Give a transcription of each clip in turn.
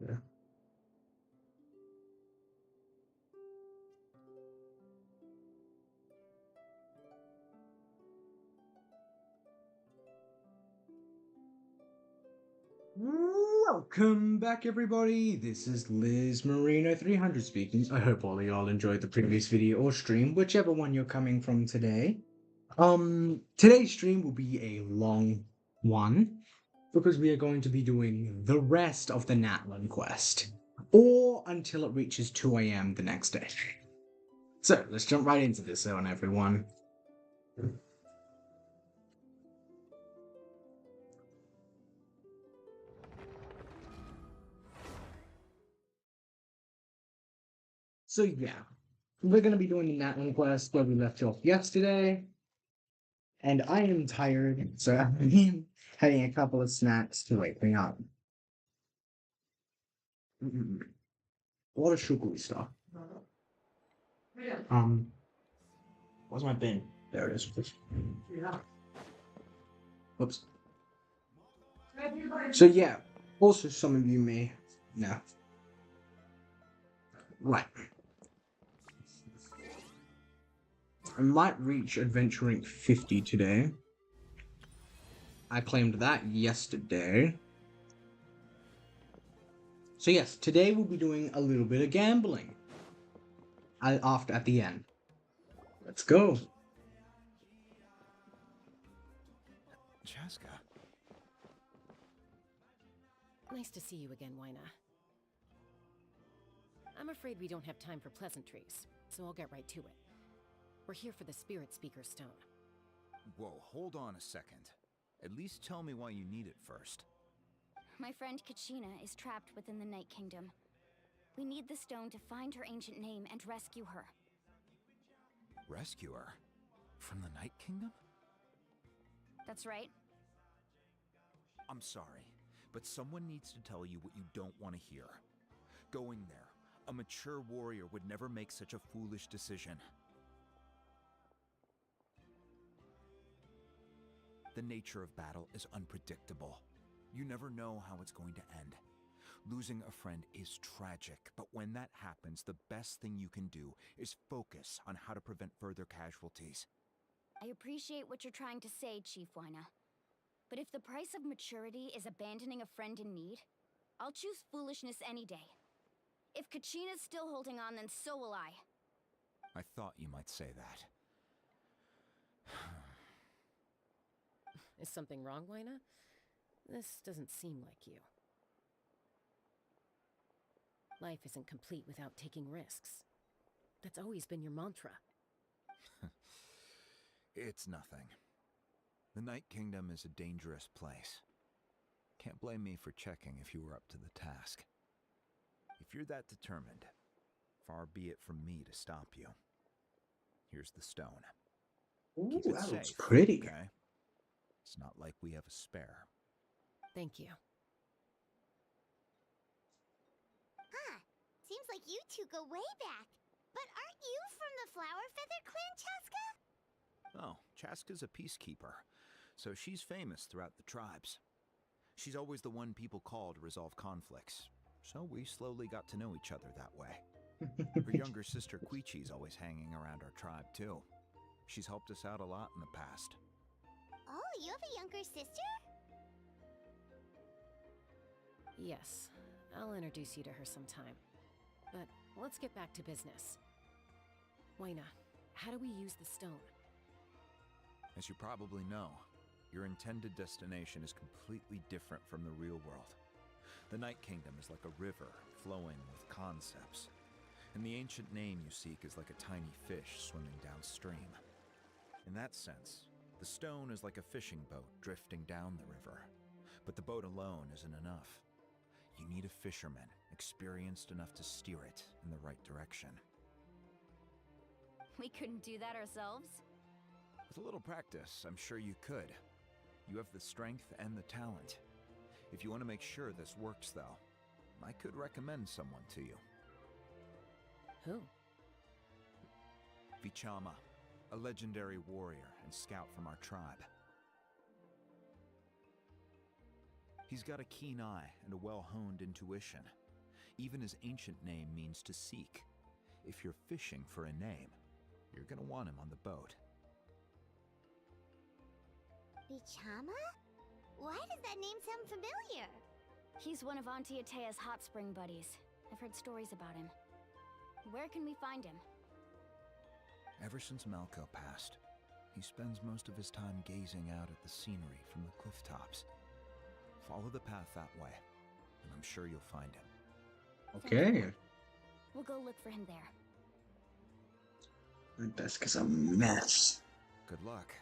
Yeah. Welcome back, everybody. This is Liz Marino 300 speaking. I hope all of y'all enjoyed the previous video or stream, whichever one you're coming from today. Today's stream will be a long one because we are going to be doing the rest of the Natlan quest, or until it reaches 2 a.m. the next day. So let's jump right into this, on everyone. So yeah, we're gonna be doing the Natlan quest where we left off yesterday, and I am tired, so I'm having a couple of snacks to wake me up. A lot of sugary stuff. Um, where's my bin? There it is. Whoops. So yeah, also some of you may know. Right. I might reach Adventure Inc. 50 today. I claimed that yesterday. So yes, today we'll be doing a little bit of gambling. At the end. Let's go. Chaska. Nice to see you again, Wyna. I'm afraid we don't have time for pleasantries, so I'll get right to it. We're here for the Spirit Speaker Stone. Whoa, hold on a second. At least tell me why you need it first. My friend Kachina is trapped within the Night Kingdom. We need the stone to find her ancient name and rescue her. Rescue her? From the Night Kingdom? That's right. I'm sorry, but someone needs to tell you what you don't want to hear. Going there, a mature warrior would never make such a foolish decision. The nature of battle is unpredictable. You never know how it's going to end. Losing a friend is tragic, but when that happens, the best thing you can do is focus on how to prevent further casualties. I appreciate what you're trying to say, Chief Wyna. But if the price of maturity is abandoning a friend in need, I'll choose foolishness any day. If Kachina's still holding on, then so will I. I thought you might say that. Is something wrong, Wyna? This doesn't seem like you. Life isn't complete without taking risks. That's always been your mantra. It's nothing. The Night Kingdom is a dangerous place. Can't blame me for checking if you were up to the task. If you're that determined, far be it from me to stop you. Here's the stone. Ooh, Keep it that safe, looks pretty. okay? It's not like we have a spare. Thank you. Huh. Seems like you two go way back. But aren't you from the Flower Feather Clan, Chaska? Oh, Chaska's a peacekeeper, so she's famous throughout the tribes. She's always the one people call to resolve conflicts, so we slowly got to know each other that way. Her younger sister Quichi's always hanging around our tribe, too. She's helped us out a lot in the past. Oh, you have a younger sister? Yes, I'll introduce you to her sometime. But let's get back to business. Wyna, how do we use the stone? As you probably know, your intended destination is completely different from the real world. The Night Kingdom is like a river flowing with concepts, and the ancient name you seek is like a tiny fish swimming downstream. In that sense, the stone is like a fishing boat drifting down the river, but the boat alone isn't enough. You need a fisherman experienced enough to steer it in the right direction. We couldn't do that ourselves? With a little practice, I'm sure you could. You have the strength and the talent. If you want to make sure this works, though, I could recommend someone to you. Who? Vichama, a legendary warrior and scout from our tribe. He's got a keen eye and a well-honed intuition. Even his ancient name means to seek. If you're fishing for a name, you're gonna want him on the boat. Bichama? Why does that name sound familiar? He's one of Auntie Atea's hot spring buddies. I've heard stories about him. Where can we find him? Ever since Malco passed, he spends most of his time gazing out at the scenery from the cliff tops. Follow the path that way, and I'm sure you'll find him. Okay. We'll go look for him there. That's because I'm a mess. Good luck.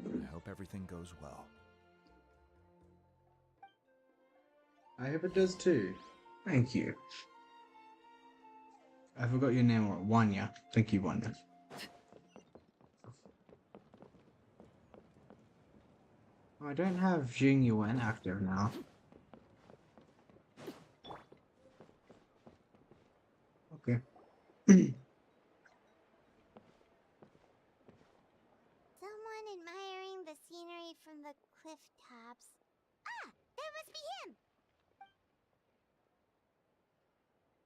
I hope everything goes well. I hope it does too. Thank you. I forgot your name, Wanya. Thank you, Wanya. I don't have Jing Yuan active now. Okay. Someone admiring the scenery from the cliff tops. Ah! That must be him!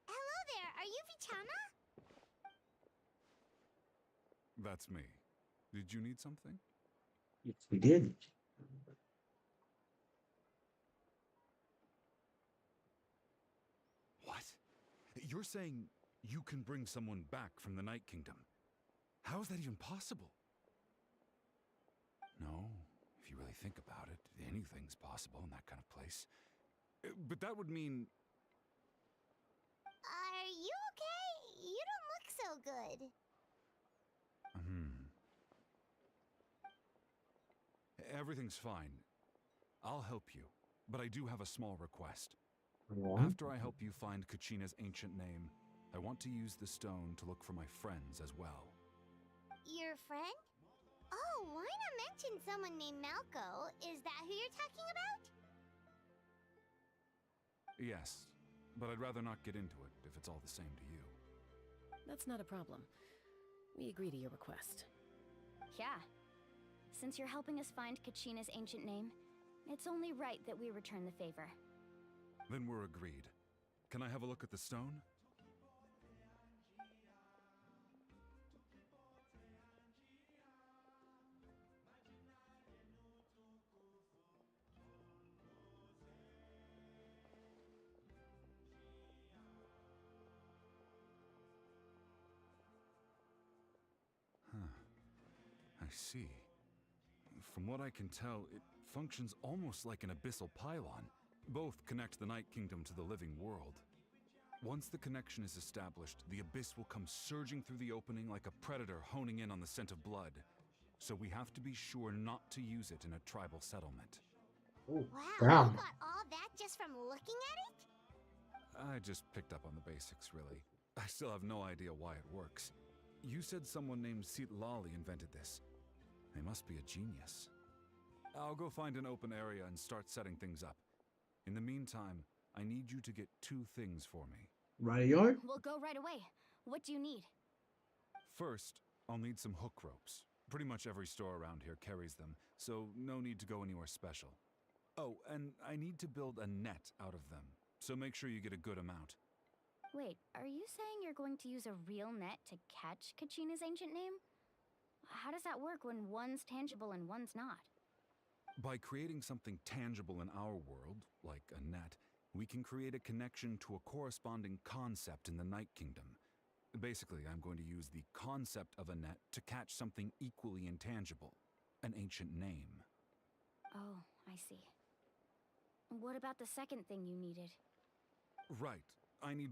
Hello there, are you Vichama? That's me. Did you need something? Yes, we did. What? You're saying you can bring someone back from the Night Kingdom? How is that even possible? No, if you really think about it, anything's possible in that kind of place. But that would mean... Are you okay? You don't look so good. Everything's fine. I'll help you, but I do have a small request. Yeah. After I help you find Kachina's ancient name, I want to use the stone to look for my friends as well. Your friend? Oh, why not mention someone named Malco? Is that who you're talking about? Yes, but I'd rather not get into it if it's all the same to you. That's not a problem. We agree to your request. Yeah. Since you're helping us find Kachina's ancient name, it's only right that we return the favor. Then we're agreed. Can I have a look at the stone? I see. From what I can tell, it functions almost like an abyssal pylon. Both connect the Night Kingdom to the living world. Once the connection is established, the abyss will come surging through the opening like a predator honing in on the scent of blood. So we have to be sure not to use it in a tribal settlement. Oh, Wow, damn. you got all that just from looking at it? I just picked up on the basics, really. I still have no idea why it works. You said someone named Lali invented this. They must be a genius. I'll go find an open area and start setting things up. In the meantime, I need you to get 2 things for me. Radio? We'll go right away. What do you need? First, I'll need some hook ropes. Pretty much every store around here carries them, so no need to go anywhere special. Oh, and I need to build a net out of them, so make sure you get a good amount. Wait, are you saying you're going to use a real net to catch Kachina's ancient name? How does that work when one's tangible and one's not? By creating something tangible in our world, like a net, we can create a connection to a corresponding concept in the Night Kingdom. Basically, I'm going to use the concept of a net to catch something equally intangible, an ancient name. Oh, I see. What about the second thing you needed? Right. I need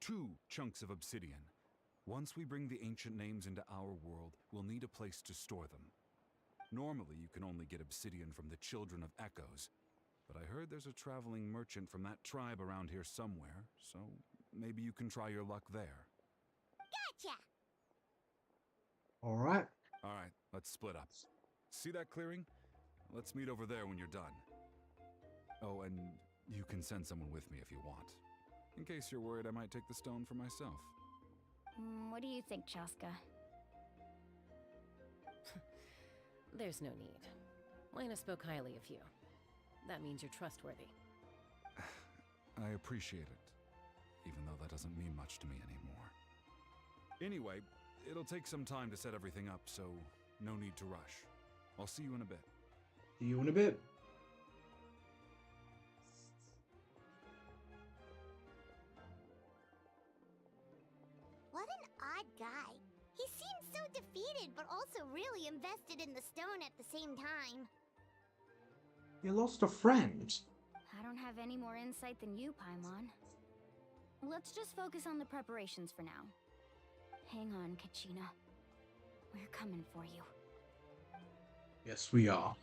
2 chunks of obsidian. Once we bring the ancient names into our world, we'll need a place to store them. Normally, you can only get obsidian from the Children of Echoes, but I heard there's a traveling merchant from that tribe around here somewhere, so maybe you can try your luck there. Gotcha! Alright. Alright, let's split up. See that clearing? Let's meet over there when you're done. Oh, and you can send someone with me if you want. In case you're worried I might take the stone for myself. What do you think, Chaska? There's no need. Lena spoke highly of you. That means you're trustworthy. I appreciate it, even though that doesn't mean much to me anymore. Anyway, it'll take some time to set everything up, so no need to rush. I'll see you in a bit. See you in a bit. What an odd guy. He seems so defeated, but also really invested in the stone at the same time. You lost a friend. I don't have any more insight than you, Paimon. Let's just focus on the preparations for now. Hang on, Kachina. We're coming for you. Yes, we are.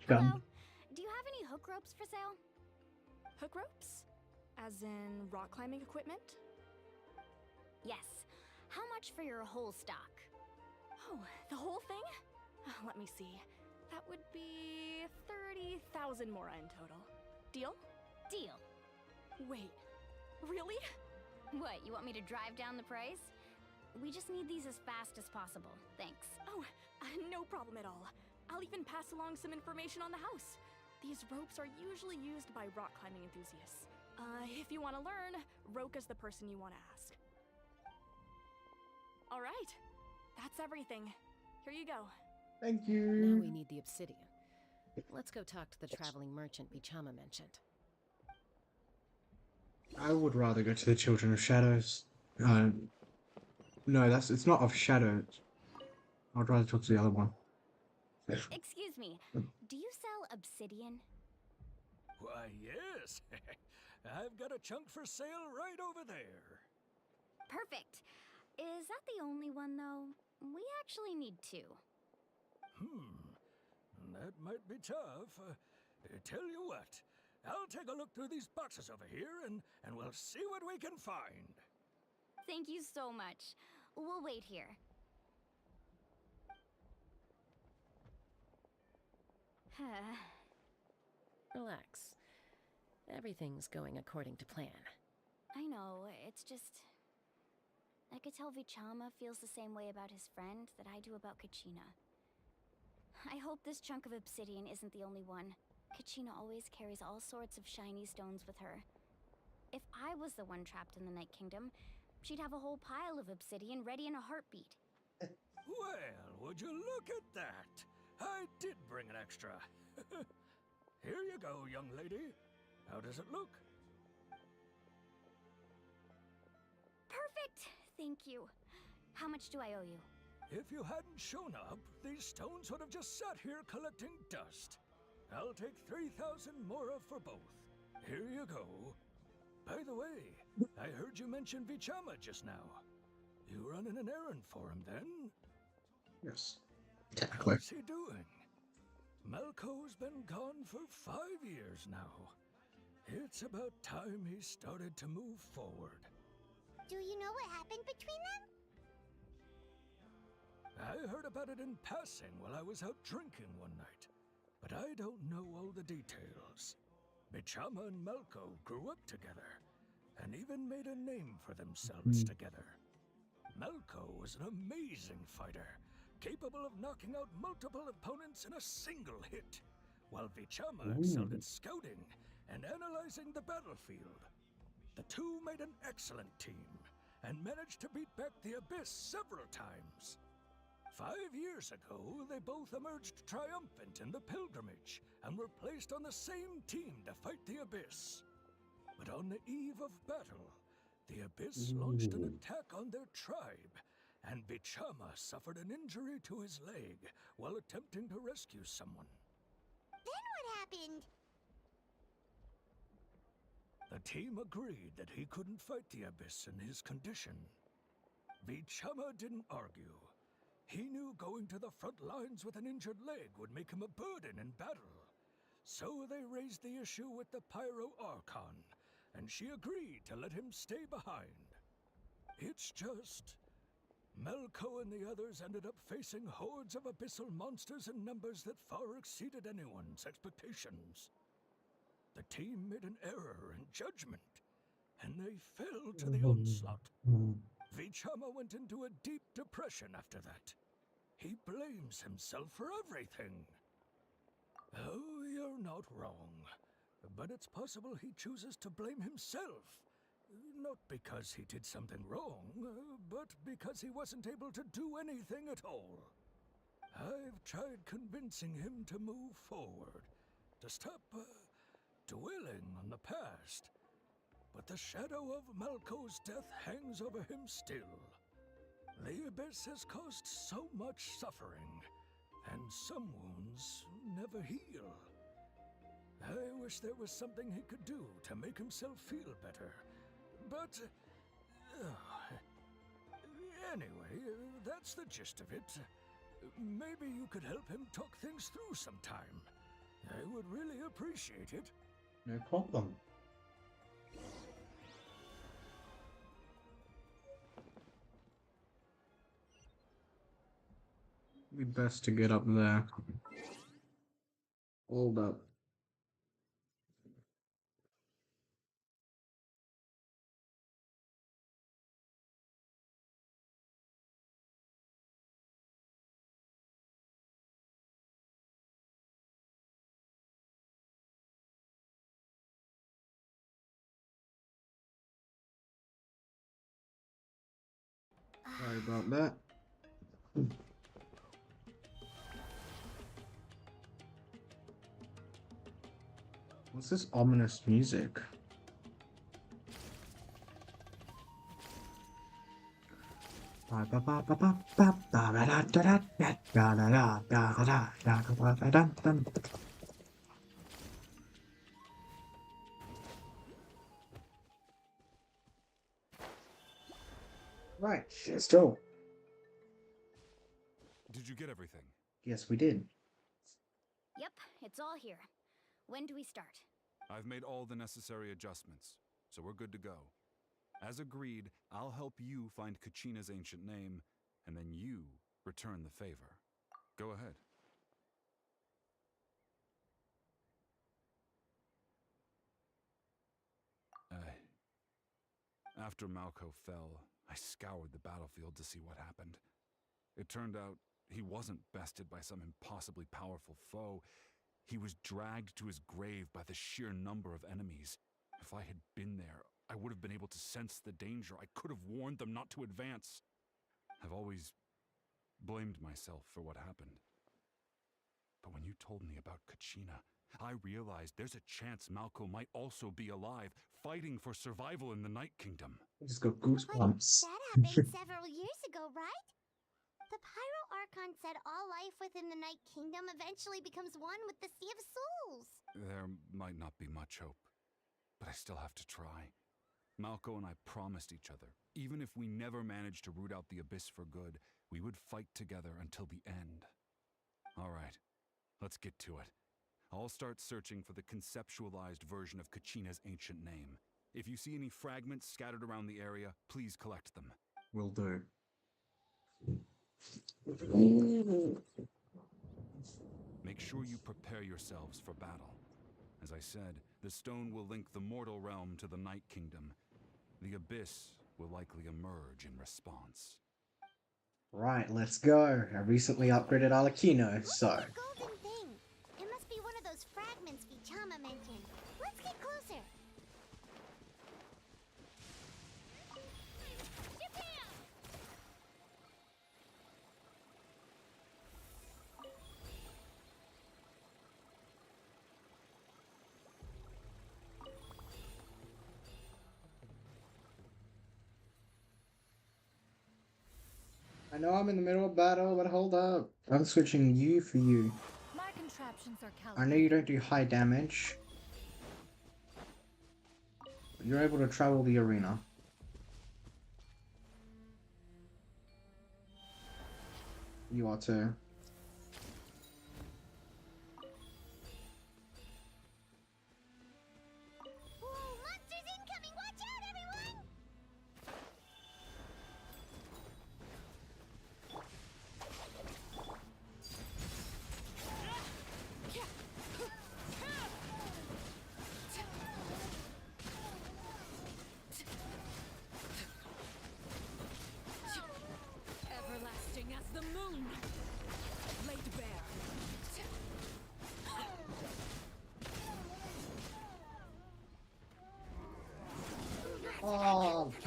Hello? Do you have any hook ropes for sale? Hook ropes? As in rock climbing equipment? Yes. How much for your whole stock? Oh, the whole thing? Let me see. That would be 30,000 mora in total. Deal? Deal. Wait, really? What, you want me to drive down the price? We just need these as fast as possible. Thanks. Oh, no problem at all. I'll even pass along some information on the house. These ropes are usually used by rock climbing enthusiasts. If you want to learn, Roka's the person you want to ask. All right, that's everything. Here you go. Thank you. Now we need the obsidian. Let's go talk to the traveling merchant Bichama mentioned. I would rather go to the Children of Shadows. No, it's not of Shadows. I'd rather talk to the other one. Excuse me, do you sell obsidian? Why, yes. I've got a chunk for sale right over there. Perfect. Is that the only one, though? We actually need two. That might be tough. Tell you what, I'll take a look through these boxes over here and we'll see what we can find. Thank you so much. We'll wait here. Relax. Everything's going according to plan. I know, it's just... I could tell Vichama feels the same way about his friend that I do about Kachina. I hope this chunk of obsidian isn't the only one. Kachina always carries all sorts of shiny stones with her. If I was the one trapped in the Night Kingdom, she'd have a whole pile of obsidian ready in a heartbeat. Well, would you look at that? I did bring an extra. Here you go, young lady. How does it look? Perfect! Thank you. How much do I owe you? If you hadn't shown up, these stones would have just sat here collecting dust. I'll take 3,000 mora for both. Here you go. By the way, I heard you mention Vichama just now. You running an errand for him then? Yes. Technically. How's he doing? Malco's been gone for 5 years now. It's about time he started to move forward. Do you know what happened between them? I heard about it in passing while I was out drinking one night, but I don't know all the details. Bichama and Malco grew up together, and even made a name for themselves together. Malco was an amazing fighter, capable of knocking out multiple opponents in a single hit, while Vichama excelled at scouting and analyzing the battlefield. The two made an excellent team, and managed to beat back the Abyss several times. 5 years ago, they both emerged triumphant in the pilgrimage, and were placed on the same team to fight the Abyss. But on the eve of battle, the Abyss launched an attack on their tribe, and Bichama suffered an injury to his leg while attempting to rescue someone. Then what happened? The team agreed that he couldn't fight the Abyss in his condition. Bichama didn't argue. He knew going to the front lines with an injured leg would make him a burden in battle. So they raised the issue with the Pyro Archon, and she agreed to let him stay behind. It's just... Melko and the others ended up facing hordes of abyssal monsters in numbers that far exceeded anyone's expectations. The team made an error in judgment, and they fell to the onslaught. Vichama went into a deep depression after that. He blames himself for everything. Oh, you're not wrong. But it's possible he chooses to blame himself. Not because he did something wrong, but because he wasn't able to do anything at all. I've tried convincing him to move forward, to stop dwelling on the past. But the shadow of Malko's death hangs over him still. The Abyss has caused so much suffering, and some wounds never heal. I wish there was something he could do to make himself feel better. But, anyway, that's the gist of it. Maybe you could help him talk things through sometime. I would really appreciate it. No problem. Be best to get up there. Hold up. Sorry about that. What's this ominous music? Right, let's go. Did you get everything? Yes, we did. Yep, it's all here. When do we start? I've made all the necessary adjustments, so we're good to go. As agreed, I'll help you find Kachina's ancient name, and then you return the favor. Go ahead. After Malko fell, I scoured the battlefield to see what happened. It turned out he wasn't bested by some impossibly powerful foe. He was dragged to his grave by the sheer number of enemies. If I had been there, I would have been able to sense the danger. I could have warned them not to advance. I've always blamed myself for what happened. But when you told me about Kachina, I realized there's a chance Malko might also be alive, fighting for survival in the Night Kingdom. I just got But goosebumps. that happened several years ago, right? The Pyro Archon said all life within the Night Kingdom eventually becomes one with the Sea of Souls. There might not be much hope, but I still have to try. Malko and I promised each other, even if we never managed to root out the Abyss for good, we would fight together until the end. All right, let's get to it. I'll start searching for the conceptualized version of Kachina's ancient name. If you see any fragments scattered around the area, please collect them. Will do. Make sure you prepare yourselves for battle. As I said, the stone will link the mortal realm to the Night Kingdom. The Abyss will likely emerge in response. Right, let's go. I recently upgraded Alakino, so... Look at that golden thing. It must be one of those fragments Vichama mentioned. Let's get closer. Japan! I know I'm in the middle of battle, but hold up. I'm switching you for you. My contraptions are I know you don't do high damage. But you're able to travel the arena. You are too. Whoa, monsters incoming! Watch out, everyone!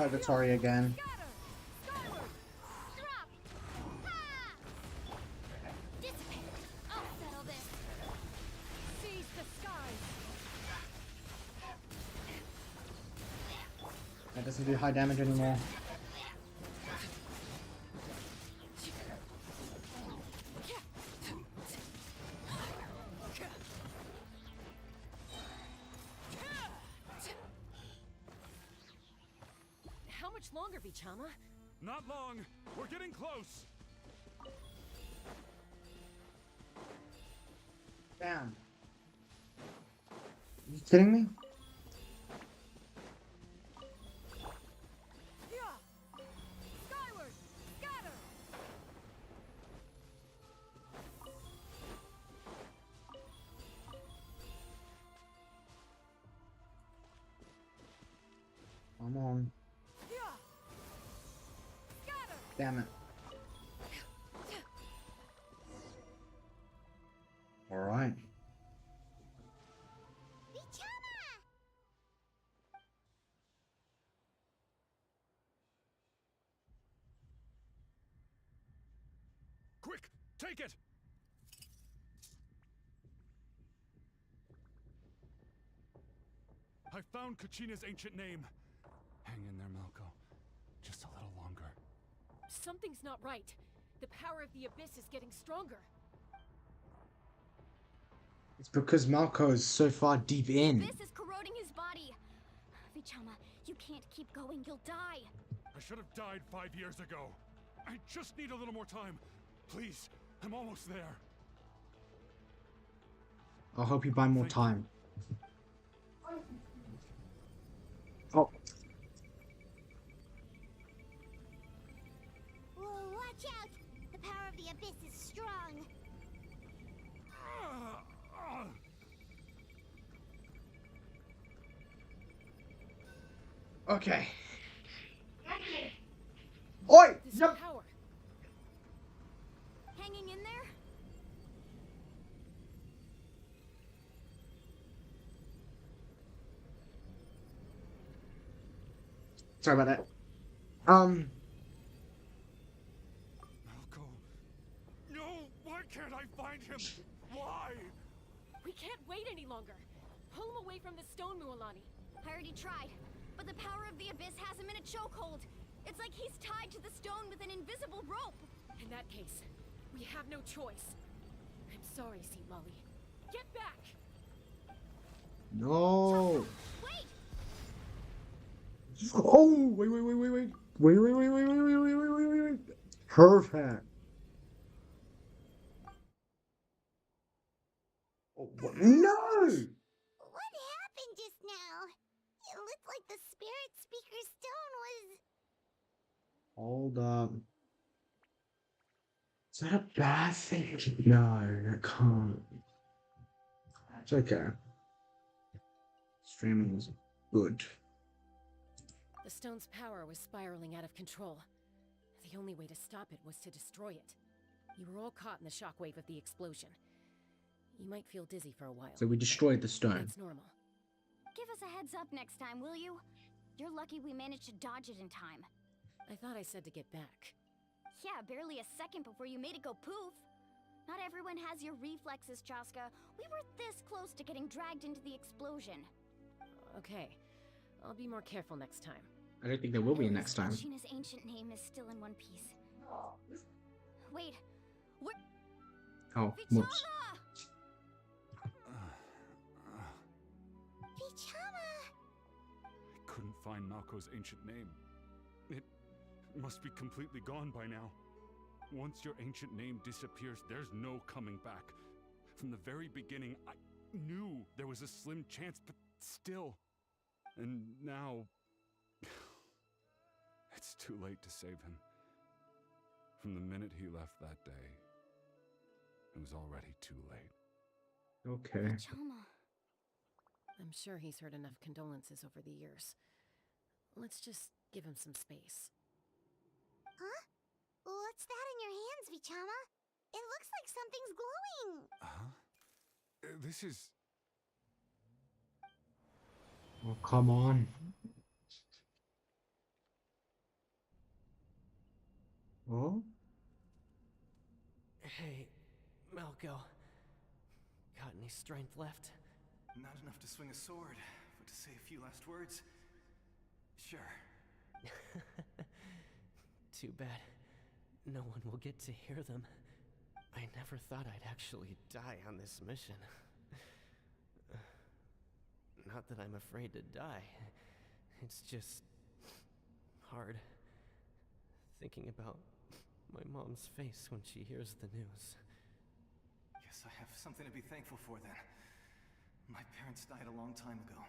purgatory again. Skyward! Drop! Ha! Dissipate! I'll settle this. Seize the skies! That doesn't do high damage anymore. How much longer, Vichama? Not long. We're getting close. Damn. You kidding me? Skyward! Scatter! Come on. Scatter! Damn it. Alright. Vichama! Quick, take it! I found Kachina's ancient name. Hang in there, Malco. Just a little longer. Something's not right. The power of the Abyss is getting stronger. It's because Malco is so far deep in. This is corroding his body. Vichama, you can't keep going. You'll die. I should have died 5 years ago. I just need a little more time. Please, I'm almost there. I'll help you buy more time. Oh, Whoa, watch out! The power of the Abyss is strong. okay. Oi! This Yep. power. Hanging in there? Sorry about that. Malco. No! Why can't I find him? Why? We can't wait any longer. Pull him away from the stone, Mualani. I already tried, but the power of the Abyss has him in a chokehold. It's like he's tied to the stone with an invisible rope. In that case, we have no choice. I'm sorry, Saint Molly. Get back! No. Wait! Oh, wait. Wait. Perfect. Oh, what? No! What happened just now? It looked like the Spirit Speaker Stone was... Hold up. Is that a bad thing? No, it can't. It's okay. Streaming is good. The stone's power was spiraling out of control. The only way to stop it was to destroy it. You were all caught in the shockwave of the explosion. You might feel dizzy for a while. So we destroyed the stone. That's normal. Give us a heads up next time, will you? You're lucky we managed to dodge it in time. I thought I said to get back. Yeah, barely a second before you made it go poof. Not everyone has your reflexes, Chaska. We were this close to getting dragged into the explosion. Okay. I'll be more careful next time. I don't think there will be a next time. Kachina's ancient name is still in one piece. Wait, where? Oh, Vichama! whoops. Vichama! I couldn't find Malco's ancient name. It must be completely gone by now. Once your ancient name disappears, there's no coming back. From the very beginning, I knew there was a slim chance, but still. And now... it's too late to save him. From the minute he left that day, it was already too late. Okay. Vichama. I'm sure he's heard enough condolences over the years. Let's just give him some space. Huh? What's that in your hands, Vichama? It looks like something's glowing! Huh? This is... Oh, come on. Oh? Hey, Malco. Got any strength left? Not enough to swing a sword, but to say a few last words? Sure. Too bad. No one will get to hear them. I never thought I'd actually die on this mission. Not that I'm afraid to die. It's just hard thinking about my mom's face when she hears the news. Guess I have something to be thankful for then. My parents died a long time ago.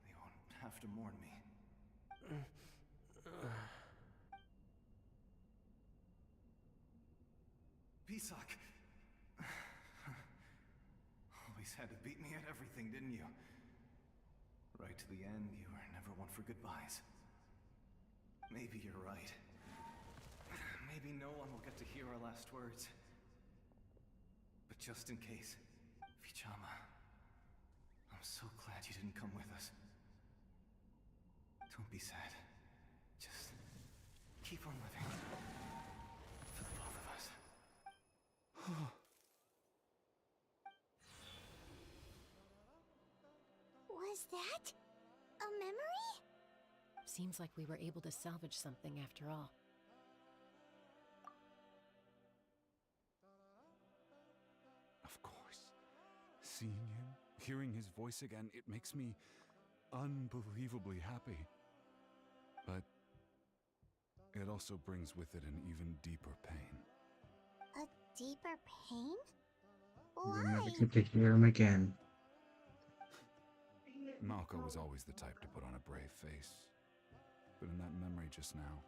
They won't have to mourn me. Pisak! Always had to beat me at everything, didn't you? Right to the end, you were never one for goodbyes. Maybe you're right. Maybe no one will get to hear our last words. But just in case, Vichama, I'm so glad you didn't come with us. Don't be sad. Just keep on living. For the both of us. Was that a memory? Seems like we were able to salvage something after all. Of course. Seeing him, hearing his voice again, it makes me unbelievably happy. But it also brings with it an even deeper pain. A deeper pain? We'll Why? never get to hear him again. Malco was always the type to put on a brave face. But in that memory just now,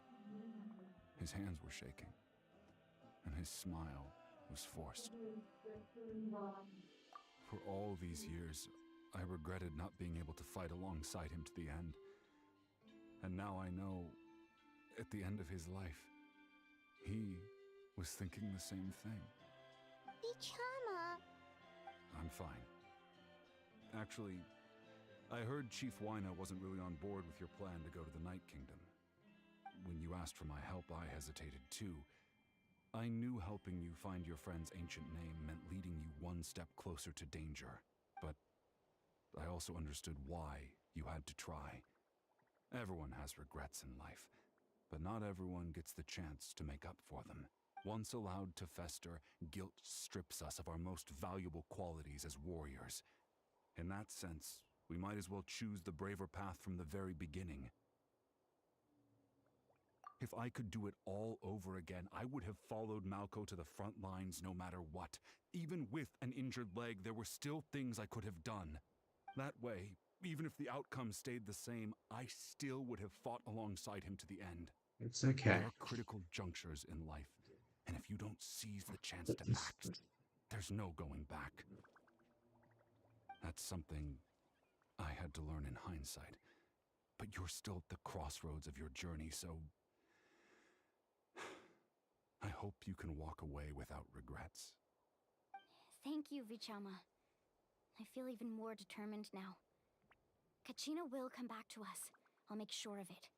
his hands were shaking, and his smile was forced. For all these years, I regretted not being able to fight alongside him to the end. And now I know, at the end of his life, he was thinking the same thing. Vichama. I'm fine. Actually, I heard Chief Wina wasn't really on board with your plan to go to the Night Kingdom. When you asked for my help, I hesitated too. I knew helping you find your friend's ancient name meant leading you one step closer to danger, but I also understood why you had to try. Everyone has regrets in life, but not everyone gets the chance to make up for them. Once allowed to fester, guilt strips us of our most valuable qualities as warriors. In that sense, we might as well choose the braver path from the very beginning. If I could do it all over again, I would have followed Malco to the front lines no matter what. Even with an injured leg, there were still things I could have done. That way, even if the outcome stayed the same, I still would have fought alongside him to the end. It's okay. There are critical junctures in life, and if you don't seize the chance to act, there's no going back. That's something I had to learn in hindsight. But you're still at the crossroads of your journey, so I hope you can walk away without regrets. Thank you, Vichama. I feel even more determined now. Kachina will come back to us. I'll make sure of it.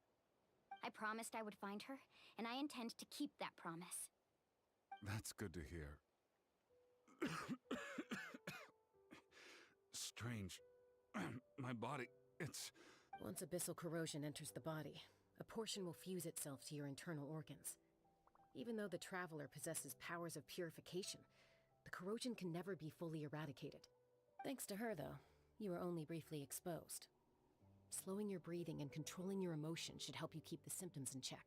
I promised I would find her, and I intend to keep that promise. That's good to hear. Strange. My body, it's... Once abyssal corrosion enters the body, a portion will fuse itself to your internal organs. Even though the Traveler possesses powers of purification, the corrosion can never be fully eradicated. Thanks to her, though, you were only briefly exposed. Slowing your breathing and controlling your emotions should help you keep the symptoms in check.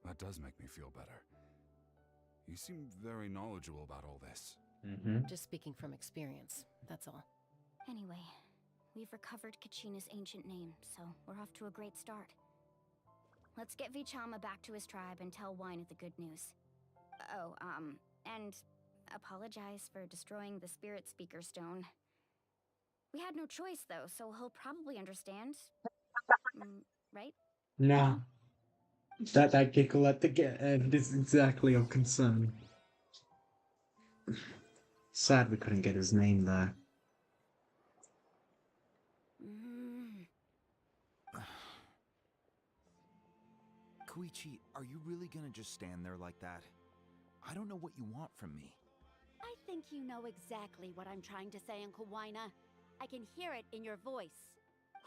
That does make me feel better. You seem very knowledgeable about all this. Just speaking from experience, that's all. Anyway, we've recovered Kachina's ancient name, so we're off to a great start. Let's get Vichama back to his tribe and tell Wina the good news. Oh, and apologize for destroying the Spirit Speaker Stone. We had no choice, though, so he'll probably understand. Right? Nah. That giggle at the end is exactly of concern. Sad we couldn't get his name there. Koichi, are you really gonna just stand there like that? I don't know what you want from me. I think you know exactly what I'm trying to say, Uncle Wina. I can hear it in your voice.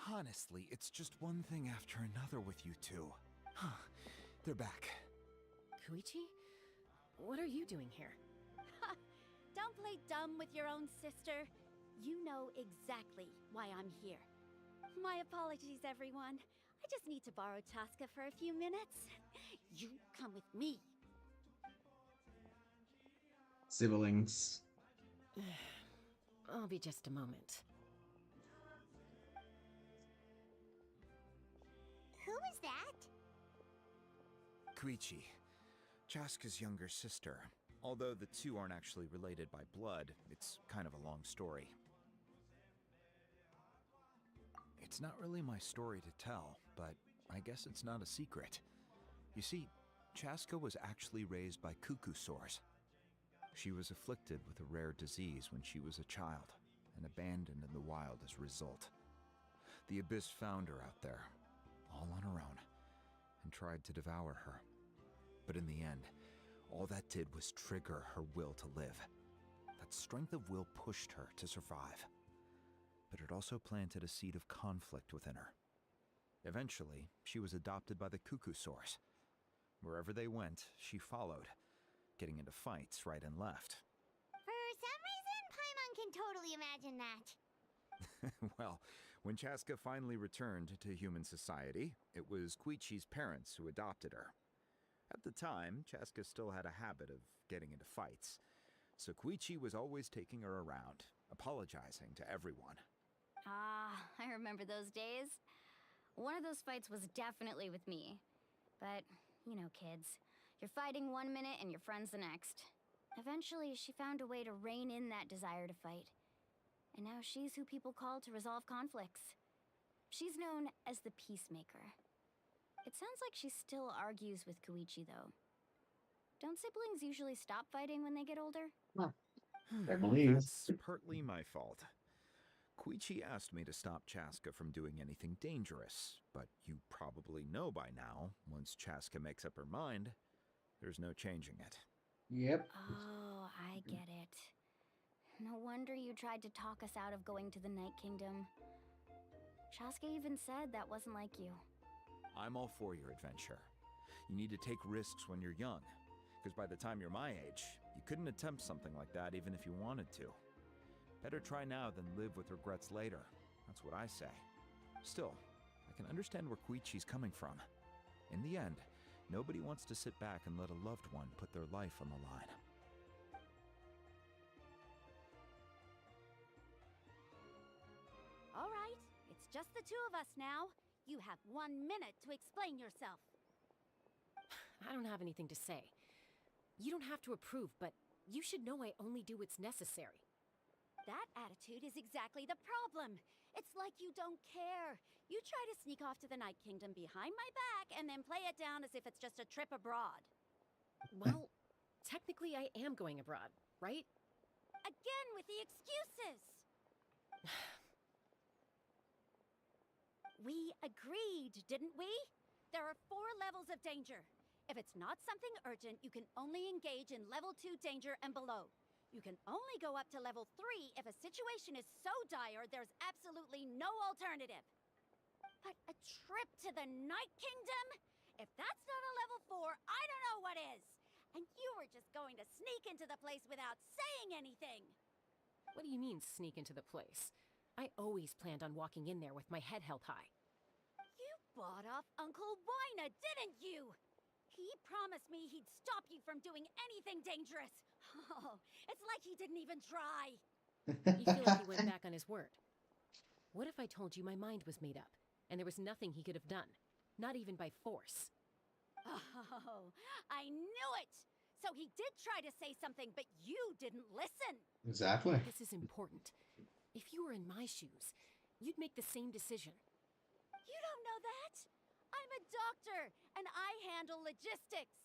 Honestly, it's just one thing after another with you two. They're back. Koichi? What are you doing here? Don't play dumb with your own sister. You know exactly why I'm here. My apologies, everyone. I just need to borrow Chaska for a few minutes. You come with me. Siblings. I'll be just a moment. Who is that? Koichi, Chaska's younger sister. Although the two aren't actually related by blood, it's kind of a long story. It's not really my story to tell, but I guess it's not a secret. You see, Chaska was actually raised by cuckoo sores. She was afflicted with a rare disease when she was a child, and abandoned in the wild as a result. The Abyss found her out there, all on her own, and tried to devour her. But in the end, all that did was trigger her will to live. That strength of will pushed her to survive. But it also planted a seed of conflict within her. Eventually, she was adopted by the cuckoo source. Wherever they went, she followed, getting into fights right and left. For some reason, Paimon can totally imagine that. Well, when Chaska finally returned to human society, it was Koichi's parents who adopted her. At the time, Chaska still had a habit of getting into fights, so Koichi was always taking her around, apologizing to everyone. Ah, I remember those days. One of those fights was definitely with me. But, you know, kids. You're fighting one minute and your friend's the next. Eventually, she found a way to rein in that desire to fight. And now she's who people call to resolve conflicts. She's known as the Peacemaker. It sounds like she still argues with Koichi, though. Don't siblings usually stop fighting when they get older? I believe. That's partly my fault. Koichi asked me to stop Chaska from doing anything dangerous, but you probably know by now, once Chaska makes up her mind, there's no changing it. Yep. Oh, I get it. No wonder you tried to talk us out of going to the Night Kingdom. Chaska even said that wasn't like you. I'm all for your adventure. You need to take risks when you're young, because by the time you're my age, you couldn't attempt something like that even if you wanted to. Better try now than live with regrets later. That's what I say. Still, I can understand where Koichi's coming from. In the end, nobody wants to sit back and let a loved one put their life on the line. All right, it's just the two of us now. You have 1 minute to explain yourself. I don't have anything to say. You don't have to approve, but you should know I only do what's necessary. That attitude is exactly the problem. It's like you don't care. You try to sneak off to the Night Kingdom behind my back and then play it down as if it's just a trip abroad. Well, technically I am going abroad, right? Again with the excuses! We agreed, didn't we? There are 4 levels of danger. If it's not something urgent, you can only engage in level 2 danger and below. You can only go up to level 3 if a situation is so dire there's absolutely no alternative. But a trip to the Night Kingdom? If that's not a level 4, I don't know what is. And you were just going to sneak into the place without saying anything. What do you mean, sneak into the place? I always planned on walking in there with my head held high. You bought off Uncle Wina, didn't you? He promised me he'd stop you from doing anything dangerous. Oh, it's like he didn't even try. You feel like he went back on his word. What if I told you my mind was made up, and there was nothing he could have done? Not even by force. Oh, I knew it! So he did try to say something, but you didn't listen. Exactly. This is important. If you were in my shoes, you'd make the same decision. You don't know that? I'm a doctor, and I handle logistics.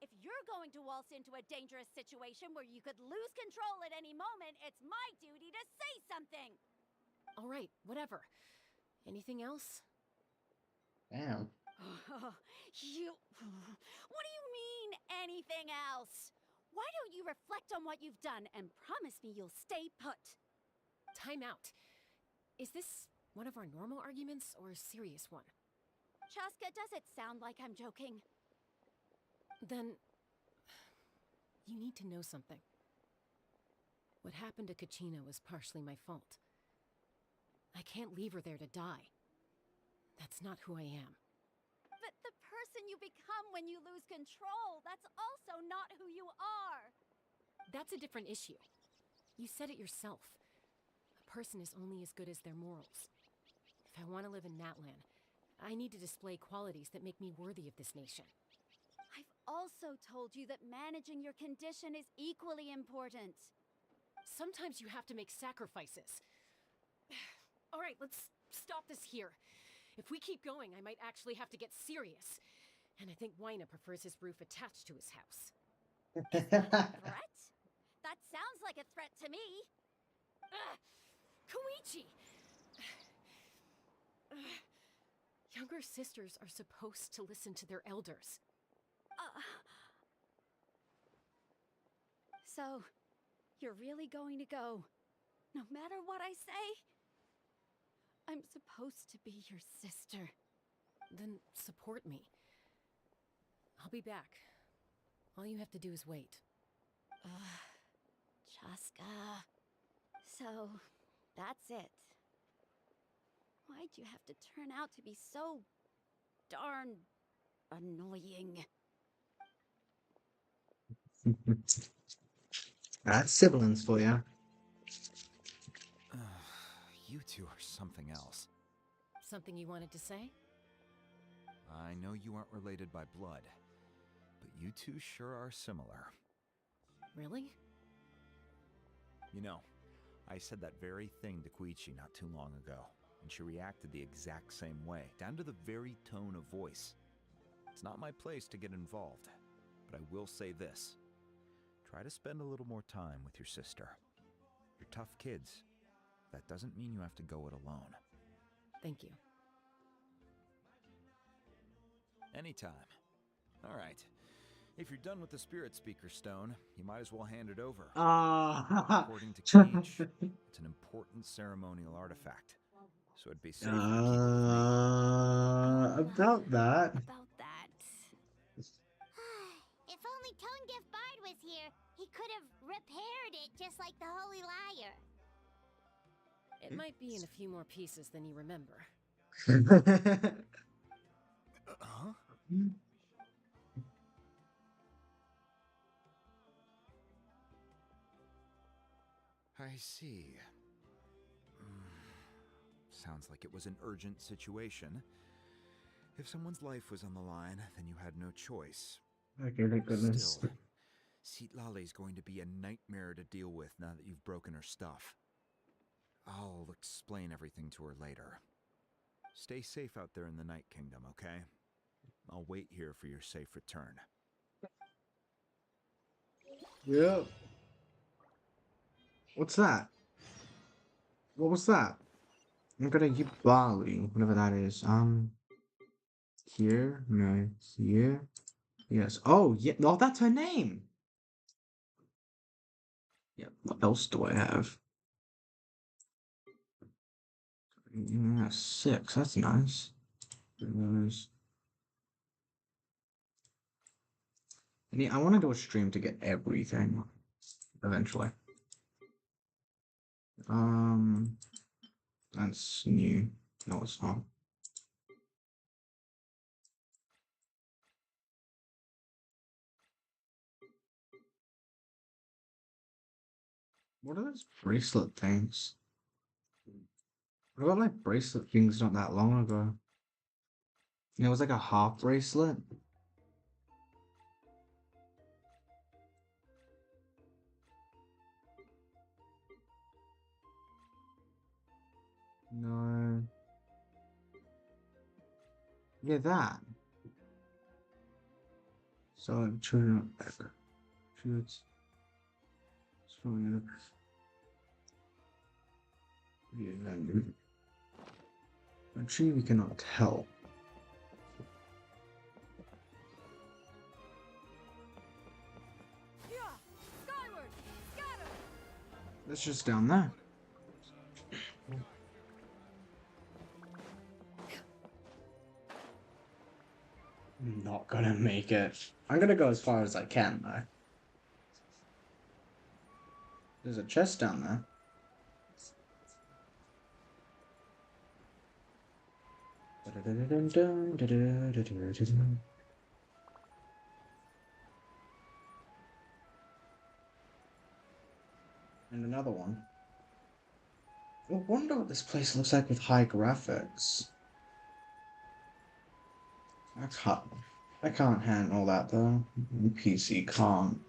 If you're going to waltz into a dangerous situation where you could lose control at any moment, it's my duty to say something! All right, whatever. Anything else? Damn. You... What do you mean, anything else? Why don't you reflect on what you've done and promise me you'll stay put? Time out. Is this one of our normal arguments or a serious one? Chaska, does it sound like I'm joking? Then... you need to know something. What happened to Kachina was partially my fault. I can't leave her there to die. That's not who I am. But the person you become when you lose control, that's also not who you are! That's a different issue. You said it yourself. A person is only as good as their morals. If I want to live in Natlan, I need to display qualities that make me worthy of this nation. I've also told you that managing your condition is equally important. Sometimes you have to make sacrifices. All right, let's stop this here. If we keep going, I might actually have to get serious. And I think Waina prefers his roof attached to his house. Threat? That sounds like a threat to me. Koichi! Younger sisters are supposed to listen to their elders. So, you're really going to go, no matter what I say? I'm supposed to be your sister. Then support me. I'll be back. All you have to do is wait. Chaska. So, that's it. Why'd you have to turn out to be so darn annoying? That's siblings for you. You two are something else. Something you wanted to say? I know you aren't related by blood, but you two sure are similar. Really? You know, I said that very thing to Koichi not too long ago, and she reacted the exact same way, down to the very tone of voice. It's not my place to get involved, but I will say this. Try to spend a little more time with your sister. You're tough kids. That doesn't mean you have to go it alone. Thank you. Anytime. All right. If you're done with the Spirit Speaker Stone, you might as well hand it over. According to Cage, it's an important ceremonial artifact, so it'd be safer to keep it with me. About that. About that. If only Tonegif Bard was here, he could have repaired it just like the Holy Liar. It might be in a few more pieces than you remember. Huh? I see. Sounds like it was an urgent situation. If someone's life was on the line, then you had no choice. Okay, thank goodness. Still, Citlali's going to be a nightmare to deal with now that you've broken her stuff. I'll explain everything to her later. Stay safe out there in the Night Kingdom, okay? I'll wait here for your safe return. Yep. What's that? What was that? I'm gonna keep Bali, whatever that is. Here, no, here. Yes. Oh, yeah. No, that's her name. Yeah. What else do I have? Yeah, 6. That's nice. Those. I want to do a stream to get everything eventually. That's new. No, it's not. What are those bracelet things? I got like bracelet things not that long ago. It was like a half bracelet. No. Yeah, that. So I'm turning up back. Shoots. Throwing it up. Actually, we cannot tell. Skyward! Scatter! It's just down there. I'm not gonna make it. I'm gonna go as far as I can, though. There's a chest down there. And another one. I wonder what this place looks like with high graphics. I can't handle that though. PC can't.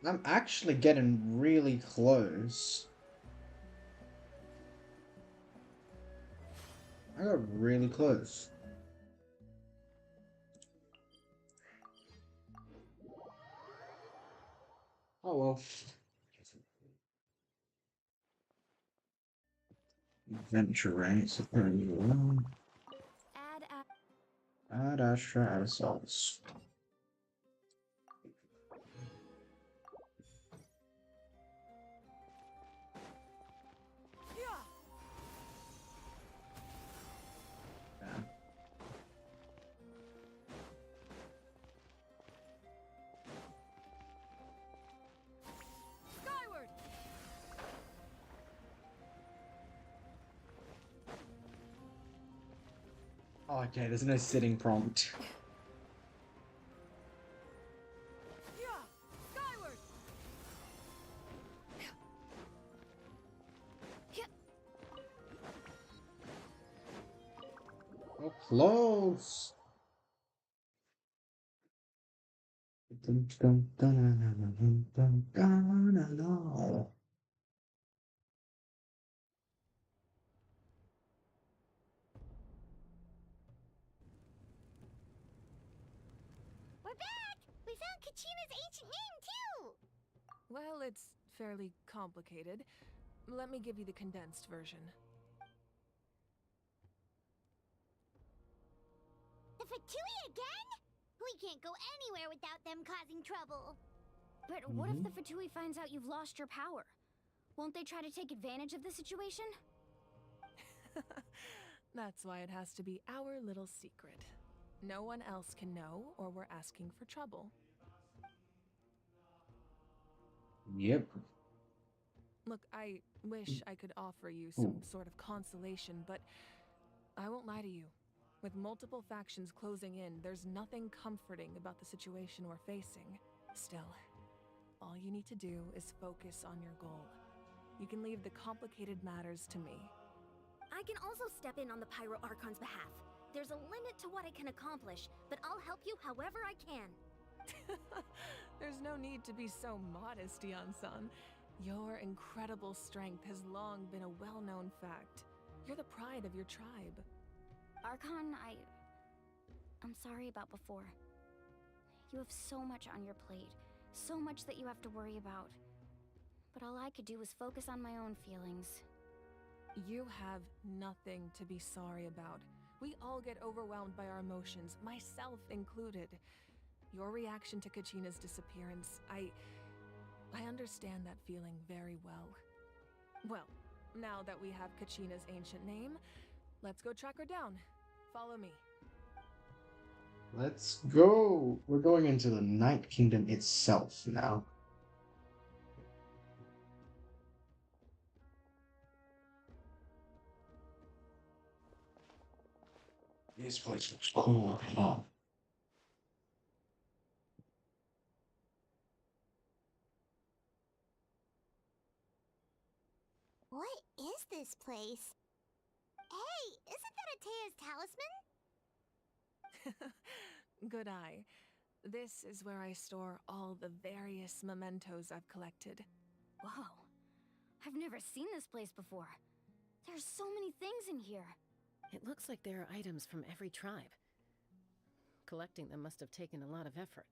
I'm actually getting really close. I got really close. Oh well. Adventure ranks apparently well. Add Astra assaults. Skyward! Oh, okay, there's no sitting prompt. Skyward! Oh, close. We're back! We found Kachina's ancient name, too! Well, it's fairly complicated. Let me give you the condensed version. The Fatui again? We can't go anywhere without them causing trouble. But what if the Fatui finds out you've lost your power? Won't they try to take advantage of the situation? That's why it has to be our little secret. No one else can know, or we're asking for trouble. Yep. Look, I wish I could offer you some sort of consolation, but I won't lie to you. With multiple factions closing in, there's nothing comforting about the situation we're facing. Still, all you need to do is focus on your goal. You can leave the complicated matters to me. I can also step in on the Pyro Archon's behalf. There's a limit to what I can accomplish, but I'll help you however I can. There's no need to be so modest, Yan-san. Your incredible strength has long been a well-known fact. You're the pride of your tribe. Archon, I'm sorry about before. You have so much on your plate, so much that you have to worry about. But all I could do was focus on my own feelings. You have nothing to be sorry about. We all get overwhelmed by our emotions, myself included. Your reaction to Kachina's disappearance, I understand that feeling very well. Well, now that we have Kachina's ancient name, let's go track her down. Follow me. Let's go. We're going into the Night Kingdom itself now. This place looks cool. Oh. What is this place? Hey, isn't that Atea's talisman? Good eye. This is where I store all the various mementos I've collected. Whoa. I've never seen this place before. There's so many things in here. It looks like there are items from every tribe. Collecting them must have taken a lot of effort.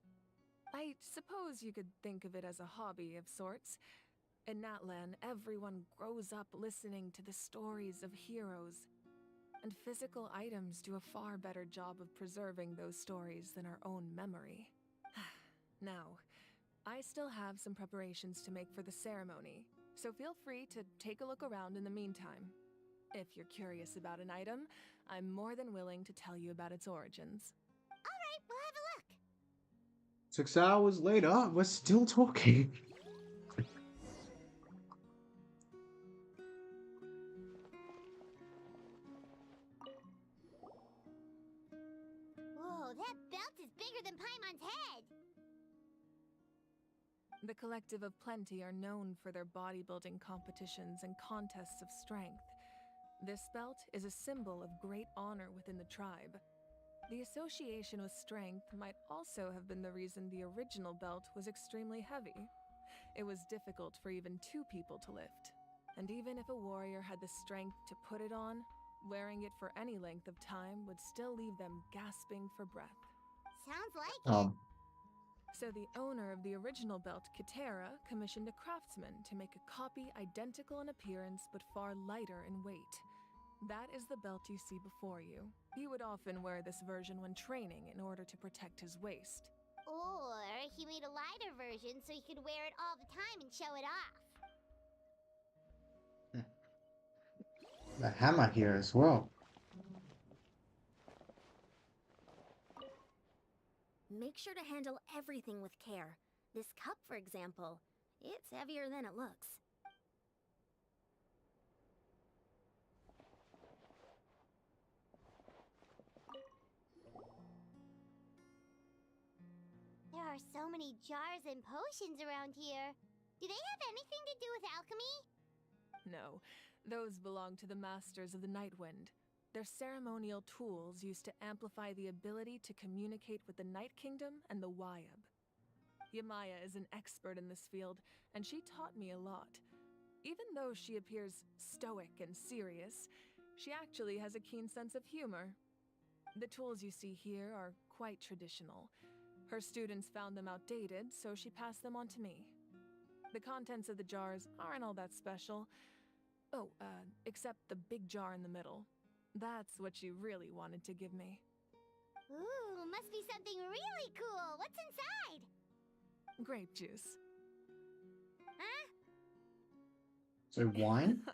I suppose you could think of it as a hobby of sorts. In Natlan, everyone grows up listening to the stories of heroes. And physical items do a far better job of preserving those stories than our own memory. Now, I still have some preparations to make for the ceremony, so feel free to take a look around in the meantime. If you're curious about an item, I'm more than willing to tell you about its origins. Alright, we'll have a look. 6 hours later, we're still talking. Whoa, that belt is bigger than Paimon's head! The Collective of Plenty are known for their bodybuilding competitions and contests of strength. This belt is a symbol of great honor within the tribe. The association with strength might also have been the reason the original belt was extremely heavy. It was difficult for even 2 people to lift. And even if a warrior had the strength to put it on, wearing it for any length of time would still leave them gasping for breath. Sounds like it. So the owner of the original belt, Kitera, commissioned a craftsman to make a copy identical in appearance but far lighter in weight. That is the belt you see before you. He would often wear this version when training in order to protect his waist. Or he made a lighter version so he could wear it all the time and show it off. The hammer here as well. Make sure to handle everything with care. This cup, for example, it's heavier than it looks. There are so many jars and potions around here. Do they have anything to do with alchemy? No, those belong to the Masters of the Nightwind. They're ceremonial tools used to amplify the ability to communicate with the Night Kingdom and the Wyab. Yamaya is an expert in this field, and she taught me a lot. Even though she appears stoic and serious, she actually has a keen sense of humor. The tools you see here are quite traditional. Her students found them outdated, so she passed them on to me. The contents of the jars aren't all that special. Oh, except the big jar in the middle. That's what she really wanted to give me. Ooh, must be something really cool. What's inside? Grape juice. Huh? So wine?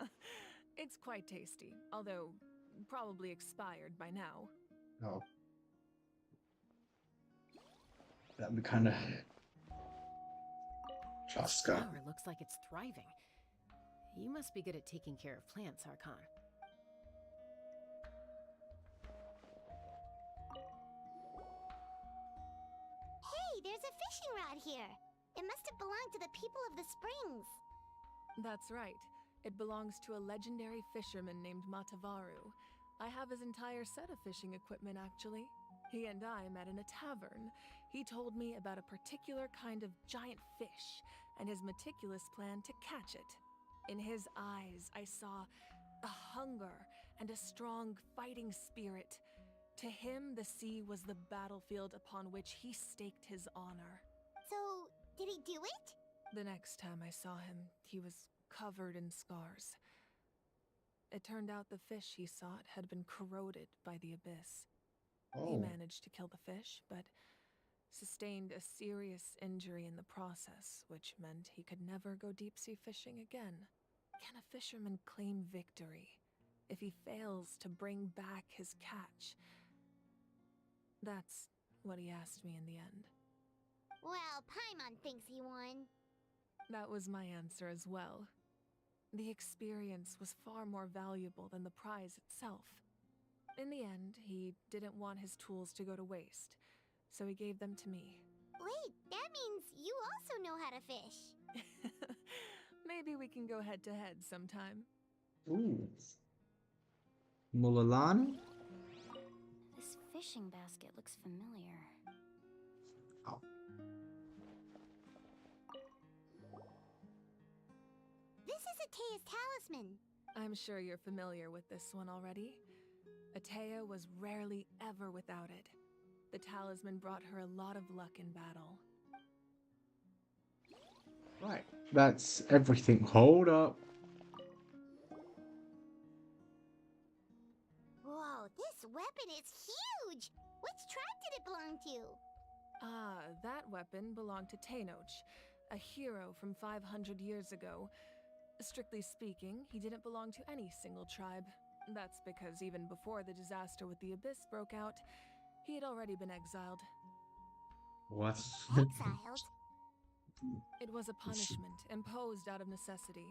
It's quite tasty, although probably expired by now. Oh. That'd be kind of... This Chaska. flower looks like it's thriving. You must be good at taking care of plants, Archon. Hey, there's a fishing rod here. It must have belonged to the people of the springs. That's right. It belongs to a legendary fisherman named Matavaru. I have his entire set of fishing equipment, actually. He and I met in a tavern. He told me about a particular kind of giant fish and his meticulous plan to catch it. In his eyes, I saw a hunger and a strong fighting spirit. To him, the sea was the battlefield upon which he staked his honor. So, did he do it? The next time I saw him, he was covered in scars. It turned out the fish he sought had been corroded by the abyss. He Oh. managed to kill the fish, but sustained a serious injury in the process, which meant he could never go deep-sea fishing again. Can a fisherman claim victory if he fails to bring back his catch? That's what he asked me in the end. Well, Paimon thinks he won. That was my answer as well. The experience was far more valuable than the prize itself. In the end, he didn't want his tools to go to waste, so he gave them to me. Wait, that means you also know how to fish. Maybe we can go head-to-head sometime. Ooh. Mulalani? This fishing basket looks familiar. Oh. This is Atea's talisman. I'm sure you're familiar with this one already. Atea was rarely ever without it. The talisman brought her a lot of luck in battle. Right. That's everything. Hold up. Whoa, this weapon is huge! Which tribe did it belong to? Ah, that weapon belonged to Tenoch, a hero from 500 years ago. Strictly speaking, he didn't belong to any single tribe. That's because even before the disaster with the Abyss broke out, he had already been exiled. What? Exiled? It was a punishment imposed out of necessity,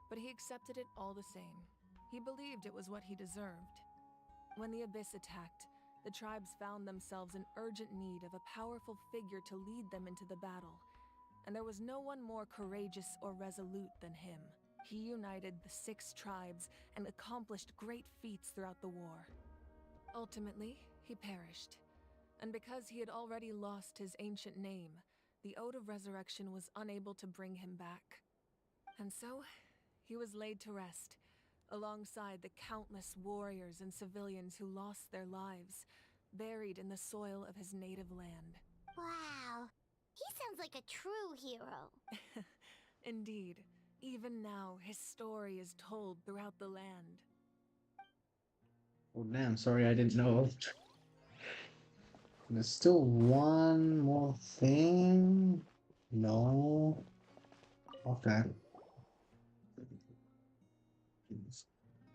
but he accepted it all the same. He believed it was what he deserved. When the Abyss attacked, the tribes found themselves in urgent need of a powerful figure to lead them into the battle, and there was no one more courageous or resolute than him. He united the 6 tribes and accomplished great feats throughout the war. Ultimately, he perished, and because he had already lost his ancient name, the Ode of Resurrection was unable to bring him back. And so, he was laid to rest, alongside the countless warriors and civilians who lost their lives, buried in the soil of his native land. Wow. He sounds like a true hero. Indeed, even now, his story is told throughout the land. Oh, damn. Sorry, I didn't know. There's still one more thing. No. Okay.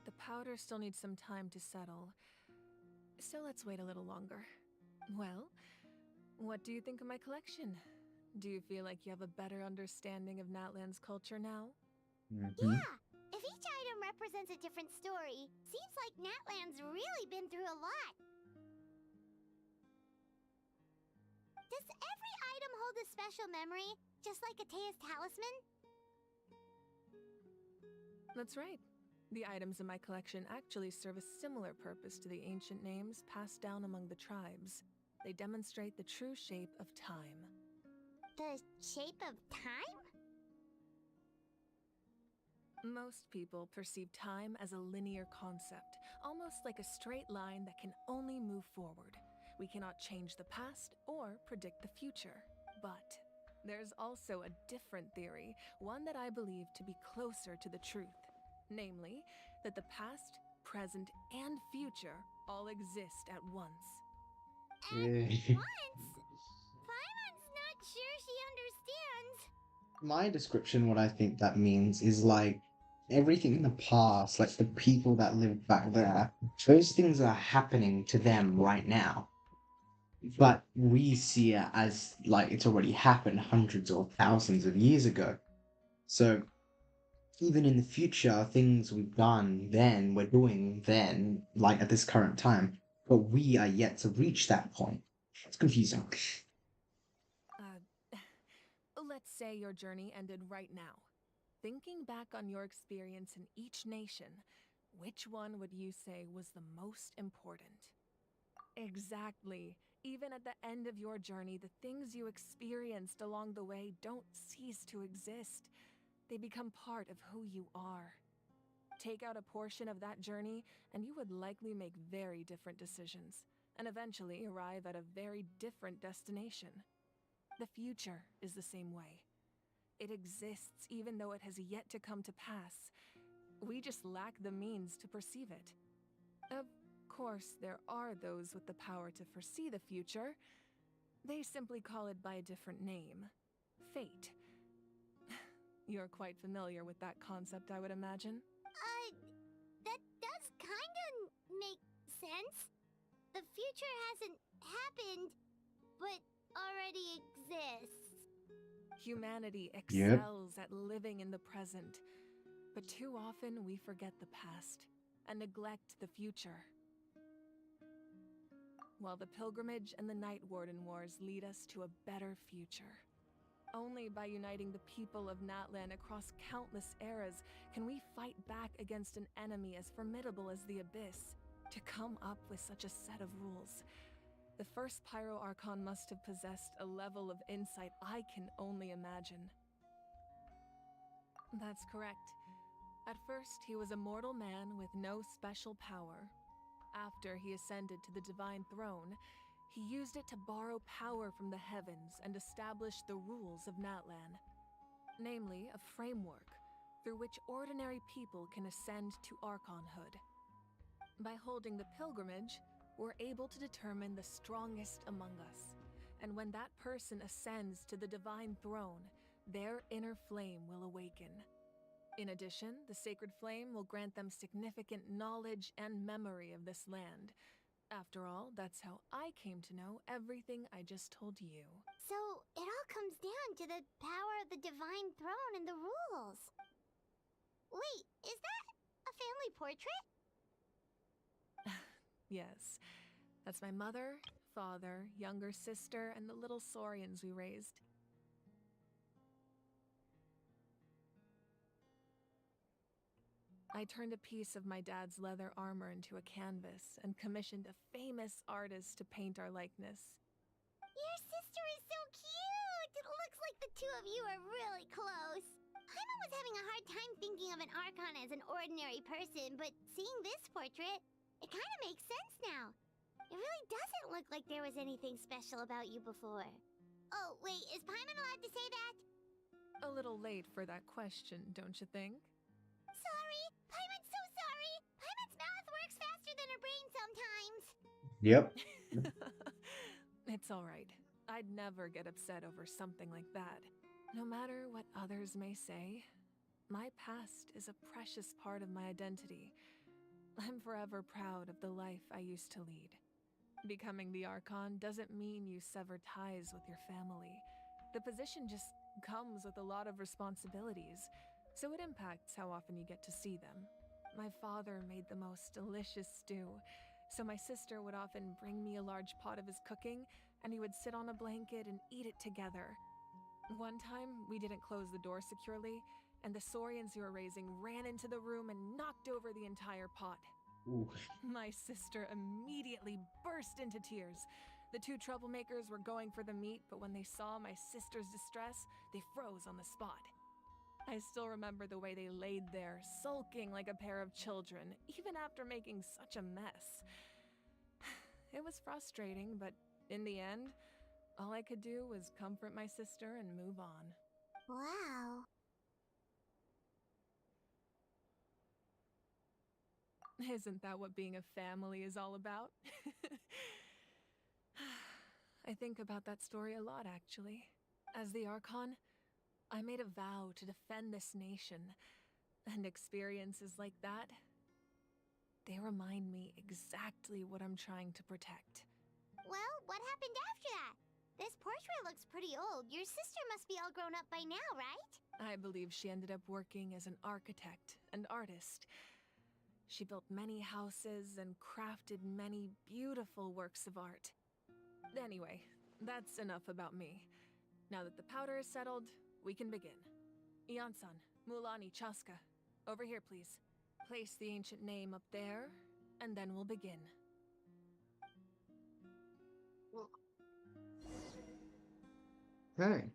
The powder still needs some time to settle, so let's wait a little longer. Well, what do you think of my collection? Do you feel like you have a better understanding of Natlan's culture now? Yeah! If each item represents a different story, seems like Natlan's really been through a lot. Does every item hold a special memory, just like Atea's talisman? That's right. The items in my collection actually serve a similar purpose to the ancient names passed down among the tribes. They demonstrate the true shape of time. The shape of time? Most people perceive time as a linear concept, almost like a straight line that can only move forward. We cannot change the past or predict the future. But there's also a different theory, one that I believe to be closer to the truth. Namely, that the past, present, and future all exist at once. At Yeah. once? Paimon's not sure she understands. My description, what I think that means is like everything in the past, like the people that lived back there, those things are happening to them right now. But we see it as like it's already happened hundreds or thousands of years ago. So even in the future, things we've done then, we're doing then, like at this current time, but we are yet to reach that point. It's confusing. Let's say your journey ended right now. Thinking back on your experience in each nation, which one would you say was the most important? Exactly. Even at the end of your journey, the things you experienced along the way don't cease to exist. They become part of who you are. Take out a portion of that journey, and you would likely make very different decisions, and eventually arrive at a very different destination. The future is the same way. It exists even though it has yet to come to pass. We just lack the means to perceive it. Of course, there are those with the power to foresee the future. They simply call it by a different name. Fate. You're quite familiar with that concept, I would imagine. That does kinda make sense. The future hasn't happened, but already exists. Humanity Yep. excels at living in the present, but too often we forget the past and neglect the future. While the pilgrimage and the Night Warden Wars lead us to a better future. Only by uniting the people of Natlan across countless eras can we fight back against an enemy as formidable as the Abyss. To come up with such a set of rules, the first Pyro Archon must have possessed a level of insight I can only imagine. That's correct. At first, he was a mortal man with no special power. After he ascended to the divine throne, he used it to borrow power from the heavens and establish the rules of Natlan. Namely, a framework through which ordinary people can ascend to archonhood. By holding the pilgrimage, we're able to determine the strongest among us. And when that person ascends to the divine throne, their inner flame will awaken. In addition, the sacred flame will grant them significant knowledge and memory of this land. After all, that's how I came to know everything I just told you. So, it all comes down to the power of the divine throne and the rules. Wait, is that a family portrait? Yes, that's my mother, father, younger sister, and the little saurians we raised. I turned a piece of my dad's leather armor into a canvas and commissioned a famous artist to paint our likeness. Your sister is so cute! It looks like the two of you are really close. Paimon was having a hard time thinking of an Archon as an ordinary person, but seeing this portrait, it kind of makes sense now. It really doesn't look like there was anything special about you before. Oh, wait, is Paimon allowed to say that? A little late for that question, don't you think? Sorry! Paimon's so sorry! Paimon's mouth works faster than her brain sometimes! Yep. It's all right. I'd never get upset over something like that. No matter what others may say, my past is a precious part of my identity. I'm forever proud of the life I used to lead. Becoming the Archon doesn't mean you sever ties with your family. The position just comes with a lot of responsibilities, so it impacts how often you get to see them. My father made the most delicious stew, so my sister would often bring me a large pot of his cooking, and we would sit on a blanket and eat it together. One time, we didn't close the door securely, and the saurians we were raising ran into the room and knocked over the entire pot. Ooh. My sister immediately burst into tears. The two troublemakers were going for the meat, but when they saw my sister's distress, they froze on the spot. I still remember the way they laid there, sulking like a pair of children, even after making such a mess. It was frustrating, but in the end, all I could do was comfort my sister and move on. Wow. Isn't that what being a family is all about? I think about that story a lot, actually. As the Archon, I made a vow to defend this nation, and experiences like that, they remind me exactly what I'm trying to protect. Well, what happened after that? This portrait looks pretty old. Your sister must be all grown up by now, right? I believe she ended up working as an architect and artist. She built many houses and crafted many beautiful works of art. Anyway, that's enough about me. Now that the powder is settled, we can begin. Iansan, Mulani, Chaska, over here, please. Place the ancient name up there, and then we'll begin. Okay.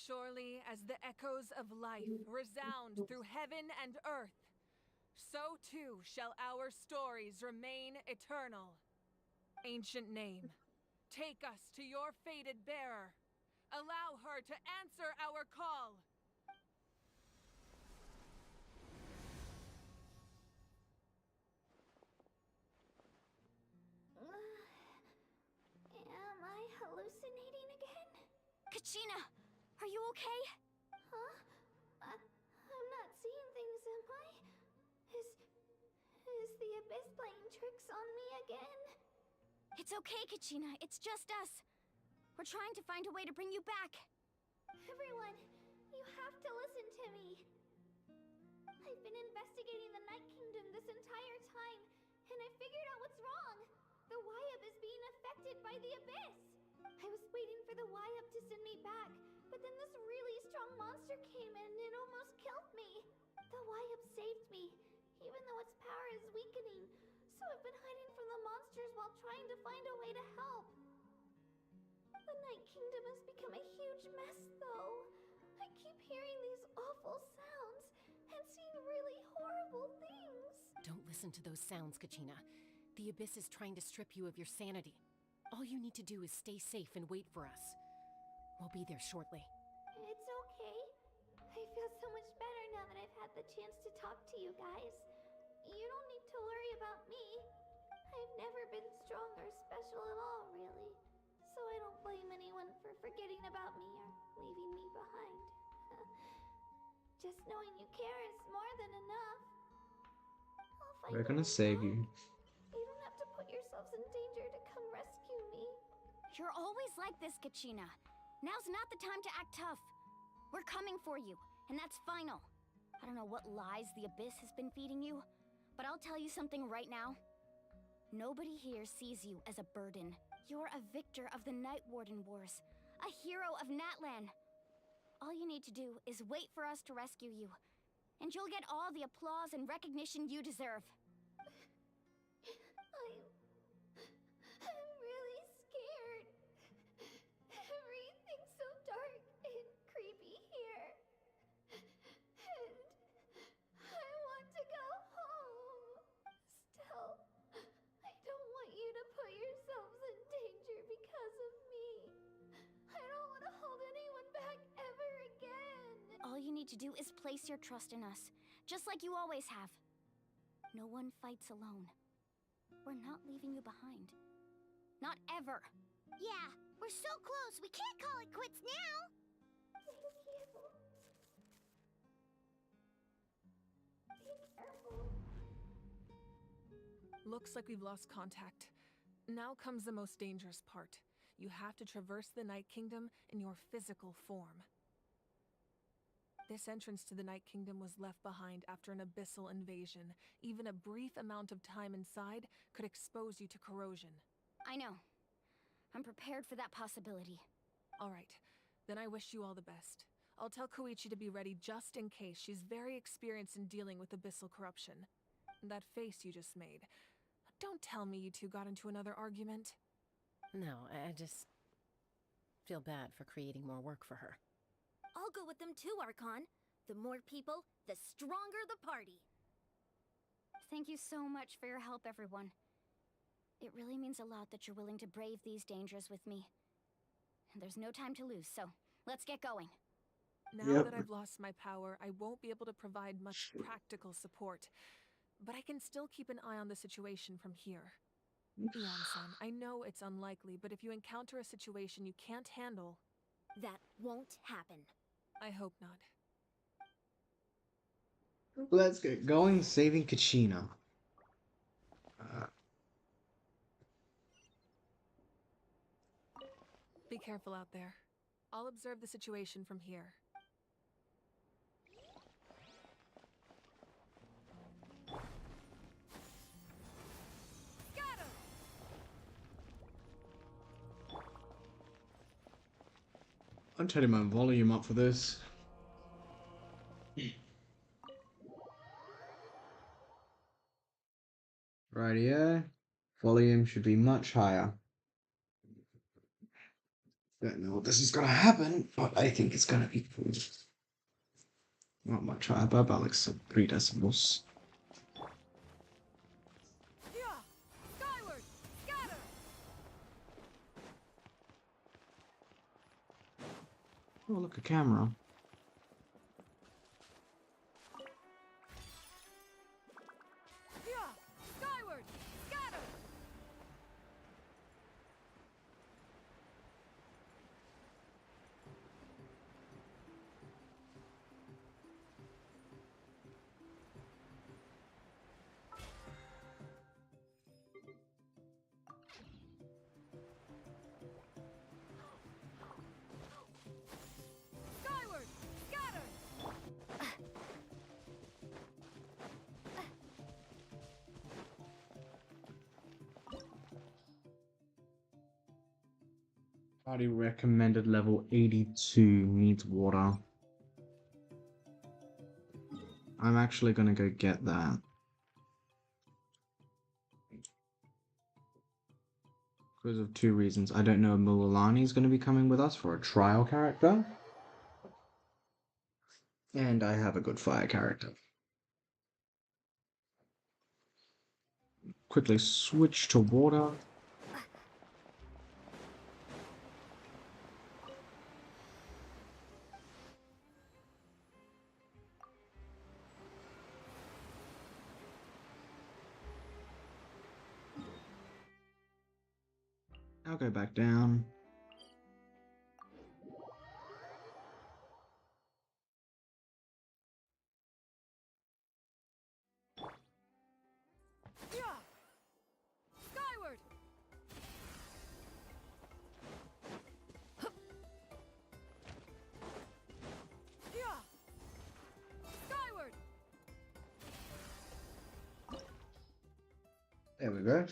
Surely as the echoes of life resound through heaven and earth, so too shall our stories remain eternal. Ancient name, take us to your fated bearer. Allow her to answer our call. Am I hallucinating again? Kachina, are you okay? Huh? I'm not seeing things, am I? Is the abyss playing tricks on me again? It's okay, Kachina. It's just us. We're trying to find a way to bring you back. Everyone, you have to listen to me. I've been investigating the Night Kingdom this entire time, and I figured out what's wrong. The Y-Up is being affected by the abyss. I was waiting for the Y-Up to send me back, but then this really strong came in and it almost killed me. The Y-Up saved me, even though its power is weakening. So I've been hiding from the monsters while trying to find a way to help. The Night Kingdom has become a huge mess, though. I keep hearing these awful sounds and seeing really horrible things. Don't listen to those sounds, Kachina. The Abyss is trying to strip you of your sanity. All you need to do is stay safe and wait for us. We'll be there shortly. It's okay. I feel so much better now that I've had the chance to talk to you guys. You don't need to worry about me. I've never been strong or special at all, really. So I don't blame anyone for forgetting about me or leaving me behind. Just knowing you care is more than enough. I'll find We're a gonna way save back. you. You don't have to put yourselves in danger to come rescue me. You're always like this, Kachina. Now's not the time to act tough. We're coming for you, and that's final. I don't know what lies the Abyss has been feeding you, but I'll tell you something right now. Nobody here sees you as a burden. You're a victor of the Night Warden Wars, a hero of Natlan. All you need to do is wait for us to rescue you, and you'll get all the applause and recognition you deserve. I'm really scared. Everything's so dark and creepy here. And I want to go home. Still, I don't want you to put yourselves in danger because of me. I don't want to hold anyone back ever again. All you need to do is place your trust in us, just like you always have. No one fights alone. We're not leaving you behind. Not ever. Yeah, we're so close. We can't call it quits now. Thank you. Be careful. Looks like we've lost contact. Now comes the most dangerous part. You have to traverse the Night Kingdom in your physical form. This entrance to the Night Kingdom was left behind after an abyssal invasion. Even a brief amount of time inside could expose you to corrosion. I know. I'm prepared for that possibility. All right, then I wish you all the best. I'll tell Koichi to be ready just in case. She's very experienced in dealing with abyssal corruption. That face you just made. Don't tell me you two got into another argument. No, I just feel bad for creating more work for her. I'll go with them too, Archon. The more people, the stronger the party. Thank you so much for your help, everyone. It really means a lot that you're willing to brave these dangers with me. And there's no time to lose, so let's get going. Now that I've lost my power, I won't be able to provide much practical support. But I can still keep an eye on the situation from here. Eon-san, I know it's unlikely, but if you encounter a situation you can't handle... That won't happen. I hope not. Let's get going, saving Kachina. Be careful out there. I'll observe the situation from here. I'm turning my volume up for this. Rightio. Volume should be much higher. Don't know what this is gonna happen, but I think it's gonna be cool. Not much higher, but about like 3 decibels. Skyward! Scatter! Oh, look, a camera. Skyward! Scatter! Skyward! Scatter! Party recommended level 82 needs water. I'm actually gonna go get that. Because of two reasons. I don't know if Mulani is going to be coming with us for a trial character. And I have a good fire character. Quickly switch to water. I'll go back down. Skyward! Skyward! There we go.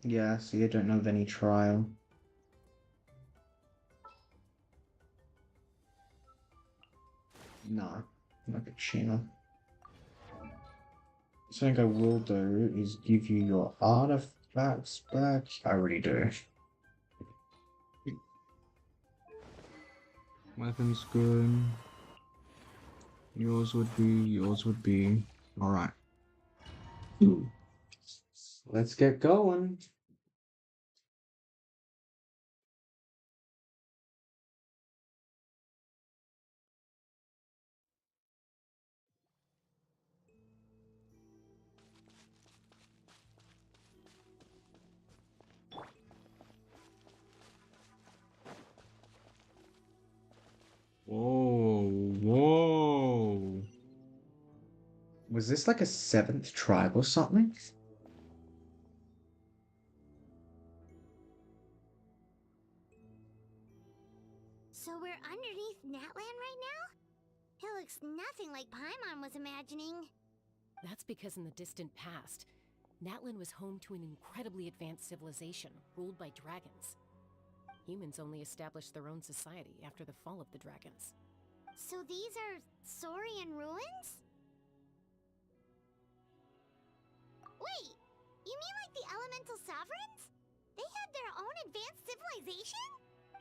Yeah, see, I don't know of any trial. No, not a Sheena. Something I will do is give you your artifacts back. I already do. Weapons good. Yours would be. Alright. Let's get going. Whoa, whoa. Was this like a 7th tribe or something? So we're underneath Natlan right now? It looks nothing like Paimon was imagining. That's because in the distant past, Natlan was home to an incredibly advanced civilization ruled by dragons. Humans only established their own society after the fall of the dragons. So these are Saurian ruins? Wait, you mean like the elemental sovereigns? They had their own advanced civilization?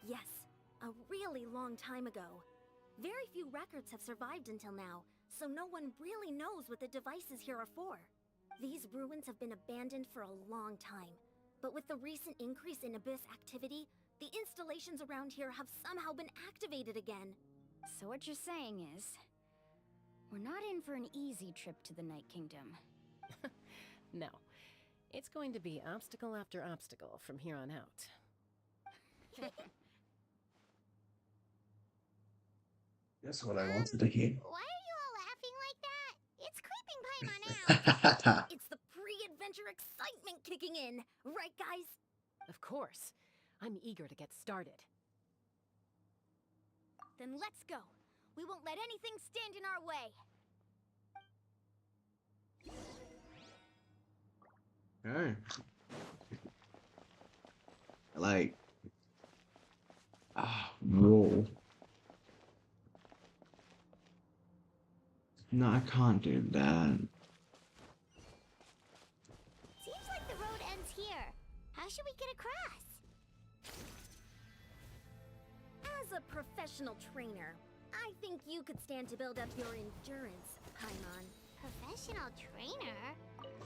Yes, a really long time ago. Very few records have survived until now, so no one really knows what the devices here are for. These ruins have been abandoned for a long time, but with the recent increase in Abyss activity, the installations around here have somehow been activated again. So what you're saying is, we're not in for an easy trip to the Night Kingdom. No, it's going to be obstacle after obstacle from here on out. That's what I wanted to hear. Why are you all laughing like that? It's creeping Paimon out. It's the pre-adventure excitement kicking in, right guys? Of course. I'm eager to get started. Then let's go. We won't let anything stand in our way. Okay. Like, whoa. No, I can't do that. Seems like the road ends here. How should we get across? As a professional trainer, I think you could stand to build up your endurance, Paimon. Professional trainer?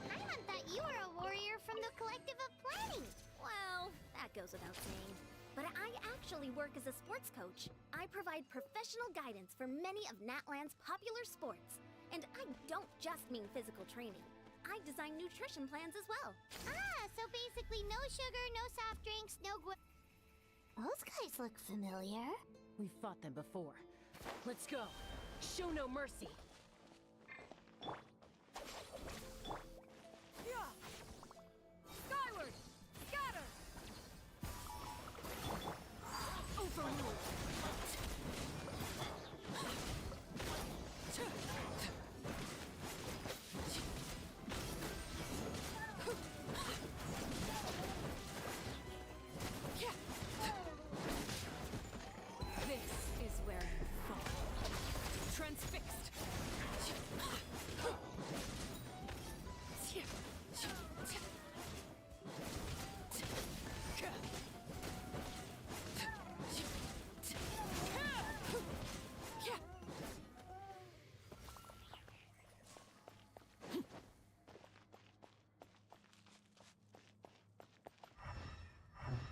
Paimon thought you were a warrior from the Collective of Planning. Well, that goes without saying. But I actually work as a sports coach. I provide professional guidance for many of Natlan's popular sports. And I don't just mean physical training. I design nutrition plans as well. Ah, so basically no sugar, no soft drinks, no Those guys look familiar. We've fought them before. Let's go. Show no mercy. Skyward! Scatter! Overrule! This is where you fall. Transfixed!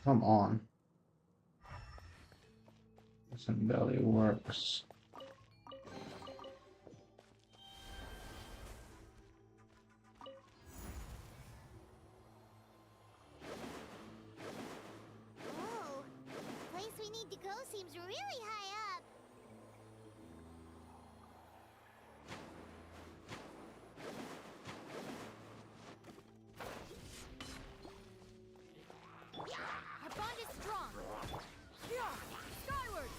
Come on. This barely works. Oh, the place we need to go seems really high up. Our bond is strong. Yeah, skyward.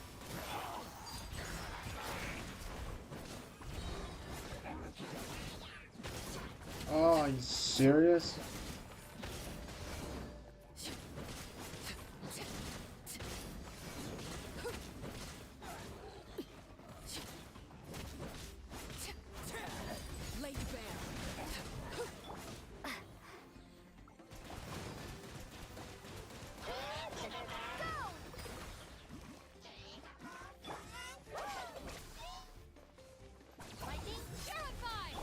Oh, are you serious? Lady Bear. Lightning terrified.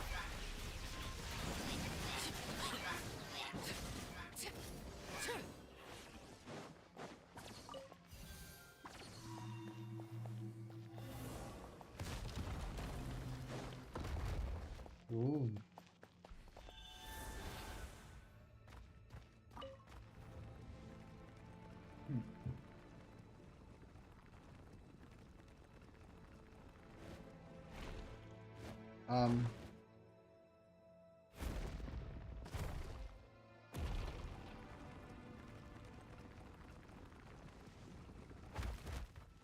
Ooh. Um.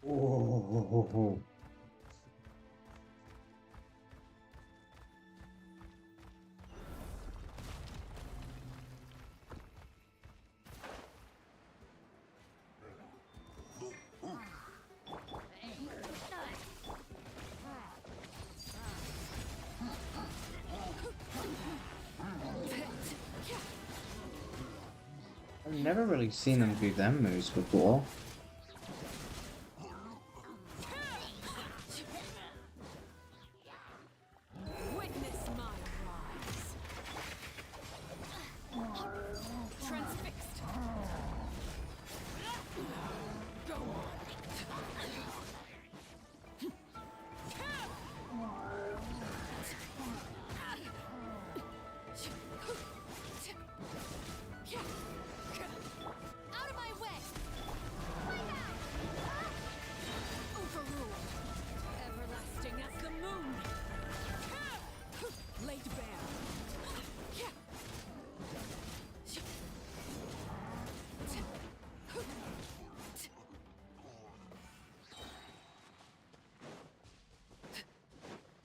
Oh. I've never really seen them do them moves before. Witness my rise. Transfixed. Go on. Out of my way. Overruled. Everlasting as the moon. Laid bare.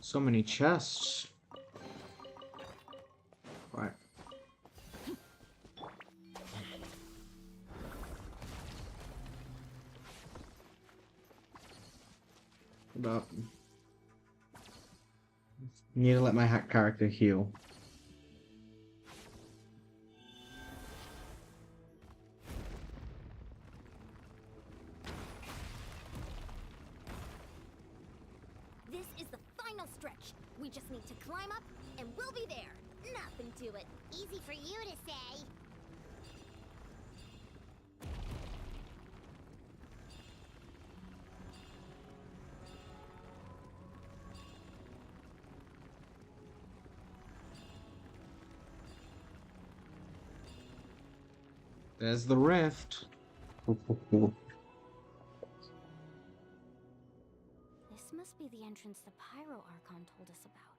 So many chests. Right. About. Need to let my hack character heal. This is the final stretch. We just need to climb up, and we'll be there. Nothing to it. Easy for you to say. There's the rift. This must be the entrance the Pyro Archon told us about.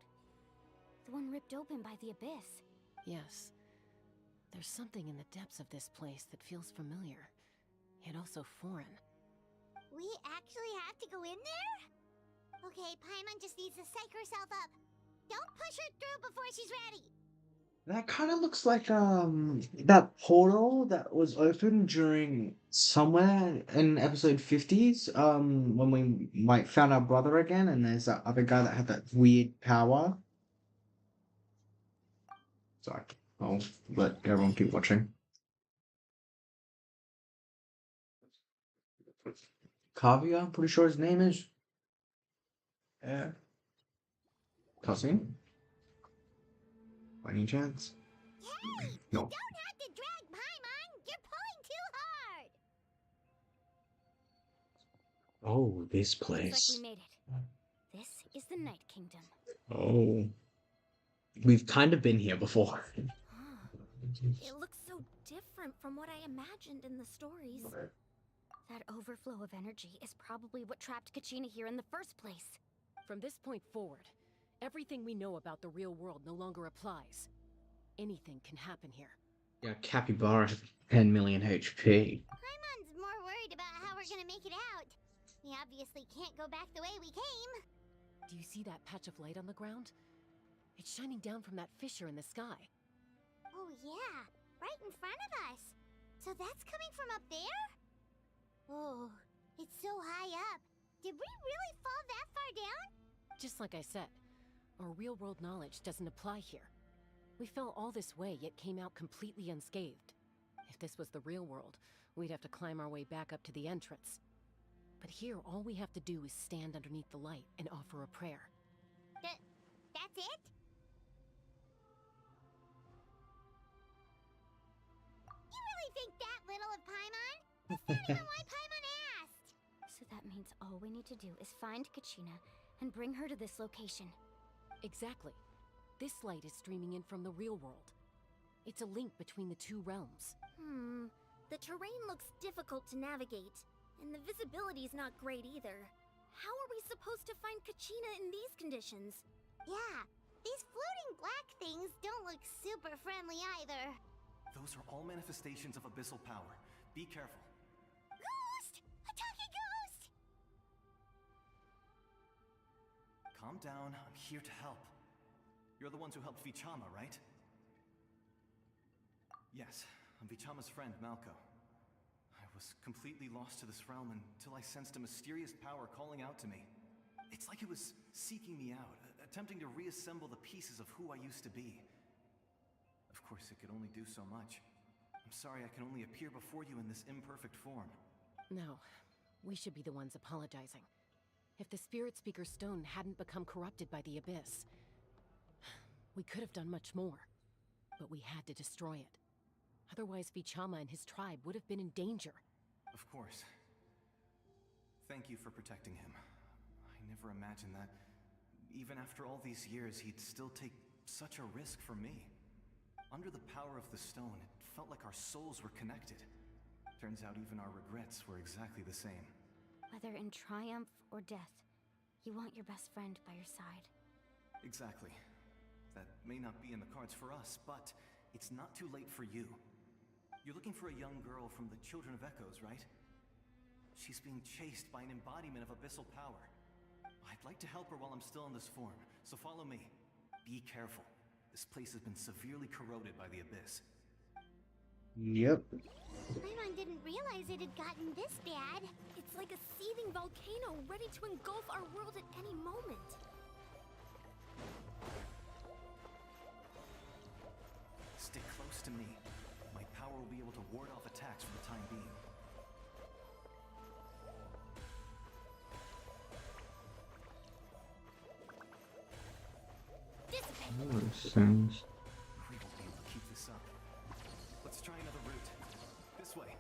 The one ripped open by the Abyss. Yes. There's something in the depths of this place that feels familiar, yet also foreign. We actually have to go in there? Okay, Paimon just needs to psych herself up. Don't push her through before she's ready. That kind of looks like that portal that was opened during somewhere in episode 50s when we might found our brother again, and there's that other guy that had that weird power. Sorry, I'll let everyone keep watching. Kavia, I'm pretty sure his name is. Yeah. Cousin? By any chance? Hey! No. You don't have to drag Paimon! You're pulling too hard! Oh, this Looks like we place. made it. This is the Night Kingdom. Oh, we've kind of been here before. Huh. It looks so different from what I imagined in the stories. That overflow of energy is probably what trapped Kachina here in the first place. From this point forward, everything we know about the real world no longer applies. Anything can happen here. Yeah, Capybara has 10 million HP. Paimon's more worried about how we're gonna make it out. We obviously can't go back the way we came. Do you see that patch of light on the ground? It's shining down from that fissure in the sky. Oh yeah, right in front of us. So that's coming from up there? Oh, it's so high up. Did we really fall that far down? Just like I said, our real-world knowledge doesn't apply here. We fell all this way, yet came out completely unscathed. If this was the real world, we'd have to climb our way back up to the entrance. But here, all we have to do is stand underneath the light and offer a prayer. That's it? You really think that little of Paimon? That's not even why Paimon asked. So that means all we need to do is find Kachina and bring her to this location. Exactly. This light is streaming in from the real world. It's a link between the two realms. The terrain looks difficult to navigate, and the visibility's not great either. How are we supposed to find Kachina in these conditions? Yeah, these floating black things don't look super friendly either. Those are all manifestations of abyssal power. Be careful. Ghost! A talking ghost! Calm down, I'm here to help. You're the ones who helped Vichama, right? Yes, I'm Vichama's friend, Malco. I was completely lost to this realm until I sensed a mysterious power calling out to me. It's like it was seeking me out, attempting to reassemble the pieces of who I used to be. Of course, it could only do so much. I'm sorry I can only appear before you in this imperfect form. No, we should be the ones apologizing. If the Spirit Speaker Stone hadn't become corrupted by the Abyss, we could have done much more. But we had to destroy it. Otherwise, Vichama and his tribe would have been in danger. Of course. Thank you for protecting him. I never imagined that, even after all these years, he'd still take such a risk for me. Under the power of the stone, it felt like our souls were connected. Turns out even our regrets were exactly the same. Whether in triumph or death, you want your best friend by your side. Exactly. That may not be in the cards for us, but it's not too late for you. You're looking for a young girl from the Children of Echoes, right? She's being chased by an embodiment of abyssal power. I'd like to help her while I'm still in this form, so follow me. Be careful. This place has been severely corroded by the Abyss. Yep. Paimon didn't realize it had gotten this bad. It's like a seething volcano ready to engulf our world at any moment. Stick close to me. My power will be able to ward off attacks for the time being. Sounds. We won't be able to keep this up. Let's try another route. This way.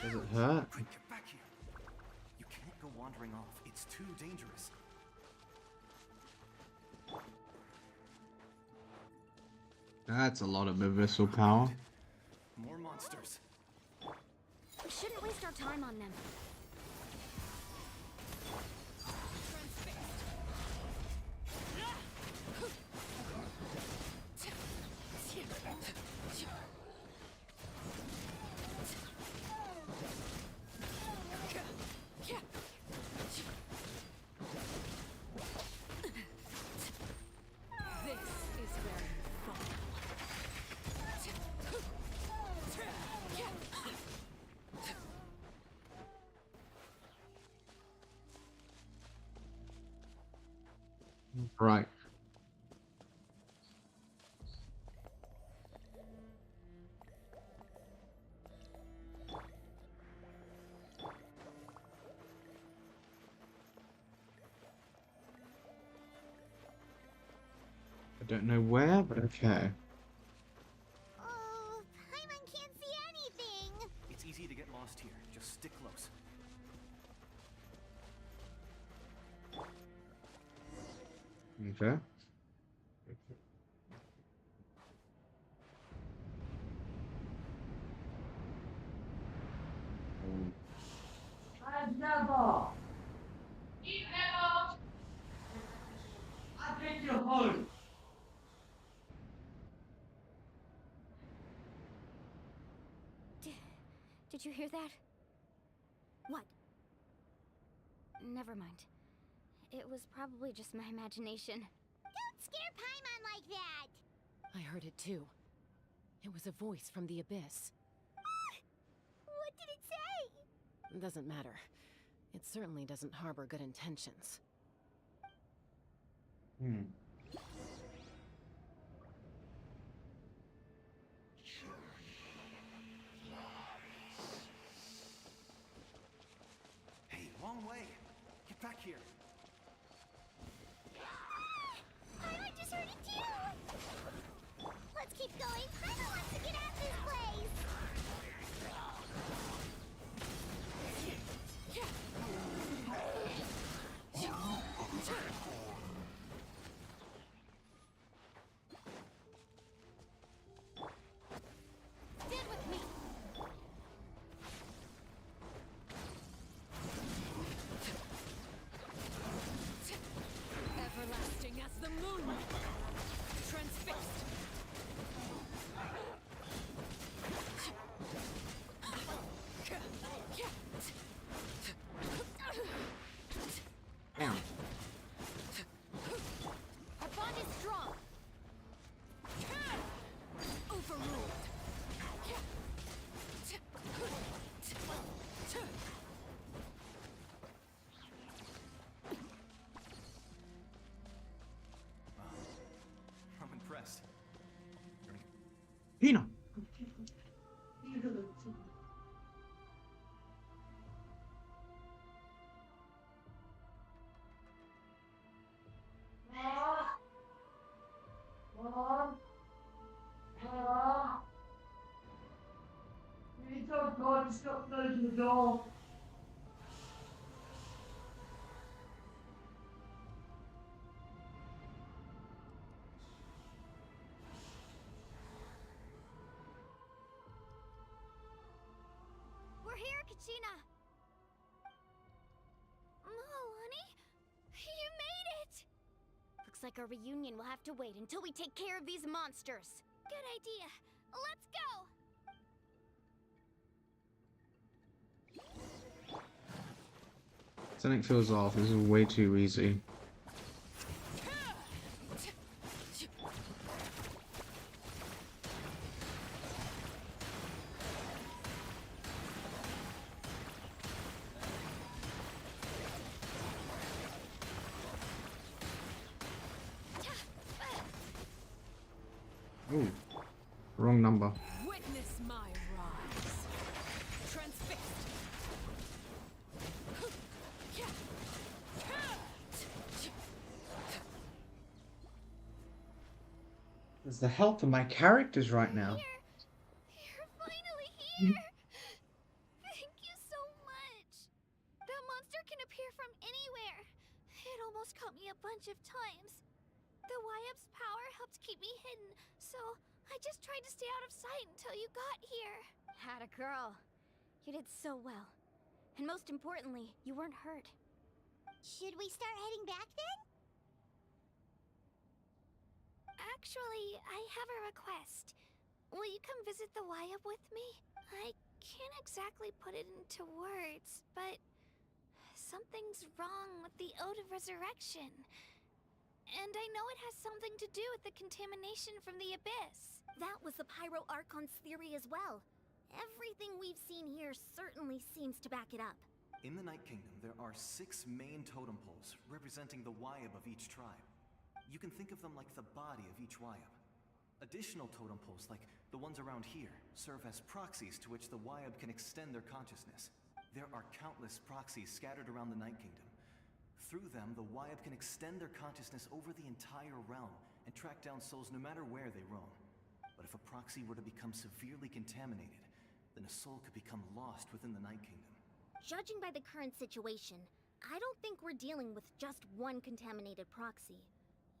Does it hurt? Quick, get back here. You can't go wandering off. It's too dangerous. That's a lot of abyssal power. More monsters. We shouldn't waste our time on them. Right. don't know where, but okay. Oh, Paimon can't see anything. It's easy to get lost here. Just stick close. Okay. Did you hear that? What? Never mind. It was probably just my imagination. Don't scare Paimon like that. I heard it too. It was a voice from the abyss. What did it say? Doesn't matter. It certainly doesn't harbor good intentions. Hmm. Hey, wrong way. Get back here. Paimon just heard it too. Let's keep going. Paimon wants to get out of this place. Stand with me! Everlasting as the moon! Transfixed! Damn. Our bond is strong! Overruled! I'm impressed. Hina. We're here, Kachina! Oh, honey? You made it! Looks like our reunion will have to wait until we take care of these monsters. Good idea. Let's go! Something feels off. This is way too easy. Ooh, wrong number. Witness my rise! Transfixed! There's the health of my characters right now. You're finally here! Thank you so much! That monster can appear from anywhere. It almost caught me a bunch of times. The Wyap's power helped keep me hidden, so I just tried to stay out of sight until you got here. Had a girl. You did so well. And most importantly, you weren't hurt. Should we start heading back then? Actually, I have a request. Will you come visit the Wyap with me? I can't exactly put it into words, but something's wrong with the Ode of Resurrection. And I know it has something to do with the contamination from the Abyss. That was the Pyro Archon's theory as well. Everything we've seen here certainly seems to back it up. In the Night Kingdom, there are 6 main totem poles representing the Wyab of each tribe. You can think of them like the body of each Wyab. Additional totem poles, like the ones around here, serve as proxies to which the Wyab can extend their consciousness. There are countless proxies scattered around the Night Kingdom. Through them, the Wyab can extend their consciousness over the entire realm and track down souls no matter where they roam. But if a proxy were to become severely contaminated, then a soul could become lost within the Night Kingdom. Judging by the current situation, I don't think we're dealing with just one contaminated proxy.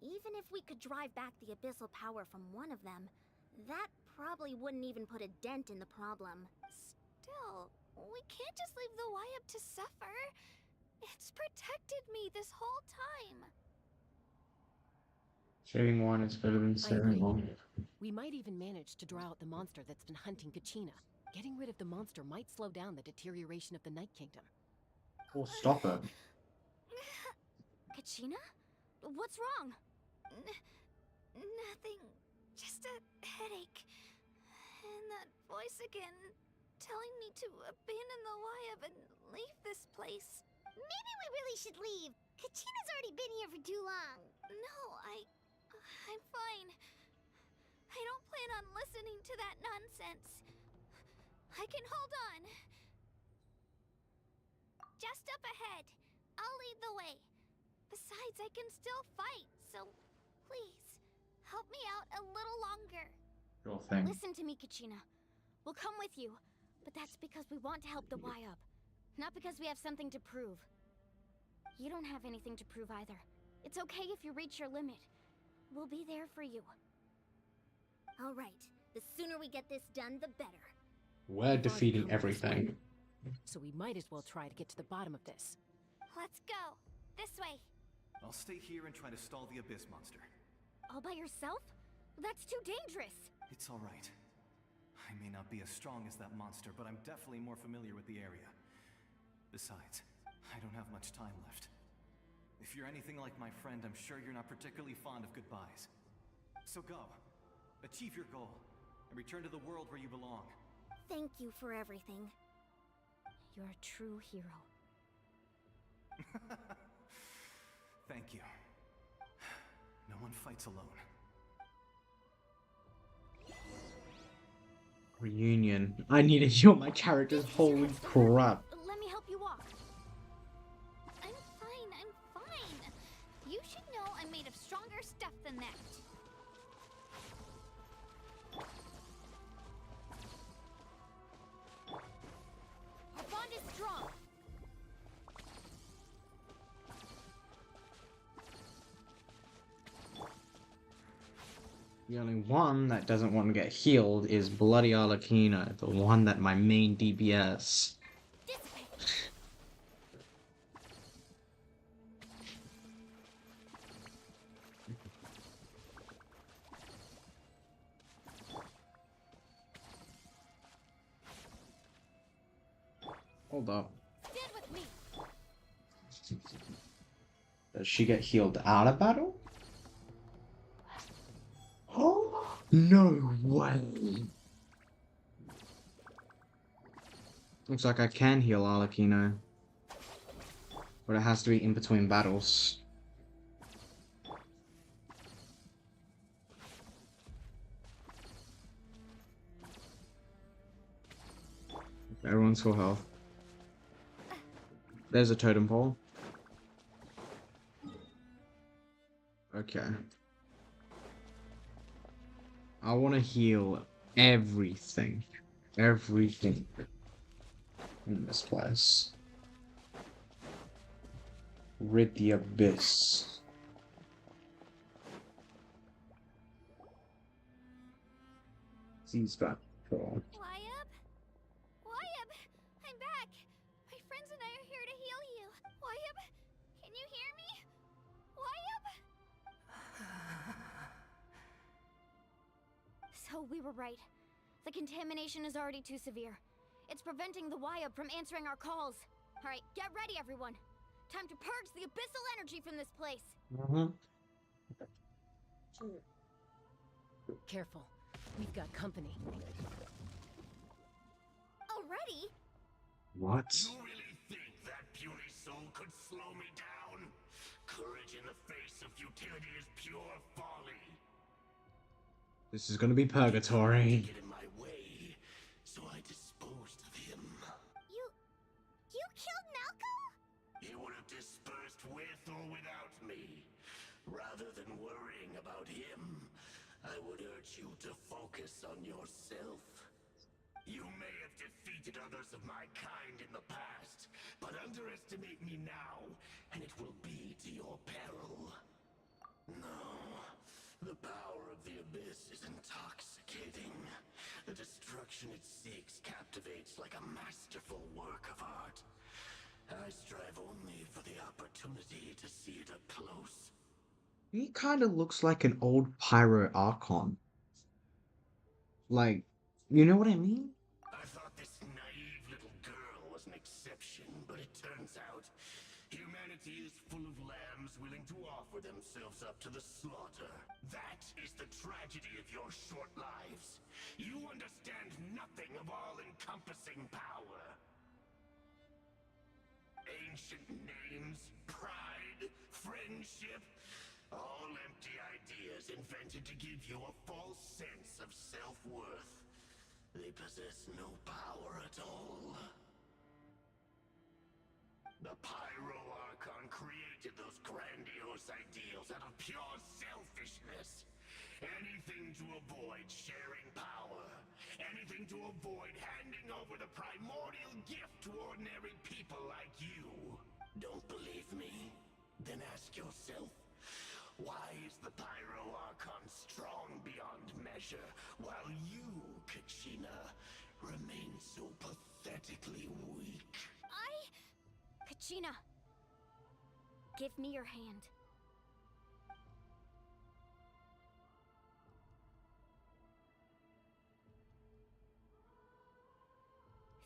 Even if we could drive back the abyssal power from one of them, that probably wouldn't even put a dent in the problem. Still, we can't just leave the Wyab to suffer. It's protected me this whole time. Saving one is better than saving one. We might even manage to draw out the monster that's been hunting Kachina. Getting rid of the monster might slow down the deterioration of the Night Kingdom. Or stop it. Kachina? What's wrong? Nothing. Just a headache. And that voice again, telling me to abandon the Wyab and leave this place. Maybe we really should leave. Kachina's already been here for too long. No, I'm fine. I don't plan on listening to that nonsense. I can hold on. Just up ahead. I'll lead the way. Besides, I can still fight, so please, help me out a little longer. Sure thing. Listen to me, Kachina. We'll come with you, but that's because we want to help the Wyab, not because we have something to prove. You don't have anything to prove either. It's okay if you reach your limit. We'll be there for you. All right. The sooner we get this done, the better. We're defeating everything. So we might as well try to get to the bottom of this. Let's go. This way. I'll stay here and try to stall the Abyss Monster. All by yourself? That's too dangerous. It's all right. I may not be as strong as that monster, but I'm definitely more familiar with the area. Besides, I don't have much time left. If you're anything like my friend, I'm sure you're not particularly fond of goodbyes. So go. Achieve your goal, and return to the world where you belong. Thank you for everything. You're a true hero. Thank you. No one fights alone. Reunion. I need to heal my characters. Holy crap. Let me help you walk. I'm fine. You should know I'm made of stronger stuff than that. Our bond is strong. The only one that doesn't want to get healed is Bloody Arlecchino, the one that my main DPS. Hold up. Stand with me. Does she get healed out of battle? Oh, no way. Looks like I can heal Arlecchino. But it has to be in between battles. Everyone's full health. There's a totem pole. Okay. I want to heal everything. Everything in this place. Rid the abyss. Seize back control. Wyab? Wyab! I'm back! My friends and I are here to heal you. Wyab, can you hear me? Wyab? So we were right. The contamination is already too severe. It's preventing the Wyab from answering our calls. All right, get ready, everyone. Time to purge the abyssal energy from this place. Careful. We've got company. Already? What? You really think that puny soul could slow me down? Courage in the face of futility is pure folly. This is gonna be purgatory. Get in my way, so I disposed of him. You killed Malcolm? He would have dispersed with or without me. Rather than worrying about him, I would urge you to focus on yourself. You may have defeated others of my kind in the past, but underestimate me now, and it will be to your peril. No, the power of the Abyss is intoxicating. The destruction it seeks captivates like a masterful work of art. I strive only for the opportunity to see it up close. He kind of looks like an old Pyro Archon. Like, you know what I mean? I thought this naive little girl was an exception, but it turns out humanity is full of lambs willing to offer themselves up to the slaughter. That is the tragedy of your short lives. You understand nothing of all-encompassing power. Ancient names, pride, friendship, all empty ideas invented to give you a false sense of self-worth. They possess no power at all. The Pyro Archon created those grandiose ideals out of pure selfishness. Anything to avoid sharing power. Anything to avoid handing over the primordial gift to ordinary people like you. Don't believe me? Then ask yourself, why is the Pyro Archon strong beyond measure, while you, Kachina, remain so pathetically weak? Kachina, give me your hand.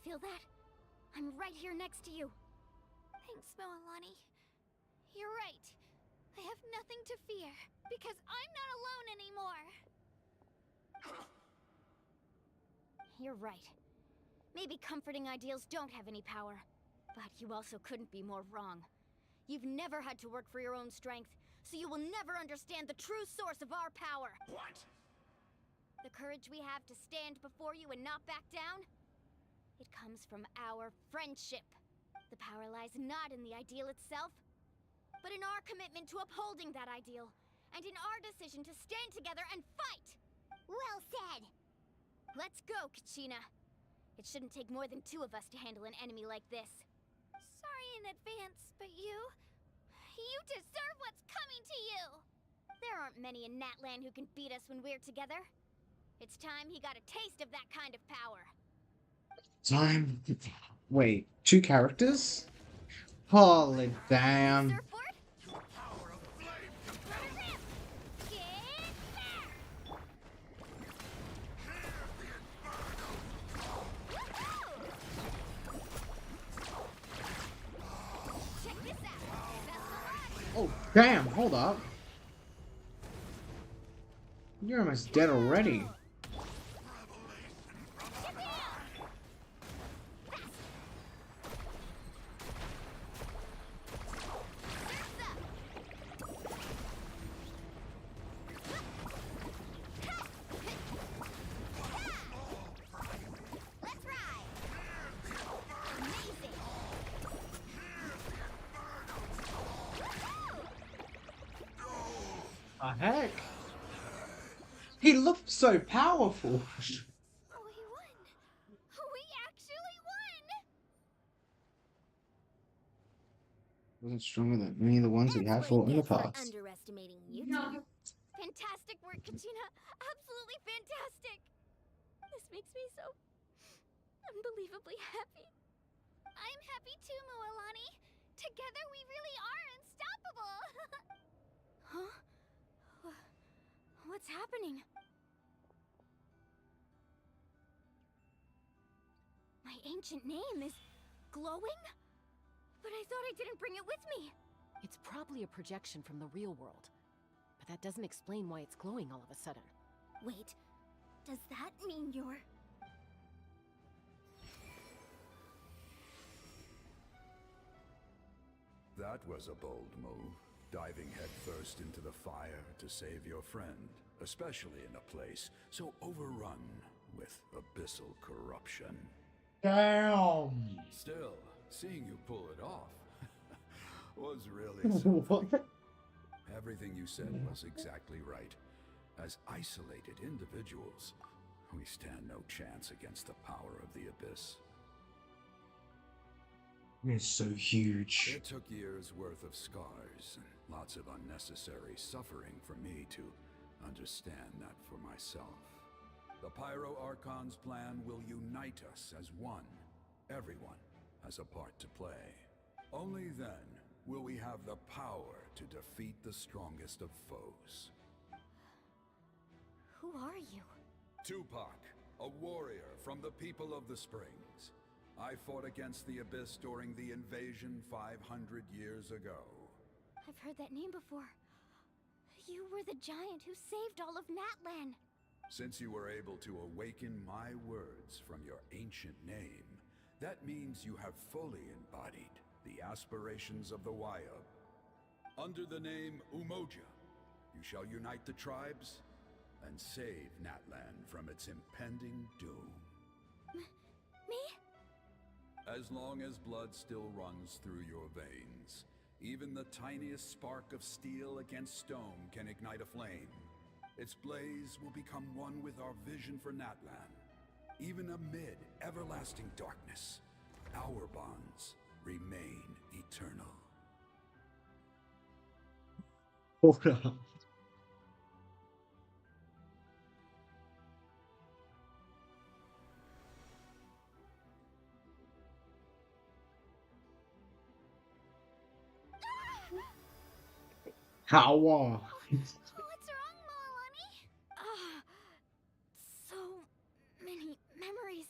Feel that? I'm right here next to you. Thanks, Moalani. You're right. I have nothing to fear, because I'm not alone anymore. You're right. Maybe comforting ideals don't have any power. But you also couldn't be more wrong. You've never had to work for your own strength, so you will never understand the true source of our power. What? The courage we have to stand before you and not back down? It comes from our friendship. The power lies not in the ideal itself, but in our commitment to upholding that ideal, and in our decision to stand together and fight! Well said! Let's go, Kachina. It shouldn't take more than 2 of us to handle an enemy like this. Sorry in advance, but you deserve what's coming to you! There aren't many in Natlan who can beat us when we're together. It's time he got a taste of that kind of power. Time. Wait, 2 characters? Holy damn. Surfboard? Oh, damn, hold up. You're almost dead already. The heck? He looked so powerful. We won! We actually won! Wasn't stronger than any of the ones we have fought in the past. Underestimating you two. Fantastic work, Kachina. Absolutely fantastic. This makes me so unbelievably happy. I'm happy too, Moalani. Together we really are unstoppable. Huh? What's happening? My ancient name is glowing? But I thought I didn't bring it with me. It's probably a projection from the real world. But that doesn't explain why it's glowing all of a sudden. Wait, does that mean you're... That was a bold move, diving headfirst into the fire to save your friend, especially in a place so overrun with abyssal corruption. Damn. Still, seeing you pull it off was really something. What? Everything you said was exactly right. As isolated individuals, we stand no chance against the power of the Abyss. It's so huge. It took years' worth of scars and lots of unnecessary suffering for me to understand that for myself. The Pyro Archon's plan will unite us as one. Everyone has a part to play. Only then will we have the power to defeat the strongest of foes. Who are you? Tupac, a warrior from the people of the Springs. I fought against the Abyss during the invasion 500 years ago. I've heard that name before. You were the giant who saved all of Natlan. Since you were able to awaken my words from your ancient name, that means you have fully embodied the aspirations of the Wayab. Under the name Umoja, you shall unite the tribes and save Natlan from its impending doom. Me? As long as blood still runs through your veins, even the tiniest spark of steel against stone can ignite a flame. Its blaze will become one with our vision for Natlan. Even amid everlasting darkness, our bonds remain eternal. Hold up. How? What's wrong, Moalani? So many memories.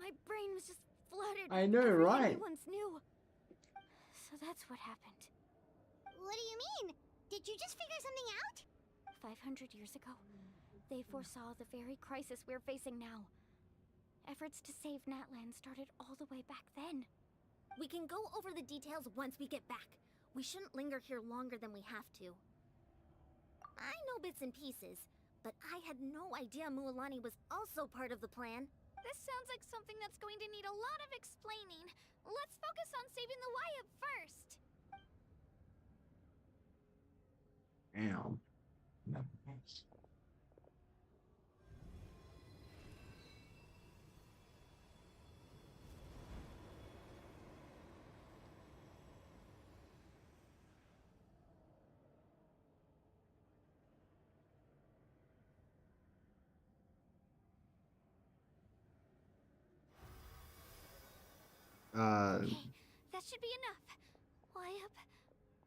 My brain was just flooded I with know, everything right? I once knew. So that's what happened. What do you mean? Did you just figure something out? 500 years ago, they foresaw the very crisis we're facing now. Efforts to save Natlan started all the way back then. We can go over the details once we get back. We shouldn't linger here longer than we have to. I know bits and pieces, but I had no idea Mualani was also part of the plan. This sounds like something that's going to need a lot of explaining. Let's focus on saving the Wayab first. Damn. Okay, that should be enough. Wayab?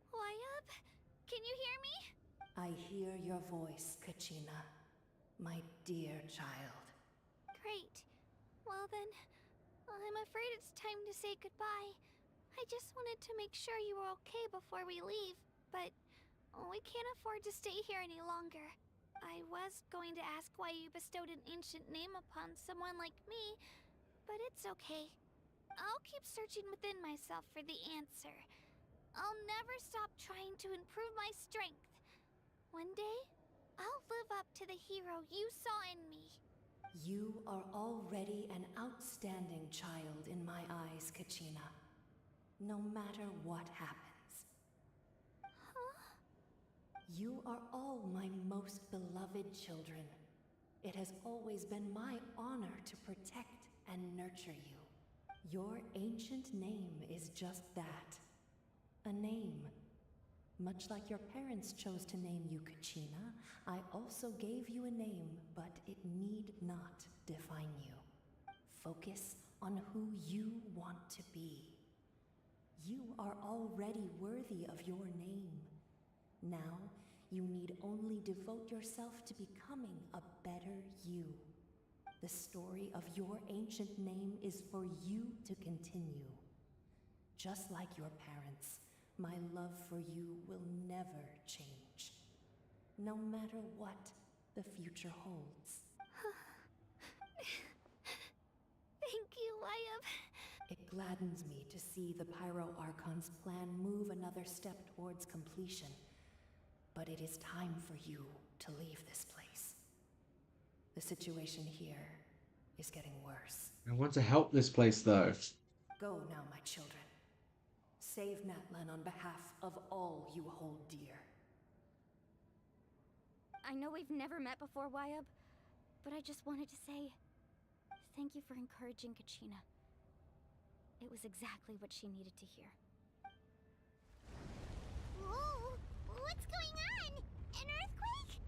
Wayab? Can you hear me? I hear your voice, Kachina, my dear child. Great. Well then, I'm afraid it's time to say goodbye. I just wanted to make sure you were okay before we leave, but we can't afford to stay here any longer. I was going to ask why you bestowed an ancient name upon someone like me, but it's okay. I'll keep searching within myself for the answer. I'll never stop trying to improve my strength. One day, I'll live up to the hero you saw in me. You are already an outstanding child in my eyes, Kachina. No matter what happens. Huh? You are all my most beloved children. It has always been my honor to protect and nurture you. Your ancient name is just that. A name. Much like your parents chose to name you Kachina, I also gave you a name, but it need not define you. Focus on who you want to be. You are already worthy of your name. Now, you need only devote yourself to becoming a better you. The story of your ancient name is for you to continue. Just like your parents, my love for you will never change. No matter what the future holds. Thank you, Wayab. It gladdens me to see the Pyro Archon's plan move another step towards completion. But it is time for you to leave this place. The situation here is getting worse. I want to help this place though. Go now, my children. Save Natlan on behalf of all you hold dear. I know we've never met before, Wyab, but I just wanted to say thank you for encouraging Kachina. It was exactly what she needed to hear. Whoa! What's going on? An earthquake?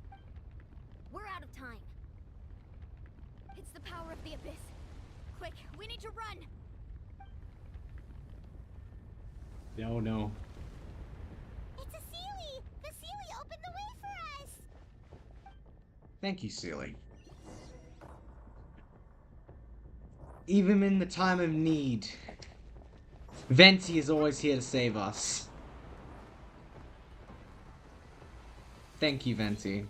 We're out of time. It's the power of the Abyss. Quick, we need to run! Oh no. It's a Sealy! The Sealy opened the way for us! Thank you, Sealy. Even in the time of need, Venti is always here to save us. Thank you, Venti.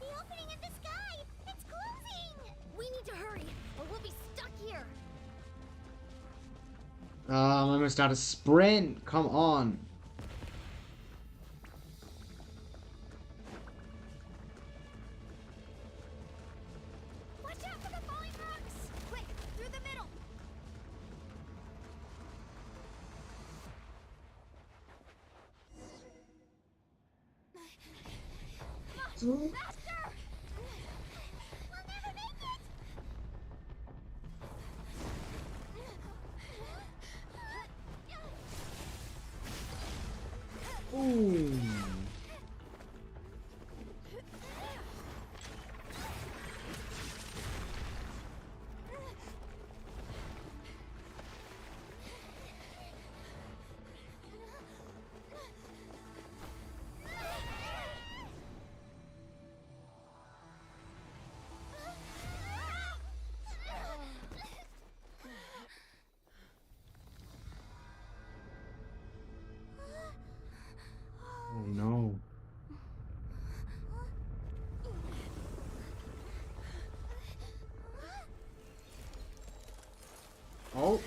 The opening in the sky! It's closing! We need to hurry, or we'll be stuck here! I'm almost out of sprint. Come on. Watch out for the falling rocks! Quick, through the middle! Come on, faster! We'll never make it! Ooh. Oh no. Oh.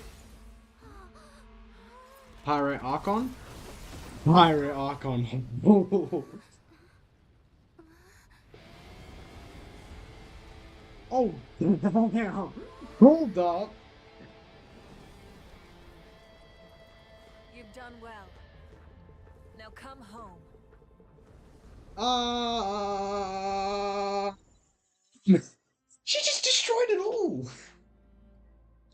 Pirate Archon? Pirate Archon. Oh, damn. Hold up. You've done well. Now come home. She just destroyed it all.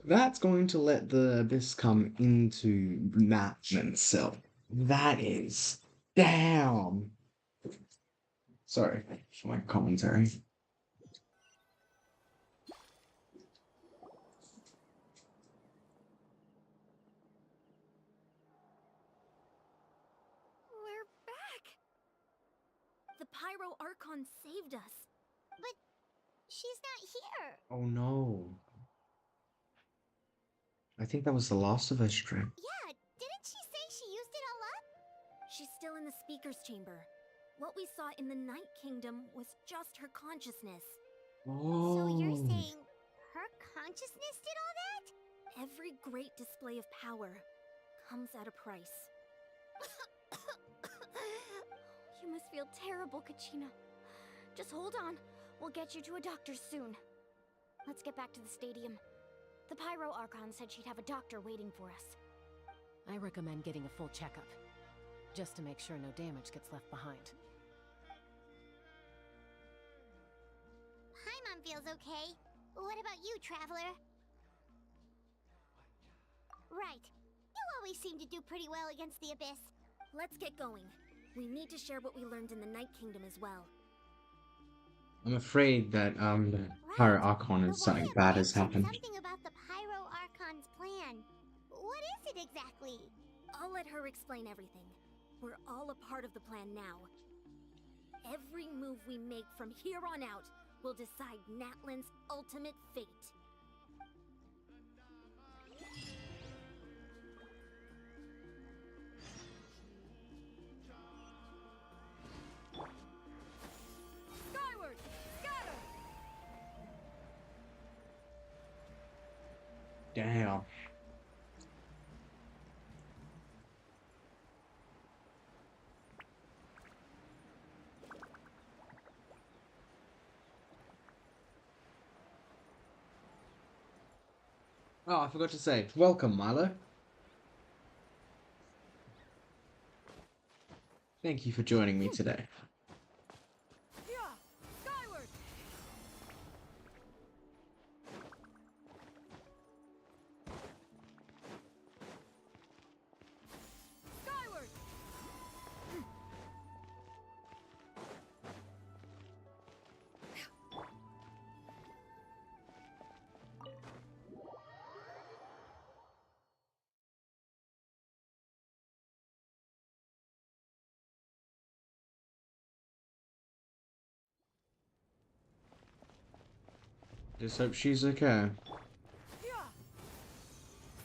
That's going to let the abyss come into Natlan itself. That is damn. Sorry for my commentary. We're back! The Pyro Archon saved us. But she's not here. Oh no. I think that was the last of her strength. Yeah, didn't she say she used it all up? She's still in the Speaker's Chamber. What we saw in the Night Kingdom was just her consciousness. So you're Oh. saying her consciousness did all that? Every great display of power comes at a price. You must feel terrible, Kachina. Just hold on. We'll get you to a doctor soon. Let's get back to the stadium. The Pyro Archon said she'd have a doctor waiting for us. I recommend getting a full checkup, just to make sure no damage gets left behind. Paimon feels okay. What about you, Traveler? Right. You always seem to do pretty well against the Abyss. Let's get going. We need to share what we learned in the Night Kingdom as well. I'm afraid that Pirate Archon The is something Wyat bad has mentioned happened. Something about the Pyro Archon's plan. What is it exactly? I'll let her explain everything. We're all a part of the plan now. Every move we make from here on out will decide Natlan's ultimate fate. Skyward! Scatter! Damn. Oh, I forgot to say, welcome, Milo. Thank you for joining me today. Yeah! Skyward! Skyward! Just hope she's okay. Yeah!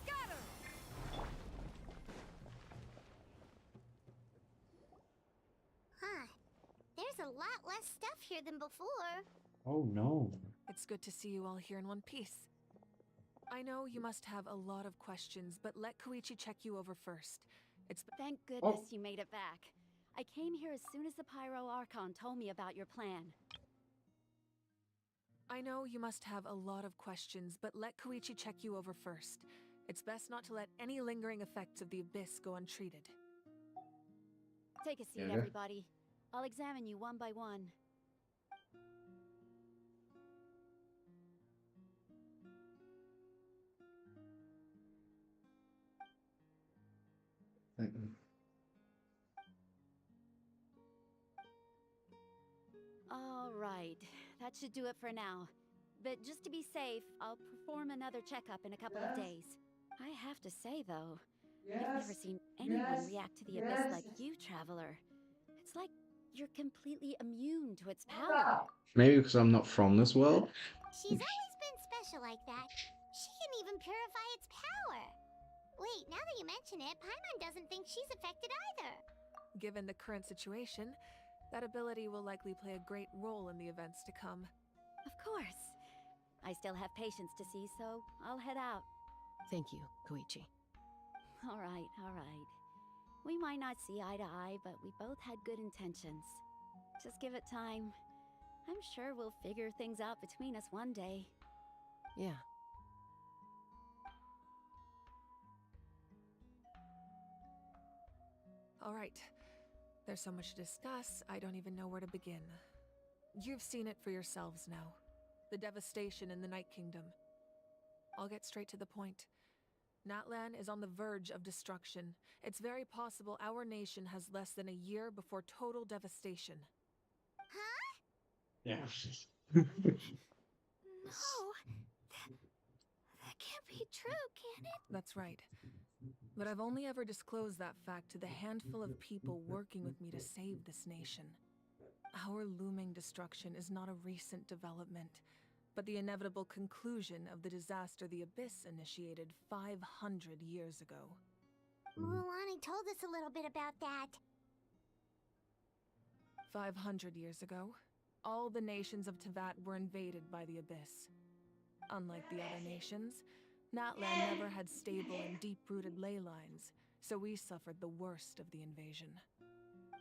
Scatter! Huh. There's a lot less stuff here than before. Oh no. It's good to see you all here in one piece. I know you must have a lot of questions, but let Koichi check you over first. Thank Oh. goodness you made it back. I came here as soon as the Pyro Archon told me about your plan. I know you must have a lot of questions, but let Koichi check you over first. It's best not to let any lingering effects of the Abyss go untreated. Take a seat, Okay. everybody. I'll examine you one by one. All right, that should do it for now. But just to be safe, I'll perform another checkup in a couple of days. I have to say, though, I've never seen anyone react to the Abyss like you, Traveler. It's like you're completely immune to its power. Maybe because I'm not from this world? She's always been special like that. She can even purify its power. Wait, now that you mention it, Paimon doesn't think she's affected either. Given the current situation, that ability will likely play a great role in the events to come. Of course. I still have patients to see, so I'll head out. Thank you, Koichi. All right, all right. We might not see eye to eye, but we both had good intentions. Just give it time. I'm sure we'll figure things out between us one day. Yeah. All right. There's so much to discuss, I don't even know where to begin. You've seen it for yourselves now. The devastation in the Night Kingdom. I'll get straight to the point. Natlan is on the verge of destruction. It's very possible our nation has less than a year before total devastation. Huh? Yeah. No, that can't be true, can it? That's right. But I've only ever disclosed that fact to the handful of people working with me to save this nation. Our looming destruction is not a recent development, but the inevitable conclusion of the disaster the Abyss initiated 500 years ago. Mulan told us a little bit about that. 500 years ago, all the nations of Tevat were invaded by the Abyss. Unlike the other nations, Natlan never had stable and deep-rooted ley lines, so we suffered the worst of the invasion.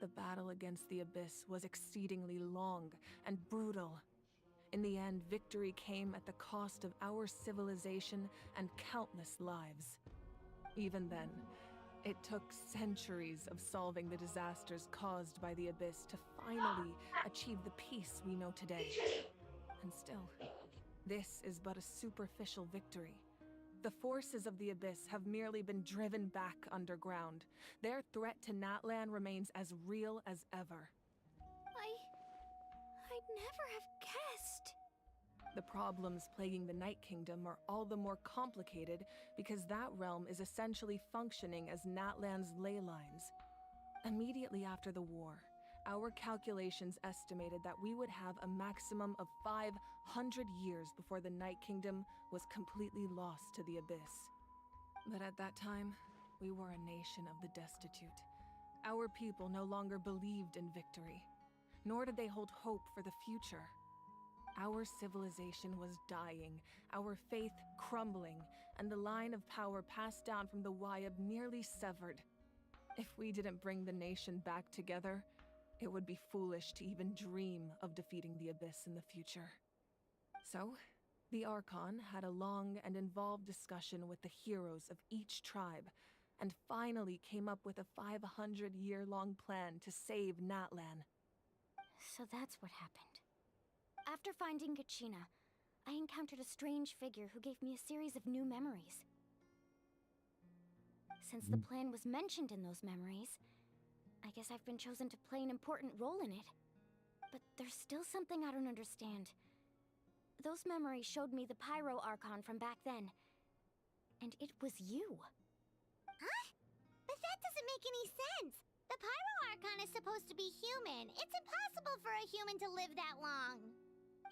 The battle against the Abyss was exceedingly long and brutal. In the end, victory came at the cost of our civilization and countless lives. Even then, it took centuries of solving the disasters caused by the Abyss to finally achieve the peace we know today. And still, this is but a superficial victory. The forces of the Abyss have merely been driven back underground. Their threat to Natlan remains as real as ever. I'd never have guessed. The problems plaguing the Night Kingdom are all the more complicated because that realm is essentially functioning as Natlan's ley lines. Immediately after the war, our calculations estimated that we would have a maximum of 500 years before the Night Kingdom was completely lost to the Abyss. But at that time, we were a nation of the destitute. Our people no longer believed in victory, nor did they hold hope for the future. Our civilization was dying, our faith crumbling, and the line of power passed down from the Wyab nearly severed. If we didn't bring the nation back together, it would be foolish to even dream of defeating the Abyss in the future. So, The Archon had a long and involved discussion with the heroes of each tribe, and finally came up with a 500-year-long plan to save Natlan. So that's what happened. After finding Kachina, I encountered a strange figure who gave me a series of new memories. Since the plan was mentioned in those memories, I guess I've been chosen to play an important role in it. But there's still something I don't understand. Those memories showed me the Pyro Archon from back then. And it was you. Huh? But that doesn't make any sense. The Pyro Archon is supposed to be human. It's impossible for a human to live that long.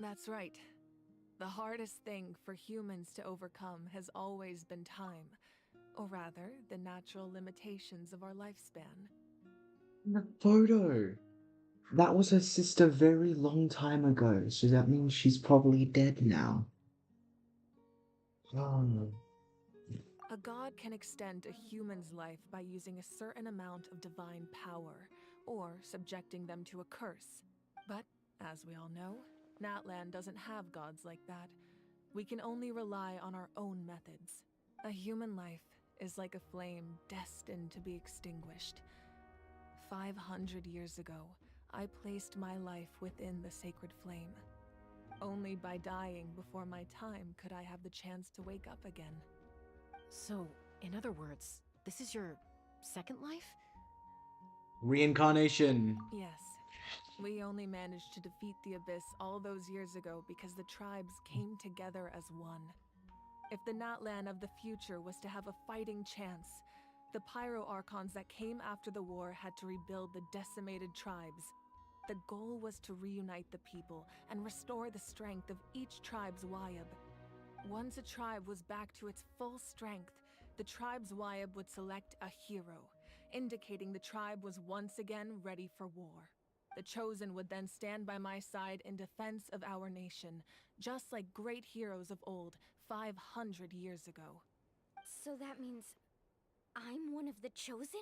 That's right. The hardest thing for humans to overcome has always been time. Or rather, the natural limitations of our lifespan. The photo. That was her sister very long time ago, so that means she's probably dead now. Oh. A god can extend a human's life by using a certain amount of divine power, or subjecting them to a curse. But, as we all know, Natlan doesn't have gods like that. We can only rely on our own methods. A human life is like a flame destined to be extinguished. 500 years ago, I placed my life within the sacred flame. Only by dying before my time could I have the chance to wake up again. So, in other words, this is your second life? Reincarnation. Yes. We only managed to defeat the Abyss all those years ago because the tribes came together as one. If the Natlan of the future was to have a fighting chance, the Pyro Archons that came after the war had to rebuild the decimated tribes. The goal was to reunite the people and restore the strength of each tribe's Wyab. Once a tribe was back to its full strength, the tribe's Wyab would select a hero, indicating the tribe was once again ready for war. The Chosen would then stand by my side in defense of our nation, just like great heroes of old 500 years ago. So that means I'm one of the Chosen?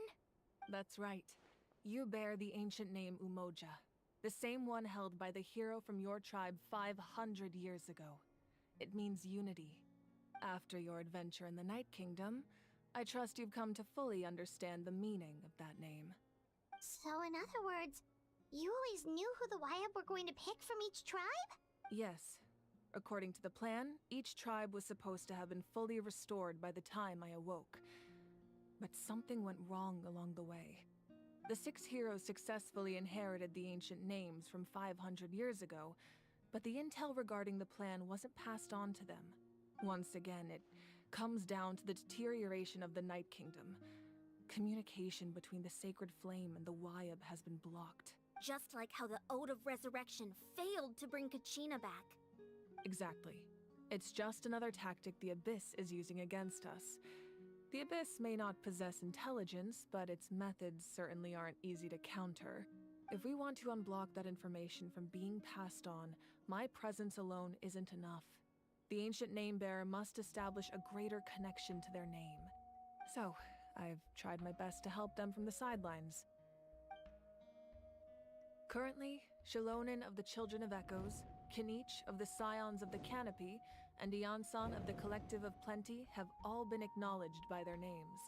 That's right. You bear the ancient name Umoja, the same one held by the hero from your tribe 500 years ago. It means unity. After your adventure in the Night Kingdom, I trust you've come to fully understand the meaning of that name. So in other words, you always knew who the Wyab were going to pick from each tribe? Yes. According to the plan, each tribe was supposed to have been fully restored by the time I awoke. But something went wrong along the way. The 6 heroes successfully inherited the ancient names from 500 years ago, but the intel regarding the plan wasn't passed on to them. Once again, it comes down to the deterioration of the Night Kingdom. Communication between the Sacred Flame and the Wyab has been blocked. Just like how the Ode of Resurrection failed to bring Kachina back. Exactly. It's just another tactic the Abyss is using against us. The Abyss may not possess intelligence, but its methods certainly aren't easy to counter. If we want to unblock that information from being passed on, my presence alone isn't enough. The ancient name-bearer must establish a greater connection to their name. So, I've tried my best to help them from the sidelines. Currently, Shilonen of the Children of Echoes, Kinich of the Scions of the Canopy, and Iansan of the Collective of Plenty have all been acknowledged by their names.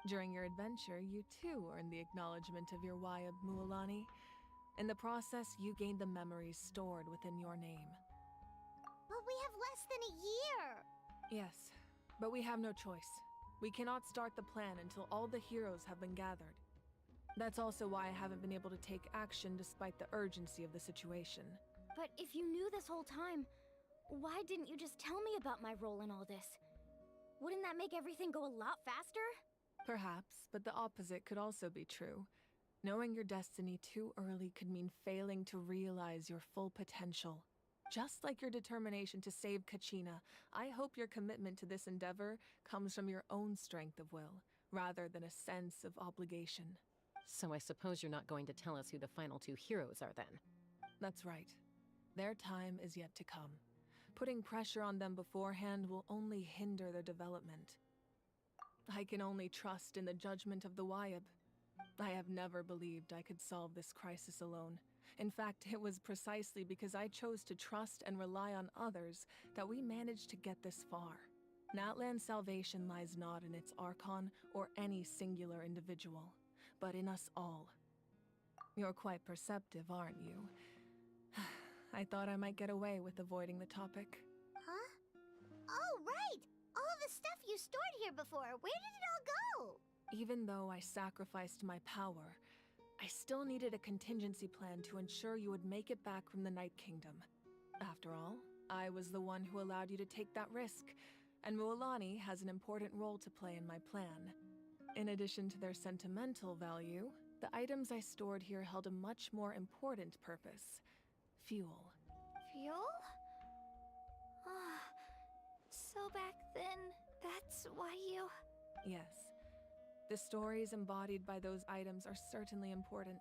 During your adventure, you too earned the acknowledgement of your Wyab, Mualani. In the process, you gained the memories stored within your name. But we have less than a year! Yes, but we have no choice. We cannot start the plan until all the heroes have been gathered. That's also why I haven't been able to take action despite the urgency of the situation. But if you knew this whole time, why didn't you just tell me about my role in all this? Wouldn't that make everything go a lot faster? Perhaps, but the opposite could also be true. Knowing your destiny too early could mean failing to realize your full potential. Just like your determination to save Kachina, I hope your commitment to this endeavor comes from your own strength of will, rather than a sense of obligation. So I suppose you're not going to tell us who the final 2 heroes are then? That's right. Their time is yet to come. Putting pressure on them beforehand will only hinder their development. I can only trust in the judgment of the Wyab. I have never believed I could solve this crisis alone. In fact, it was precisely because I chose to trust and rely on others that we managed to get this far. Natlan's salvation lies not in its Archon or any singular individual, but in us all. You're quite perceptive, aren't you? I thought I might get away with avoiding the topic. Huh? Oh, right! All of the stuff you stored here before, where did it all go? Even though I sacrificed my power, I still needed a contingency plan to ensure you would make it back from the Night Kingdom. After all, I was the one who allowed you to take that risk, and Mualani has an important role to play in my plan. In addition to their sentimental value, the items I stored here held a much more important purpose: fuel. Fuel? So back then, that's why you... Yes. The stories embodied by those items are certainly important,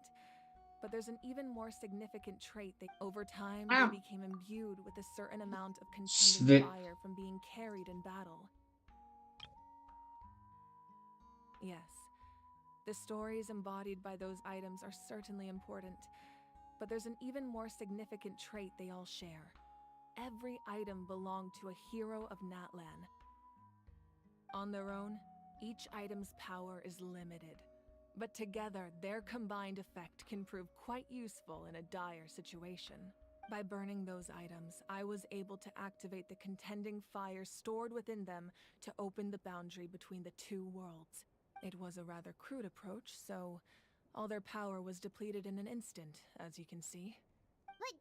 but there's an even more significant trait that over time Ow. they became imbued with a certain amount of Svit. contending fire from being carried in battle. Yes. The stories embodied by those items are certainly important, but there's an even more significant trait they all share. Every item belonged to a hero of Natlan. On their own, each item's power is limited, but together their combined effect can prove quite useful in a dire situation. By burning those items, I was able to activate the contending fire stored within them to open the boundary between the two worlds. It was a rather crude approach, so all their power was depleted in an instant, as you can see. But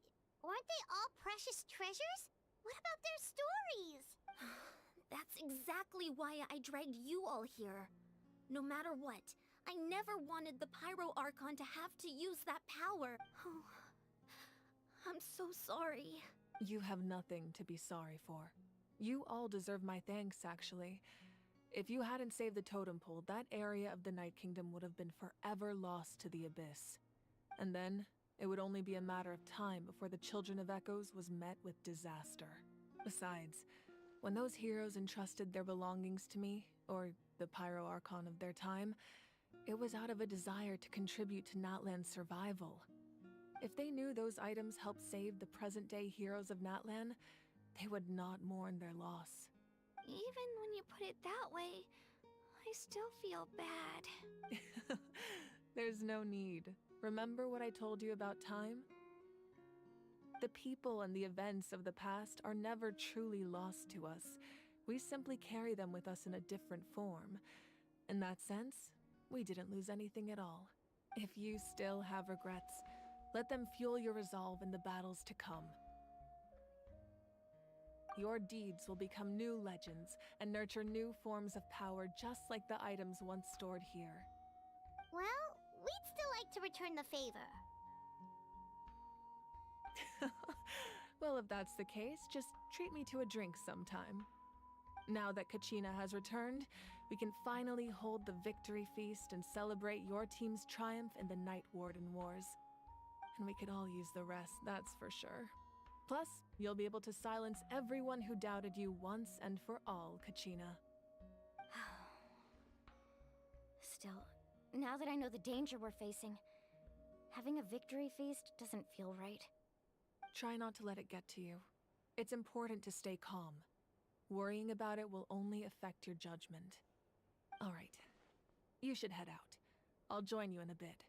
weren't they all precious treasures? What about their stories? That's exactly why I dragged you all here. No matter what, I never wanted the Pyro Archon to have to use that power. Oh, I'm so sorry. You have nothing to be sorry for. You all deserve my thanks, actually. If you hadn't saved the totem pole, that area of the Night Kingdom would have been forever lost to the abyss. And then, it would only be a matter of time before the Children of Echoes was met with disaster. Besides, when those heroes entrusted their belongings to me, or the Pyro Archon of their time, it was out of a desire to contribute to Natlan's survival. If they knew those items helped save the present-day heroes of Natlan, they would not mourn their loss. Even when you put it that way, I still feel bad. There's no need. Remember what I told you about time? The people and the events of the past are never truly lost to us. We simply carry them with us in a different form. In that sense, we didn't lose anything at all. If you still have regrets, let them fuel your resolve in the battles to come. Your deeds will become new legends and nurture new forms of power just like the items once stored here. Well, we'd still like to return the favor. Well, if that's the case, just treat me to a drink sometime. Now that Kachina has returned, we can finally hold the victory feast and celebrate your team's triumph in the Night Warden Wars. And we could all use the rest, that's for sure. Plus, you'll be able to silence everyone who doubted you once and for all, Kachina. Still, now that I know the danger we're facing, having a victory feast doesn't feel right. Try not to let it get to you. It's important to stay calm. Worrying about it will only affect your judgment. All right. You should head out. I'll join you in a bit.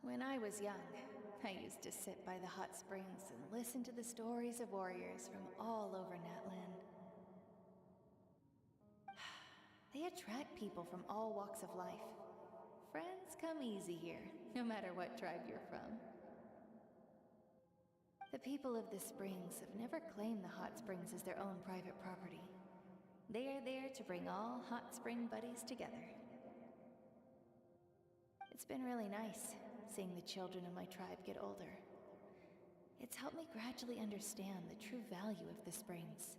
When I was young, I used to sit by the hot springs and listen to the stories of warriors from all over Natlan. They attract people from all walks of life. Friends come easy here, no matter what tribe you're from. The people of the springs have never claimed the hot springs as their own private property. They are there to bring all hot spring buddies together. It's been really nice seeing the children of my tribe get older. It's helped me gradually understand the true value of the springs.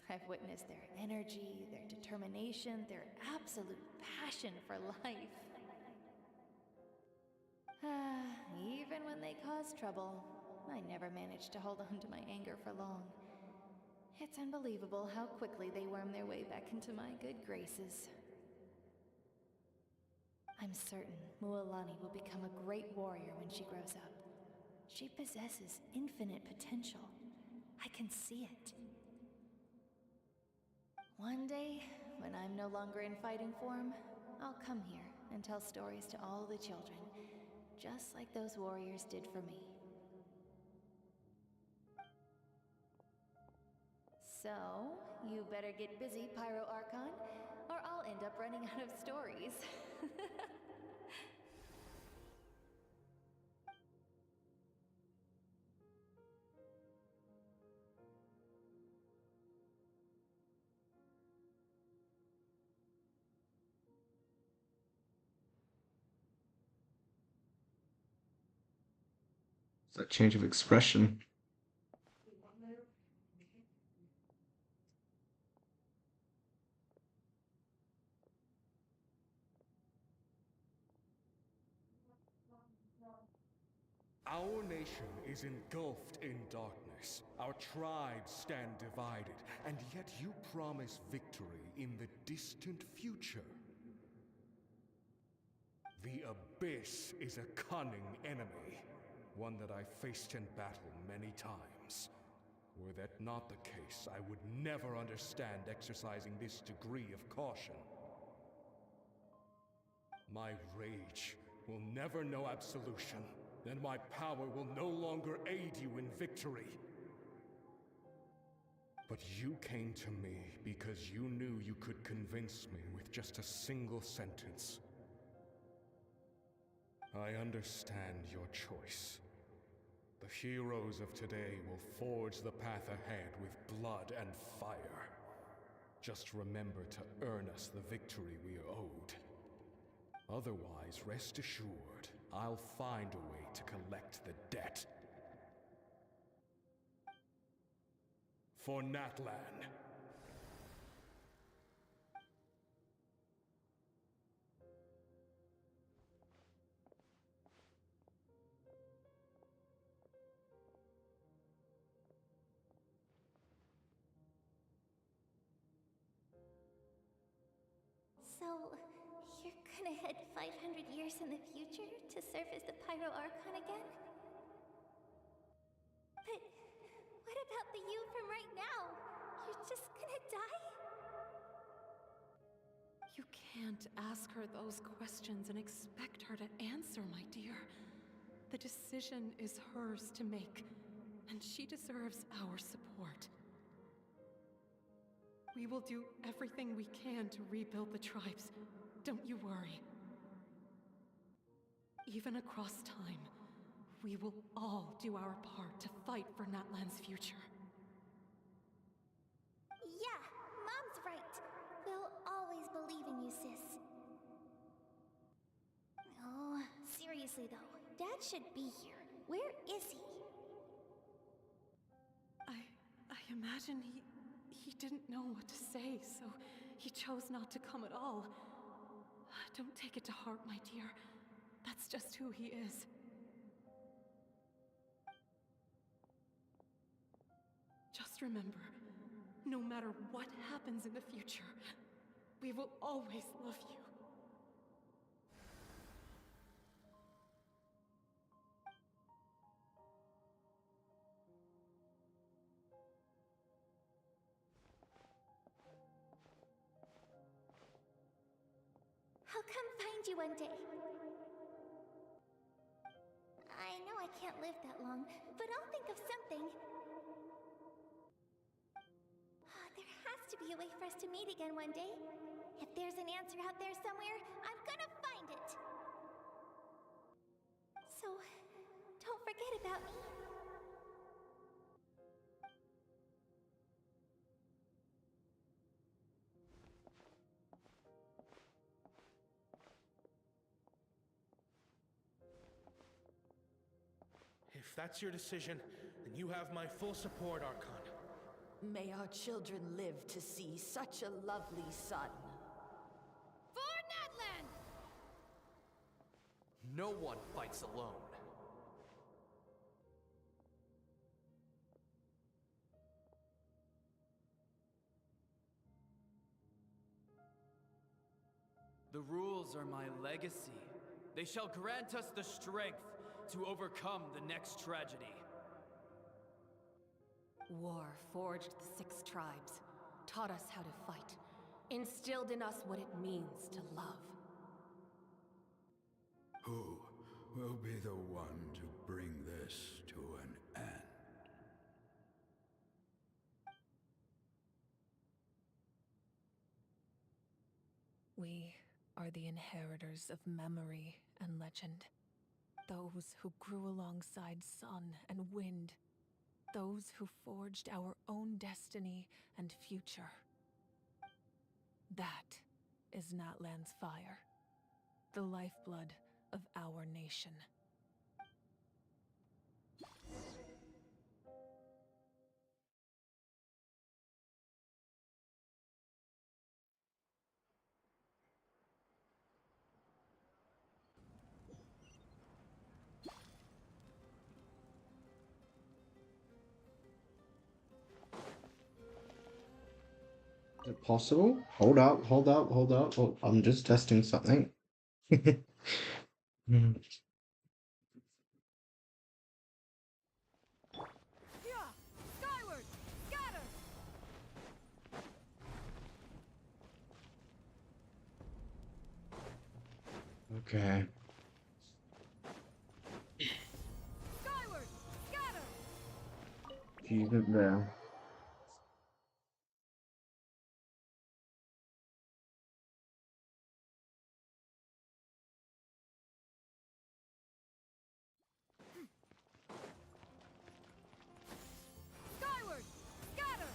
I've witnessed their energy, their determination, their absolute passion for life. Even when they cause trouble, I never manage to hold on to my anger for long. It's unbelievable how quickly they worm their way back into my good graces. I'm certain Mualani will become a great warrior when she grows up. She possesses infinite potential. I can see it. One day, when I'm no longer in fighting form, I'll come here and tell stories to all the children, just like those warriors did for me. So, you better get busy, Pyro Archon, or I'll end up running out of stories. It's that change of expression. Our nation is engulfed in darkness. Our tribes stand divided, and yet you promise victory in the distant future. The Abyss is a cunning enemy, one that I faced in battle many times. Were that not the case, I would never understand exercising this degree of caution. My rage will never know absolution, and my power will no longer aid you in victory. But you came to me because you knew you could convince me with just a single sentence. I understand your choice. The heroes of today will forge the path ahead with blood and fire. Just remember to earn us the victory we are owed. Otherwise, rest assured, I'll find a way to collect the debt. For Natlan. So, you're gonna head 500 years in the future to serve as the Pyro Archon again? But what about the you from right now? You're just gonna die? You can't ask her those questions and expect her to answer, my dear. The decision is hers to make, and she deserves our support. We will do everything we can to rebuild the tribes. Don't you worry. Even across time, we will all do our part to fight for Natlan's future. Yeah, Mom's right. We'll always believe in you, sis. Oh, seriously though, Dad should be here. Where is he? I imagine he didn't know what to say, so he chose not to come at all. Don't take it to heart, my dear. That's just who he is. Just remember, no matter what happens in the future, we will always love you. I'll come find you one day. I know I can't live that long, but I'll think of something. There has to be a way for us to meet again one day. If there's an answer out there somewhere, I'm gonna find it. So, don't forget about me. If that's your decision, then you have my full support, Archon. May our children live to see such a lovely son. For Natlan! No one fights alone. The rules are my legacy. They shall grant us the strength to overcome the next tragedy. War forged the 6 tribes, taught us how to fight, instilled in us what it means to love. Who will be the one to bring this to an end? We are the inheritors of memory and legend. Those who grew alongside sun and wind. Those who forged our own destiny and future. That is Natlan's fire. The lifeblood of our nation. Is it possible? Hold up, hold up, hold up. Oh, I'm just testing something. Hmm. Yeah! Skyward! Scatter! Okay. Skyward! Scatter! Keep it there. Skyward! Scatter!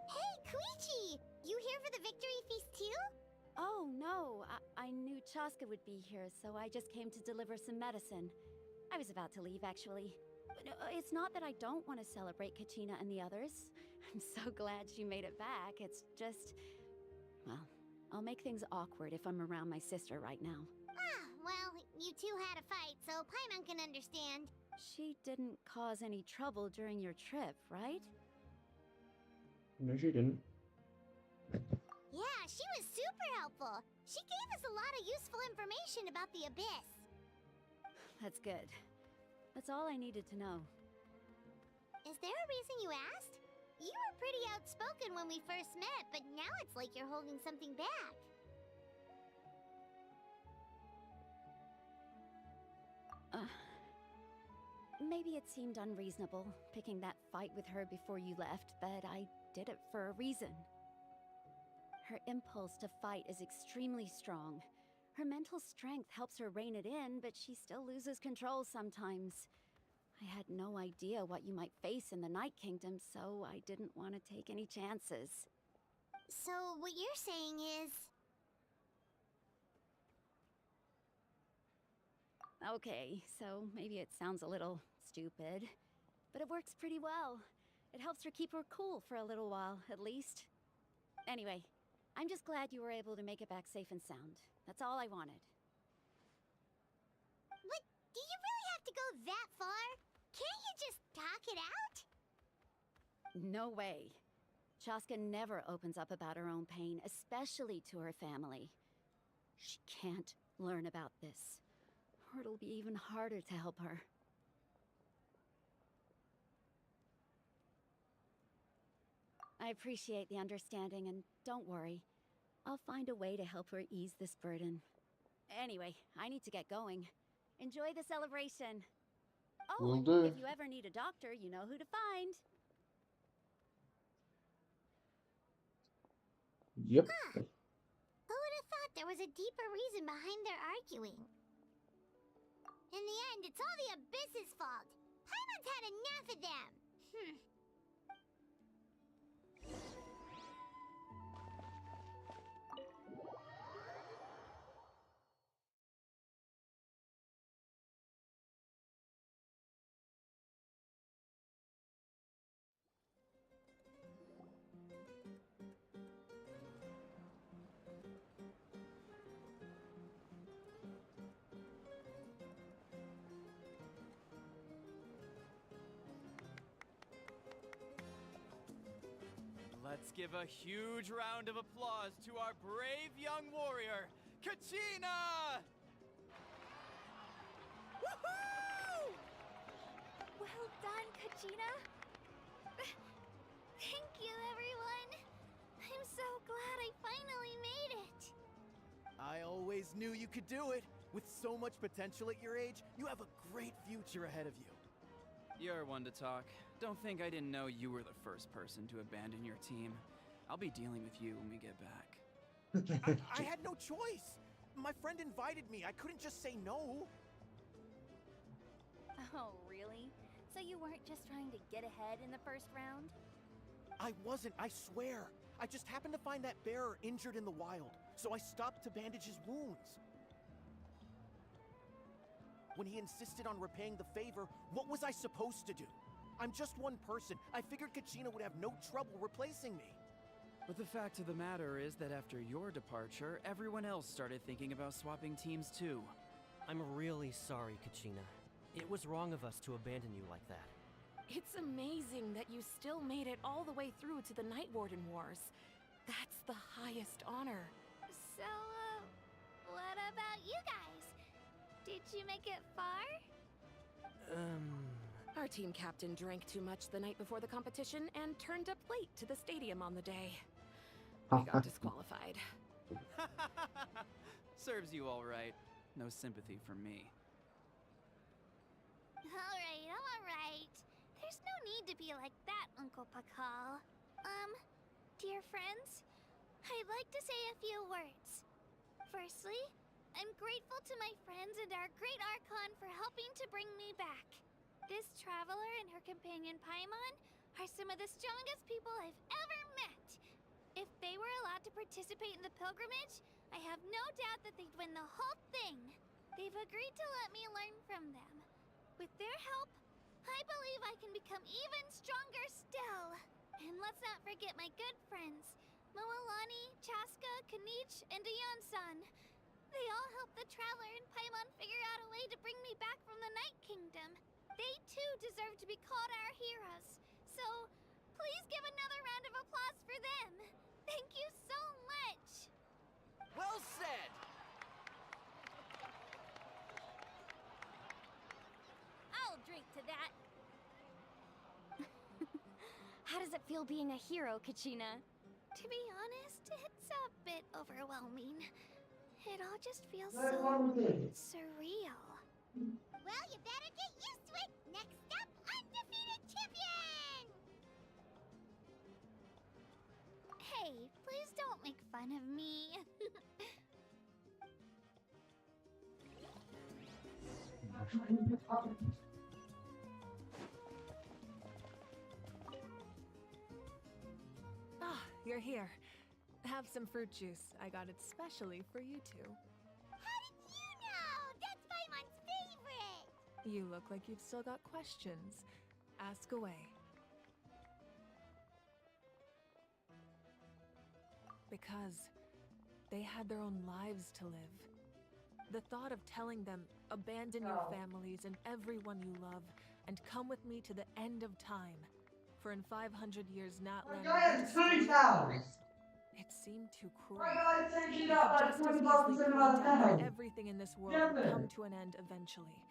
Hey, Koichi! You here for the victory feast too? Oh, no. I knew Chaska would be here, so I just came to deliver some medicine. I was about to leave, actually. No, it's not that I don't want to celebrate Kachina and the others. I'm so glad she made it back. It's just... Well, I'll make things awkward if I'm around my sister right now. Ah, well, you two had a fight, so Paimon can understand. She didn't cause any trouble during your trip, right? No, she didn't. Yeah, she was super helpful. She gave us a lot of useful information about the Abyss. That's good. That's all I needed to know. Is there a reason you asked? You were pretty outspoken when we first met, but now it's like you're holding something back. Maybe it seemed unreasonable, picking that fight with her before you left, but I did it for a reason. Her impulse to fight is extremely strong. Her mental strength helps her rein it in, but she still loses control sometimes. I had no idea what you might face in the Night Kingdom, so I didn't want to take any chances. So, what you're saying is... Okay, so maybe it sounds a little stupid, but it works pretty well. It helps her keep her cool for a little while, at least. Anyway, I'm just glad you were able to make it back safe and sound. That's all I wanted. But do you really have to go that far? Can't you just talk it out? No way. Chaska never opens up about her own pain, especially to her family. She can't learn about this, or it'll be even harder to help her. I appreciate the understanding, and don't worry. I'll find a way to help her ease this burden. Anyway, I need to get going. Enjoy the celebration. Oh, Will and do. if you ever need a doctor, you know who to find. Yep. Huh. Who would have thought there was a deeper reason behind their arguing? In the end, it's all the Abyss's fault. Paimon's had enough of them. Let's give a huge round of applause to our brave young warrior, Kachina! Woohoo! Well done, Kachina. Thank you, everyone. I'm so glad I finally made it. I always knew you could do it. With so much potential at your age, you have a great future ahead of you. You're one to talk. Don't think I didn't know you were the first person to abandon your team. I'll be dealing with you when we get back. I had no choice. My friend invited me. I couldn't just say no. Oh, really? So you weren't just trying to get ahead in the first round? I wasn't, I swear. I just happened to find that bearer injured in the wild, so I stopped to bandage his wounds. When he insisted on repaying the favor, what was I supposed to do? I'm just one person. I figured Kachina would have no trouble replacing me. But the fact of the matter is that after your departure, everyone else started thinking about swapping teams too. I'm really sorry, Kachina. It was wrong of us to abandon you like that. It's amazing that you still made it all the way through to the Night Warden Wars. That's the highest honor. So, what about you guys? Did you make it far? Our team captain drank too much the night before the competition and turned up late to the stadium on the day. We got disqualified. Serves you all right. No sympathy from me. Alright. There's no need to be like that, Uncle Pakal. Dear friends, I'd like to say a few words. Firstly, I'm grateful to my friends and our great Archon for helping to bring me back. This traveler and her companion Paimon are some of the strongest people I've ever met. If they were allowed to participate in the pilgrimage, I have no doubt that they'd win the whole thing. They've agreed to let me learn from them. With their help, I believe I can become even stronger still. And let's not forget my good friends, Moalani, Chaska, Kanich, and Ayan-san. They all helped the Traveler and Paimon figure out a way to bring me back from the Night Kingdom. They too deserve to be called our heroes. So, please give another round of applause for them. Thank you so much. Well said! I'll drink to that. How does it feel being a hero, Kachina? To be honest, it's a bit overwhelming. It all just feels so surreal. Well, you better get used to it. Next up, undefeated champion! Hey, please don't make fun of me. Ah, you're here. Have some fruit juice. I got it specially for you two. How did you know? That's Paimon's favorite! You look like you've still got questions. Ask away. Because they had their own lives to live. The thought of telling them, abandon your families and everyone you love, and come with me to the end of time. For in 500 years, Natlan will be destroyed. It seemed too cruel. They could just as easily point out that everything in this world would come to an end eventually.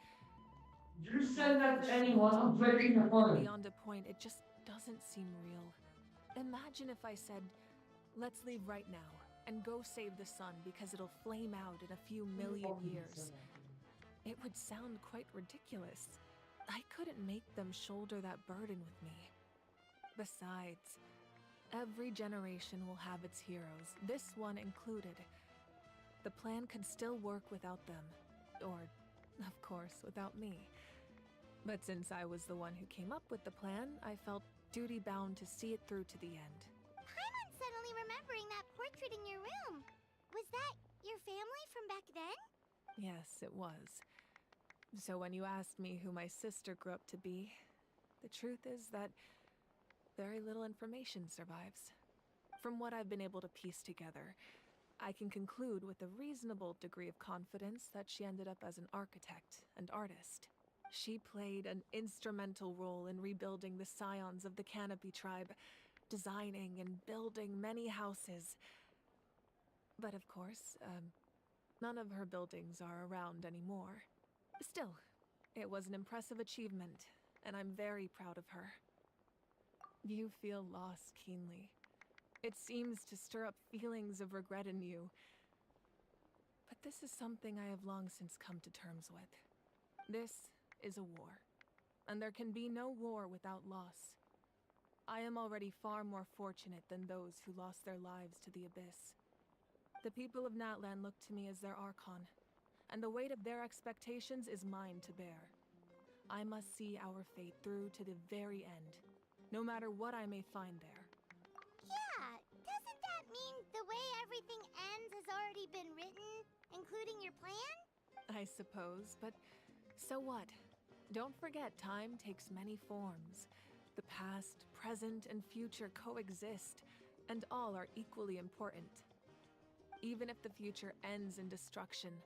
You said that to anyone, I'm breaking your heart. Beyond a point, it just doesn't seem real. Imagine if I said, let's leave right now, and go save the sun because it'll flame out in a few million years. It would sound quite ridiculous. I couldn't make them shoulder that burden with me. Besides, every generation will have its heroes, this one included. The plan could still work without them. Or, of course, without me. But since I was the one who came up with the plan, I felt duty-bound to see it through to the end. I'm suddenly remembering that portrait in your room. Was that your family from back then? Yes, it was. So when you asked me who my sister grew up to be, the truth is that very little information survives. From what I've been able to piece together, I can conclude with a reasonable degree of confidence that she ended up as an architect and artist. She played an instrumental role in rebuilding the scions of the Canopy tribe, designing and building many houses. But of course, none of her buildings are around anymore. Still, it was an impressive achievement, and I'm very proud of her. You feel loss keenly. It seems to stir up feelings of regret in you. But this is something I have long since come to terms with. This is a war, and there can be no war without loss. I am already far more fortunate than those who lost their lives to the Abyss. The people of Natlan look to me as their Archon, and the weight of their expectations is mine to bear. I must see our fate through to the very end, no matter what I may find there. Yeah, doesn't that mean the way everything ends has already been written, including your plan? I suppose, but so what? Don't forget, time takes many forms. The past, present, and future coexist, and all are equally important. Even if the future ends in destruction,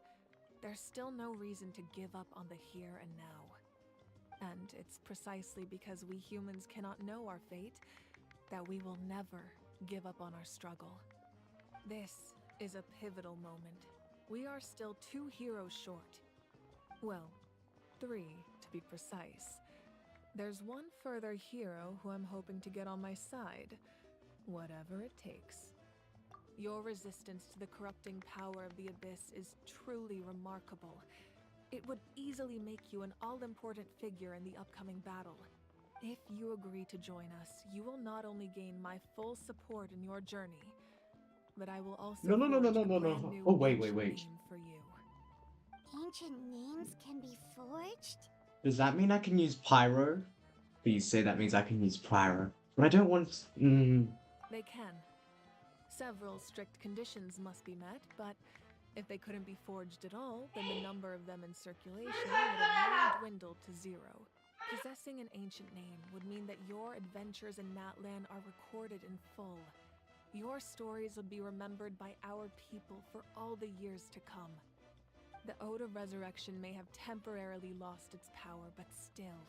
there's still no reason to give up on the here and now. And it's precisely because we humans cannot know our fate that we will never give up on our struggle. This is a pivotal moment. We are still 2 heroes short. Well, 3 to be precise. There's one further hero who I'm hoping to get on my side, whatever it takes. Your resistance to the corrupting power of the Abyss is truly remarkable. It would easily make you an all-important figure in the upcoming battle. If you agree to join us, you will not only gain my full support in your journey, but I will also No, no, no, no, forge no, a no, brand no. new Oh, wait, ancient wait. name for you. Ancient names can be forged? Does that mean I can use Pyro? Please say that means I can use Pyro. But I don't want... They can. Several strict conditions must be met, but if they couldn't be forged at all, then the number of them in circulation would have long dwindled to 0. Possessing an ancient name would mean that your adventures in Natlan are recorded in full. Your stories would be remembered by our people for all the years to come. The Ode of Resurrection may have temporarily lost its power, but still,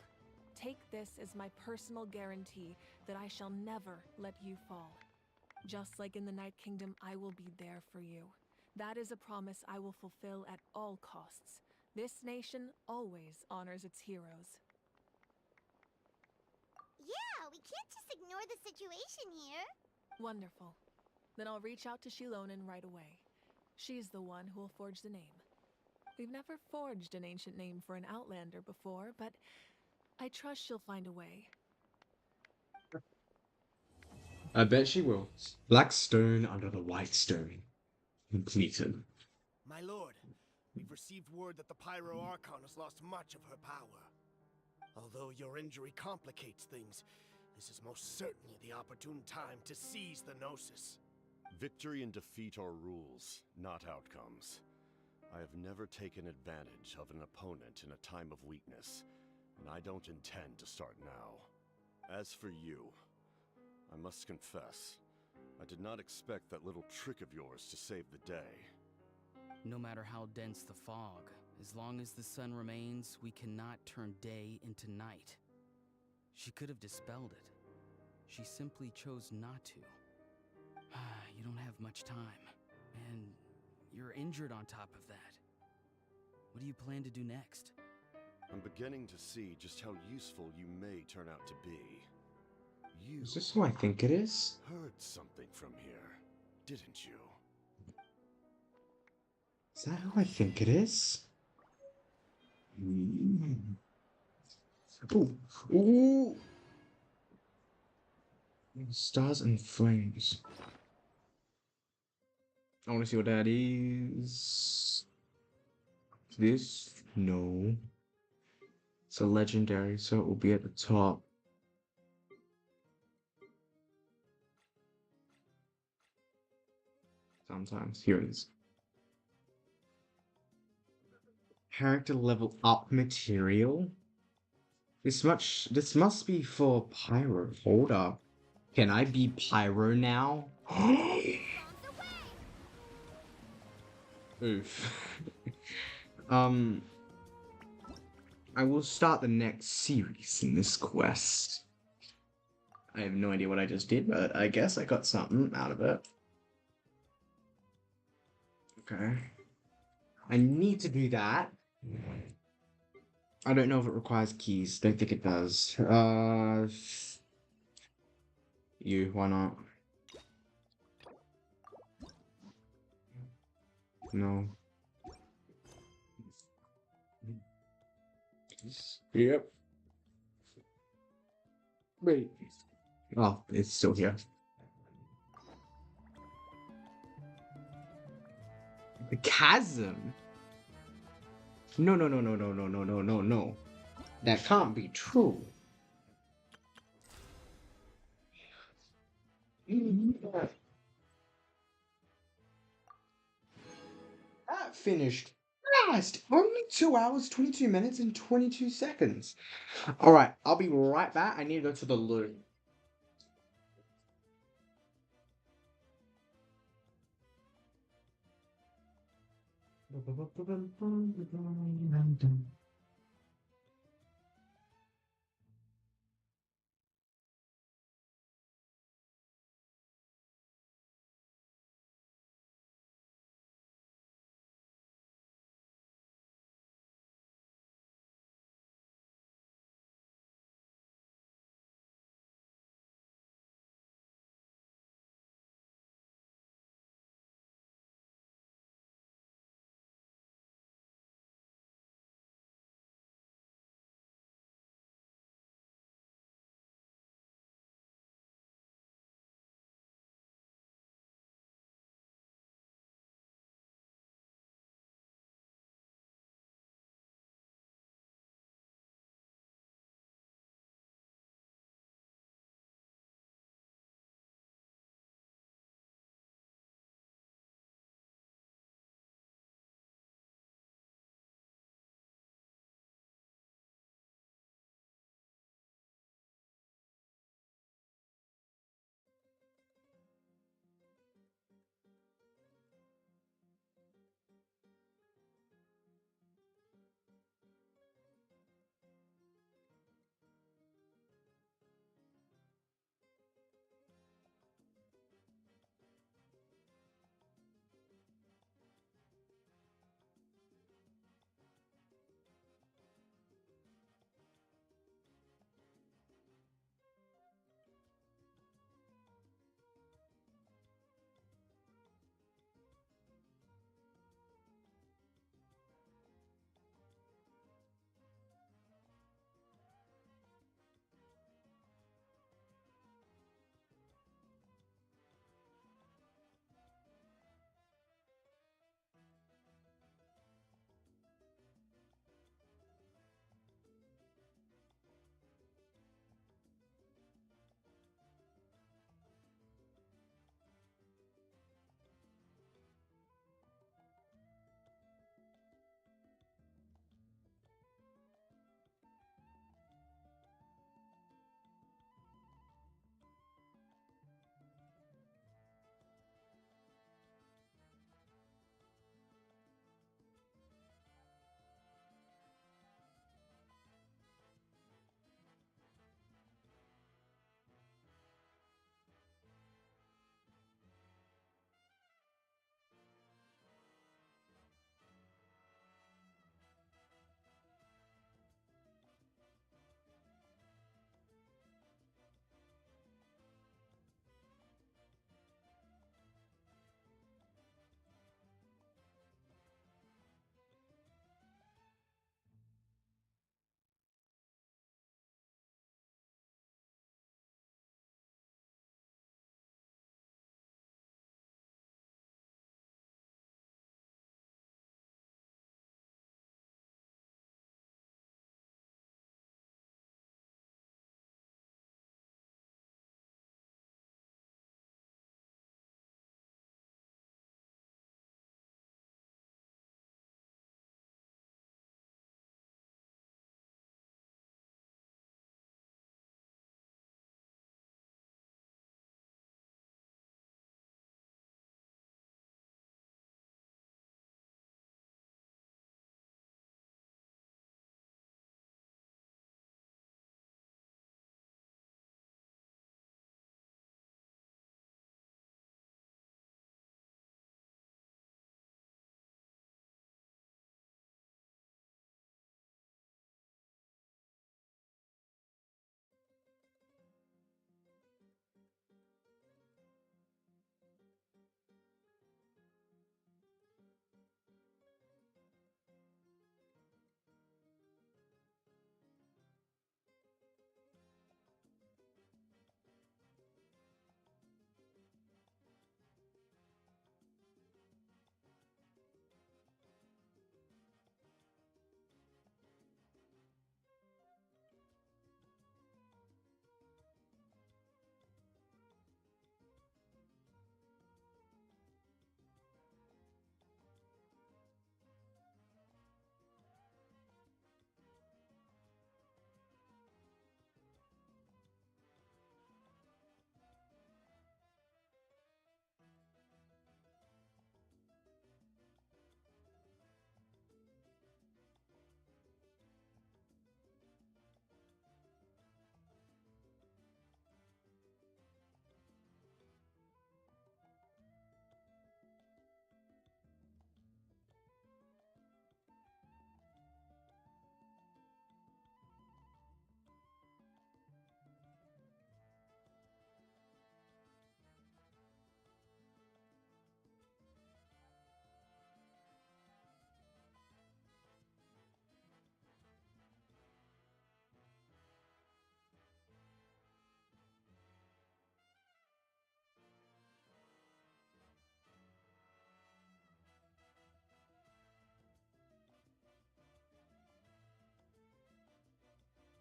take this as my personal guarantee that I shall never let you fall. Just like in the Night Kingdom, I will be there for you. That is a promise I will fulfill at all costs. This nation always honors its heroes. Yeah, we can't just ignore the situation here. Wonderful. Then I'll reach out to Shilonen right away. She's the one who will forge the name. We've never forged an ancient name for an Outlander before, but I trust she'll find a way. I bet she will. Black stone under the white stone. Completed. My lord, we've received word that the Pyro Archon has lost much of her power. Although your injury complicates things, this is most certainly the opportune time to seize the Gnosis. Victory and defeat are rules, not outcomes. I have never taken advantage of an opponent in a time of weakness, and I don't intend to start now. As for you, I must confess, I did not expect that little trick of yours to save the day. No matter how dense the fog, as long as the sun remains, we cannot turn day into night. She could have dispelled it. She simply chose not to. You don't have much time, and you're injured on top of that. What do you plan to do next? I'm beginning to see just how useful you may turn out to be. You Is this who I think it is? heard something from here, didn't you? Is that who I think it is? Ooh. Ooh. Stars and flames. I want to see what that is. This? No. It's a legendary, so it will be at the top. Sometimes. Here it is. Character level up material. This must be for Pyro. Hold up. Can I be Pyro now? Oof. I will start the next series in this quest. I have no idea what I just did, but I guess I got something out of it. Okay. I need to do that. I don't know if it requires keys. Don't think it does. You, why not? No. Yep. Wait. Oh, it's still here. The chasm? No, no, no, no, no, no, no, no, no, no. That can't be true. That finished fast. Only 2 hours, 22 minutes, and 22 seconds. Alright, I'll be right back. I need to go to the loo.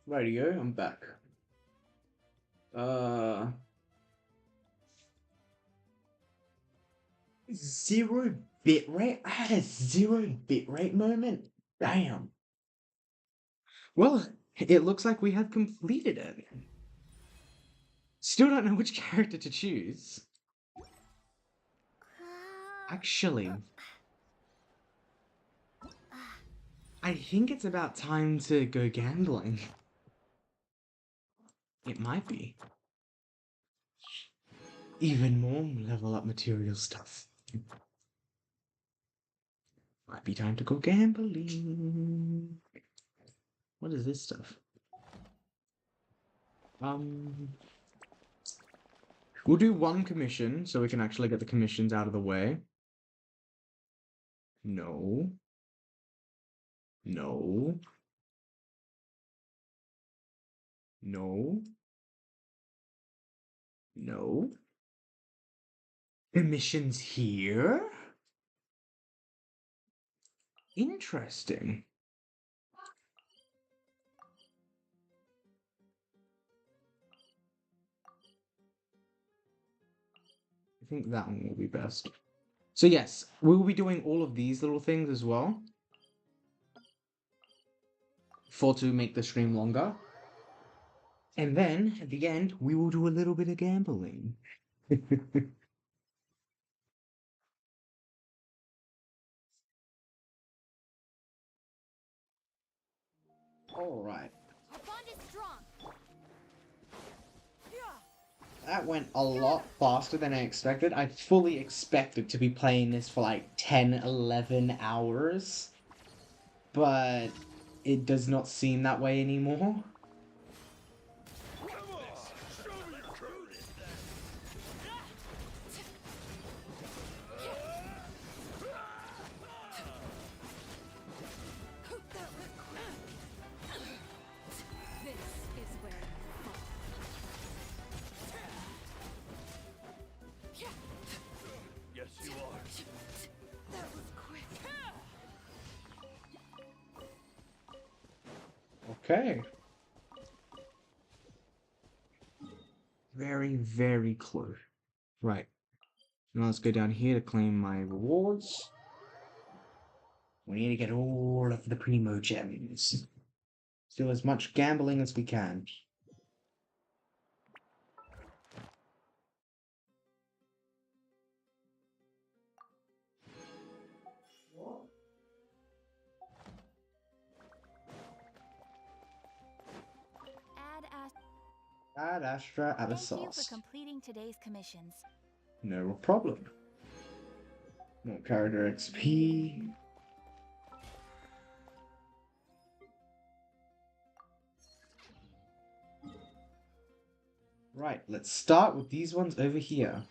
Radio, I'm back. Zero bitrate? I had a zero bitrate moment? Damn. Well, it looks like we have completed it. Still don't know which character to choose. Actually, I think it's about time to go gambling. It might be. Even more level up material stuff. Might be time to go gambling. What is this stuff? We'll do one commission so we can actually get the commissions out of the way. No. No. No. No. Commissions here? Interesting. I think that one will be best. So yes, we will be doing all of these little things as well. To make the stream longer. And then, at the end, we will do a little bit of gambling. Alright. Our bond is strong. That went a lot faster than I expected. I fully expected to be playing this for like 10, 11 hours. But it does not seem that way anymore. Yes, you are. That was quick. Okay. Very, very close. Right. Now let's go down here to claim my rewards. We need to get all of the primo gems. Do as much gambling as we can. Add Astra, add a Thank you for sauce. completing today's commissions. No problem. More character XP. Right, let's start with these ones over here.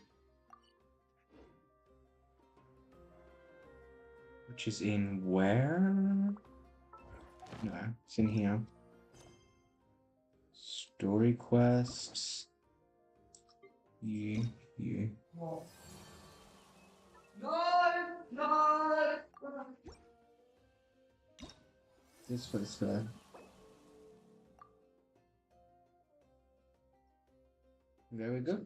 Which is in where? No, it's in here. Story quests. You. No! This was fair. There we go.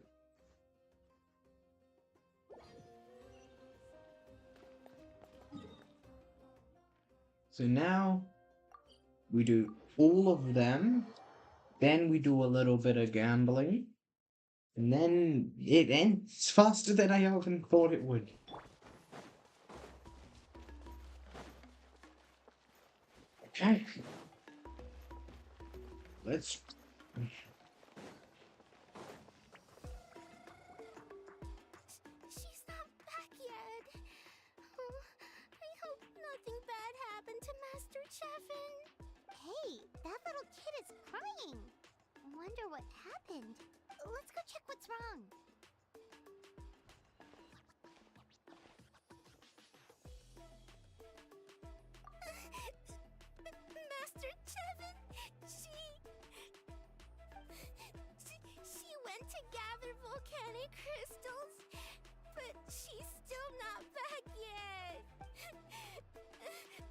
So now we do all of them, then we do a little bit of gambling, and then it ends faster than I even thought it would. Okay. Let's... She's not back yet. Oh, I hope nothing bad happened to Master Cheffin. Hey, that little kid is crying. Wonder what happened. Let's go check what's wrong. Master Cheffin, she went to gather volcanic crystals, but she's still not back yet.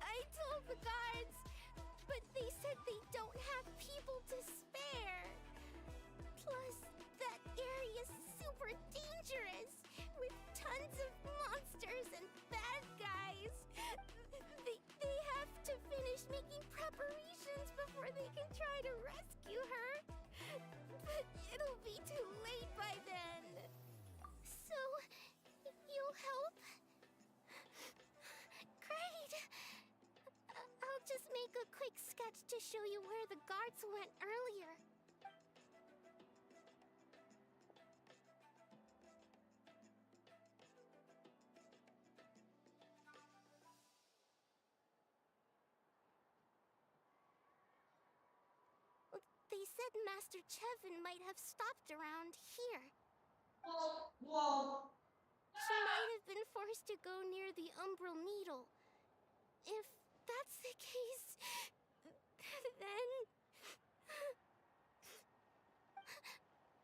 I told the guards, but But they said they don't have people to spare. Plus, that area's super dangerous, with tons of monsters and bad guys. They have to finish making preparations before they can try to rescue her. But it'll be too late by then. So, you'll help? Great! I'll just make a quick sketch to show you where the guards went earlier. They said Master Chevin might have stopped around here. She might have been forced to go near the Umbral Needle. If that's the case, then...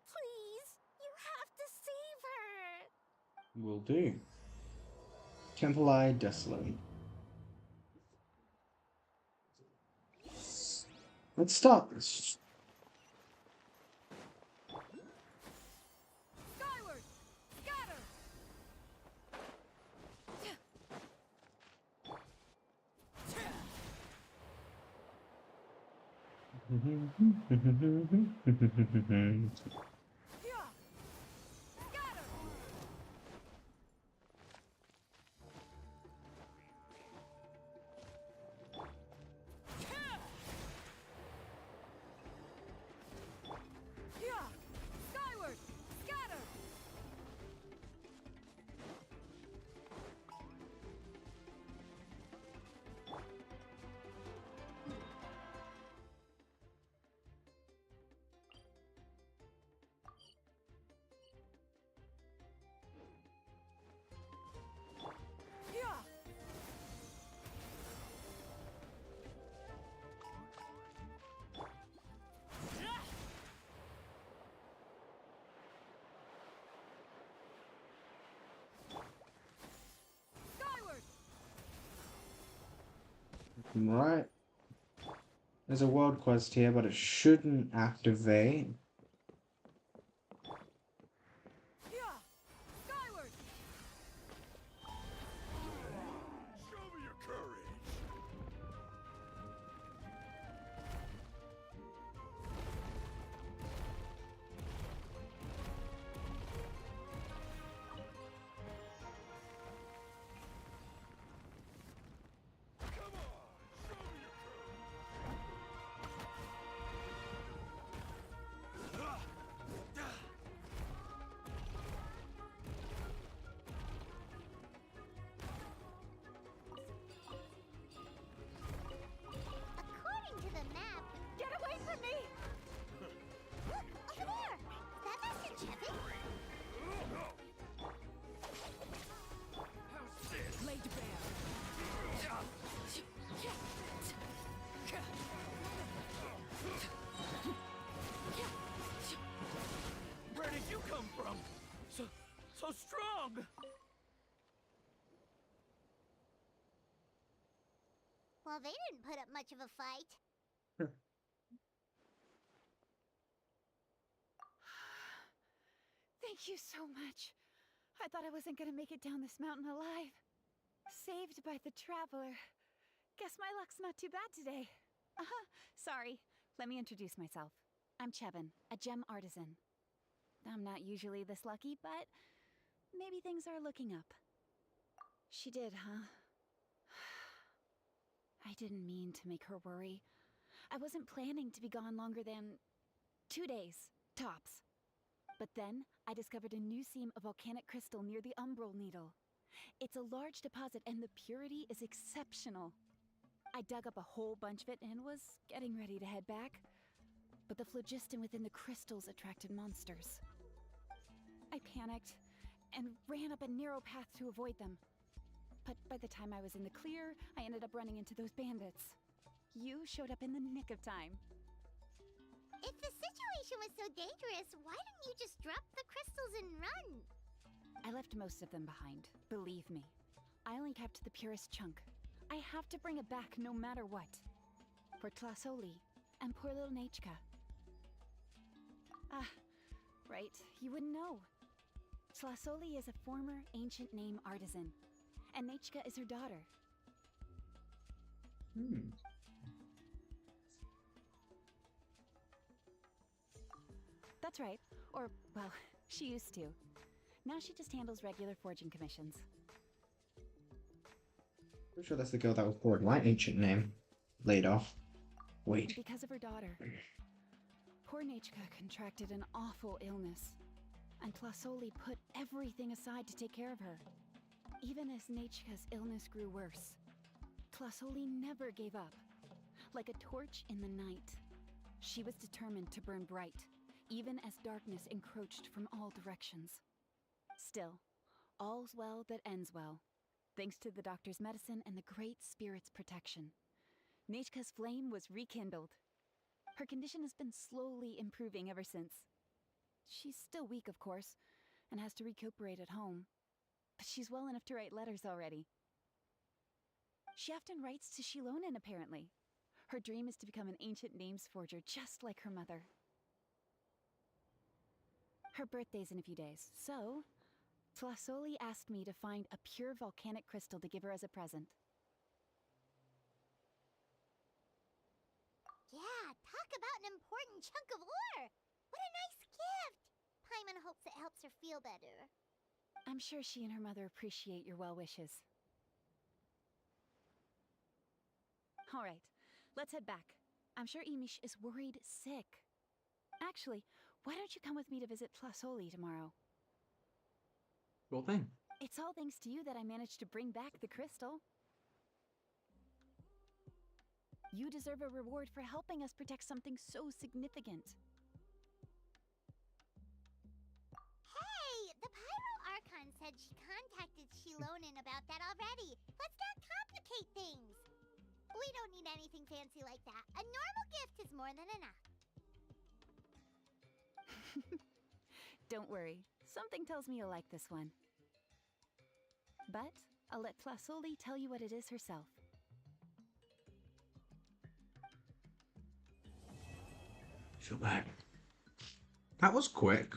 Please, you have to save her! Will do. Temple Eye Desolate. Let's start this. Skyward! Scatter! Skyward! Scatter! Skyward! Right. There's a world quest here, but it shouldn't activate. Skyward! Show me your courage. According to the map... Get away from me! Look, over there! Is that Master Chevin? Laid bare. Where did you come from? So strong! Well, they didn't put up much of a fight. Thank you so much. I thought I wasn't gonna make it down this mountain alive. Saved by the Traveler. Guess my luck's not too bad today. Sorry. Let me introduce myself. I'm Chevin, a gem artisan. I'm not usually this lucky, but maybe things are looking up. She did, huh? I didn't mean to make her worry. I wasn't planning to be gone longer than 2 days, tops. But then, I discovered a new seam of volcanic crystal near the Umbral Needle. It's a large deposit and the purity is exceptional. I dug up a whole bunch of it and was getting ready to head back. But the phlogiston within the crystals attracted monsters. I panicked and ran up a narrow path to avoid them. But by the time I was in the clear, I ended up running into those bandits. You showed up in the nick of time. If the situation was so dangerous, why didn't you just drop the crystals and run? I left most of them behind, believe me. I only kept the purest chunk. I have to bring it back no matter what. For Tlasoli and poor little Nachka. Ah, right, you wouldn't know. Tlasoli is a former ancient name artisan, and Nachka is her daughter. That's right. Or, well, she used to. Now she just handles regular forging commissions. Pretty sure that's the girl that was born my ancient name. Laid off. Wait. Because of her daughter. Poor Nachka contracted an awful illness, and Tlasoli put everything aside to take care of her. Even as Nachka's illness grew worse, Tlasoli never gave up. Like a torch in the night, she was determined to burn bright, even as darkness encroached from all directions. Still, all's well that ends well, thanks to the doctor's medicine and the Great Spirit's protection. Nachka's flame was rekindled. Her condition has been slowly improving ever since. She's still weak, of course, and has to recuperate at home, but she's well enough to write letters already. She often writes to Shilonen, apparently. Her dream is to become an ancient names forger, just like her mother. Her birthday's in a few days, so Tlasoli asked me to find a pure volcanic crystal to give her as a present. Yeah, talk about an important chunk of ore! What a nice gift! Paimon hopes it helps her feel better. I'm sure she and her mother appreciate your well wishes. All right, let's head back. I'm sure Imish is worried sick. Actually, why don't you come with me to visit Tlasoli tomorrow? Cool thing. It's all thanks to you that I managed to bring back the crystal. You deserve a reward for helping us protect something so significant. Hey, the Pyro Archon said she contacted Shilonen about that already. Let's not complicate things. We don't need anything fancy like that. A normal gift is more than enough. Don't worry, something tells me you'll like this one. But I'll let Tlasoli tell you what it is herself. Feel bad. That was quick.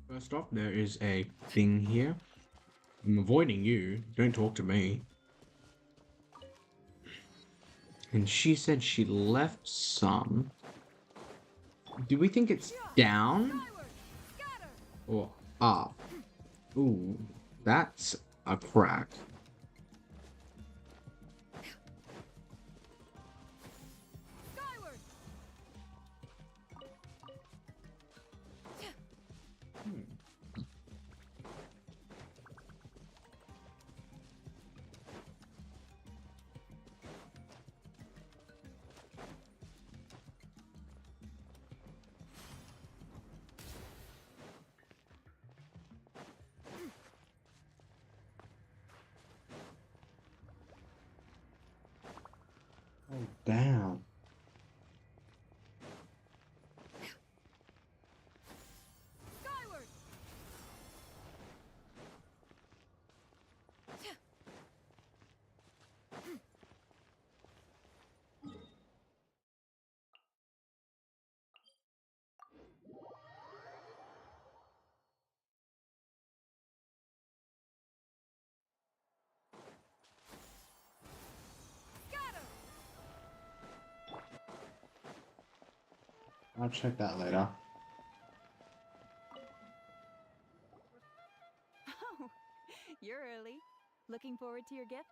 First off, there is a thing here. I'm avoiding you. Don't talk to me. And she said she left some. Do we think it's down? Or up? Ooh, that's a crack. Oh, damn. Skyward! I'll check that later. Oh, you're early. Looking forward to your gift?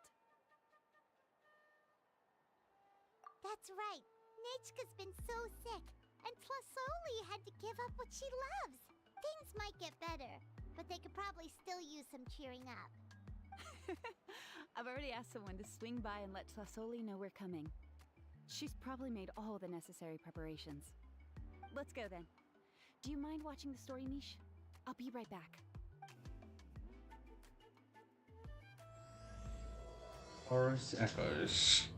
That's right. Nachka's been so sick, and Tlasoli had to give up what she loves. Things might get better, but they could probably still use some cheering up. I've already asked someone to swing by and let Tlasoli know we're coming. She's probably made all the necessary preparations. Let's go then. Do you mind watching the story, Mish? I'll be right back. Forest Echoes.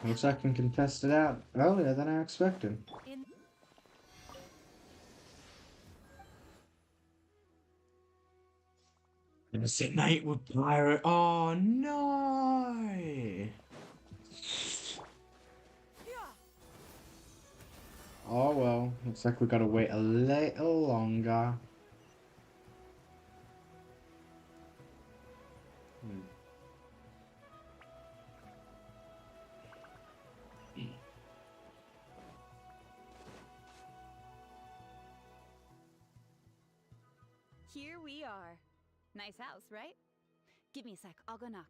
Looks like I can test it out earlier than I expected. Innocent night with pirate. Oh no! Oh well, looks like we gotta wait a little longer. Here we are. Nice house, right? Give me a sec, I'll go knock.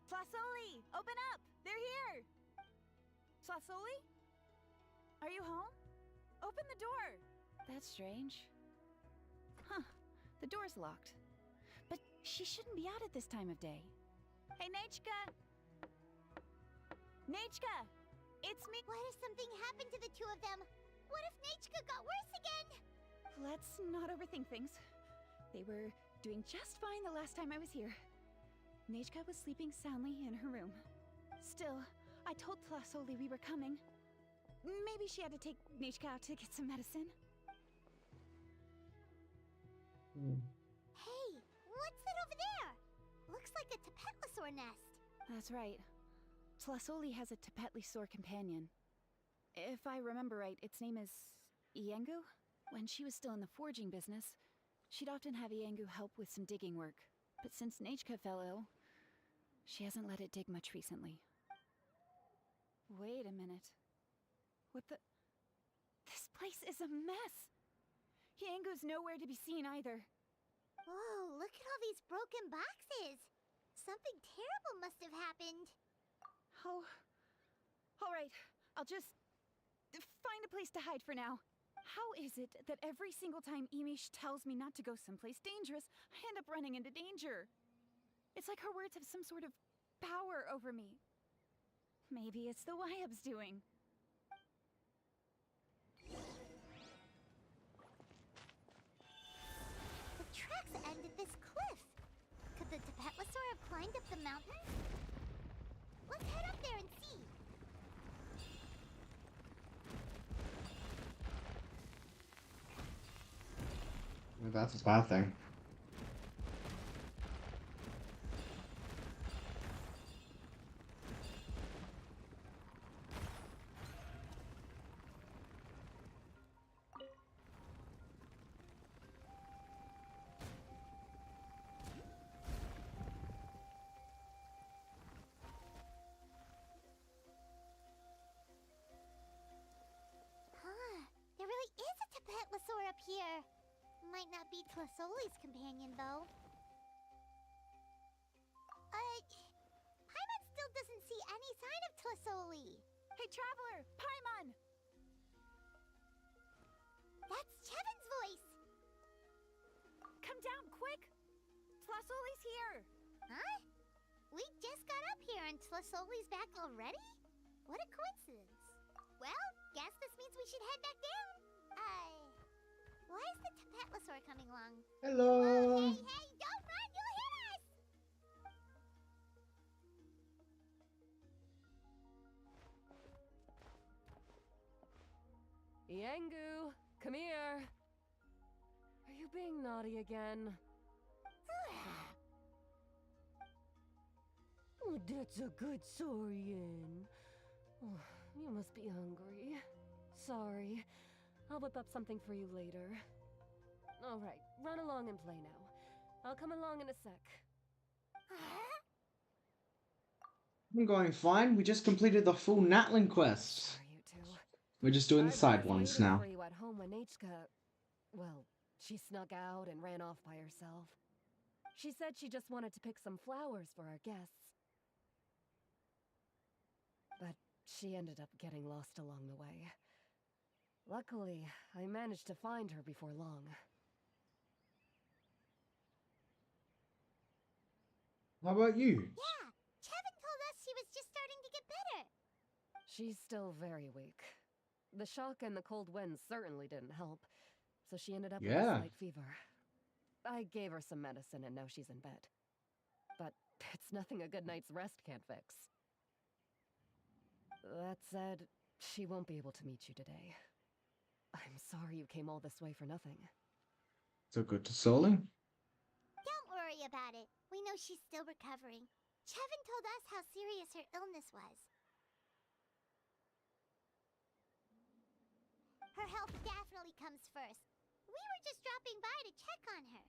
Flasoli! Open up! They're here! Flasoli? Are you home? Open the door! That's strange. Huh. The door's locked. But she shouldn't be out at this time of day. Hey, Nechka! Nechka! It's me! What if something happened to the two of them? What if Nechka got worse again? Let's not overthink things. They were doing just fine the last time I was here. Nechka was sleeping soundly in her room. Still, I told Flasoli we were coming. Maybe she had to take Nechka out to get some medicine. Hey, what's that over there? Looks like a Tapetlosaur nest. That's right. Flasoli has a Tapetlosaur companion. If I remember right, its name is Iengu? When she was still in the forging business, she'd often have Iengu help with some digging work. But since Nechka fell ill, she hasn't let it dig much recently. Wait a minute. What the... This place is a mess! Iengu's nowhere to be seen either. Whoa, look at all these broken boxes! Something terrible must have happened. Oh... Alright, I'll just... find a place to hide for now. How is it that every single time Emish tells me not to go someplace dangerous, I end up running into danger? It's like her words have some sort of power over me. Maybe it's the Wyab's doing. The tracks end at this cliff. Could the Tapetlosaur have climbed up the mountain? Let's head up there and see. That's a bad thing. Huh, there really is a Tapetlosaur up here. Might not be Flasoli's companion, though. Paimon still doesn't see any sign of Flasoli. Hey, Traveler! Paimon! That's Chevin's voice! Come down, quick! Flasoli's here! Huh? We just got up here and Flasoli's back already? What a coincidence. Well, guess this means we should head back down. Why is the Tapetlosaur coming along? Hello! Whoa, hey, don't run! You'll hit us! Iengu, come here. Are you being naughty again? Oh, that's a good Saurian. Oh, you must be hungry. Sorry. I'll whip up something for you later. All right, run along and play now. I'll come along in a sec. I'm going fine. We just completed the full Natlan quest. We're just doing the side ones now. For you at home when Nechka, well, she snuck out and ran off by herself. She said she just wanted to pick some flowers for our guests. But she ended up getting lost along the way. Luckily, I managed to find her before long. How about you? Yeah, Chevin told us she was just starting to get better. She's still very weak. The shock and the cold winds certainly didn't help, so she ended up with a slight fever. I gave her some medicine and now she's in bed. But it's nothing a good night's rest can't fix. That said, she won't be able to meet you today. I'm sorry you came all this way for nothing. So good to Soli. Don't worry about it. We know she's still recovering. Chevin told us how serious her illness was. Her health definitely comes first. We were just dropping by to check on her.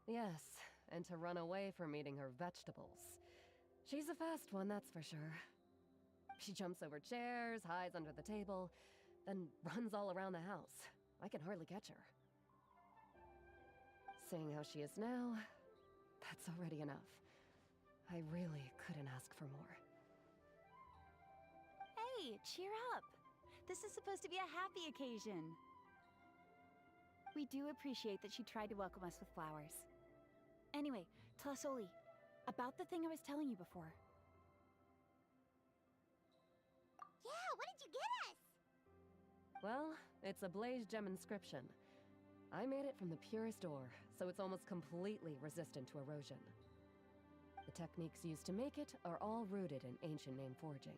Yes, and to run away from eating her vegetables. She's a fast one, that's for sure. She jumps over chairs, hides under the table, then runs all around the house. I can hardly catch her. Seeing how she is now, that's already enough. I really couldn't ask for more. Hey, cheer up! This is supposed to be a happy occasion. We do appreciate that she tried to welcome us with flowers. Anyway, Tlasoli, about the thing I was telling you before. Yeah, what did you get us? Well, it's a blaze gem inscription. I made it from the purest ore, so it's almost completely resistant to erosion. The techniques used to make it are all rooted in ancient name forging.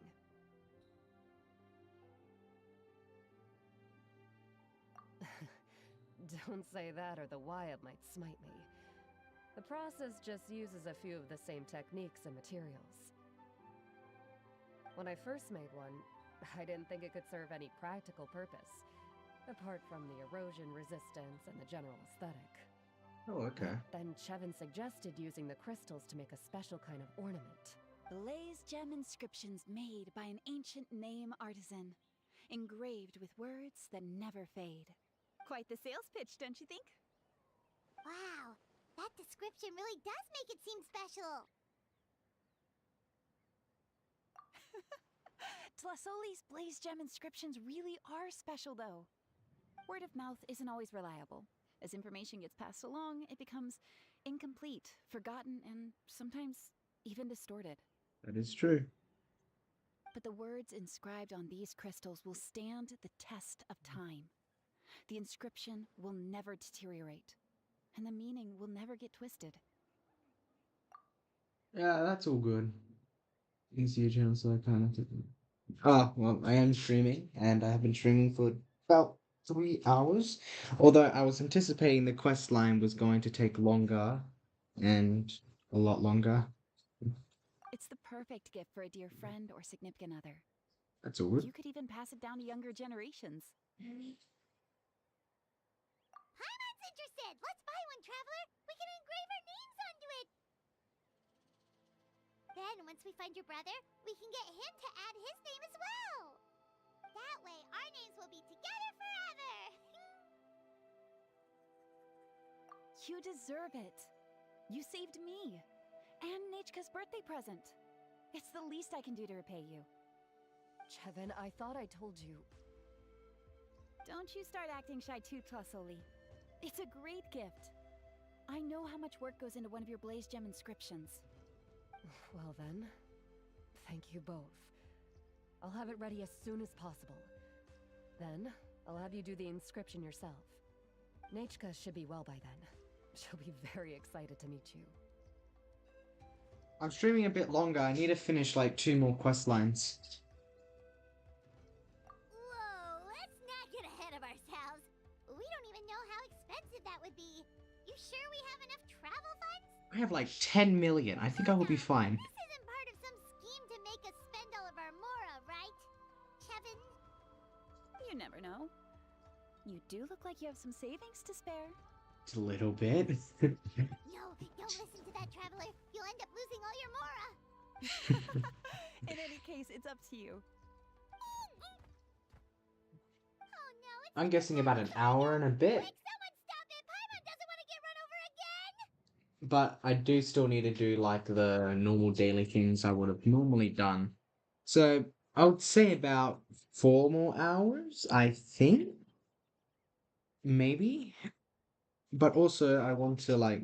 Don't say that or the Wyab might smite me. The process just uses a few of the same techniques and materials. When I first made one, I didn't think it could serve any practical purpose, apart from the erosion resistance and the general aesthetic. Oh, okay. Then Chevin suggested using the crystals to make a special kind of ornament. Blaze gem inscriptions made by an ancient name artisan, engraved with words that never fade. Quite the sales pitch, don't you think? Wow, that description really does make it seem special. Tlasoli's blaze gem inscriptions really are special, though. Word of mouth isn't always reliable. As information gets passed along, it becomes incomplete, forgotten, and sometimes even distorted. That is true. But the words inscribed on these crystals will stand the test of time. The inscription will never deteriorate, and the meaning will never get twisted. Yeah, that's all good. You can see your channel, so I kind of. Ah, well, I am streaming, and I have been streaming for about 3 hours. Although I was anticipating the quest line was going to take longer, and a lot longer. It's the perfect gift for a dear friend or significant other. That's all good. You could even pass it down to younger generations. Paimon's interested! Let's buy one, Traveler! We can engrave our names onto it! Then, once we find your brother, we can get him to add his name as well! That way, our names will be together forever! You deserve it. You saved me. And Nechka's birthday present. It's the least I can do to repay you. Chevin, I thought I told you. Don't you start acting shy too, Tlasoli. It's a great gift. I know how much work goes into one of your blaze gem inscriptions. Well then, thank you both. I'll have it ready as soon as possible. Then, I'll have you do the inscription yourself. Nechka should be well by then. She'll be very excited to meet you. I'm streaming a bit longer. I need to finish like 2 more quest lines. Whoa, let's not get ahead of ourselves. We don't even know how expensive that would be. You sure we have enough travel funds? I have like 10 million. I think I will be fine. This isn't part of some scheme to make us spend all of our mora, right? Chevin? You never know. You do look like you have some savings to spare. Just a little bit. No, don't listen to that, Traveler. You'll end up losing all your mora. In any case, it's up to you. Oh no, it's I'm guessing about an hour and a bit. Quick, someone stop it! Paimon doesn't want to get run over again! But I do still need to do like the normal daily things I would have normally done. So I would say about 4 more hours, I think. Maybe. But also I want to like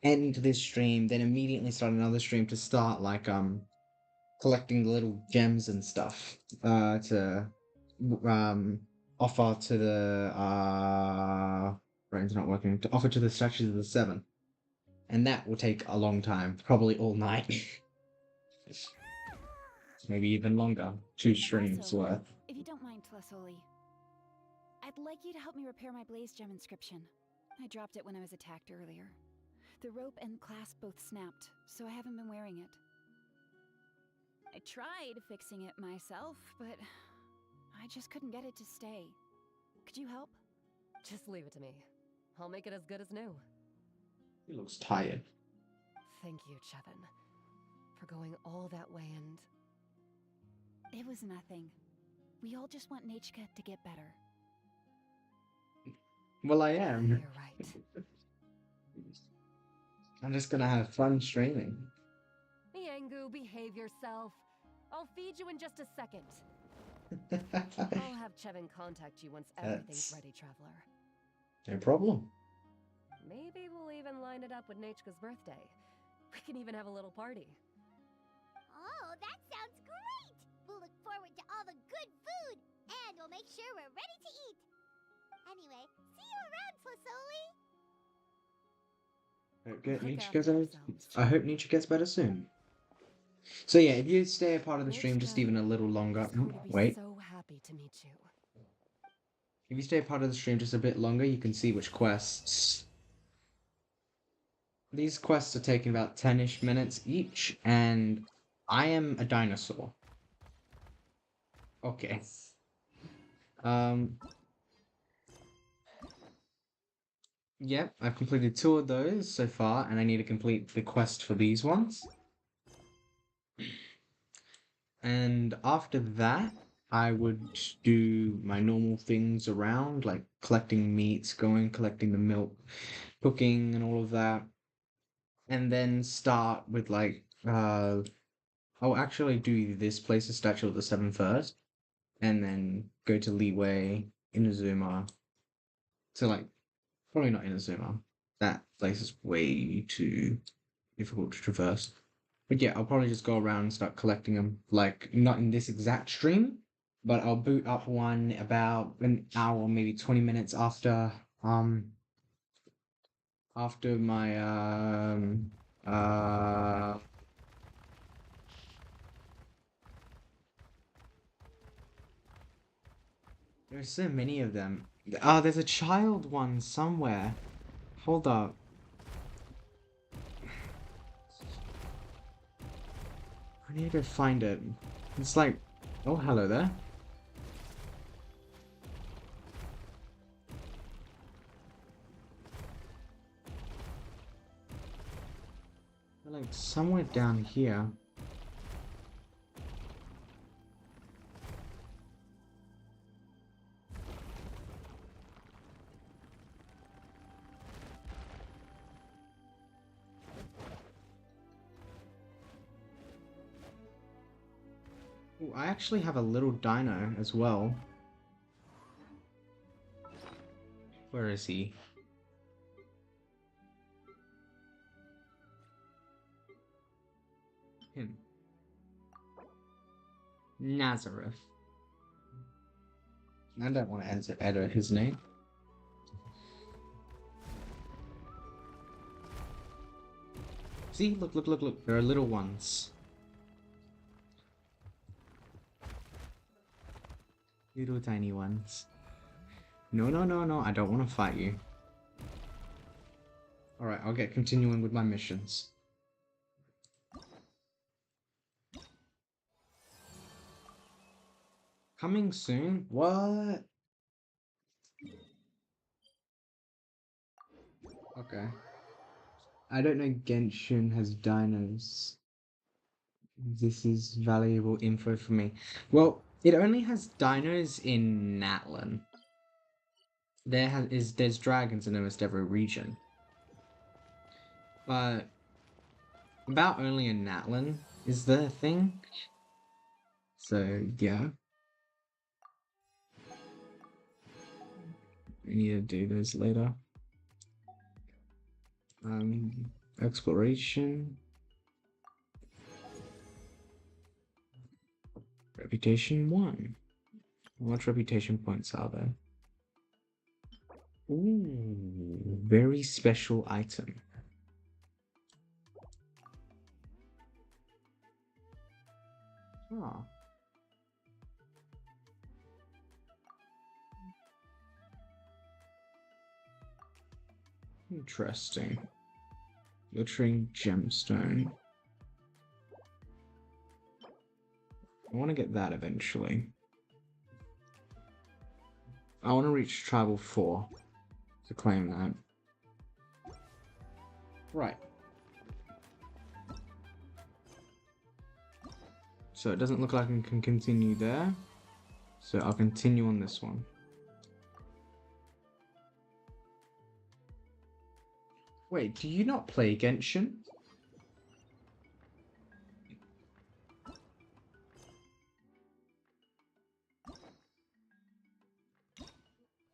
end this stream, then immediately start another stream to start like collecting the little gems and stuff to offer to the brain's not working. To offer to the statues of the seven, and that will take a long time, probably all night, maybe even longer. 2 streams Also, worth. if you don't mind, Tlasoli, I'd like you to help me repair my blaze gem inscription. I dropped it when I was attacked earlier. The rope and clasp both snapped, so I haven't been wearing it. I tried fixing it myself, but I just couldn't get it to stay. Could you help? Just leave it to me. I'll make it as good as new. He looks tired. Thank you, Chevin, for going all that way and... It was nothing. We all just want Nachka to get better. Well, I am. You're right. I'm just gonna have fun streaming. Yangu, behave yourself. I'll feed you in just a second. I'll have Chevin contact you once everything's ready, Traveler. No problem. Maybe we'll even line it up with Nachka's birthday. We can even have a little party. Oh, that sounds great! We'll look forward to all the good food, and we'll make sure we're ready to eat. Anyway, see you around, Tlasoli. I hope Nietzsche gets better soon. So yeah, if you stay a part of the stream just even a little longer, wait. So happy to meet you. If you stay a part of the stream just a bit longer, you can see which quests. These quests are taking about 10-ish minutes each, and I am a dinosaur. Okay. Yep, I've completed 2 of those so far, and I need to complete the quest for these ones. And after that, I would do my normal things around, like collecting meats, collecting the milk, cooking, and all of that. And then start with like, I'll actually do this place, the Statue of the Seven first, and then go to Leeway, Inazuma, to like, probably not Inazuma. That place is way too difficult to traverse. But yeah, I'll probably just go around and start collecting them, like, not in this exact stream, but I'll boot up one about an hour, maybe 20 minutes after my, there's so many of them. There's a child one somewhere. Hold up. I need to find it. It's like, oh, hello there. They're like somewhere down here. Ooh, I actually have a little dino as well. Where is he? Him. Nazareth. I don't want to edit his name. See, look, look, look, look. There are little ones. Little tiny ones. No, no, no, no. I don't want to fight you. Alright, I'll get continuing with my missions. Coming soon? What? Okay. I don't know Genshin has dinos. This is valuable info for me. Well, it only has dinos in Natlan. There's dragons in almost every region. But about only in Natlan is the thing. So yeah. I need to do those later. Exploration. Reputation 1. How much reputation points are there? Ooh, very special item. Ah. Interesting. Glittering gemstone. I want to get that eventually. I want to reach Tribal 4 to claim that. Right. So it doesn't look like I can continue there. So I'll continue on this one. Wait, do you not play Genshin?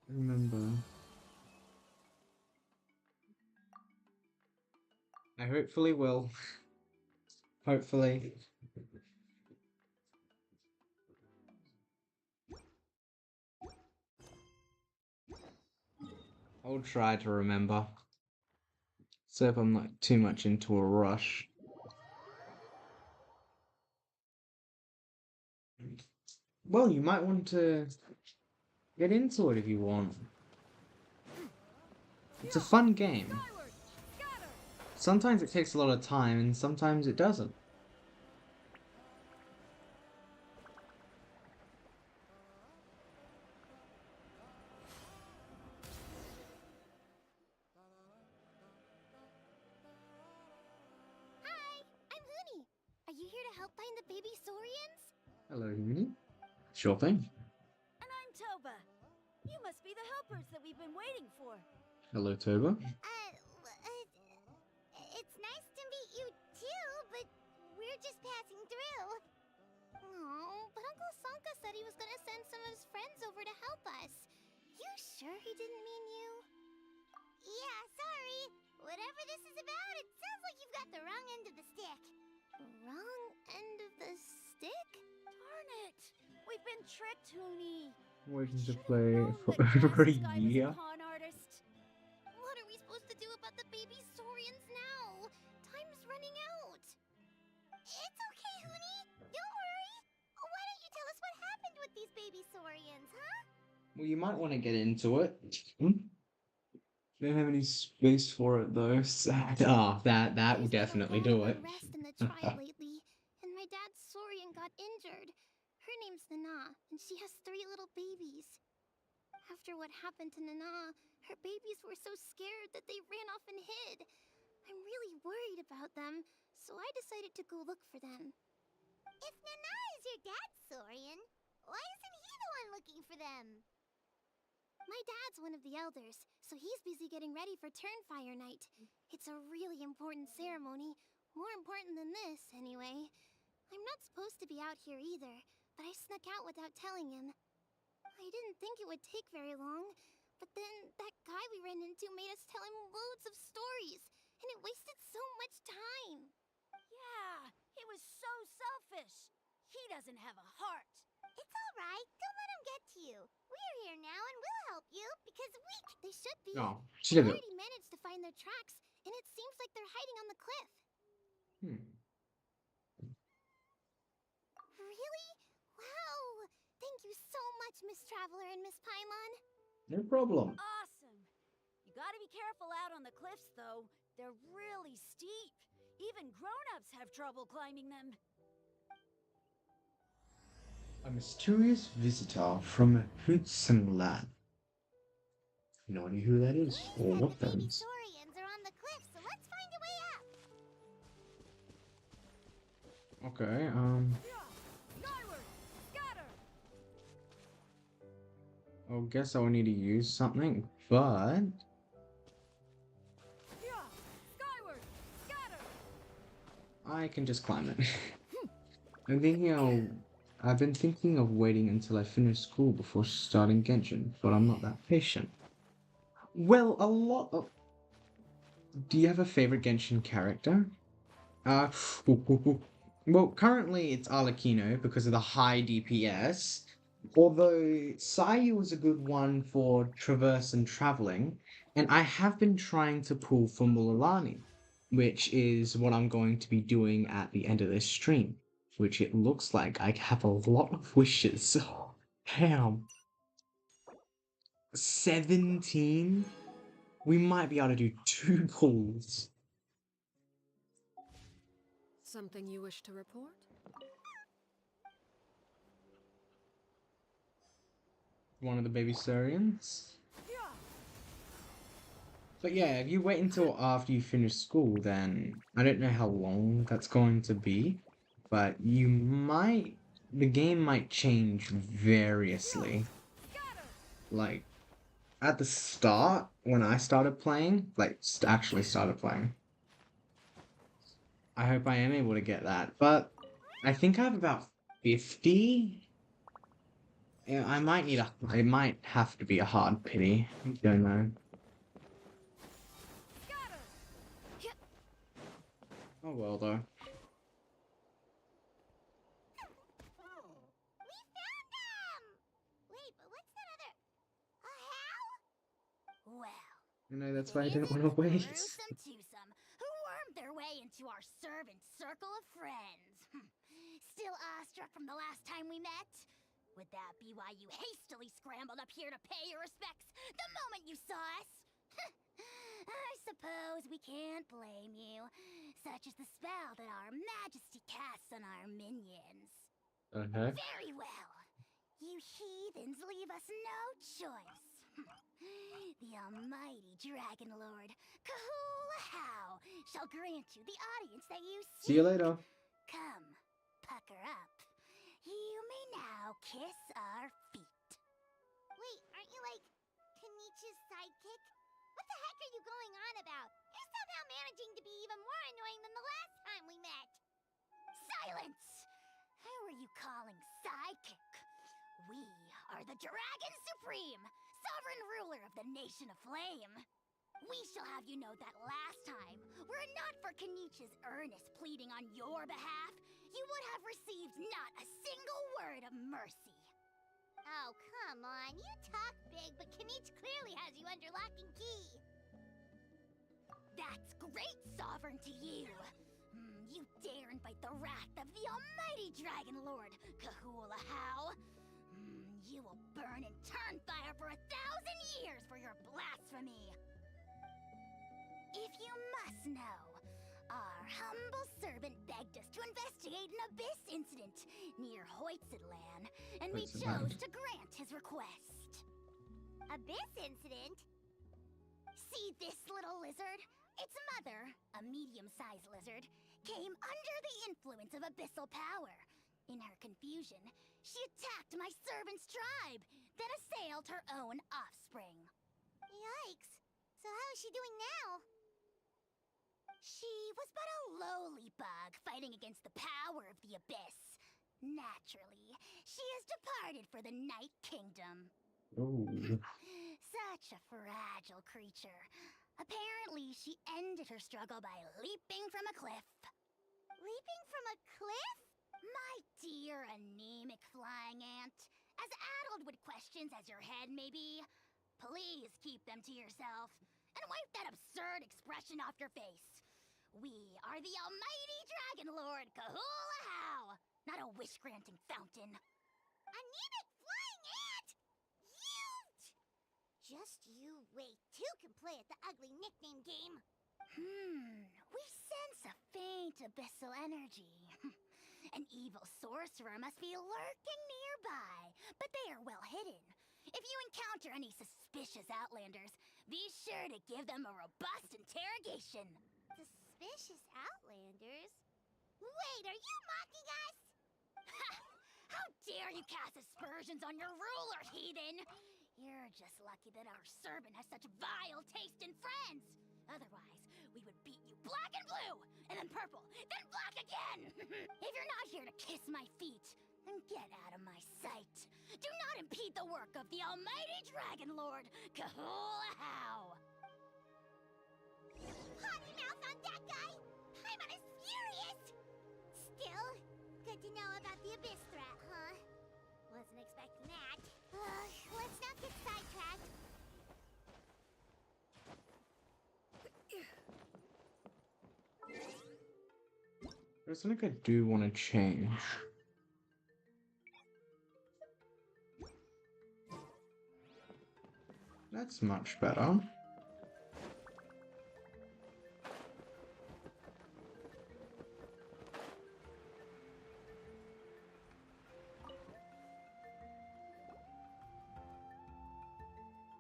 Remember. I hopefully will. Hopefully. I'll try to remember. So if I'm not too much into a rush. Well, you might want to get into it if you want. It's a fun game. Sometimes it takes a lot of time and sometimes it doesn't. Hi, I'm Huni. Are you here to help find the baby Saurians? Hello, Uni. Sure thing. And I'm Toba. You must be the helpers that we've been waiting for. Hello, Toba. It's nice to meet you too, but we're just passing through. Oh, but Uncle Sanka said he was gonna send some of his friends over to help us. You sure he didn't mean you? Yeah, sorry. Whatever this is about, it sounds like you've got the wrong end of the stick. Wrong end of the stick? Darn it! We've been tricked, Huni. Waiting to play for over a year. Pawn artist. What are we supposed to do about the baby Saurians now? Time's running out. It's okay, Huni. Don't worry. Why don't you tell us what happened with these baby Saurians, huh? Well, you might want to get into it. Don't have any space for it though. Sad. Ah, that will definitely do it. Rest in the trial lately, and my dad's Saurian got injured. Her name's Nana, and she has 3 little babies. After what happened to Nana, her babies were so scared that they ran off and hid. I'm really worried about them, so I decided to go look for them. If Nana is your dad's Saurian, why isn't he the one looking for them? My dad's one of the elders, so he's busy getting ready for Turnfire Night. It's a really important ceremony, more important than this, anyway. I'm not supposed to be out here either, but I snuck out without telling him. I didn't think it would take very long, but then that guy we ran into made us tell him loads of stories, and it wasted so much time. Yeah, he was so selfish. He doesn't have a heart. It's all right. Don't let him get to you. We're here now and we'll help you because they should be. Oh, I already managed to find their tracks, and it seems like they're hiding on the cliff. Really? Wow! Thank you so much, Miss Traveler and Miss Paimon. No problem. Awesome. You gotta be careful out on the cliffs, though. They're really steep. Even grown-ups have trouble climbing them. A mysterious visitor from Hudson-land. No idea who that is or what that is. Saurians are on the cliff, so let's find a way up. Okay, I guess I will need to use something, but I can just climb it. I've been thinking of waiting until I finish school before starting Genshin, but I'm not that patient. Well, a lot of... Do you have a favorite Genshin character? Well, currently it's Arlecchino because of the high DPS, Although Sayu was a good one for traverse and traveling, and I have been trying to pull for Mulalani, which is what I'm going to be doing at the end of this stream, which it looks like I have a lot of wishes. Oh, damn. 17? We might be able to do 2 pulls. Something you wish to report? One of the baby Saurians. But yeah, if you wait until after you finish school, then I don't know how long that's going to be, but the game might change variously. Like, at the start, when I started playing, like, actually started playing, I hope I am able to get that, but I think I have about 50. Yeah, it might have to be a hard pity. I don't know. Oh well, though. Wait, but what's that other... A how? Well, You know, that's it why I didn't isn't want to the wait. gruesome twosome who wormed their way into our servant circle of friends. Still awestruck from the last time we met? Would that be why you hastily scrambled up here to pay your respects the moment you saw us? I suppose we can't blame you. Such is the spell that our majesty casts on our minions. Okay. Very well. You heathens leave us no choice. The almighty Dragon Lord, Kahula shall grant you the audience that you seek. See you later. Come, pucker up. You may now kiss our feet. Wait, aren't you like Kenichi's sidekick? What the heck are you going on about? You're somehow managing to be even more annoying than the last time we met. Silence! Who are you calling sidekick? We are the Dragon Supreme, sovereign ruler of the Nation of Flame. We shall have you know that last time, were it not for Kenichi's earnest pleading on your behalf, you would have received not a single word of mercy. Oh, come on. You talk big, but Kenichi clearly has you under lock and key. That's great, Sovereign, to you. You dare invite the wrath of the almighty Dragon Lord, Kahula How. You will burn in turn fire for 1,000 years for your blasphemy. If you must know, our humble servant begged us to investigate an abyss incident near Hoytsidlan, and we chose to grant his request. Abyss incident? See this little lizard? Its mother, a medium-sized lizard, came under the influence of abyssal power. In her confusion, she attacked my servant's tribe, then assailed her own offspring. Yikes! So how is she doing now? She was but a lowly bug fighting against the power of the abyss. Naturally, she has departed for the Night Kingdom. Oh. Such a fragile creature. Apparently, she ended her struggle by leaping from a cliff. Leaping from a cliff? My dear anemic flying ant, as addled with questions as your head may be, please keep them to yourself and wipe that absurd expression off your face. We are the almighty Dragon Lord Kahula How, not a wish-granting fountain. Anemic flying ant? Just you wait. Two can play at the ugly nickname game. We sense a faint abyssal energy. An evil sorcerer must be lurking nearby, but they are well hidden. If you encounter any suspicious outlanders, be sure to give them a robust interrogation. Suspicious outlanders? Wait, are you mocking us? Ha! How dare you cast aspersions on your ruler, heathen! You're just lucky that our servant has such vile taste in friends. Otherwise, we would beat you black and blue, and then purple, then black again! If you're not here to kiss my feet, then get out of my sight. Do not impede the work of the almighty Dragon Lord, Kahula How! Potty mouth on that guy! Paimon is furious! Still, good to know about the abyss threat, huh? Wasn't expecting that. Let's not get sidetracked. There's something I do want to change. That's much better.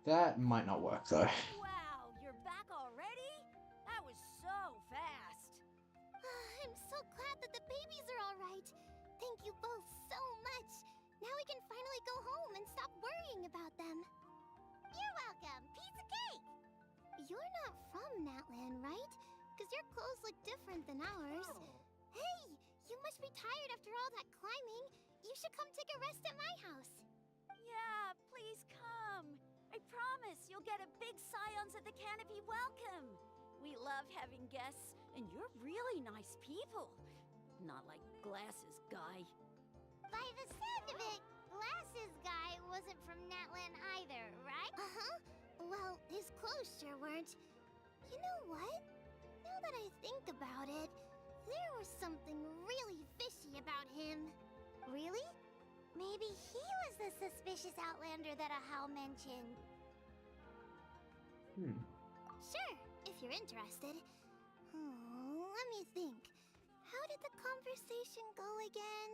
That might not work though. Wow, you're back already? That was so fast. I'm so glad that the babies are all right. Thank you both so much. Now we can finally go home and stop worrying about them. You're welcome. Piece of cake. You're not from Natlan, right? Because your clothes look different than ours. Hey, you must be tired after all that climbing. You should come take a rest at my house. Yeah, please come. I promise you'll get a big Scions at the Canopy welcome. We love having guests, and you're really nice people. Not like Glasses Guy. By the sound of it, Glasses Guy wasn't from Natlan either, right? Uh-huh. Well, his clothes sure weren't. You know what? Now that I think about it, there was something really fishy about him. Really? Maybe he was the suspicious outlander that Ahau mentioned. Sure, if you're interested. Let me think. How did the conversation go again?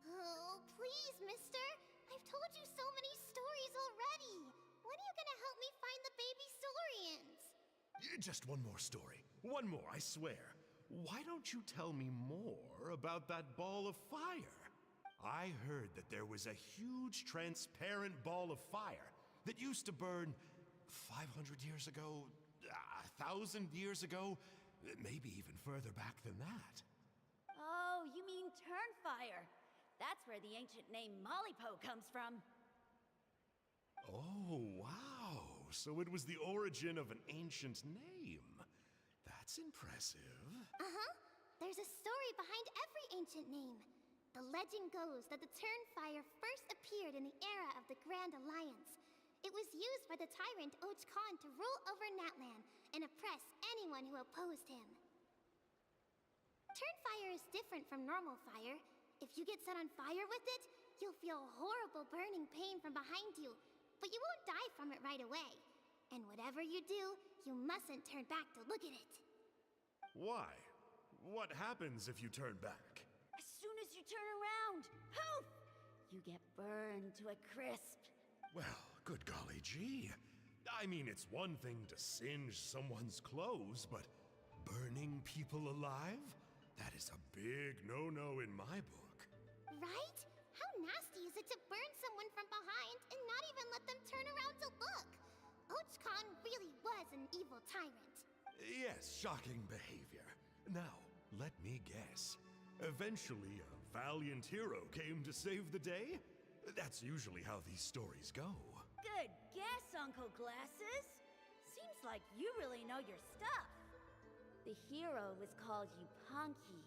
Oh, please, mister. I've told you so many stories already. When are you gonna help me find the baby Saurians? Just one more story. One more, I swear. Why don't you tell me more about that ball of fire? I heard that there was a huge transparent ball of fire that used to burn 500 years ago, 1,000 years ago, maybe even further back than that. Oh, you mean Turnfire. That's where the ancient name Malipo comes from. Oh, wow. So it was the origin of an ancient name. That's impressive. Uh-huh. There's a story behind every ancient name. The legend goes that the Turnfire first appeared in the era of the Grand Alliance. It was used by the tyrant Och Khan to rule over Natlan and oppress anyone who opposed him. Turnfire is different from normal fire. If you get set on fire with it, you'll feel horrible burning pain from behind you, but you won't die from it right away. And whatever you do, you mustn't turn back to look at it. Why? What happens if you turn back? As soon as you turn around, poof! You get burned to a crisp. Well, good golly gee. I mean, it's one thing to singe someone's clothes, but burning people alive? That is a big no-no in my book. Right? How nasty is it to burn someone from behind and not even let them turn around to look? Och Khan really was an evil tyrant. Yes, shocking behavior. Now, let me guess. Eventually, a valiant hero came to save the day? That's usually how these stories go. Good guess, Uncle Glasses. Seems like you really know your stuff. The hero was called Yupanqui.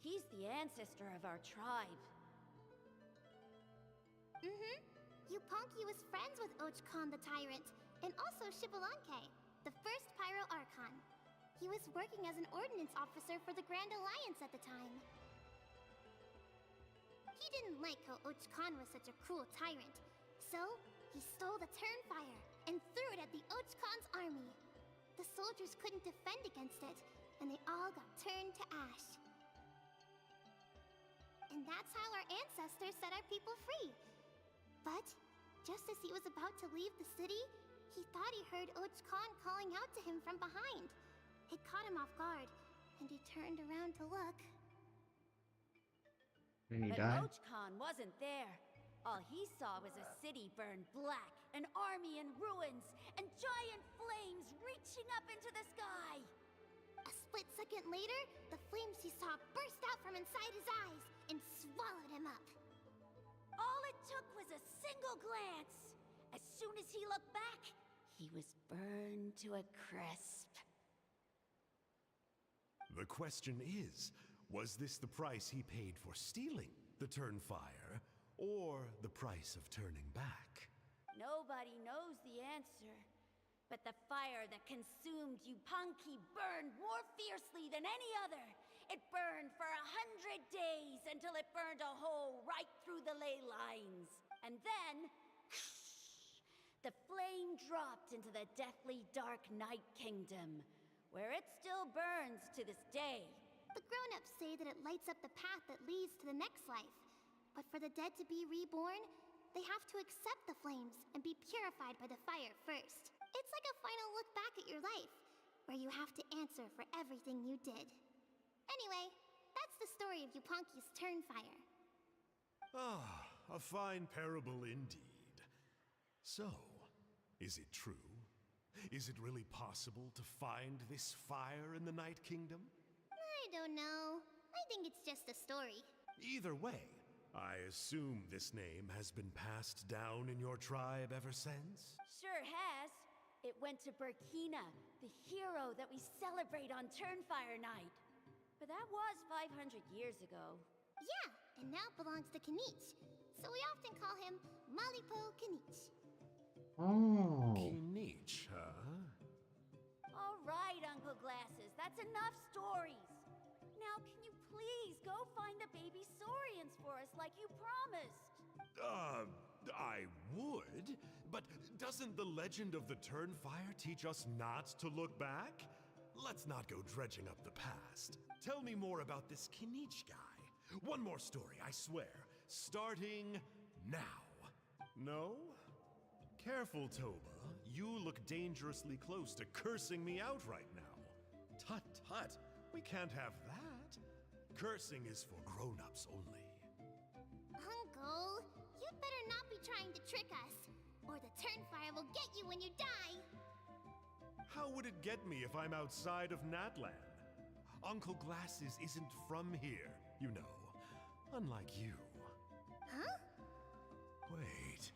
He's the ancestor of our tribe. Mm-hmm. Yupanqui was friends with Och Khan the Tyrant, and also Shibalanke, the first Pyro Archon. He was working as an ordnance officer for the Grand Alliance at the time. He didn't like how Och Khan was such a cruel tyrant, so he stole the Turnfire and threw it at the Och Khan's army. The soldiers couldn't defend against it, and they all got turned to ash. And that's how our ancestors set our people free. But, just as he was about to leave the city, he thought he heard Och Khan calling out to him from behind. It caught him off guard, and he turned around to look. And he But died? Och Khan wasn't there. All he saw was a city burned black, an army in ruins, and giant flames reaching up into the sky. A split second later, the flames he saw burst out from inside his eyes and swallowed him up. All it took was a single glance. As soon as he looked back, he was burned to a crisp. The question is, was this the price he paid for stealing the Turnfire? or the price of turning back? Nobody knows the answer. But the fire that consumed Yupanqui burned more fiercely than any other. It burned for 100 days until it burned a hole right through the ley lines. And then, the flame dropped into the deathly dark Night Kingdom, where it still burns to this day. The grown-ups say that it lights up the path that leads to the next life. But for the dead to be reborn, they have to accept the flames and be purified by the fire first. It's like a final look back at your life, where you have to answer for everything you did. Anyway, that's the story of Yupanqui's Turnfire. Ah, a fine parable indeed. So, is it true? Is it really possible to find this fire in the Night Kingdom? I don't know. I think it's just a story. Either way, I assume this name has been passed down in your tribe ever since? Sure has. It went to Burkina, the hero that we celebrate on Turnfire Night. But that was 500 years ago. Yeah, and now it belongs to Kinich. So we often call him Malipo Kinich. Oh. Kinich, huh? All right, Uncle Glasses, that's enough stories. Now, can you please go find the baby Saurians for us like you promised? I would, but doesn't the legend of the Turnfire teach us not to look back? Let's not go dredging up the past. Tell me more about this Kinich guy. One more story, I swear. Starting now. No? Careful, Toba. You look dangerously close to cursing me out right now. Tut tut. We can't have that. Cursing is for grown-ups only. Uncle, you'd better not be trying to trick us, or the Turnfire will get you when you die. How would it get me if I'm outside of Natlan? Uncle Glasses isn't from here, you know. Unlike you. Huh? Wait.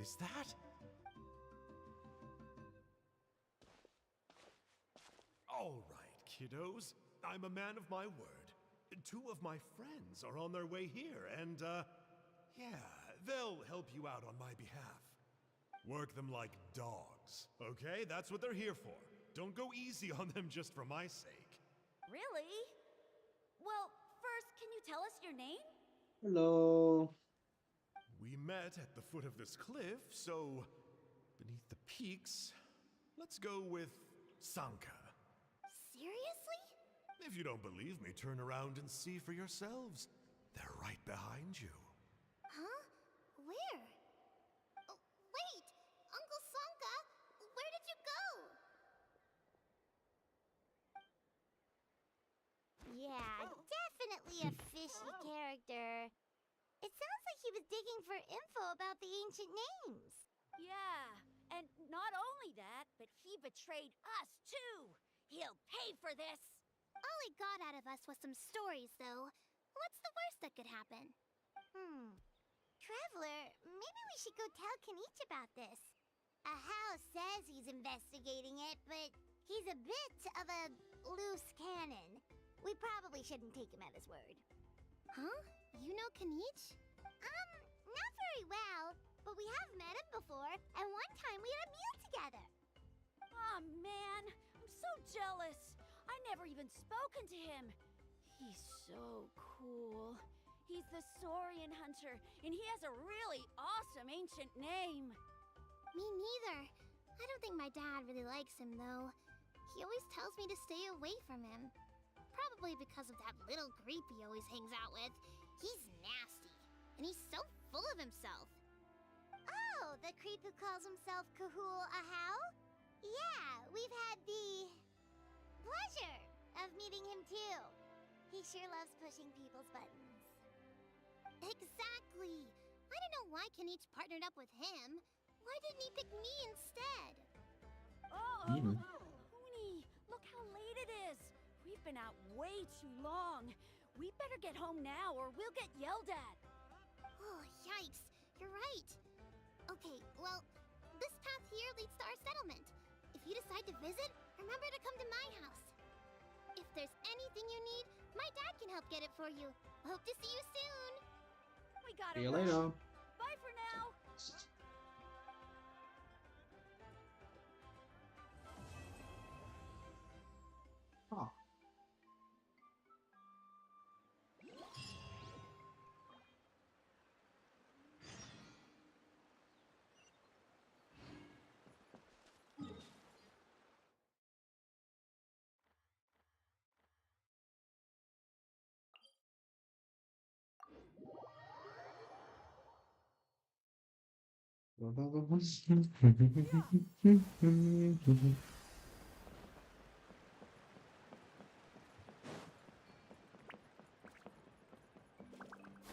Is that? All right, kiddos. I'm a man of my word. 2 of my friends are on their way here, and, yeah, they'll help you out on my behalf. Work them like dogs, okay? That's what they're here for. Don't go easy on them just for my sake. Really? Well, first, can you tell us your name? Hello. We met at the foot of this cliff, so beneath the peaks, let's go with Sanka. Seriously? If you don't believe me, turn around and see for yourselves. They're right behind you. Huh? Where? Oh, wait! Uncle Sanka, where did you go? Yeah, definitely a fishy character. It sounds like he was digging for info about the ancient names. Yeah, and not only that, but he betrayed us too. He'll pay for this. All he got out of us was some stories, though. What's the worst that could happen? Traveler, maybe we should go tell Kinich about this. Ahau says he's investigating it, but he's a bit of a loose cannon. We probably shouldn't take him at his word. Huh? You know Kinich? Not very well, but we have met him before, and one time we had a meal together. Aw, man, I'm so jealous. I never even spoken to him. He's so cool. He's the Saurian hunter, and he has a really awesome ancient name. Me neither. I don't think my dad really likes him, though. He always tells me to stay away from him. Probably because of that little creep he always hangs out with. He's nasty, and he's so full of himself. Oh, the creep who calls himself Kahul Ahau? Yeah, we've had the pleasure of meeting him too. He sure loves pushing people's buttons. Exactly. I don't know why Kinich partnered up with him. Why didn't he pick me instead? Oh, Huni, look how late it is. We've been out way too long. We better get home now or we'll get yelled at. Oh, yikes. You're right. Okay, well, this path here leads to our settlement. If you decide to visit, remember to come to my house. If there's anything you need, my dad can help get it for you. Hope to see you soon. We gotta See you run. later. Bye for now. Oh.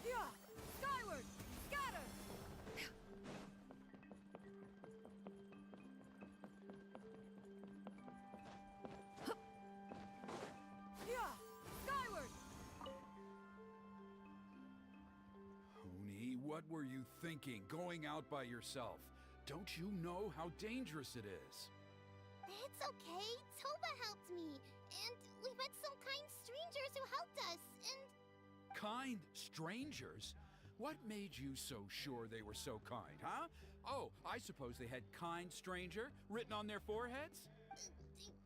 Yeah, skyward, scatter. Yeah, skyward. Huni, what were you thinking, going out by yourself? Don't you know how dangerous it is? It's okay. Toba helped me. And we met some kind strangers who helped us. And Kind strangers? What made you so sure they were so kind, huh? Oh, I suppose they had kind stranger written on their foreheads?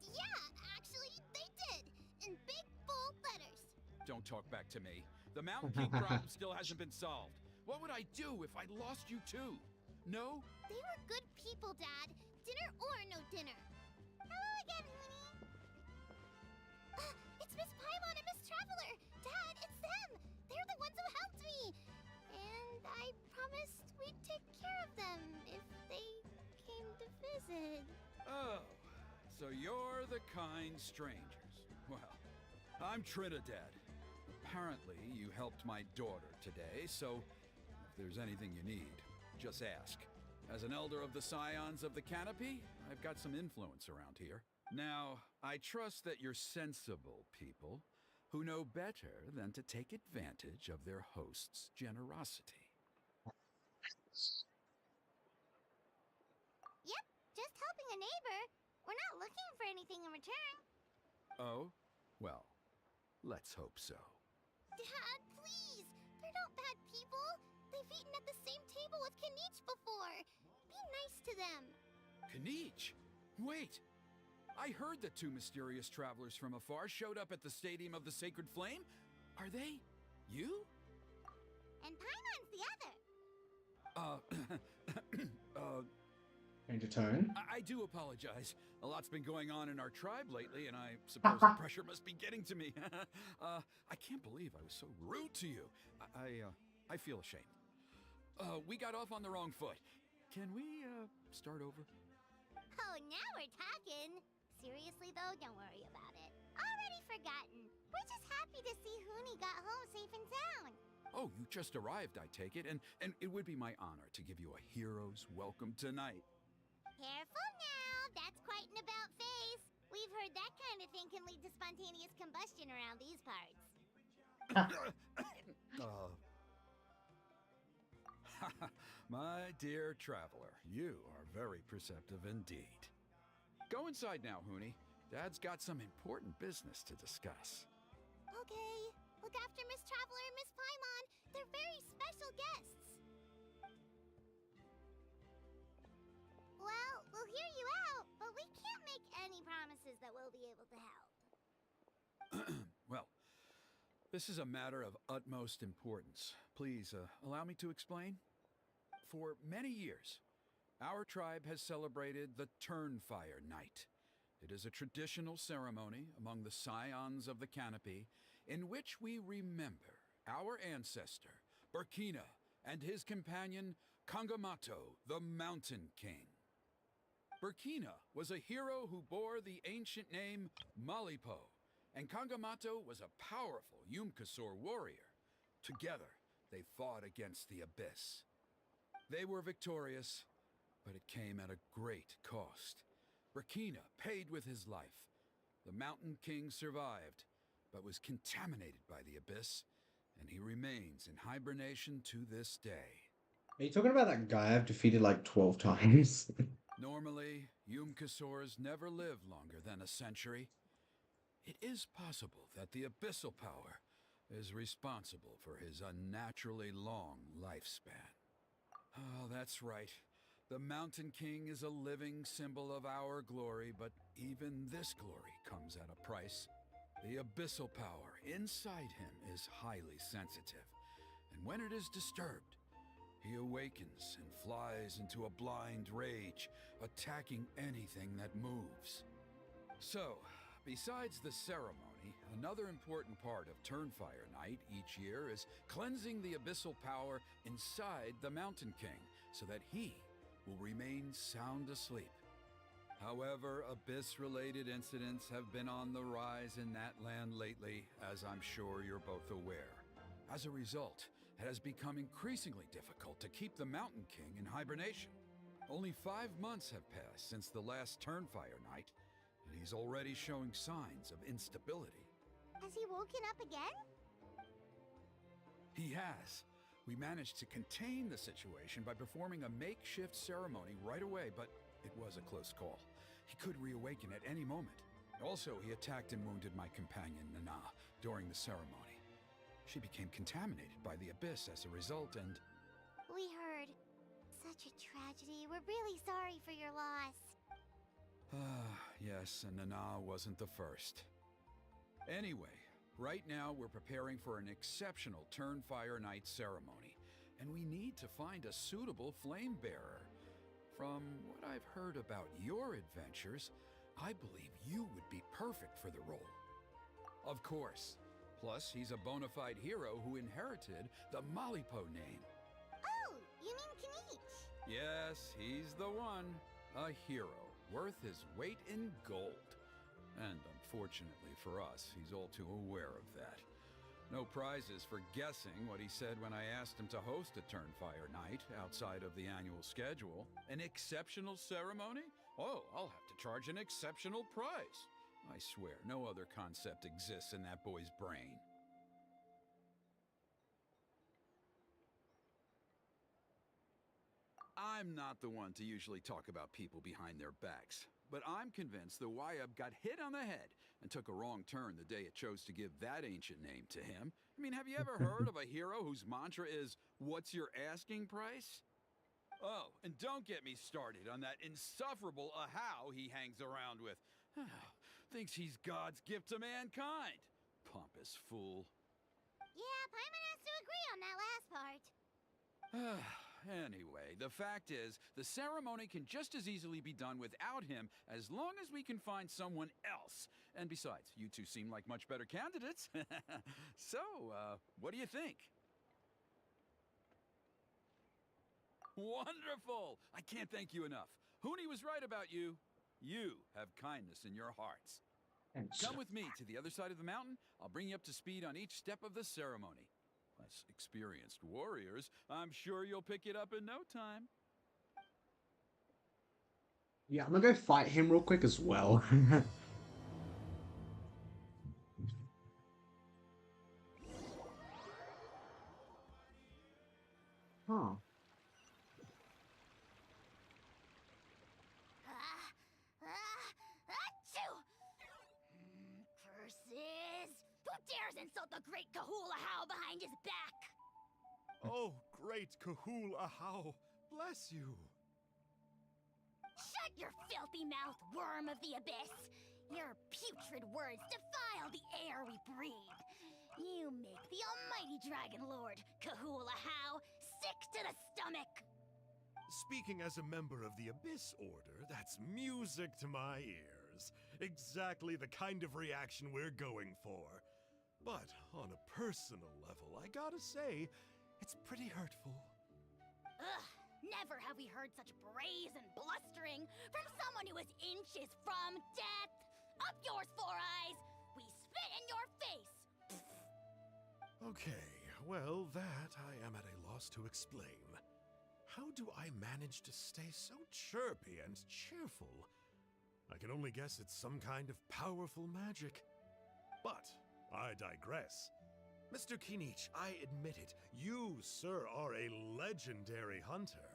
yeah, actually, they did. In big, bold letters. Don't talk back to me. The Mountain King problem still hasn't been solved. What would I do if I lost you too? No? They were good people, Dad. Dinner or no dinner. Hello again, Huni. It's Miss Paimon and Miss Traveler. Dad, it's them. They're the ones who helped me. And I promised we'd take care of them if they came to visit. Oh, so you're the kind strangers. Well, I'm Trinidad. Apparently, you helped my daughter today, so if there's anything you need, just ask. As an elder of the Scions of the Canopy, I've got some influence around here. Now, I trust that you're sensible people who know better than to take advantage of their host's generosity. Yep, just helping a neighbor. We're not looking for anything in return. Oh? Well, let's hope so. Dad, please! They're not bad people. They've eaten at the same table with Kanich before. Be nice to them. Kanich? Wait! I heard that two mysterious travelers from afar showed up at the Stadium of the Sacred Flame. Are they you? And Paimon's the other. Change of tone. I do apologize. A lot's been going on in our tribe lately, and I suppose the pressure must be getting to me. I can't believe I was so rude to you. I feel ashamed. We got off on the wrong foot. Can we, start over? Oh, now we're talking. Seriously, though, don't worry about it. Already forgotten. We're just happy to see Huni got home safe and sound. Oh, you just arrived, I take it, and it would be my honor to give you a hero's welcome tonight. Careful now. That's quite an about face. We've heard that kind of thing can lead to spontaneous combustion around these parts. My dear traveler, you are very perceptive indeed. Go inside now, Huni. Dad's got some important business to discuss. Okay. Look after Miss Traveler and Miss Paimon. They're very special guests. Well, we'll hear you out, but we can't make any promises that we'll be able to help. Well, this is a matter of utmost importance. Please, allow me to explain. For many years, our tribe has celebrated the Turnfire Night. It is a traditional ceremony among the Scions of the Canopy in which we remember our ancestor, Burkina, and his companion, Kangamato, the Mountain King. Burkina was a hero who bore the ancient name Malipo, and Kangamato was a powerful Yumkasor warrior. Together, they fought against the Abyss. They were victorious, but it came at a great cost. Burkina paid with his life. The Mountain King survived, but was contaminated by the Abyss, and he remains in hibernation to this day. Are you talking about that guy I've defeated like 12 times? Normally, Yumkasors never live longer than a century. It is possible that the abyssal power is responsible for his unnaturally long lifespan. Oh, that's right. The Mountain King is a living symbol of our glory, but even this glory comes at a price. The abyssal power inside him is highly sensitive, and when it is disturbed, he awakens and flies into a blind rage, attacking anything that moves. So, besides the ceremony, another important part of Turnfire Night each year is cleansing the abyssal power inside the Mountain King so that he will remain sound asleep. However, Abyss-related incidents have been on the rise in Natlan lately, as I'm sure you're both aware. As a result, it has become increasingly difficult to keep the Mountain King in hibernation. Only 5 months have passed since the last Turnfire Night, and he's already showing signs of instability. Has he woken up again? He has. We managed to contain the situation by performing a makeshift ceremony right away, but it was a close call. He could reawaken at any moment. Also, he attacked and wounded my companion, Nana, during the ceremony. She became contaminated by the Abyss as a result, and... We heard. Such a tragedy. We're really sorry for your loss. Yes, and Nana wasn't the first. Anyway, right now we're preparing for an exceptional Turnfire Night ceremony, and we need to find a suitable flame bearer. From what I've heard about your adventures, I believe you would be perfect for the role. Of course. Plus, he's a bona fide hero who inherited the Malipo name. Oh, you mean Kinich? Yes, he's the one. A hero, worth his weight in gold. And unfortunately for us, he's all too aware of that. No prizes for guessing what he said when I asked him to host a Turnfire Night outside of the annual schedule. An exceptional ceremony? Oh, I'll have to charge an exceptional price. I swear, no other concept exists in that boy's brain. I'm not the one to usually talk about people behind their backs, but I'm convinced the Wyab got hit on the head and took a wrong turn the day it chose to give that ancient name to him. I mean, have you ever heard of a hero whose mantra is, "What's your asking price?" Oh, and don't get me started on that insufferable Ahau he hangs around with. Thinks he's God's gift to mankind. Pompous fool. Yeah, Paimon has to agree on that last part. Anyway, the fact is, the ceremony can just as easily be done without him as long as we can find someone else. And besides, you two seem like much better candidates. So, what do you think? Wonderful! I can't thank you enough. Huni was right about you. You have kindness in your hearts. Come with me to the other side of the mountain. I'll bring you up to speed on each step of the ceremony. As experienced warriors, I'm sure you'll pick it up in no time. Yeah, I'm gonna go fight him real quick as well. Huh. Achoo! Curses! Who dares insult the great Kahul Ahau behind his back? Oh, great Kahul Ahau, bless you. Shut your filthy mouth, worm of the abyss! Your putrid words defile the air we breathe. You make the almighty Dragon Lord, Kahul Ahau, sick to the stomach! Speaking as a member of the Abyss Order, that's music to my ears. Exactly the kind of reaction we're going for. But on a personal level, I gotta say, it's pretty hurtful. Ugh, never have we heard such brazen blustering from someone who is inches from death! Up yours, Four Eyes! We spit in your face! Okay, well, that I am at a loss to explain. How do I manage to stay so chirpy and cheerful? I can only guess it's some kind of powerful magic. But I digress. Mr. Kinich, I admit it, you, sir, are a legendary hunter.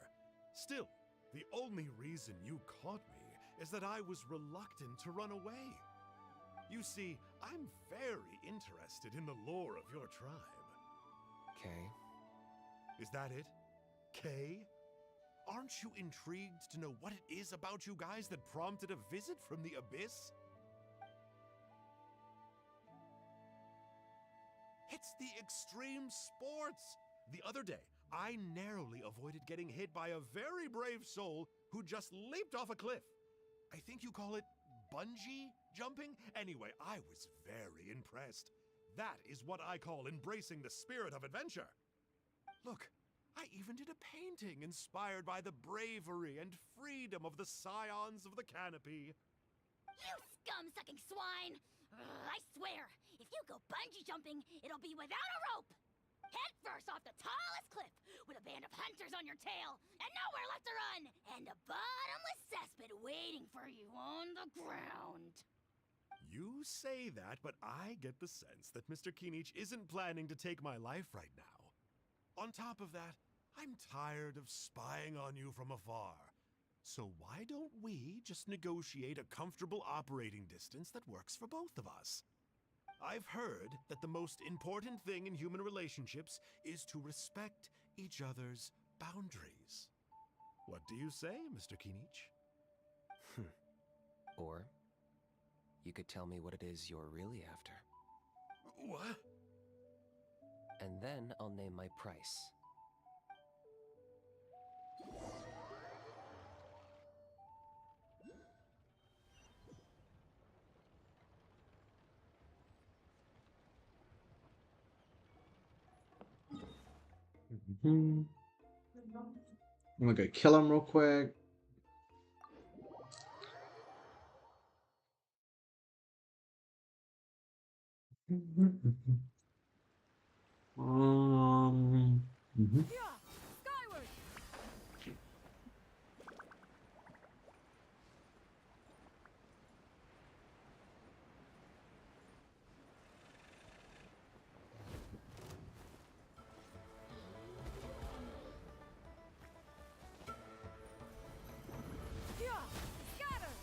Still, the only reason you caught me is that I was reluctant to run away. You see, I'm very interested in the lore of your tribe. Okay. Is that it? Kay? Aren't you intrigued to know what it is about you guys that prompted a visit from the Abyss? It's the extreme sports! The other day, I narrowly avoided getting hit by a very brave soul who just leaped off a cliff. I think you call it bungee jumping? Anyway, I was very impressed. That is what I call embracing the spirit of adventure. Look, I even did a painting inspired by the bravery and freedom of the scions of the canopy. You scum-sucking swine! I swear, if you go bungee jumping, it'll be without a rope! Head first off the tallest cliff, with a band of hunters on your tail, and nowhere left to run, and a bottomless cesspit waiting for you on the ground. You say that, but I get the sense that Mr. Kinich isn't planning to take my life right now. On top of that, I'm tired of spying on you from afar. So why don't we just negotiate a comfortable operating distance that works for both of us? I've heard that the most important thing in human relationships is to respect each other's boundaries. What do you say, Mr. Kinich? Or you could tell me what it is you're really after. What? And then I'll name my price. I'm gonna go kill him real quick. Mhm. Skyward! Scatter!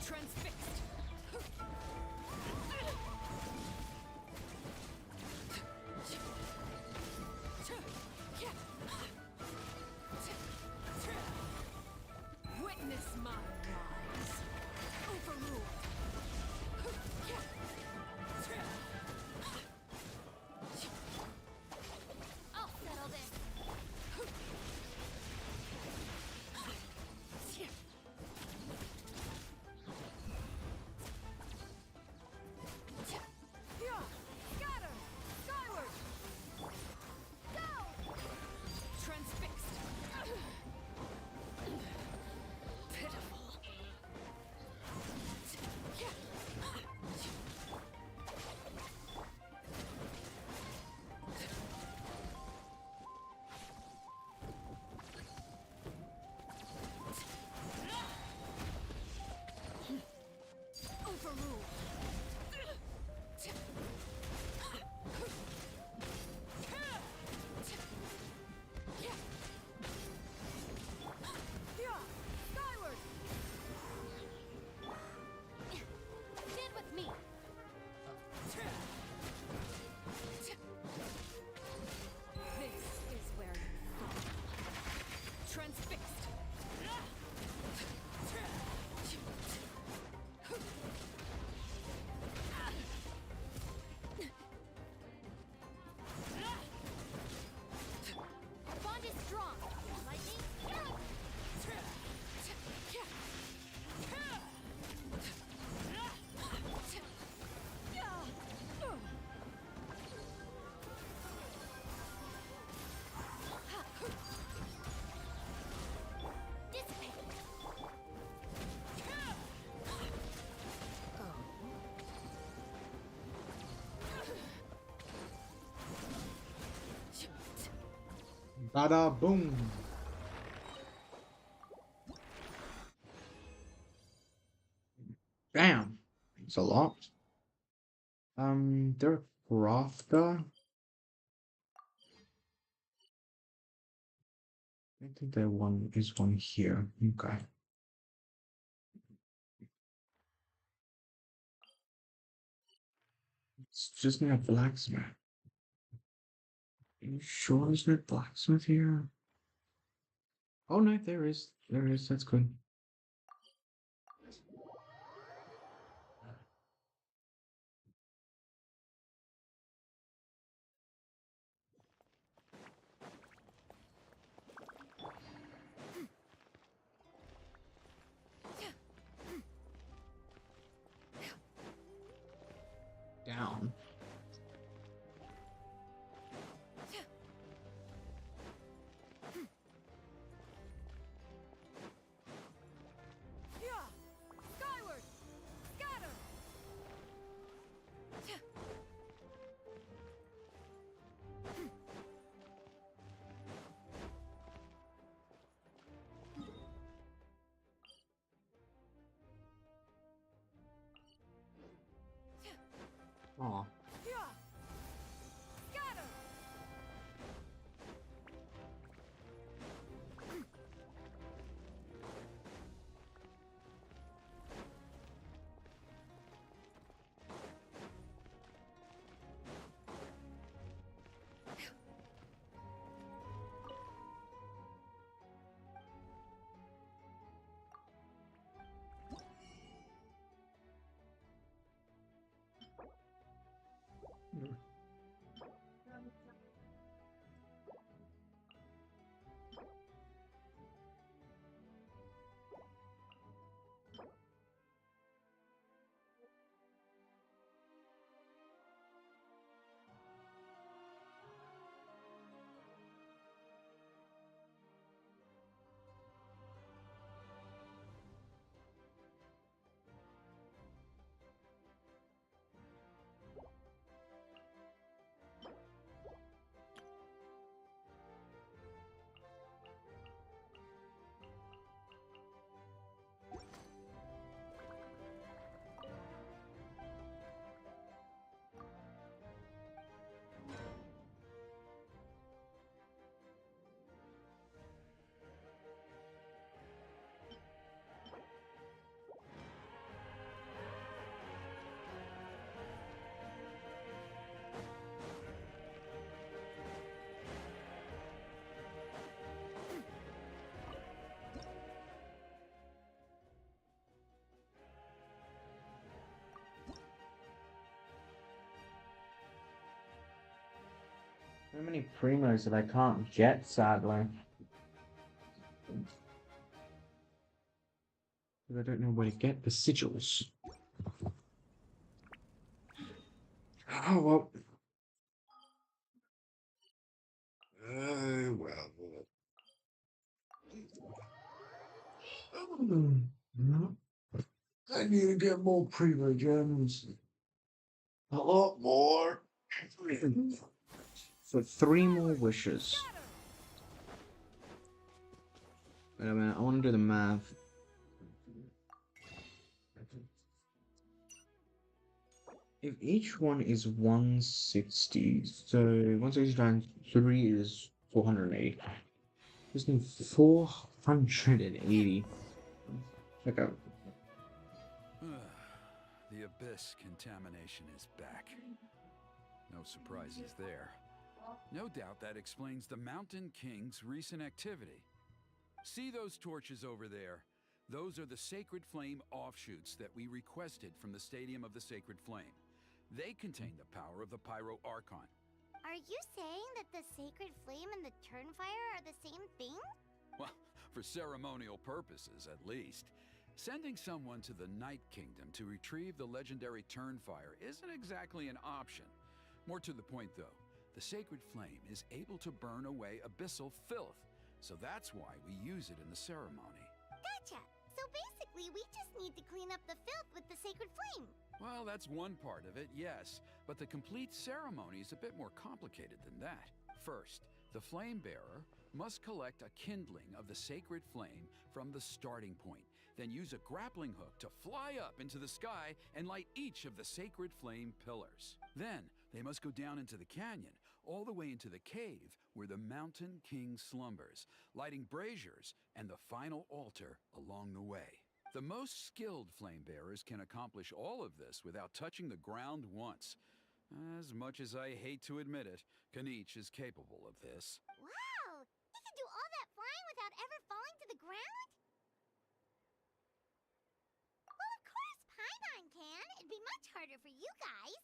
Transfixed! Witness my rise. Overruled. I'll settle this. Scatter! Skyward! Go! Transfixed! Pitiful. Overruled. Skyward! Stand with me. This is where you fall. Transfixed. Our bond is strong. Lightning, dissipate. Bada boom. Damn, it's a lot. There rafter. I think there is one here. Okay. It's just not a blacksmith. Are you sure there's no blacksmith here? Oh no, there is. There is. That's good. Down. Yeah! Skyward! Scatter! Oh. Yeah! Scatter! So many primos that I can't get, sadly. Because I don't know where to get the sigils. Oh, well. Well. No. I need to get more primo gems. A lot more. For 3 more wishes. Wait a minute, I want to do the math. If each one is 160, so 160 times 3 is 480. Just need 480. Okay. The abyss contamination is back. No surprises there. No doubt that explains the Mountain King's recent activity. See those torches over there? Those are the Sacred Flame offshoots that we requested from the Stadium of the Sacred Flame. They contain the power of the Pyro Archon. Are you saying that the Sacred Flame and the Turnfire are the same thing? Well, for ceremonial purposes, at least. Sending someone to the Night Kingdom to retrieve the legendary Turnfire isn't exactly an option. More to the point, though, the Sacred Flame is able to burn away abyssal filth, so that's why we use it in the ceremony. Gotcha! So basically, we just need to clean up the filth with the Sacred Flame. Well, that's one part of it, yes, but the complete ceremony is a bit more complicated than that. First, the Flame Bearer must collect a kindling of the Sacred Flame from the starting point, then use a grappling hook to fly up into the sky and light each of the Sacred Flame pillars. Then, they must go down into the canyon, all the way into the cave where the Mountain King slumbers, lighting braziers and the final altar along the way. The most skilled flame bearers can accomplish all of this without touching the ground once. As much as I hate to admit it, Kanich is capable of this. Wow! He can do all that flying without ever falling to the ground? Well, of course Paimon can. It'd be much harder for you guys.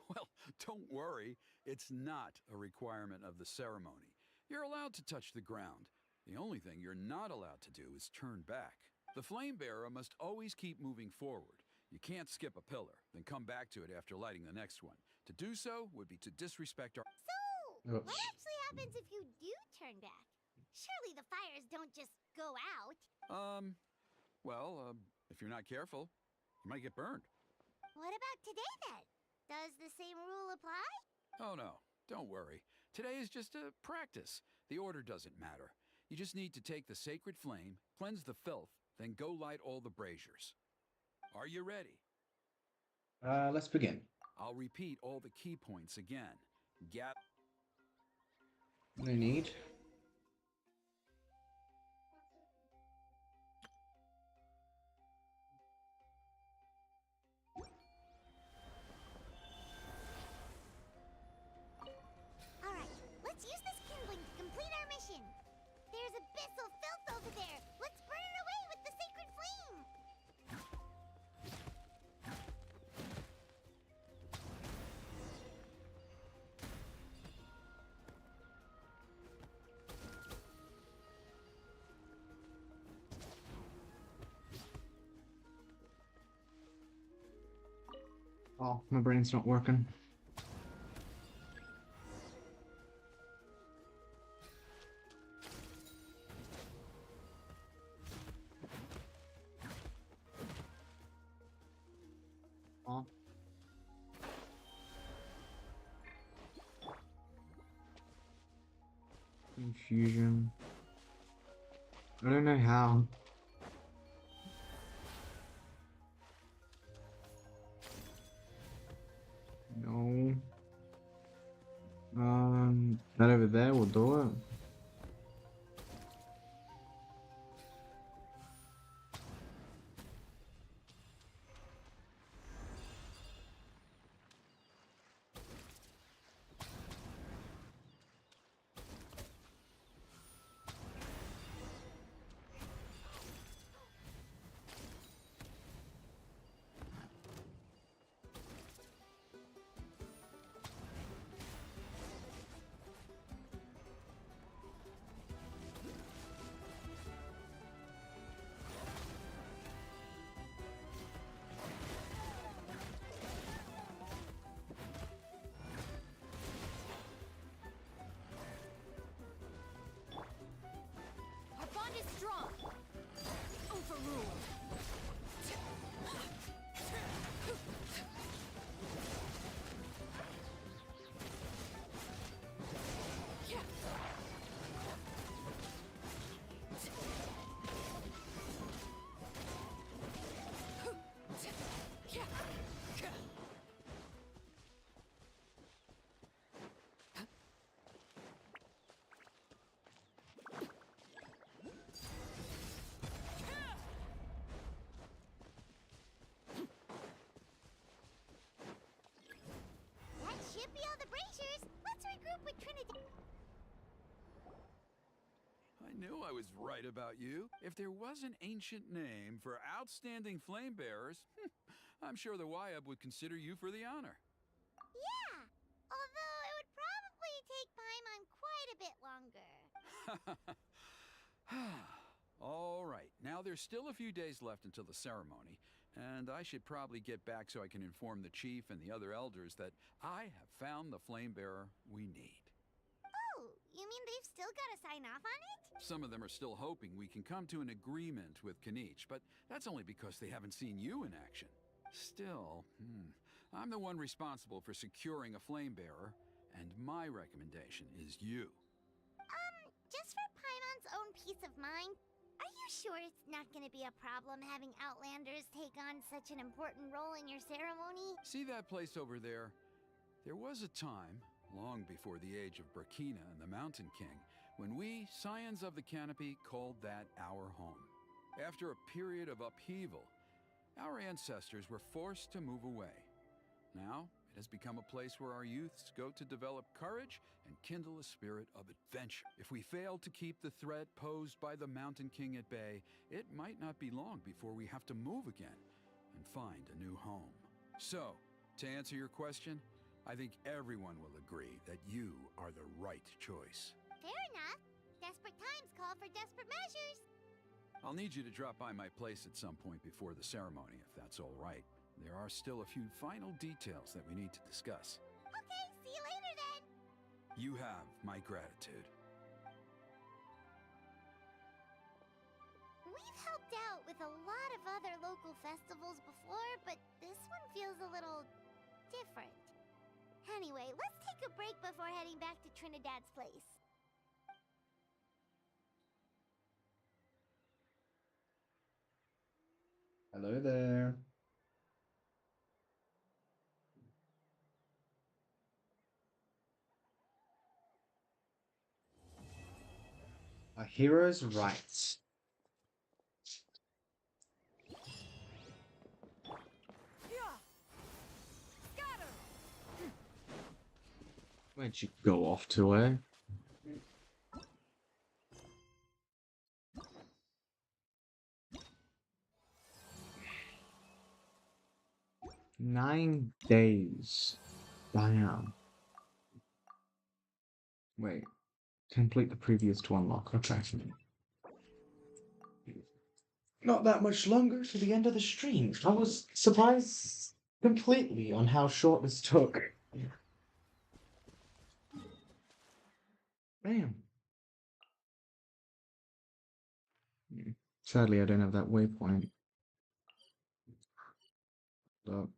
Well, don't worry. It's not a requirement of the ceremony. You're allowed to touch the ground. The only thing you're not allowed to do is turn back. The flame bearer must always keep moving forward. You can't skip a pillar, then come back to it after lighting the next one. To do so would be to disrespect our... So, what actually happens if you do turn back? Surely the fires don't just go out. Well, if you're not careful, you might get burned. What about today then? Does the same rule apply? Oh no, don't worry. Today is just a practice. The order doesn't matter. You just need to take the sacred flame, cleanse the filth, then go light all the braziers. Are you ready? Let's begin. I'll repeat all the key points again. No need. Alright, let's use this kindling to complete our mission. There's abyssal filth over there. Let's burn it away with the sacred flame. Oh, my brain's not working. Oh. Infusion. I don't know how. No. That over there will do it. Our bond is strong. Overruled. That should be all the braziers. Let's regroup with Trinity. I knew I was right about you. If there was an ancient name for outstanding flame bearers, I'm sure the Wyab would consider you for the honor. Yeah, although it would probably take Paimon quite a bit longer. All right, now there's still a few days left until the ceremony, and I should probably get back so I can inform the chief and the other elders that I have found the flame bearer we need. Oh, you mean they've still got to sign off on it? Some of them are still hoping we can come to an agreement with Kanich, but that's only because they haven't seen you in action. Still, I'm the one responsible for securing a flame bearer, and my recommendation is you. Just for Paimon's own peace of mind, are you sure it's not going to be a problem having Outlanders take on such an important role in your ceremony? See that place over there? There was a time, long before the age of Burkina and the Mountain King, when we, Scions of the Canopy, called that our home. After a period of upheaval, our ancestors were forced to move away. Now, it has become a place where our youths go to develop courage and kindle a spirit of adventure. If we fail to keep the threat posed by the Mountain King at bay, it might not be long before we have to move again and find a new home. So, to answer your question, I think everyone will agree that you are the right choice. Fair enough. Desperate times call for desperate measures. I'll need you to drop by my place at some point before the ceremony, if that's all right. There are still a few final details that we need to discuss. Okay, see you later then. You have my gratitude. We've helped out with a lot of other local festivals before, but this one feels a little different. Anyway, let's take a break before heading back to Trinidad's place. Hello there. A hero's rights. Where'd you go off to, eh? Nine days. Damn. Wait. Complete the previous to unlock. Okay. Not that much longer to the end of the stream. I was surprised completely on how short this took. Damn. Sadly, I don't have that waypoint. So.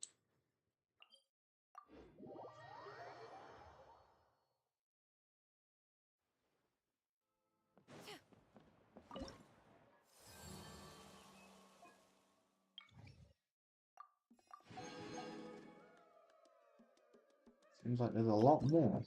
Seems like there's a lot more.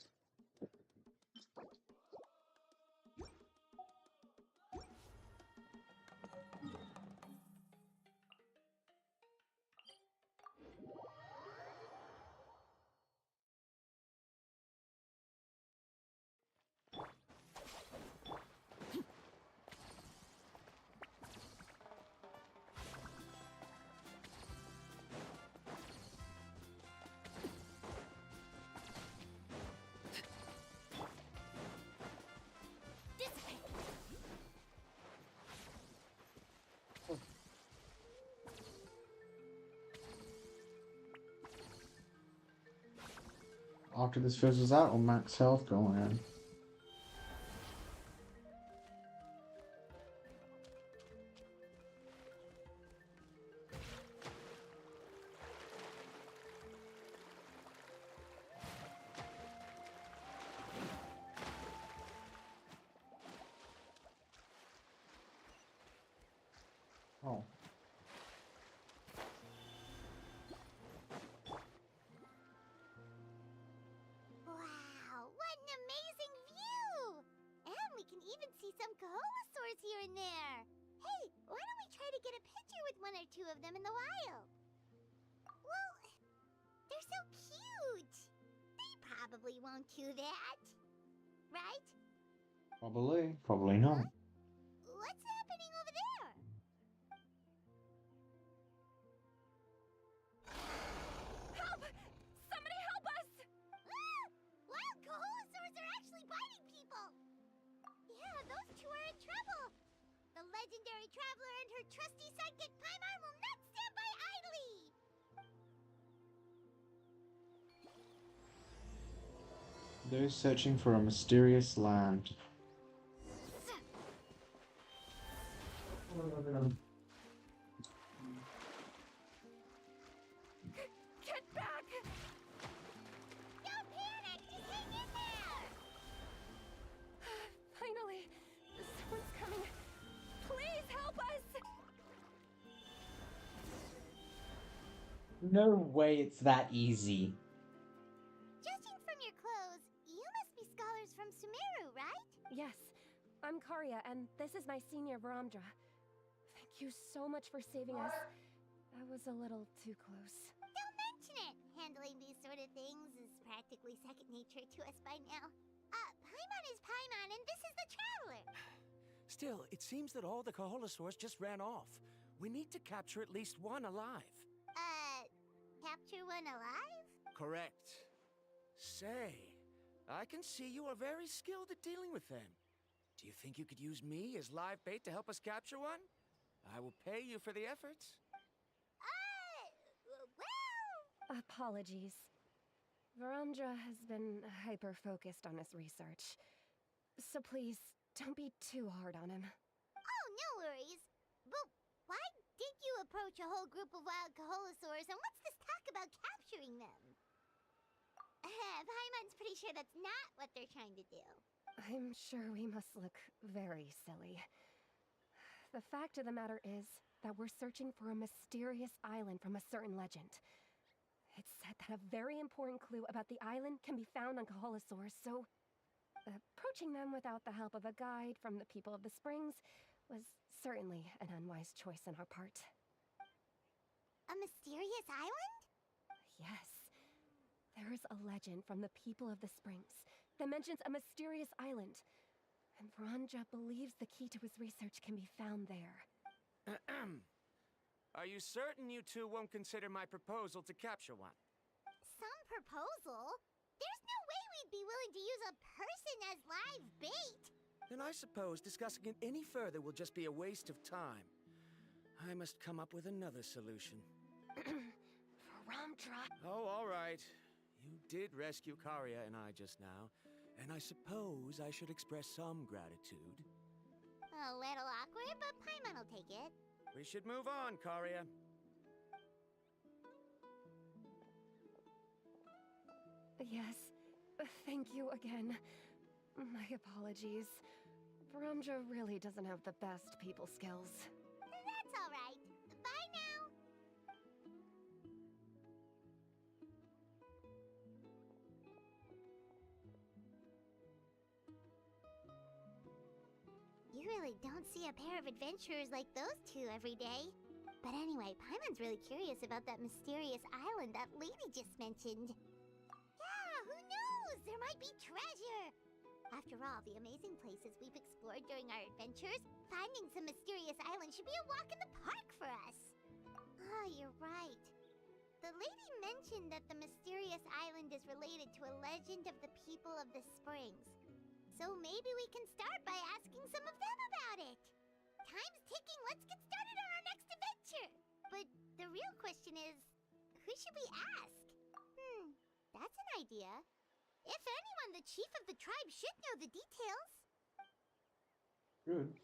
After this fizzles out, on max health going in. Oh. Wow, what an amazing view! And we can even see some Kaholosaurs here and there. Hey, why don't we try to get a picture with one or two of them in the wild? Well, they're so cute. They probably won't do that. Right? Probably. Probably not. What's happening over there? Help! Somebody help us! Ah! Wild Kaholosaurs are actually biting people! Yeah, those two are in trouble! The legendary traveler and her trusty sidekick Paimon will not stand by idly! They're searching for a mysterious land. Get back! Don't panic! Just hang in there! Finally, someone's coming. Please help us! No way it's that easy. Judging from your clothes, you must be scholars from Sumeru, right? Yes, I'm Karya, and this is my senior Baramdra. Thank you so much for saving us. That was a little too close. Don't mention it! Handling these sort of things is practically second nature to us by now. Paimon is Paimon, and this is the Traveler! Still, it seems that all the Kaholosaurs just ran off. We need to capture at least one alive. Capture one alive? Correct. Say, I can see you are very skilled at dealing with them. Do you think you could use me as live bait to help us capture one? I will pay you for the efforts. Well... Apologies. Verandra has been hyper-focused on his research. So please, don't be too hard on him. Oh, no worries. But why did you approach a whole group of wild Kaholosaurs, and what's this talk about capturing them? Paimon's pretty sure that's not what they're trying to do. I'm sure we must look very silly. The fact of the matter is that we're searching for a mysterious island from a certain legend. It's said that a very important clue about the island can be found on Kaholosaurs, so approaching them without the help of a guide from the people of the Springs was certainly an unwise choice on our part. A mysterious island? Yes. There is a legend from the people of the Springs that mentions a mysterious island, and Verandra believes the key to his research can be found there. Are you certain you two won't consider my proposal to capture one? Some proposal? There's no way we'd be willing to use a person as live bait! Then I suppose discussing it any further will just be a waste of time. I must come up with another solution. Verandra! Oh, all right. You did rescue Karia and I just now, and I suppose I should express some gratitude. A little awkward, but Paimon will take it. We should move on, Karia. Yes, thank you again. My apologies. Verandra really doesn't have the best people skills. That's all right. Bye now. You really don't see a pair of adventurers like those two every day. But anyway, Paimon's really curious about that mysterious island that lady just mentioned. Yeah, who knows? There might be treasure! After all the amazing places we've explored during our adventures, finding some mysterious island should be a walk in the park for us. Oh, you're right. The lady mentioned that the mysterious island is related to a legend of the people of the Springs. So maybe we can start by asking some of them about it. Time's ticking, let's get started on our next adventure! But the real question is, who should we ask? That's an idea. If anyone, the chief of the tribe should know the details. Good.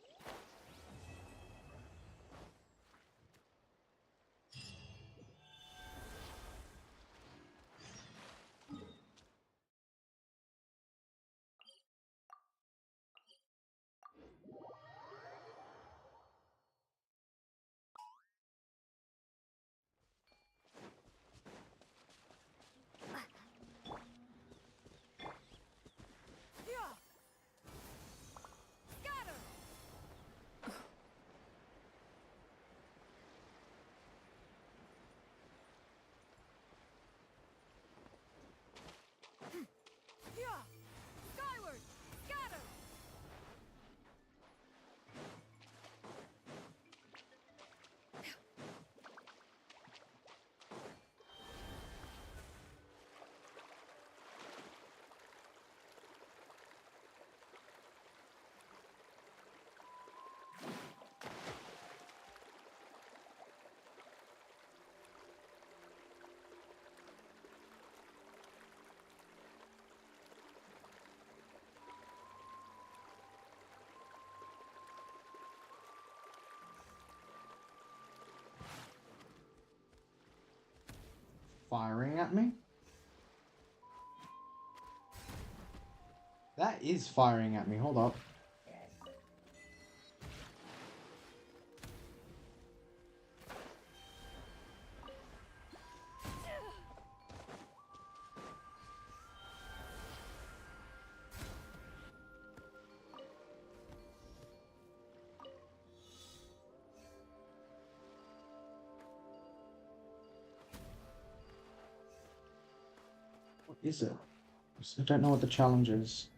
Skyward! Scatter! Firing at me? That is firing at me. Hold up. is it? I don't know what the challenge is.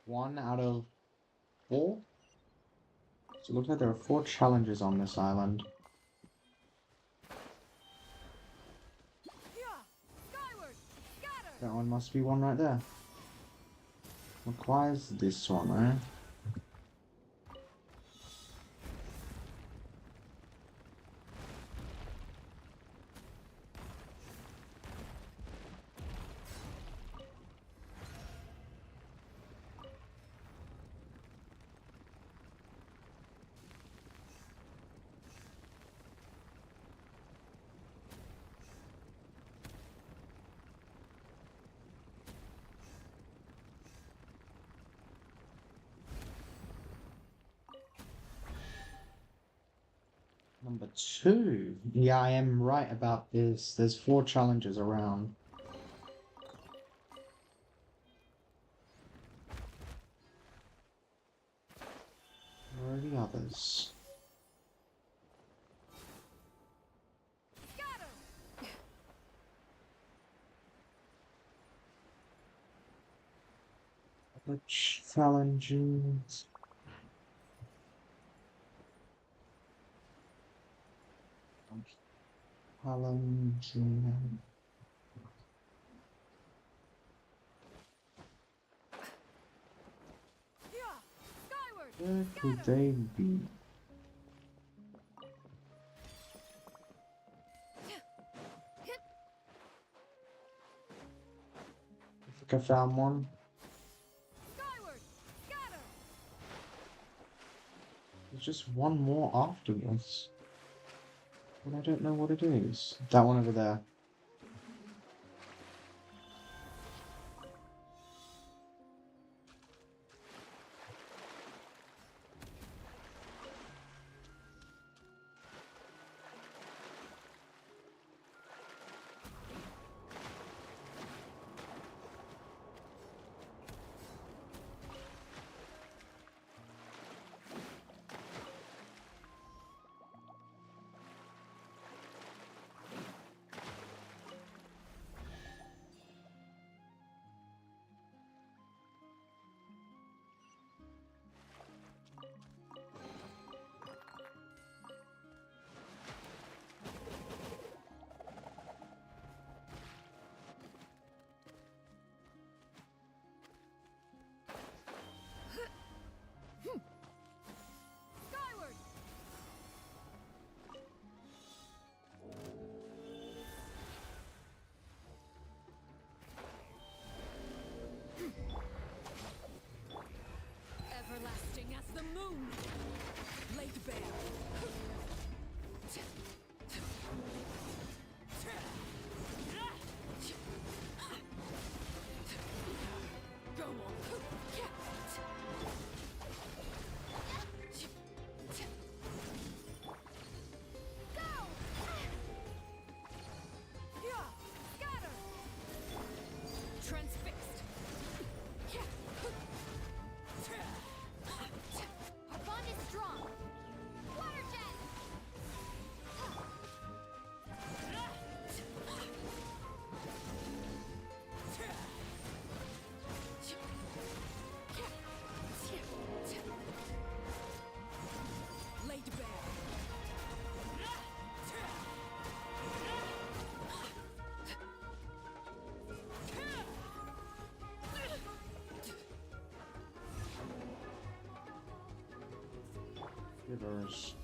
One out of 4? So it looks like there are 4 challenges on this island. That one must be one right there. Requires this one, eh? Number 2. Yeah, I am right about this. There's 4 challenges around. Where are the others? Other challenges. Challenging. Where could they be? I think I found one. There's just one more afterwards. But I don't know what it is. That one over there. Everlasting as the moon, laid bare. Go on. Transfixed. Our bond is strong. Water jet. Laid bare. Givers.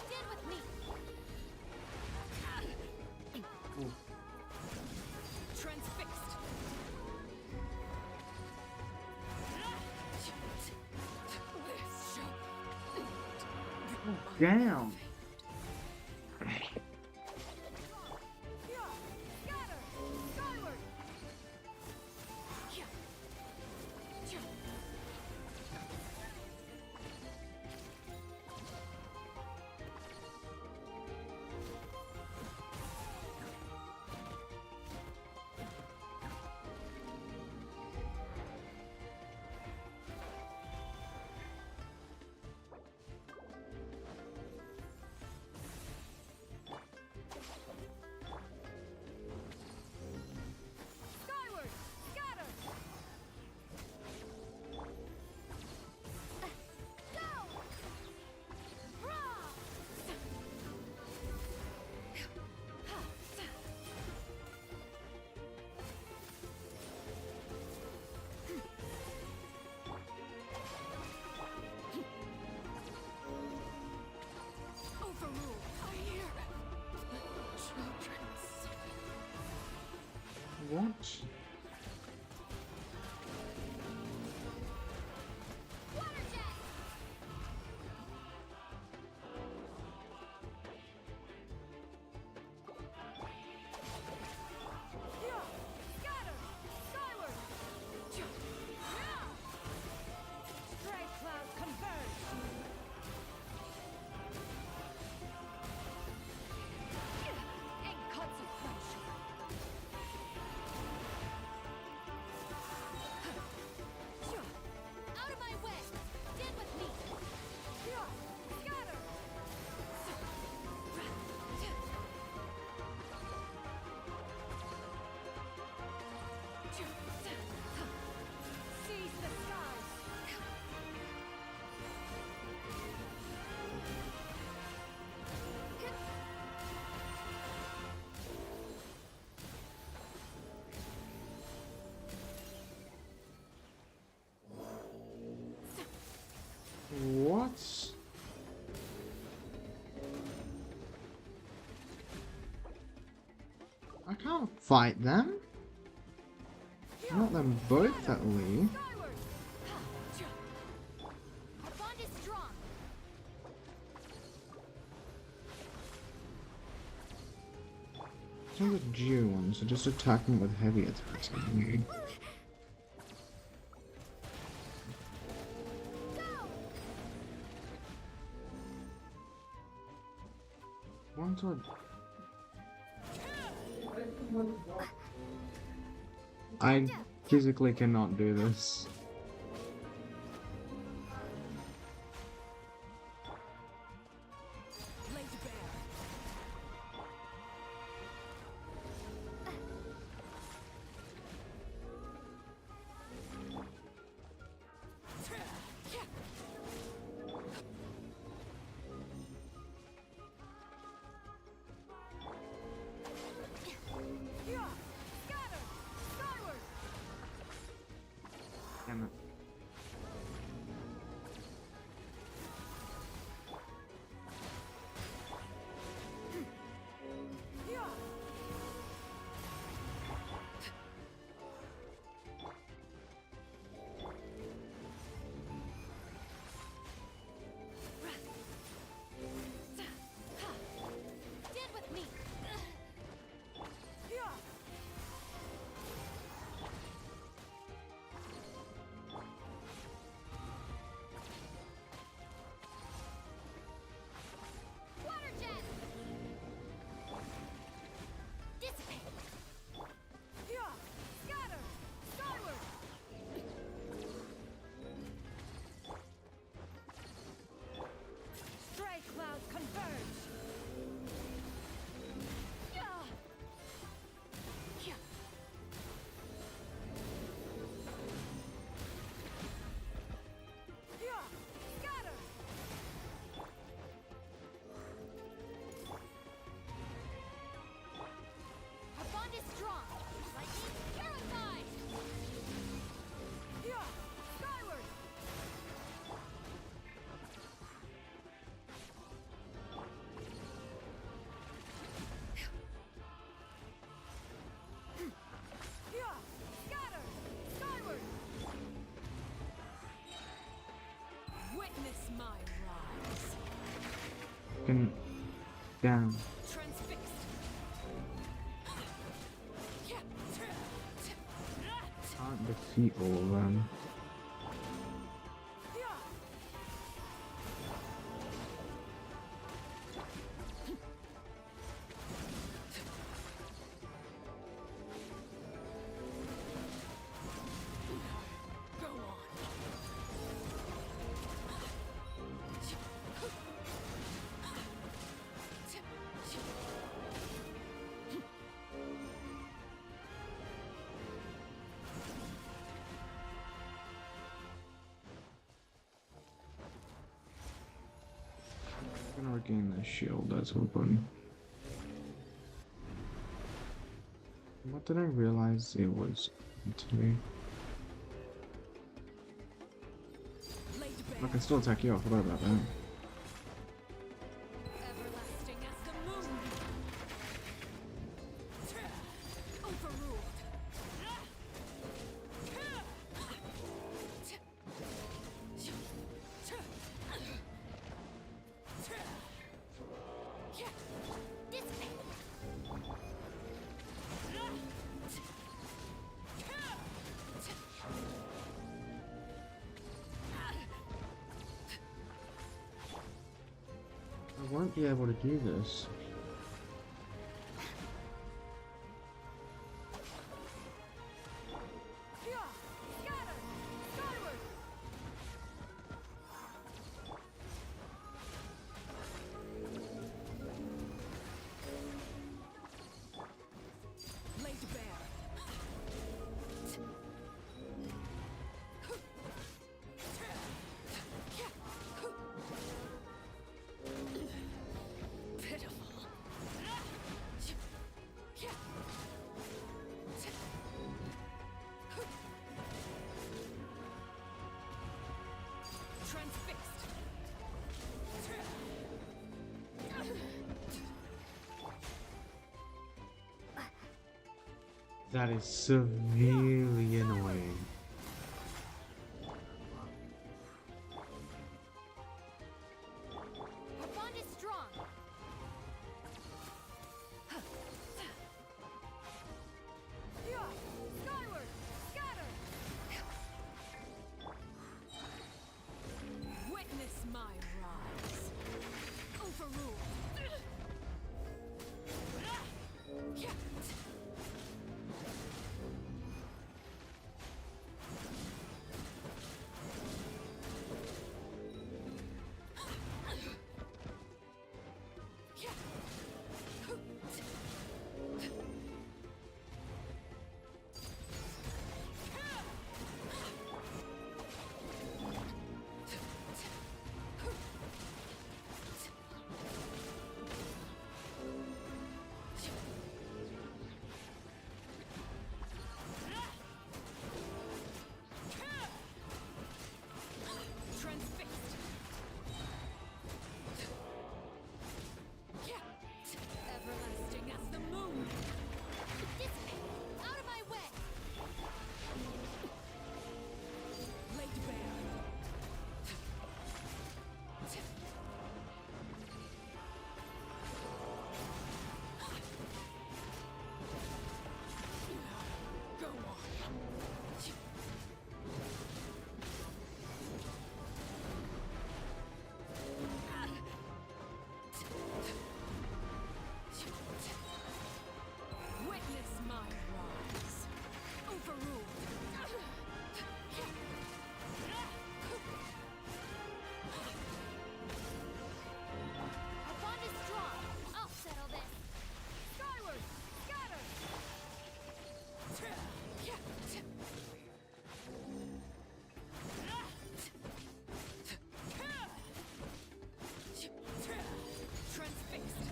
Stand with me. Transfixed. Damn. What? What? I can't fight them. Not them both, at least. Some of the Geo ones are just attacking with heavy attacks. Ones are... I physically cannot do this. fucking down. Can't defeat all of them. I'm gonna regain the shield, that's open. What did I realize it was today? I can still attack you, I forgot about that. I won't be able to do this. That is severely annoying. Our bond is strong. Skyward! Scatter! Witness my rise. Overruled. Everlasting as the moon. Out of my way! Laid bare. Go on. Witness my rise. Overruled. Our bond is strong. I'll settle this. Skyward! Scatter! Transfixed.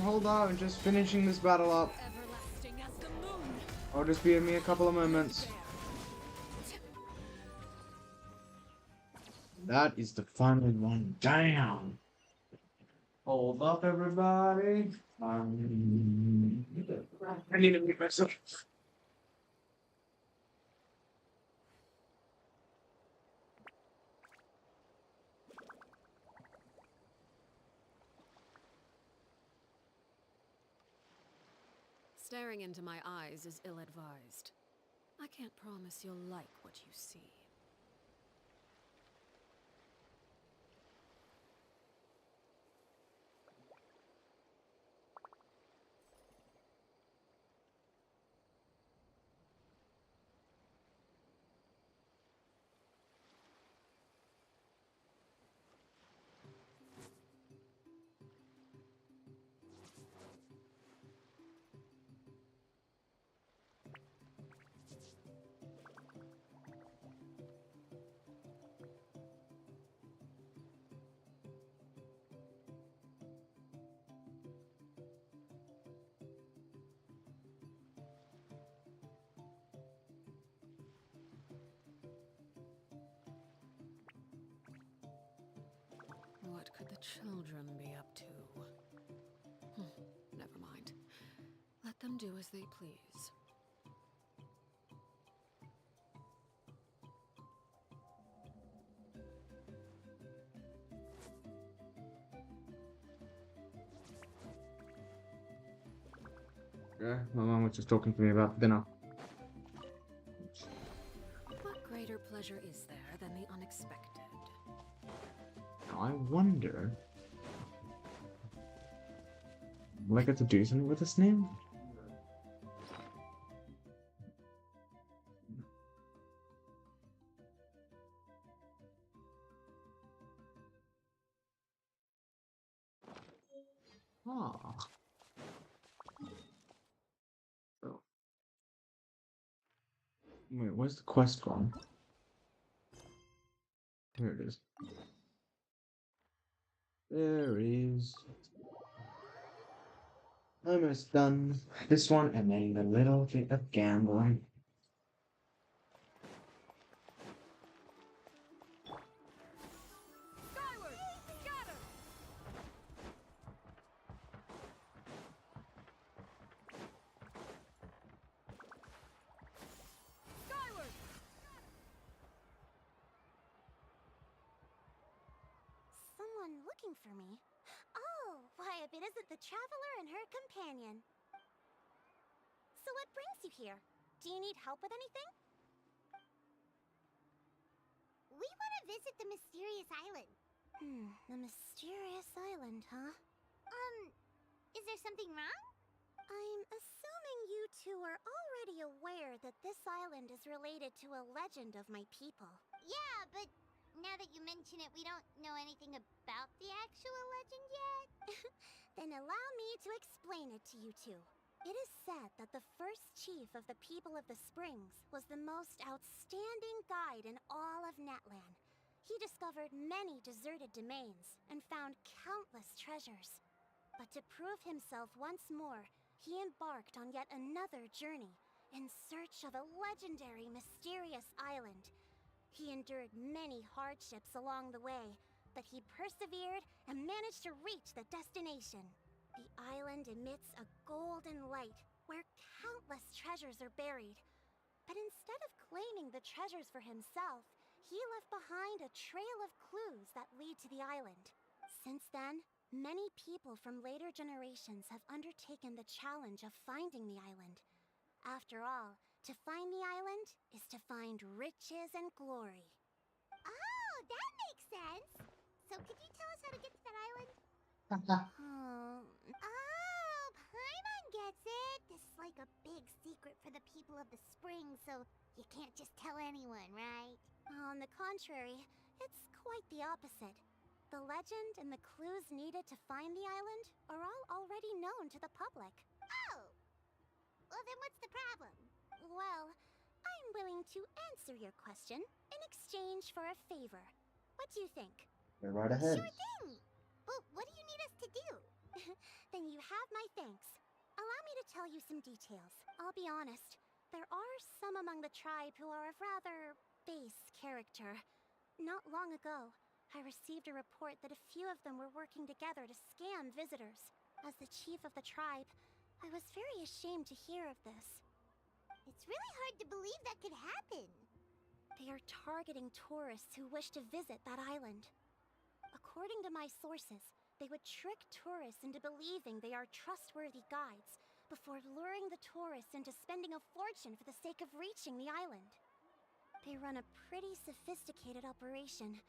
Hold on, just finishing this battle up. Everlasting as the moon. I'll just be with me a couple of moments. That is the final one down. Hold up, everybody. I need to meet myself. Staring into my eyes is ill-advised. I can't promise you'll like what you see. What could the children be up to? Never mind. Let them do as they please. Yeah, my mom was just talking to me about dinner. What greater pleasure is there than the unexpected? Now I wonder, will I get to do something with this name? Ah. Oh. Wait, where's the quest gone? Here it is. There is. Almost done. This one and then a little bit of gambling. Skyward! Scatter! Skyward! Someone looking for me? Oh, why, if it isn't the traveler and her companion. So what brings you here? Do you need help with anything? We want to visit the mysterious island. The mysterious island, huh? Is there something wrong? I'm assuming you two are already aware that this island is related to a legend of my people. Yeah, but now that you mention it, we don't know anything about the actual legend yet. Then allow me to explain it to you two. It is said that the first chief of the people of the Springs was the most outstanding guide in all of Natlan. He discovered many deserted domains and found countless treasures. But to prove himself once more, he embarked on yet another journey in search of a legendary, mysterious island. He endured many hardships along the way, but he persevered and managed to reach the destination. The island emits a golden light where countless treasures are buried. But instead of claiming the treasures for himself, he left behind a trail of clues that lead to the island. Since then, many people from later generations have undertaken the challenge of finding the island. After all, to find the island is to find riches and glory. Oh, that makes sense! So could you tell us how to get to that island? Oh, Paimon gets it! This is like a big secret for the people of the spring, so you can't just tell anyone, right? On the contrary, it's quite the opposite. The legend and the clues needed to find the island are all already known to the public. Oh! Well, then what's the problem? Well, I'm willing to answer your question in exchange for a favor. What do you think? Go right ahead. Sure thing! But what do you need us to do? Then you have my thanks. Allow me to tell you some details. I'll be honest, there are some among the tribe who are of rather base character. Not long ago, I received a report that a few of them were working together to scam visitors. As the chief of the tribe, I was very ashamed to hear of this. It's really hard to believe that could happen. They are targeting tourists who wish to visit that island. According to my sources, they would trick tourists into believing they are trustworthy guides before luring the tourists into spending a fortune for the sake of reaching the island. They run a pretty sophisticated operation.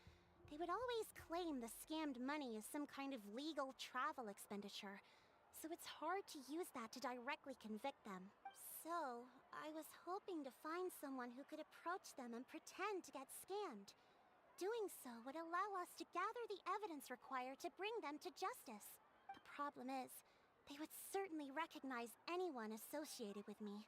They would always claim the scammed money is some kind of legal travel expenditure, so it's hard to use that to directly convict them. So, I was hoping to find someone who could approach them and pretend to get scammed. Doing so would allow us to gather the evidence required to bring them to justice. The problem is, they would certainly recognize anyone associated with me,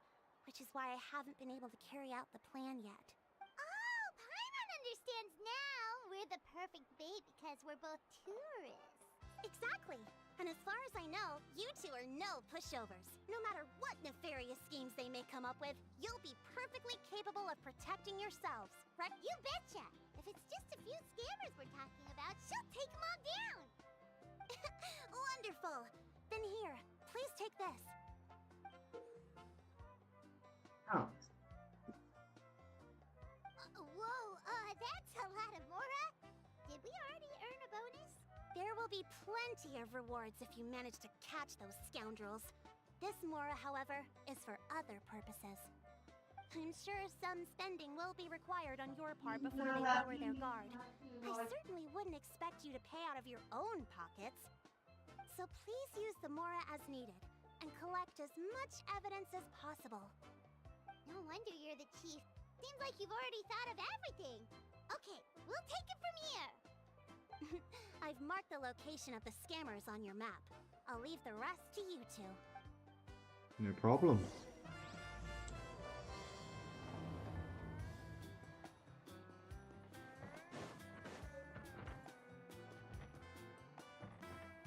which is why I haven't been able to carry out the plan yet. Oh, Paimon understands now! We're the perfect bait because we're both tourists. Exactly! And as far as I know, you two are no pushovers. No matter what nefarious schemes they may come up with, you'll be perfectly capable of protecting yourselves, right? You betcha! If it's just a few scammers we're talking about, she'll take them all down! Wonderful! Then here, please take this. Oh. Whoa, that's a lot of Mora! Did we already earn a bonus? There will be plenty of rewards if you manage to catch those scoundrels. This Mora, however, is for other purposes. I'm sure some spending will be required on your part before they lower their guard. I certainly wouldn't expect you to pay out of your own pockets. So please use the Mora as needed, and collect as much evidence as possible. No wonder you're the chief. Seems like you've already thought of everything. Okay, we'll take it from here. I've marked the location of the scammers on your map. I'll leave the rest to you two. No problem.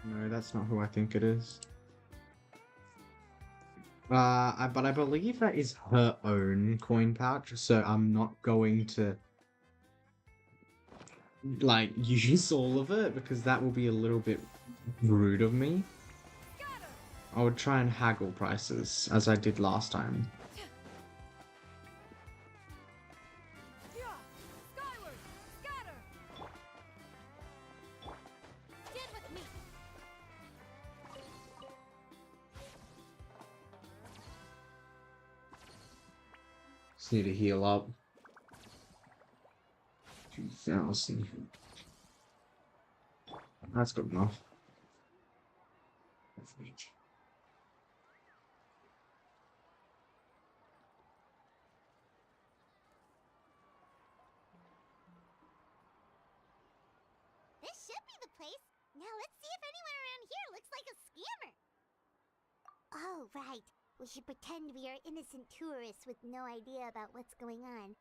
No, that's not who I think it is. But I believe that is her own coin pouch, so I'm not going to like use all of it because that will be a little bit rude of me. I would try and haggle prices as I did last time. Just need to heal up. 2,000. That's good enough. This should be the place. Now let's see if anyone around here looks like a scammer. Oh, right. We should pretend we are innocent tourists with no idea about what's going on.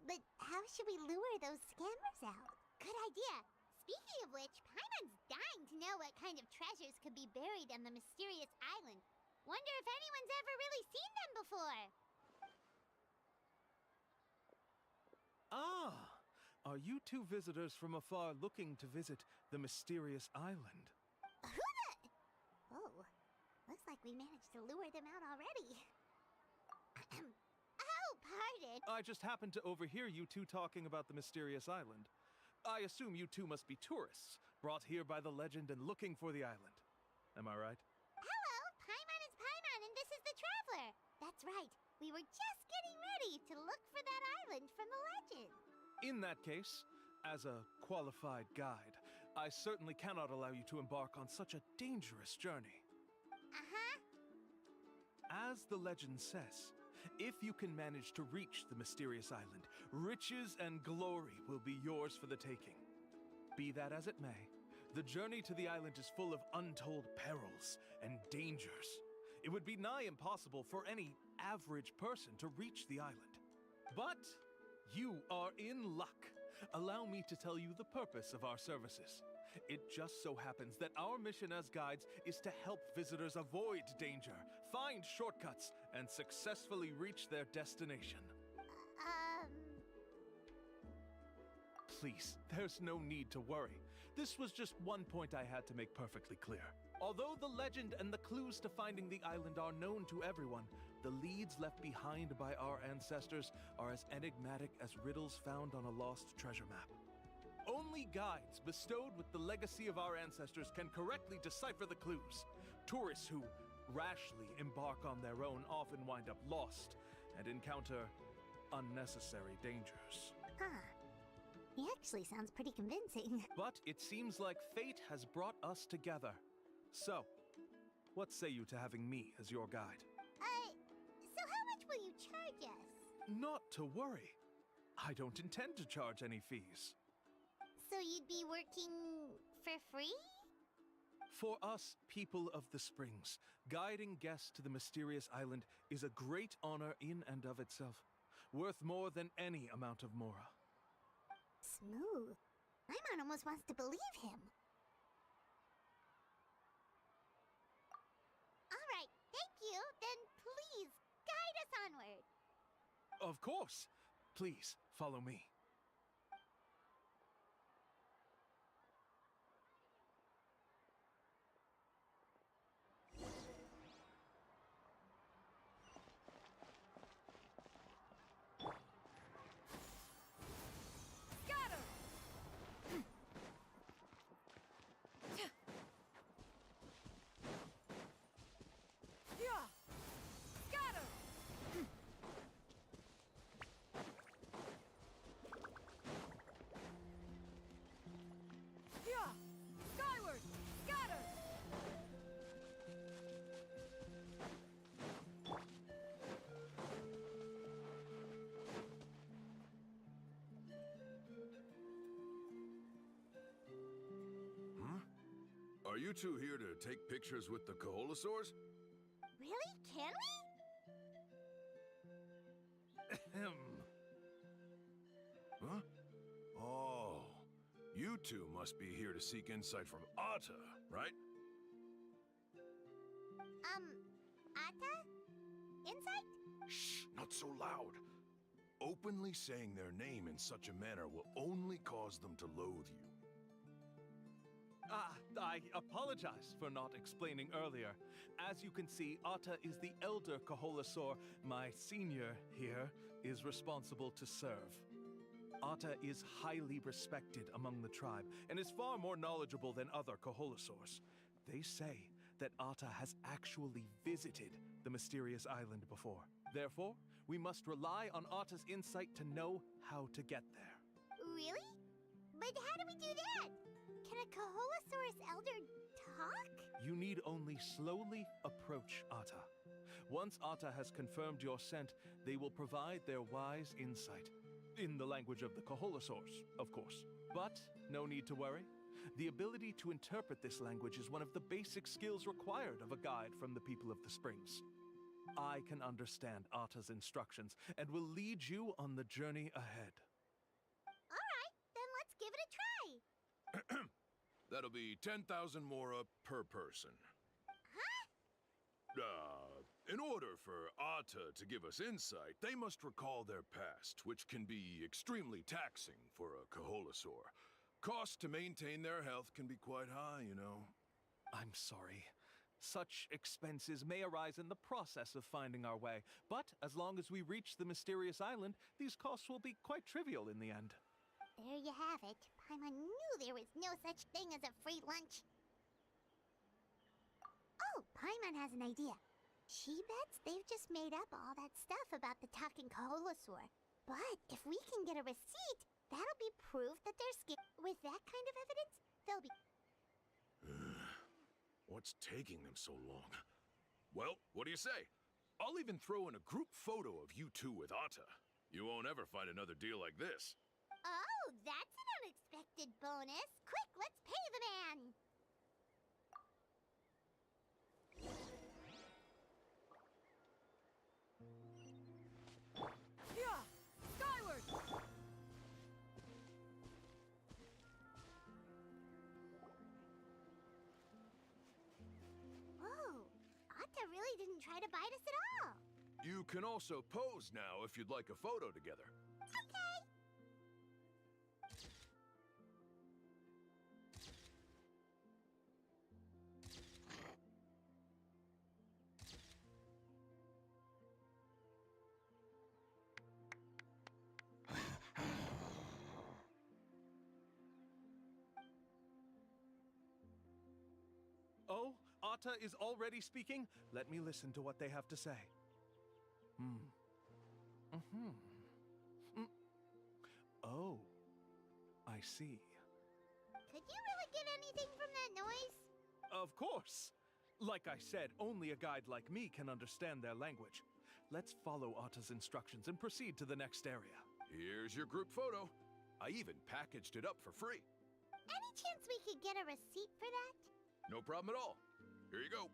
But how should we lure those scammers out? Good idea. Speaking of which, Paimon's dying to know what kind of treasures could be buried on the mysterious island. Wonder if anyone's ever really seen them before. Ah! Are you two visitors from afar looking to visit the mysterious island? Who the... Oh, looks like we managed to lure them out already. Oh, pardon. I just happened to overhear you two talking about the mysterious island. I assume you two must be tourists, brought here by the legend and looking for the island. Am I right? Hello, Paimon is Paimon and this is the Traveler. That's right. We were just getting ready to look for that island from the legend. In that case, as a qualified guide, I certainly cannot allow you to embark on such a dangerous journey. Uh-huh. As the legend says, if you can manage to reach the mysterious island, riches and glory will be yours for the taking. Be that as it may, the journey to the island is full of untold perils and dangers. It would be nigh impossible for any average person to reach the island. But you are in luck. Allow me to tell you the purpose of our services. It just so happens that our mission as guides is to help visitors avoid danger, find shortcuts, and successfully reach their destination. please, there's no need to worry. This was just one point I had to make perfectly clear. Although the legend and the clues to finding the island are known to everyone, the leads left behind by our ancestors are as enigmatic as riddles found on a lost treasure map. Only guides bestowed with the legacy of our ancestors can correctly decipher the clues. Tourists who rashly embark on their own often wind up lost and encounter unnecessary dangers. Huh. He actually sounds pretty convincing. But it seems like fate has brought us together. So, what say you to having me as your guide? So how much will you charge us? Not to worry. I don't intend to charge any fees. So you'd be working for free? For us, people of the Springs, guiding guests to the mysterious island is a great honor in and of itself, worth more than any amount of mora. Smooth. Paimon almost wants to believe him. All right, thank you. Then please, guide us onward. Of course. Please, follow me. Are you two here to take pictures with the Koholosaurs? Really? Can we? Huh? Oh, you two must be here to seek insight from Atta, right? Atta? Insight? Shh, not so loud. Openly saying their name in such a manner will only cause them to loathe you. I apologize for not explaining earlier. As you can see, Atta is the elder Koholosaur. My senior here is responsible to serve. Atta is highly respected among the tribe and is far more knowledgeable than other Koholosaurs. They say that Atta has actually visited the mysterious island before. Therefore, we must rely on Atta's insight to know how to get there. Really? But how do we do that? Can a Koholosaurus elder talk? You need only slowly approach Atta. Once Atta has confirmed your scent, they will provide their wise insight. In the language of the Koholosaurs, of course. But no need to worry. The ability to interpret this language is one of the basic skills required of a guide from the people of the Springs. I can understand Atta's instructions and will lead you on the journey ahead. All right, then let's give it a try. That'll be 10,000 mora per person. Huh? In order for Atta to give us insight, they must recall their past, which can be extremely taxing for a Koholosaur. Costs to maintain their health can be quite high, you know. I'm sorry. Such expenses may arise in the process of finding our way, but as long as we reach the mysterious island, these costs will be quite trivial in the end. There you have it. Paimon knew there was no such thing as a free lunch. Oh, Paimon has an idea. She bets they've just made up all that stuff about the talking Koholosaur. But if we can get a receipt, that'll be proof that they're With that kind of evidence, they'll be... What's taking them so long? Well, what do you say? I'll even throw in a group photo of you two with Atta. You won't ever find another deal like this. Oh, that's an unexpected bonus. Quick, let's pay the man. Yeah! Skyward! Whoa, Atta really didn't try to bite us at all. You can also pose now if you'd like a photo together. Okay. Atta is already speaking? Let me listen to what they have to say. Oh, I see. Could you really get anything from that noise? Of course! Like I said, only a guide like me can understand their language. Let's follow Atta's instructions and proceed to the next area. Here's your group photo. I even packaged it up for free. Any chance we could get a receipt for that? No problem at all. Here you go.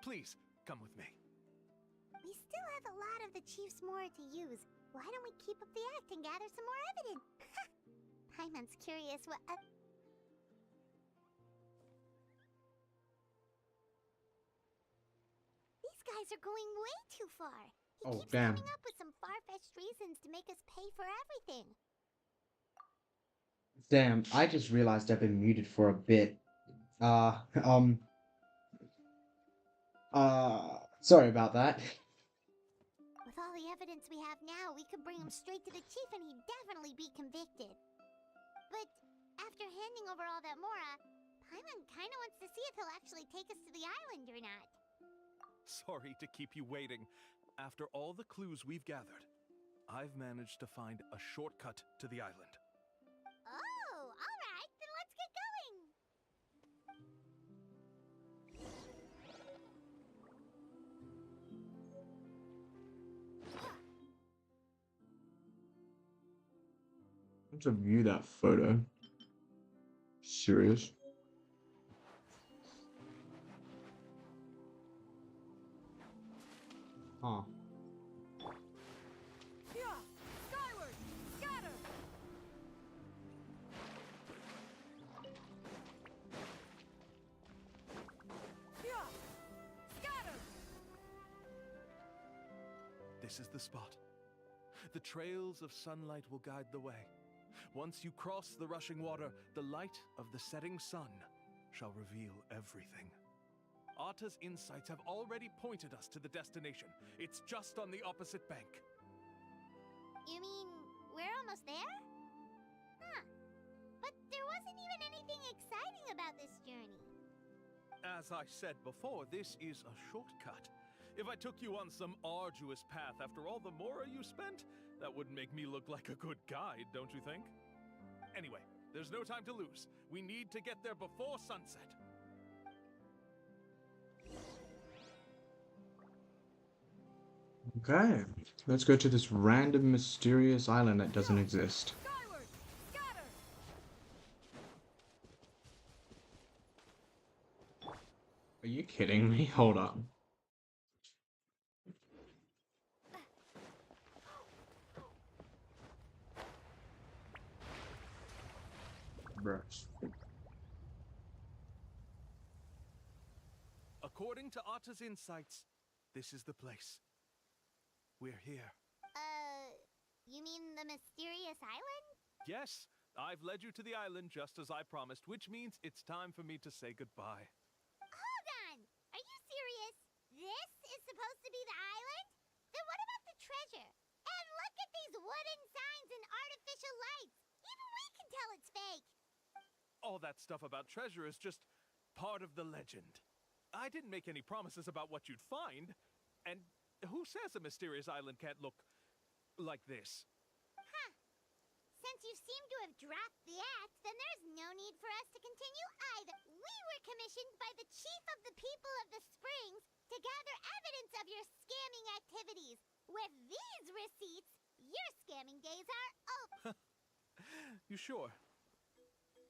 Please, come with me. We still have a lot of the chief's more to use. Why don't we keep up the act and gather some more evidence? Paimon's curious what... These guys are going way too far. He keeps coming up with some far-fetched reasons to make us pay for everything. Damn, I just realized I've been muted for a bit. Sorry about that. With all the evidence we have now, we could bring him straight to the chief and he'd definitely be convicted. But after handing over all that Mora, Paimon kinda wants to see if he'll actually take us to the island or not. Sorry to keep you waiting. After all the clues we've gathered, I've managed to find a shortcut to the island. Oh, alright, then let's get going! To view that photo. Serious? Huh. Skyward! Scatter! Scatter! This is the spot. The trails of sunlight will guide the way. Once you cross the rushing water, the light of the setting sun shall reveal everything. Atta's insights have already pointed us to the destination. It's just on the opposite bank. You mean, we're almost there? Huh. But there wasn't even anything exciting about this journey. As I said before, this is a shortcut. If I took you on some arduous path after all the Mora you spent, that wouldn't make me look like a good guide, don't you think? Anyway, there's no time to lose. We need to get there before sunset. Okay, let's go to this random mysterious island that doesn't exist. Skyward! Scatter! Are you kidding me? Hold on. Bruh. According to Atta's insights, this is the place. We're here. You mean the mysterious island? Yes, I've led you to the island just as I promised, which means it's time for me to say goodbye. Hold on! Are you serious? This is supposed to be the island? Then what about the treasure? And look at these wooden signs and artificial lights! Even we can tell it's fake! All that stuff about treasure is just part of the legend. I didn't make any promises about what you'd find. And who says a mysterious island can't look like this? Huh. Since you seem to have dropped the act, then there's no need for us to continue either. We were commissioned by the chief of the people of the Springs to gather evidence of your scamming activities. With these receipts, your scamming days are over. You sure?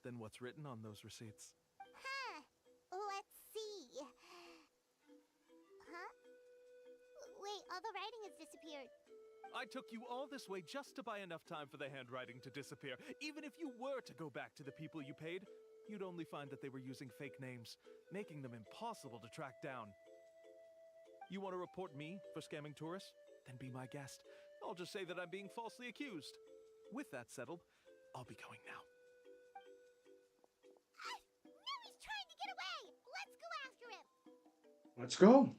Then what's written on those receipts? Huh. Let's see. Huh? Wait, all the writing has disappeared. I took you all this way just to buy enough time for the handwriting to disappear. Even if you were to go back to the people you paid, you'd only find that they were using fake names, making them impossible to track down. You want to report me for scamming tourists? Then be my guest. I'll just say that I'm being falsely accused. With that settled, I'll be going now. Now he's trying to get away! Let's go after him! Let's go.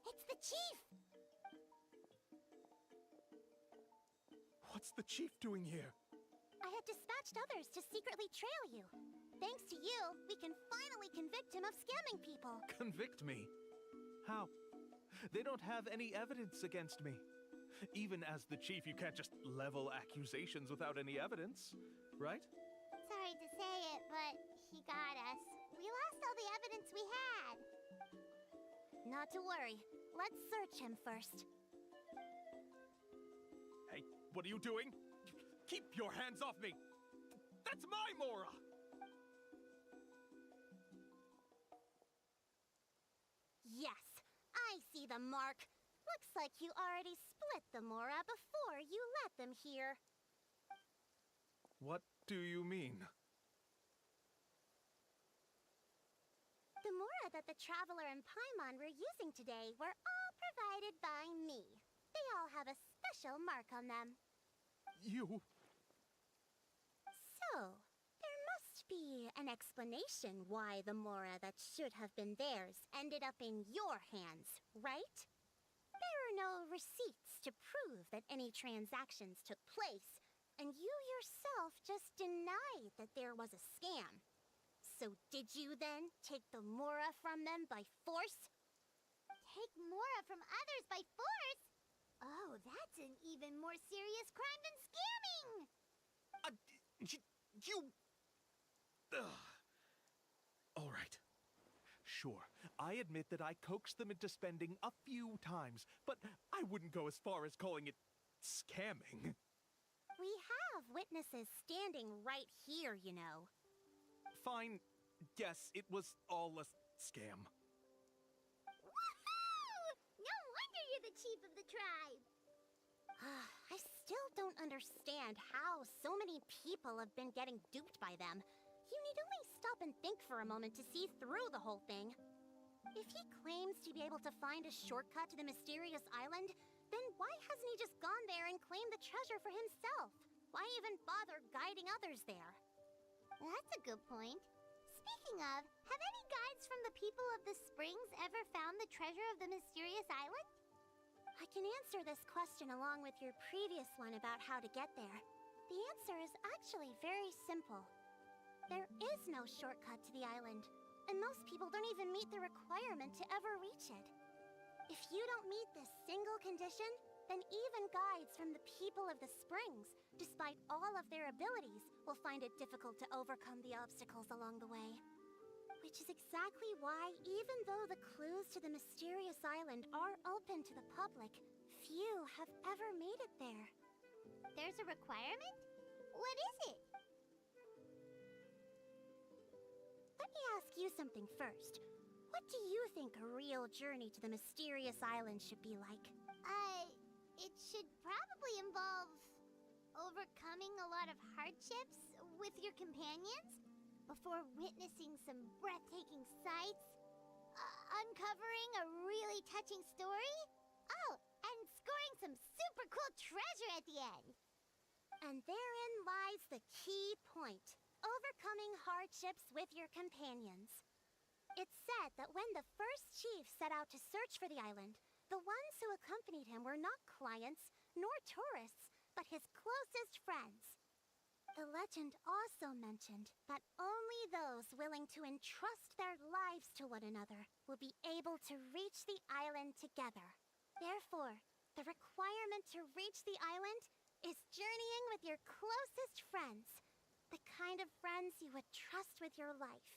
It's the chief! What's the chief doing here? I have dispatched others to secretly trail you. Thanks to you, we can finally convict him of scamming people. Convict me? How? They don't have any evidence against me. Even as the chief, you can't just level accusations without any evidence, right? Sorry to say it, but he got us. We lost all the evidence we had. Not to worry. Let's search him first. Hey, what are you doing? Keep your hands off me! That's my Mora! Yes, I see the mark. Looks like you already split the Mora before you let them here. What do you mean? The Mora that the Traveler and Paimon were using today were all provided by me. They all have a special mark on them. You... So, there must be an explanation why the Mora that should have been theirs ended up in your hands, right? There are no receipts to prove that any transactions took place, and you yourself just denied that there was a scam. So did you then take the Mora from them by force? Take Mora from others by force? Oh, that's an even more serious crime than scamming! You... All right. Sure, I admit that I coaxed them into spending a few times, but I wouldn't go as far as calling it scamming. We have witnesses standing right here, you know. Fine. Yes, it was all a scam. Woohoo! No wonder you're the chief of the tribe! I still don't understand how so many people have been getting duped by them. You need only stop and think for a moment to see through the whole thing. If he claims to be able to find a shortcut to the mysterious island, then why hasn't he just gone there and claimed the treasure for himself? Why even bother guiding others there? That's a good point. Speaking of, have any guides from the people of the Springs ever found the treasure of the mysterious island? I can answer this question along with your previous one about how to get there. The answer is actually very simple. There is no shortcut to the island, and most people don't even meet the requirement to ever reach it. If you don't meet this single condition, then even guides from the people of the Springs, despite all of their abilities, will find it difficult to overcome the obstacles along the way. Which is exactly why, even though the clues to the mysterious island are open to the public, few have ever made it there. There's a requirement? What is it? Let me ask you something first. What do you think a real journey to the mysterious island should be like? It should probably involve overcoming a lot of hardships with your companions before witnessing some breathtaking sights, uncovering a really touching story, oh, and scoring some super cool treasure at the end. And therein lies the key point. Overcoming hardships with your companions. It's said that when the first chief set out to search for the island, the ones who accompanied him were not clients nor tourists, but his closest friends. The legend also mentioned that only those willing to entrust their lives to one another will be able to reach the island together. Therefore, the requirement to reach the island is journeying with your closest friends. The kind of friends you would trust with your life.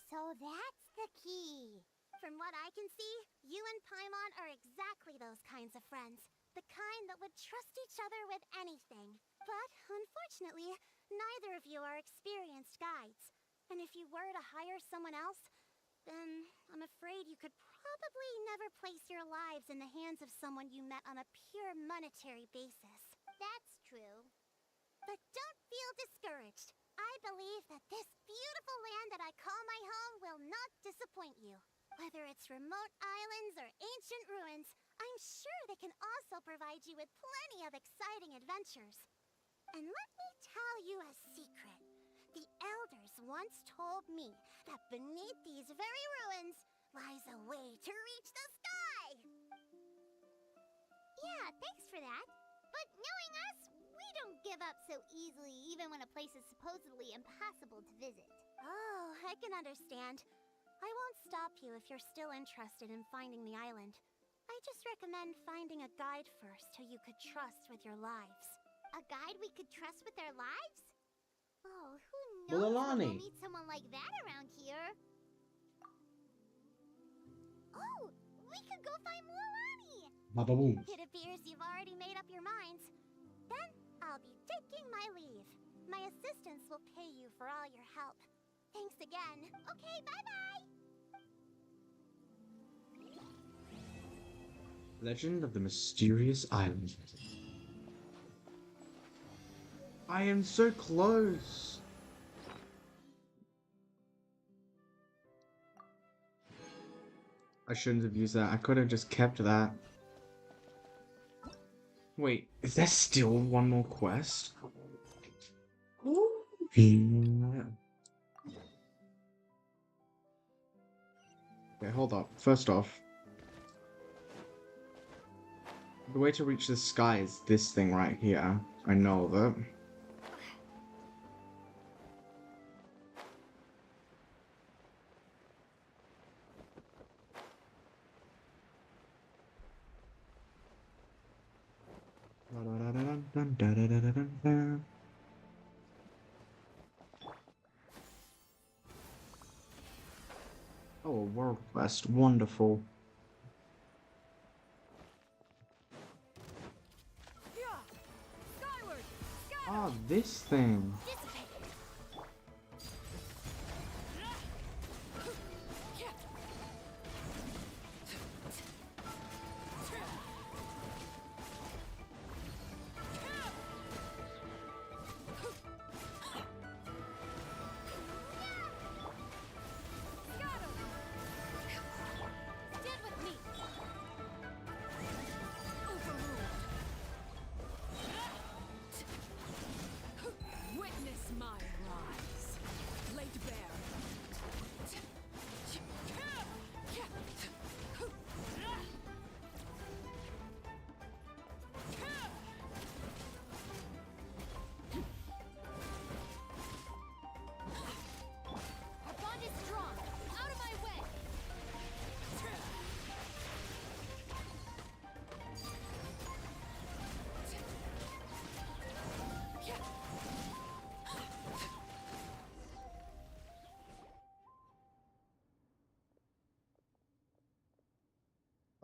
So that's the key. From what I can see, you and Paimon are exactly those kinds of friends. The kind that would trust each other with anything. But, unfortunately, neither of you are experienced guides. And if you were to hire someone else, then I'm afraid you could probably never place your lives in the hands of someone you met on a pure monetary basis. That's true. But don't feel discouraged. I believe that this beautiful land that I call my home will not disappoint you. Whether it's remote islands or ancient ruins, I'm sure they can also provide you with plenty of exciting adventures. And let me tell you a secret. The elders once told me that beneath these very ruins lies a way to reach the sky. thanks for that. But knowing us, we don't give up so easily even when a place is supposedly impossible to visit. Oh, I can understand. I won't stop you if you're still interested in finding the island. I just recommend finding a guide first who you could trust with your lives. A guide we could trust with our lives? Oh, who knows when we'll meet someone like that around here? Oh, we could go find Mualani! Baba boom. It appears you've already made up your minds. Then I'll be taking my leave. My assistants will pay you for all your help. Thanks again. Okay, bye-bye! Legend of the Mysterious Island. I am so close. I shouldn't have used that. I could have just kept that. Wait, is there still one more quest? Okay, hold up. First off, the way to reach the sky is this thing right here. I know that. Oh, a world quest. Wonderful. Ah, this thing.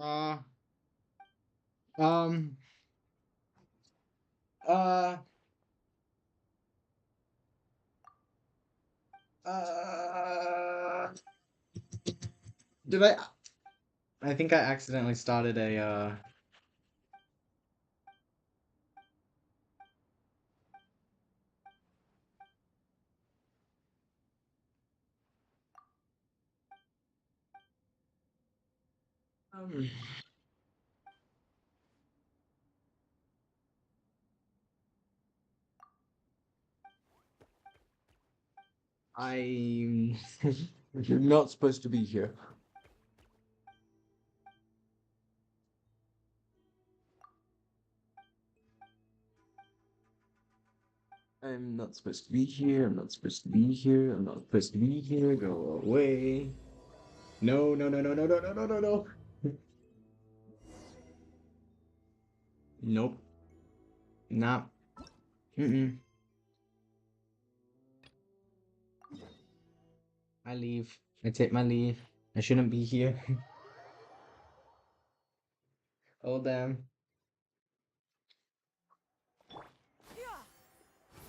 Uh, um, uh, did I think I accidentally started a, um, I'm not supposed to be here. I'm not supposed to be here. I'm not supposed to be here. I'm not supposed to be here. Go away. No, no, no, no, no, no, no, no, no, no. Nope. Nah. Mm-mm. I leave. I take my leave. I shouldn't be here. Oh, damn.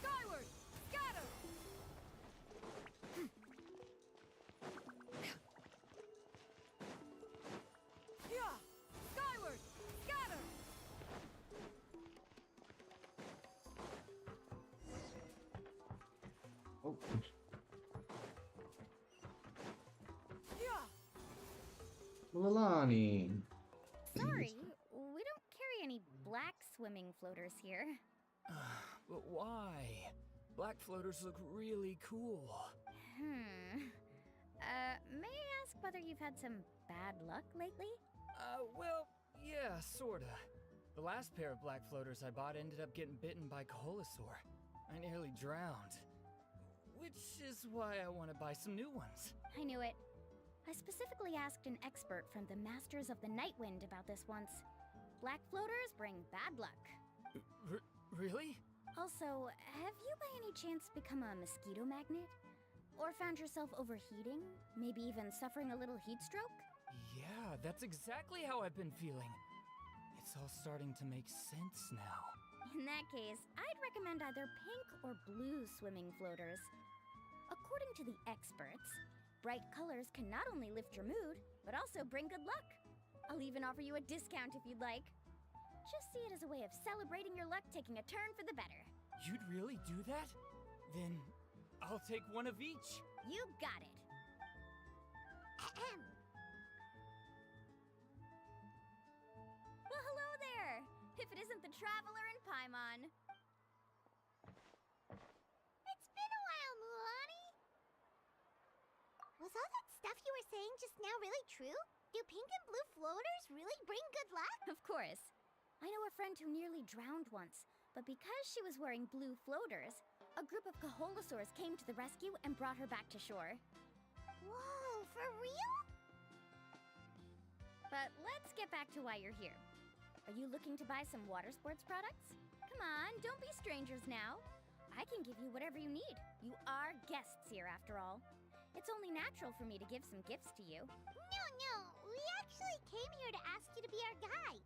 Skyward! Scatter! Skyward! Scatter! Oh. Lilani. Sorry, we don't carry any black swimming floaters here. But why? Black floaters look really cool. May I ask whether you've had some bad luck lately? Well, yeah, sorta. The last pair of black floaters I bought ended up getting bitten by Koholosaur. I nearly drowned. Which is why I want to buy some new ones. I knew it. I specifically asked an expert from the Masters of the Nightwind about this once. Black floaters bring bad luck. Really? Also, have you by any chance become a mosquito magnet? Or found yourself overheating? Maybe even suffering a little heat stroke? Yeah, that's exactly how I've been feeling. It's all starting to make sense now. In that case, I'd recommend either pink or blue swimming floaters. According to the experts, bright colors can not only lift your mood, but also bring good luck. I'll even offer you a discount if you'd like. Just see it as a way of celebrating your luck taking a turn for the better. You'd really do that? Then I'll take one of each. You got it. Well, hello there! If it isn't the Traveler in Paimon. It's been a while, Mulan. Was all that stuff you were saying just now really true? Do pink and blue floaters really bring good luck? Of course. I know a friend who nearly drowned once, but because she was wearing blue floaters, a group of Koholosaurs came to the rescue and brought her back to shore. Whoa, for real? But let's get back to why you're here. Are you looking to buy some water sports products? Come on, don't be strangers now. I can give you whatever you need. You are guests here after all. It's only natural for me to give some gifts to you. No, we actually came here to ask you to be our guide.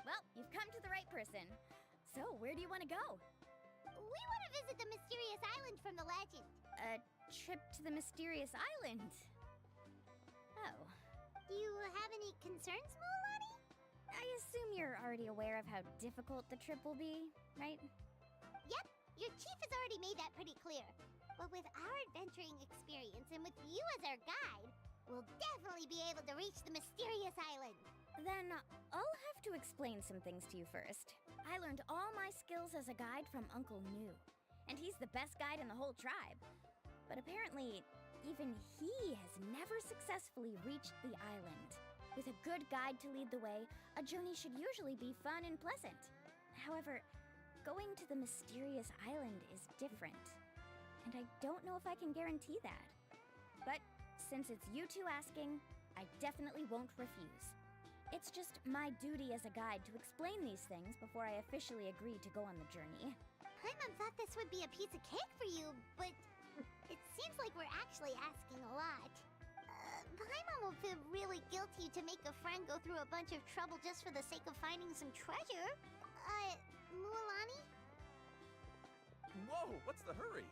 Well, you've come to the right person. So, where do you want to go? We want to visit the mysterious island from the legend. A trip to the mysterious island? Oh. Do you have any concerns, Mulan? I assume you're already aware of how difficult the trip will be, right? Yep, your chief has already made that pretty clear. But with our adventuring experience and with you as our guide, we'll definitely be able to reach the mysterious island. Then I'll have to explain some things to you first. I learned all my skills as a guide from Uncle Nu, and he's the best guide in the whole tribe. But apparently, even he has never successfully reached the island. With a good guide to lead the way, a journey should usually be fun and pleasant. However, going to the mysterious island is different, and I don't know if I can guarantee that. But since it's you two asking, I definitely won't refuse. It's just my duty as a guide to explain these things before I officially agree to go on the journey. Paimon thought this would be a piece of cake for you, but it seems like we're actually asking a lot. Paimon will feel really guilty to make a friend go through a bunch of trouble just for the sake of finding some treasure. Mulan? Whoa, what's the hurry?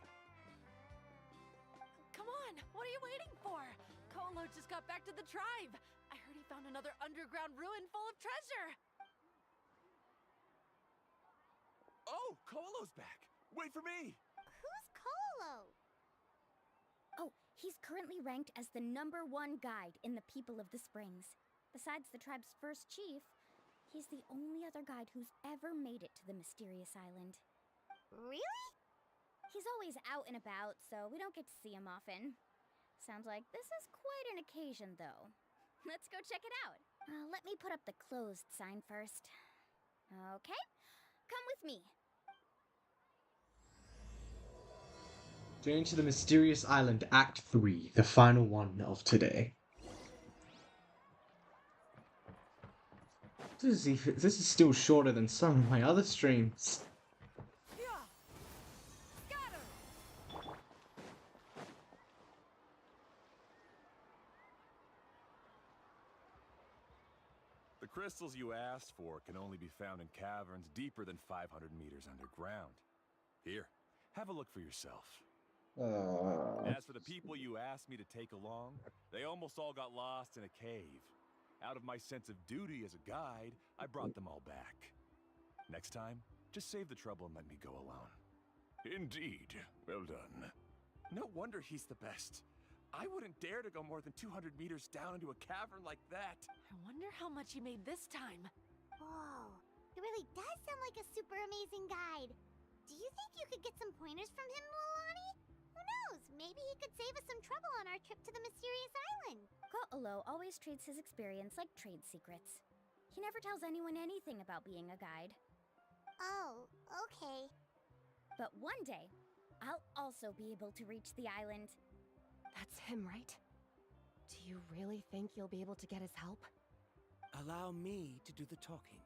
Come on, what are you waiting for? Koholo just got back to the tribe. I heard he found another underground ruin full of treasure. Oh, Koholo's back. Wait for me. Who's Koholo? Oh, he's currently ranked as the #1 guide in the People of the Springs. Besides the tribe's first chief, he's the only other guide who's ever made it to the mysterious island. Really? He's always out and about, so we don't get to see him often. Sounds like this is quite an occasion, though. Let's go check it out. Let me put up the closed sign first. Okay, come with me. Journey to the Mysterious Island, Act 3, the final one of today. This is still shorter than some of my other streams. The crystals you asked for can only be found in caverns deeper than 500 meters underground. Here, have a look for yourself. As for the people you asked me to take along, they almost all got lost in a cave. Out of my sense of duty as a guide, I brought them all back. Next time, just save the trouble and let me go alone. Indeed. Well done. No wonder he's the best. I wouldn't dare to go more than 200 meters down into a cavern like that. I wonder how much he made this time. Whoa, he really does sound like a super amazing guide. Do you think you could get some pointers from him, Mulan? Who knows? Maybe he could save us some trouble on our trip to the mysterious island. Koholo always treats his experience like trade secrets. He never tells anyone anything about being a guide. Oh, okay. But one day, I'll also be able to reach the island. That's him, right? Do you really think you'll be able to get his help? Allow me to do the talking.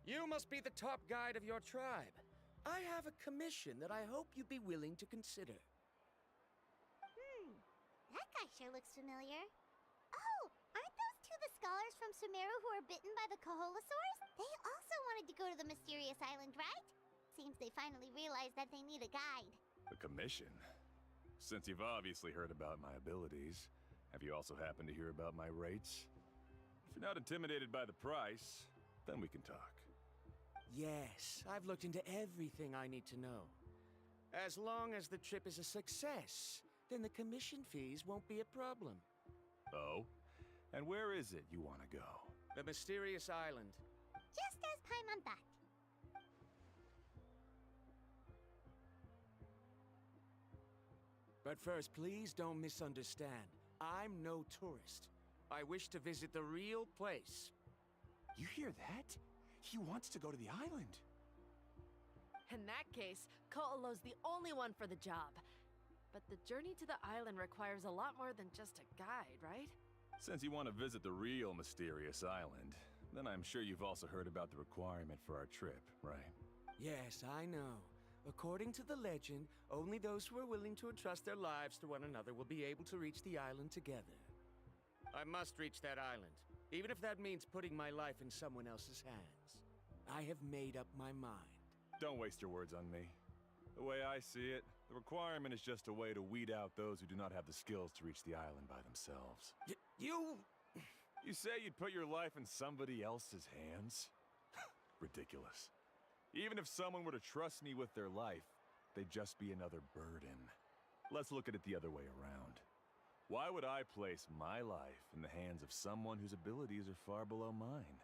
You must be the top guide of your tribe. I have a commission that I hope you'd be willing to consider. That guy sure looks familiar. Oh, aren't those two the scholars from Sumeru who were bitten by the Koholosaurs? They also wanted to go to the mysterious island, right? Seems they finally realized that they need a guide. The commission? Since you've obviously heard about my abilities, have you also happened to hear about my rates? If you're not intimidated by the price, then we can talk. Yes, I've looked into everything I need to know. As long as the trip is a success, then the commission fees won't be a problem. Oh? And where is it you want to go? The mysterious island. Just as Paimon thought. But first, please don't misunderstand. I'm no tourist. I wish to visit the real place. You hear that? He wants to go to the island. In that case, Ko'olo's the only one for the job. But the journey to the island requires a lot more than just a guide, right? Since you want to visit the real mysterious island, then I'm sure you've also heard about the requirement for our trip, right? Yes, I know. According to the legend, only those who are willing to entrust their lives to one another will be able to reach the island together. I must reach that island, even if that means putting my life in someone else's hands. I have made up my mind. Don't waste your words on me. The way I see it, the requirement is just a way to weed out those who do not have the skills to reach the island by themselves. You say you'd put your life in somebody else's hands? Ridiculous. Even if someone were to trust me with their life, they'd just be another burden. Let's look at it the other way around. Why would I place my life in the hands of someone whose abilities are far below mine?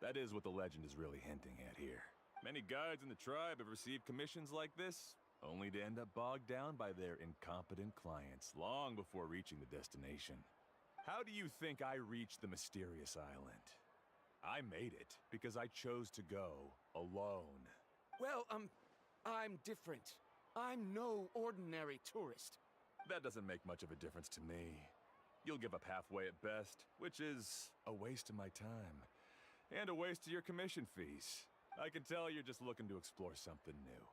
That is what the legend is really hinting at here. Many guides in the tribe have received commissions like this, only to end up bogged down by their incompetent clients long before reaching the destination. How do you think I reached the mysterious island? I made it because I chose to go alone. Well, I'm different. I'm no ordinary tourist. That doesn't make much of a difference to me. You'll give up halfway at best, which is a waste of my time. And a waste of your commission fees. I can tell you're just looking to explore something new.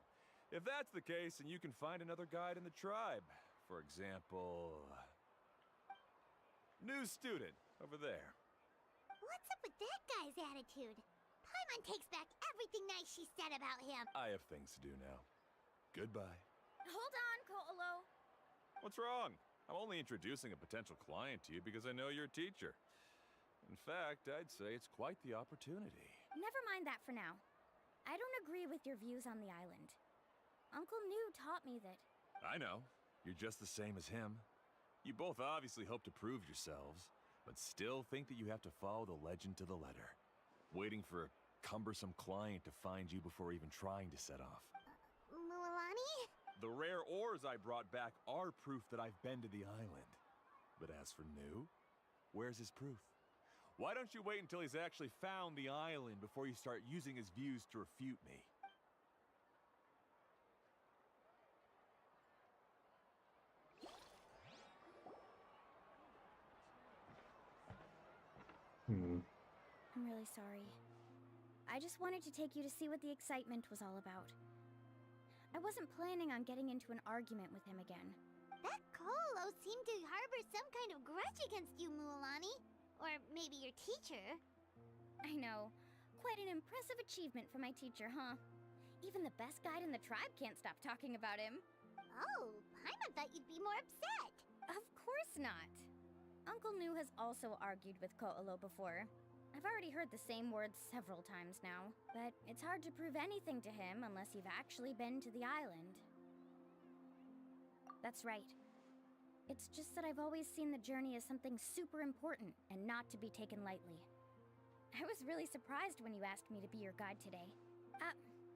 If that's the case, then you can find another guide in the tribe. For example... new student, over there. What's up with that guy's attitude? Paimon takes back everything nice she said about him. I have things to do now. Goodbye. Hold on, Ko'olo. What's wrong? I'm only introducing a potential client to you because I know you're a teacher. In fact, I'd say it's quite the opportunity. Never mind that for now. I don't agree with your views on the island. Uncle New taught me that... I know. You're just the same as him. You both obviously hope to prove yourselves, but still think that you have to follow the legend to the letter. Waiting for a cumbersome client to find you before even trying to set off. Mualani? The rare ores I brought back are proof that I've been to the island. But as for New, where's his proof? Why don't you wait until he's actually found the island before you start using his views to refute me? I'm really sorry. I just wanted to take you to see what the excitement was all about. I wasn't planning on getting into an argument with him again. That Ko'olo seemed to harbor some kind of grudge against you, Mualani. Or maybe your teacher. I know. Quite an impressive achievement for my teacher, huh? Even the best guide in the tribe can't stop talking about him. Oh, Paimon thought you'd be more upset. Of course not. Uncle New has also argued with Ko'olo before. I've already heard the same words several times now, but it's hard to prove anything to him unless you've actually been to the island. That's right. It's just that I've always seen the journey as something super important and not to be taken lightly. I was really surprised when you asked me to be your guide today.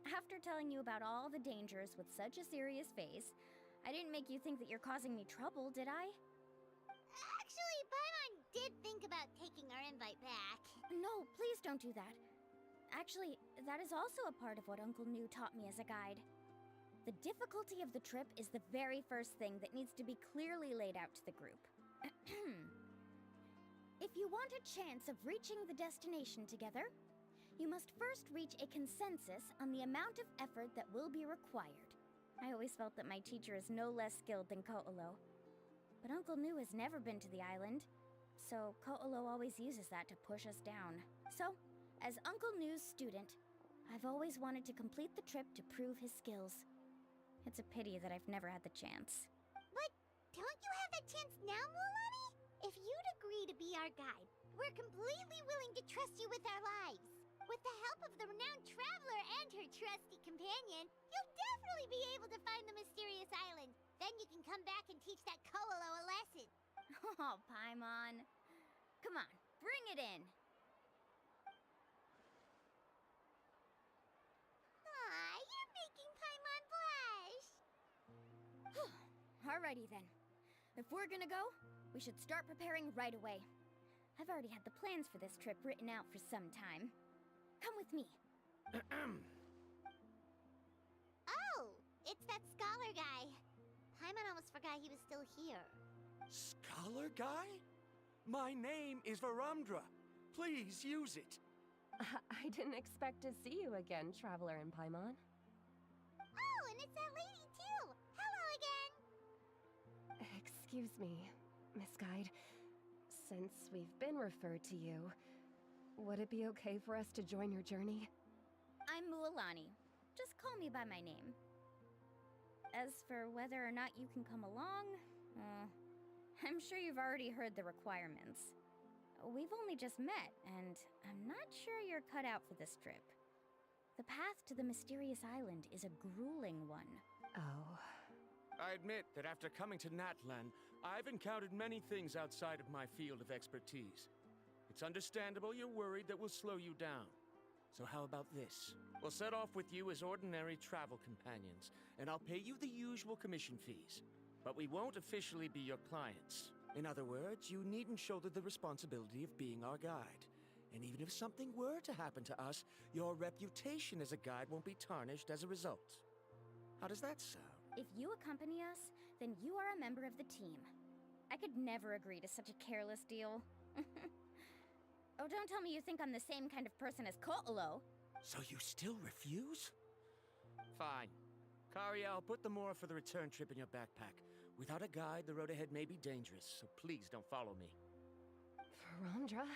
After telling you about all the dangers with such a serious face, I didn't make you think that you're causing me trouble, did I? Actually, Paimon did think about taking our invite back. no, please don't do that. Actually, that is also a part of what Uncle New taught me as a guide. The difficulty of the trip is the very first thing that needs to be clearly laid out to the group. If you want a chance of reaching the destination together, you must first reach a consensus on the amount of effort that will be required. I always felt that my teacher is no less skilled than Ko'olo. But Uncle New has never been to the island, so Ko'olo always uses that to push us down. So, as Uncle New's student, I've always wanted to complete the trip to prove his skills. It's a pity that I've never had the chance. But don't you have that chance now, Mualani? If you'd agree to be our guide, we're completely willing to trust you with our lives. With the help of the renowned traveler and her trusty companion, you'll definitely be able to find the mysterious island. Then you can come back and teach that Ko'olo a lesson. Oh, Paimon. Come on, bring it in. Aw, you're making Paimon blush. Alrighty then. If we're gonna go, we should start preparing right away. I've already had the plans for this trip written out for some time. Come with me. Oh, it's that scholar guy. Paimon almost forgot he was still here. Scholar guy? My name is Varamdra. Please use it. I didn't expect to see you again, Traveler and Paimon. Oh, and it's that lady too. Hello again. Excuse me, Miss Guide. Since we've been referred to you, would it be okay for us to join your journey? I'm Mualani. Just call me by my name. As for whether or not you can come along, I'm sure you've already heard the requirements. We've only just met, and I'm not sure you're cut out for this trip. The path to the mysterious island is a grueling one. Oh. I admit that after coming to Natlan, I've encountered many things outside of my field of expertise. It's understandable you're worried that we'll slow you down. So how about this? We'll set off with you as ordinary travel companions, and I'll pay you the usual commission fees. But we won't officially be your clients. In other words, you needn't shoulder the responsibility of being our guide. And even if something were to happen to us, your reputation as a guide won't be tarnished as a result. How does that sound? If you accompany us, then you are a member of the team. I could never agree to such a careless deal. Oh, don't tell me you think I'm the same kind of person as Ko'olo. So you still refuse? Fine. Kariel, put the more for the return trip in your backpack. Without a guide, the road ahead may be dangerous, so please don't follow me. Varamdra?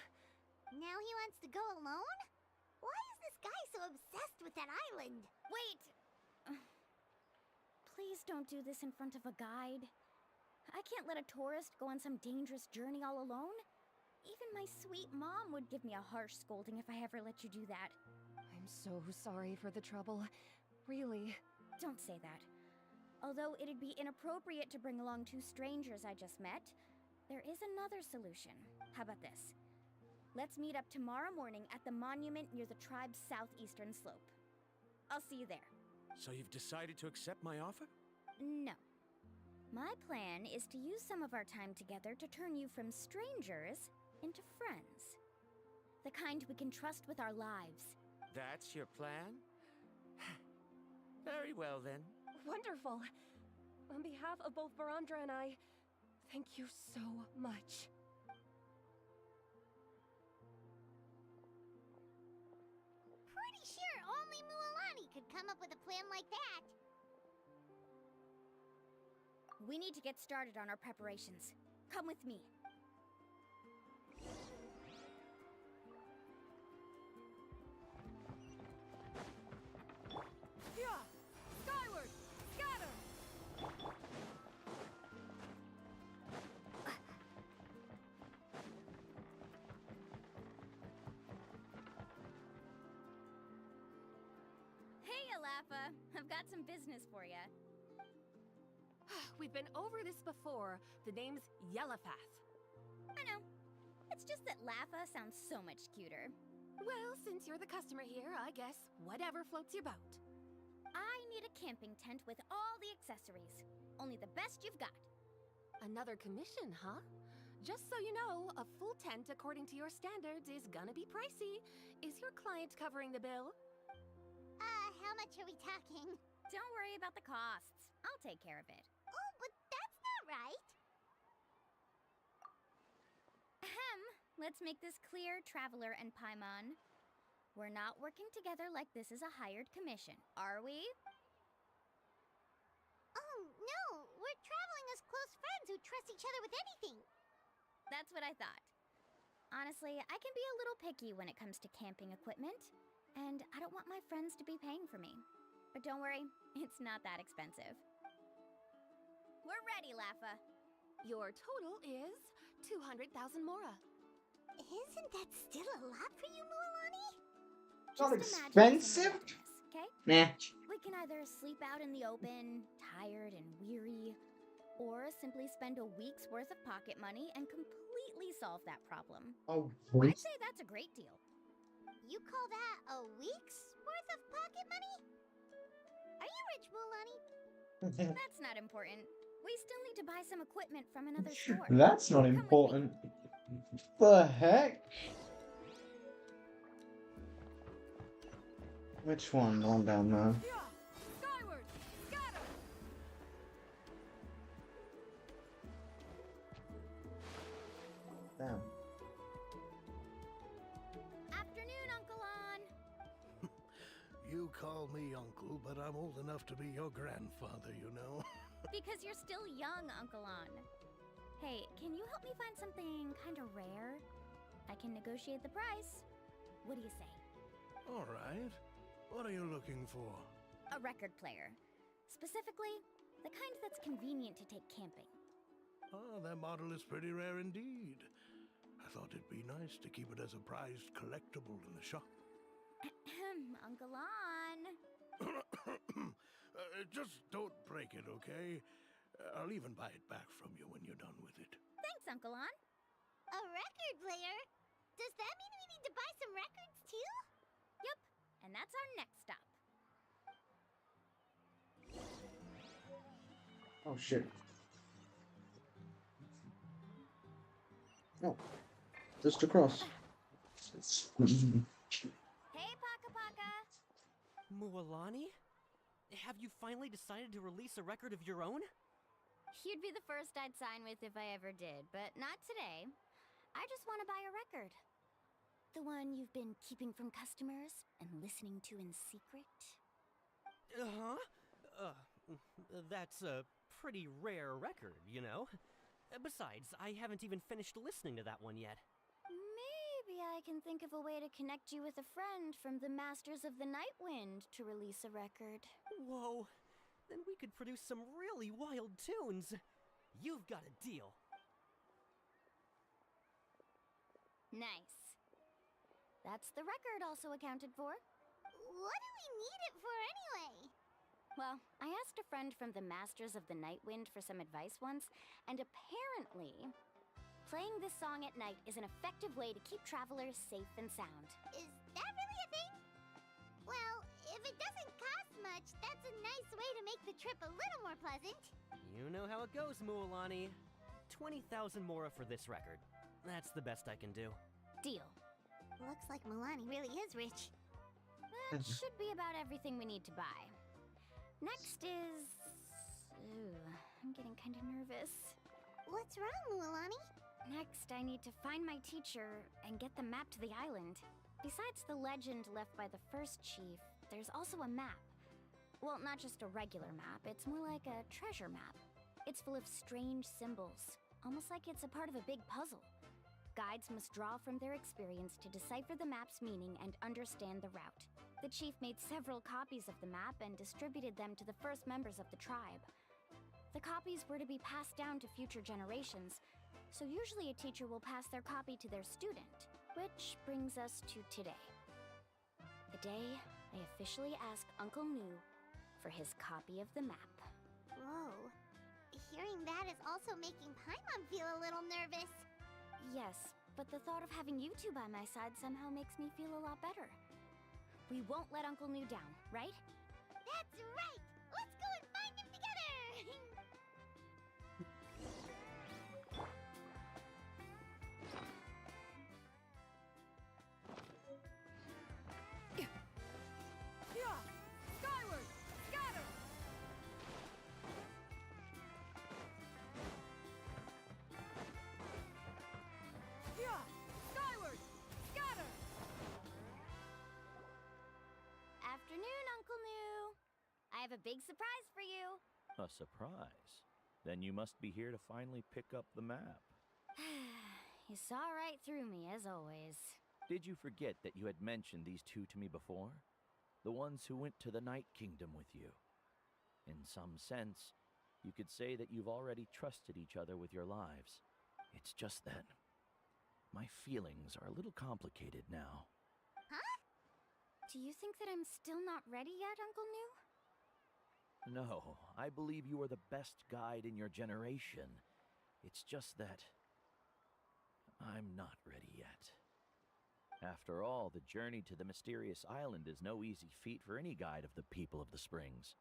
Now he wants to go alone? Why is this guy so obsessed with that island? Wait! Please don't do this in front of a guide. I can't let a tourist go on some dangerous journey all alone. Even my sweet mom would give me a harsh scolding if I ever let you do that. I'm so sorry for the trouble. Really. Don't say that. Although it'd be inappropriate to bring along two strangers I just met, there is another solution. How about this? Let's meet up tomorrow morning at the monument near the tribe's southeastern slope. I'll see you there. So you've decided to accept my offer? No. My plan is to use some of our time together to turn you from strangers into friends. The kind we can trust with our lives. That's your plan? Very well, then. Wonderful. On behalf of both Varamdra and I, thank you so much. Pretty sure only Mualani could come up with a plan like that. We need to get started on our preparations. Come with me. Yeah! Skyward! Scatter! Hey, Alafa! I've got some business for you. We've been over this before. The name's Yellowfath. I know. It's just that Lafa sounds so much cuter. Well, since you're the customer here, I guess whatever floats your boat. I need a camping tent with all the accessories. Only the best you've got. Another commission, huh? Just so you know, a full tent according to your standards is gonna be pricey. Is your client covering the bill? How much are we talking? Don't worry about the costs. I'll take care of it. Oh, but that's not right. Ahem. Let's make this clear, Traveler and Paimon. We're not working together like this is a hired commission, are we? Oh, no! We're traveling as close friends who trust each other with anything. That's what I thought. Honestly, I can be a little picky when it comes to camping equipment, and I don't want my friends to be paying for me. But don't worry, it's not that expensive. We're ready, Laffa. Your total is 200,000 mora. Isn't that still a lot for you, Mualani? Not Just imagine expensive? some wilderness, okay? Nah. We can either sleep out in the open, tired and weary, or simply spend a week's worth of pocket money and completely solve that problem. Oh, I'd say that's a great deal. You call that a week's worth of pocket money? Are you rich, Mualani? That's not important. We still need to buy some equipment from another store. That's not important. The heck? Which one? The one down there. Skyward! Scatter! Damn. Afternoon, Uncle On. You call me uncle, but I'm old enough to be your grandfather, you know. Because you're still young, Uncle On. Hey, can you help me find something kind of rare? I can negotiate the price. What do you say? All right. What are you looking for? A record player. Specifically, the kind that's convenient to take camping. Oh, that model is pretty rare indeed. I thought it'd be nice to keep it as a prized collectible in the shop. Uncle On. Just don't break it, okay? I'll even buy it back from you when you're done with it. Thanks, Uncle On. A record player? Does that mean we need to buy some records too? Yep, and that's our next stop. Oh shit. Oh. Just across. Hey, Paka Paka. Mualani? Have you finally decided to release a record of your own? You'd be the first I'd sign with if I ever did, but not today. I just want to buy a record. The one you've been keeping from customers and listening to in secret? Uh-huh. That's a pretty rare record, you know? Besides, I haven't even finished listening to that one yet. Maybe I can think of a way to connect you with a friend from the Masters of the Night Wind to release a record. Whoa. Then we could produce some really wild tunes. You've got a deal. Nice. That's the record also accounted for. What do we need it for anyway? Well, I asked a friend from the Masters of the Night Wind for some advice once, and apparently, playing this song at night is an effective way to keep travelers safe and sound. Is that really a thing? Well, if it doesn't cost much, that's a nice way to make the trip a little more pleasant. You know how it goes, Mualani. 20,000 mora for this record. That's the best I can do. Deal. Looks like Milani really is rich. That should be about everything we need to buy. Next is... Ooh, I'm getting kind of nervous. What's wrong, Mualani? Next, I need to find my teacher and get the map to the island. Besides the legend left by the first chief, there's also a map. Well, not just a regular map, it's more like a treasure map. It's full of strange symbols, almost like it's a part of a big puzzle. Guides must draw from their experience to decipher the map's meaning and understand the route. The chief made several copies of the map and distributed them to the first members of the tribe. The copies were to be passed down to future generations, so usually a teacher will pass their copy to their student, which brings us to today. The day I officially asked Uncle Nu for his copy of the map. Whoa. Hearing that is also making Paimon feel a little nervous. Yes, but the thought of having you two by my side somehow makes me feel a lot better. We won't let Uncle Nu down, right? That's right! Let's go and find him together! have a big surprise for you. A surprise? Then you must be here to finally pick up the map. You saw right through me, as always. Did you forget that you had mentioned these two to me before? The ones who went to the Night Kingdom with you. In some sense, you could say that you've already trusted each other with your lives. It's just that my feelings are a little complicated now. Huh? Do you think that I'm still not ready yet, Uncle New? No, I believe you are the best guide in your generation. It's just that I'm not ready yet. After all, the journey to the mysterious island is no easy feat for any guide of the people of the Springs.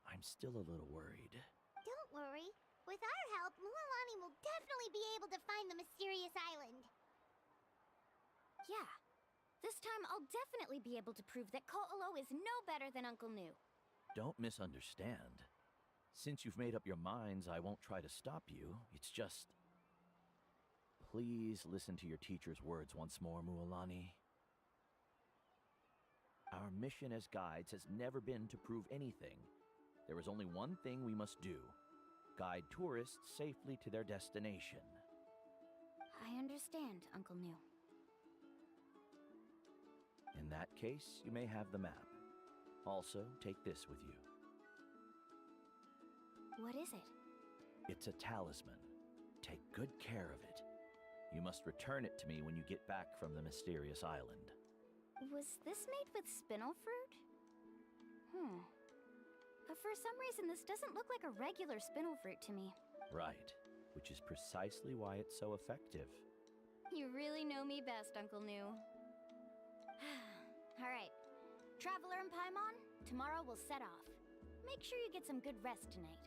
I'm still a little worried. Don't worry. With our help, Mualani will definitely be able to find the mysterious island. Yeah. This time I'll definitely be able to prove that Ko'olo is no better than Uncle New. Don't misunderstand. Since you've made up your minds, I won't try to stop you. It's just... Please listen to your teacher's words once more, Mualani. Our mission as guides has never been to prove anything. There is only one thing we must do. Guide tourists safely to their destination. I understand, Uncle New. In that case, you may have the map. Also, take this with you. What is it? It's a talisman. Take good care of it. You must return it to me when you get back from the mysterious island. Was this made with spinel fruit? For some reason, this doesn't look like a regular spinel fruit to me. Right, which is precisely why it's so effective. You really know me best, Uncle New. All right. Traveler and Paimon, tomorrow we'll set off. Make sure you get some good rest tonight.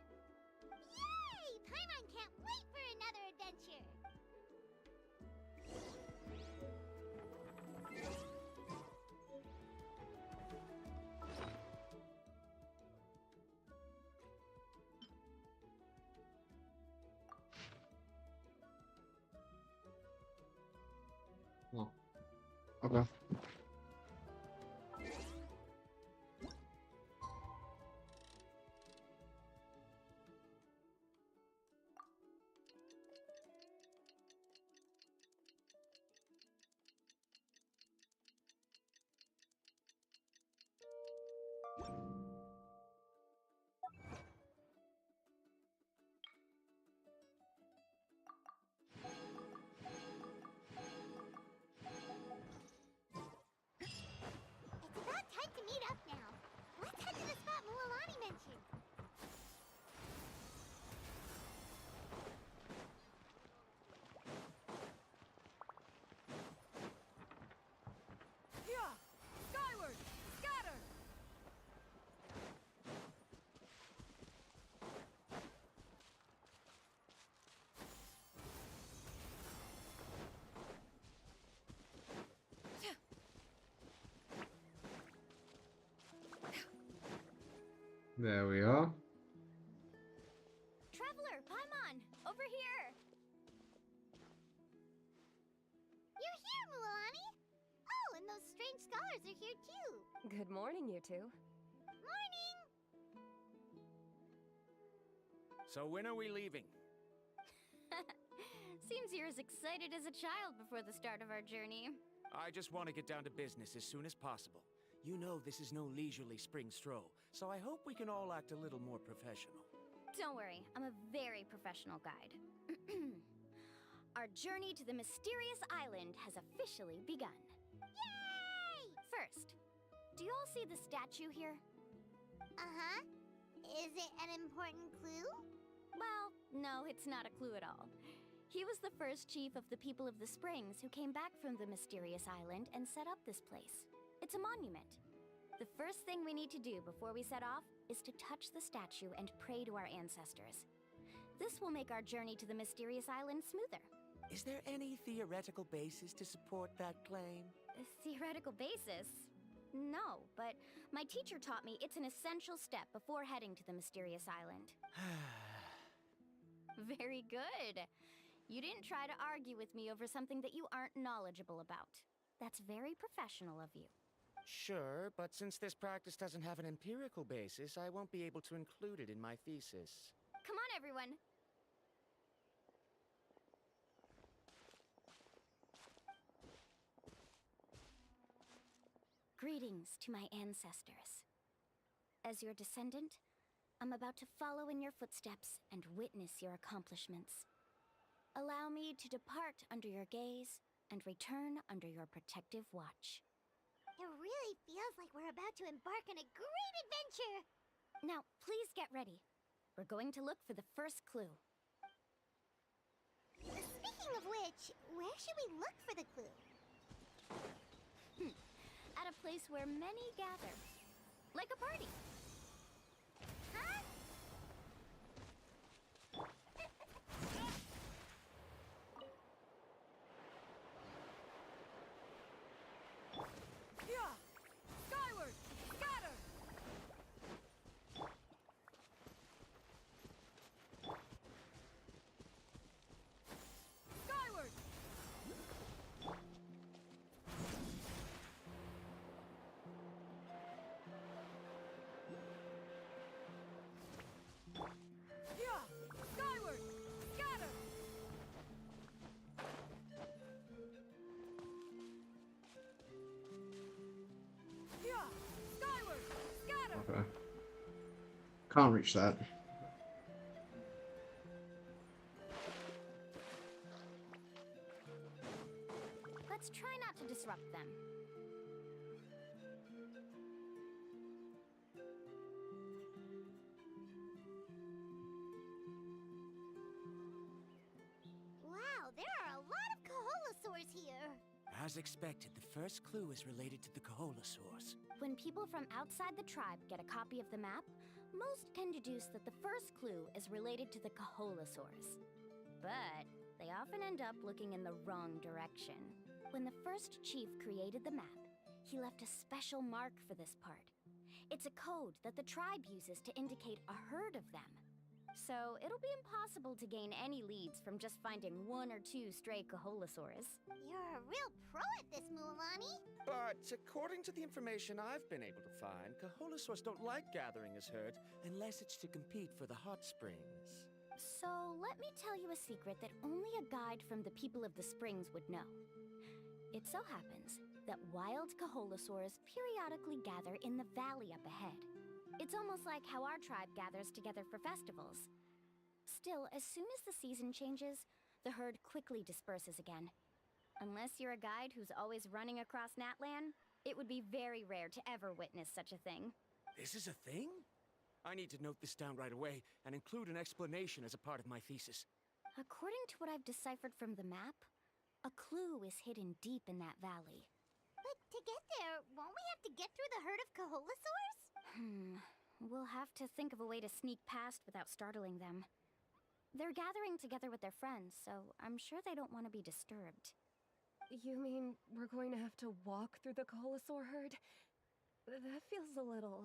Yay! Paimon can't wait for another adventure! Oh. Okay. It's about time to meet up now. Let's head to the spot Mualani mentioned. Yeah! Skyward! Scatter! There we are. Traveler, Paimon, over here! You're here, Mualani! Oh, and those strange scholars are here too. Good morning, you two. Morning! So when are we leaving? Seems you're as excited as a child before the start of our journey. I just want to get down to business as soon as possible. You know this is no leisurely spring stroll, so I hope we can all act a little more professional. Don't worry, I'm a very professional guide. Our journey to the mysterious island has officially begun. Yay! First, do you all see the statue here? Uh-huh. Is it an important clue? Well, no, it's not a clue at all. He was the first chief of the people of the Springs who came back from the mysterious island and set up this place. It's a monument. The first thing we need to do before we set off is to touch the statue and pray to our ancestors. This will make our journey to the mysterious island smoother. Is there any theoretical basis to support that claim? A theoretical basis? No, but my teacher taught me it's an essential step before heading to the mysterious island. Very good. You didn't try to argue with me over something that you aren't knowledgeable about. That's very professional of you. Sure, but since this practice doesn't have an empirical basis, I won't be able to include it in my thesis. Come on, everyone. Greetings to my ancestors. As your descendant, I'm about to follow in your footsteps and witness your accomplishments. Allow me to depart under your gaze and return under your protective watch. It really feels like we're about to embark on a great adventure! Now, please get ready. We're going to look for the first clue. Speaking of which, where should we look for the clue? At a place where many gather. Like a party. Huh? Yeah! Skyward! Scatter! Skyward! Yeah! Skyward! Scatter! Yeah! Skyward! Scatter! Okay. Can't reach that. Let's try not to disrupt them. Wow, there are a lot of Kaholosaurs here! As expected, the first clue is related to the Kaholosaurs. When people from outside the tribe get a copy of the map, most can deduce that the first clue is related to the Kaholosaurs. But they often end up looking in the wrong direction. When the first chief created the map, he left a special mark for this part. It's a code that the tribe uses to indicate a herd of them. So it'll be impossible to gain any leads from just finding one or two stray Kaholosaurs. You're a real pro at this, Mualani! But according to the information I've been able to find, Kaholosaurs don't like gathering as herds unless it's to compete for the hot springs. So let me tell you a secret that only a guide from the people of the springs would know. It so happens that wild Kaholosaurs periodically gather in the valley up ahead. It's almost like how our tribe gathers together for festivals. Still, as soon as the season changes, the herd quickly disperses again. Unless you're a guide who's always running across Natlan, it would be very rare to ever witness such a thing. This is a thing? I need to note this down right away and include an explanation as a part of my thesis. According to what I've deciphered from the map, a clue is hidden deep in that valley. But to get there, won't we have to get through the herd of Kaholosaurs? We'll have to think of a way to sneak past without startling them. They're gathering together with their friends, so I'm sure they don't want to be disturbed. You mean we're going to have to walk through the Kaholosaur herd? That feels a little...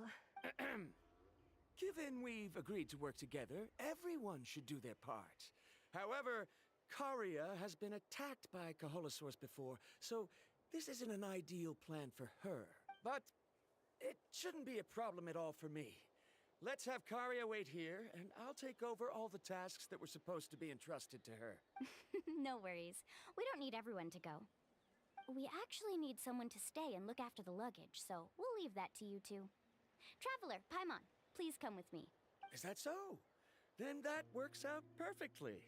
Given we've agreed to work together, everyone should do their part. However, Karia has been attacked by Kaholosaurs before, so this isn't an ideal plan for her. But it shouldn't be a problem at all for me. Let's have Karia wait here, and I'll take over all the tasks that were supposed to be entrusted to her. No worries. We don't need everyone to go. We actually need someone to stay and look after the luggage, so we'll leave that to you two. Traveler, Paimon, please come with me. Is that so? Then that works out perfectly.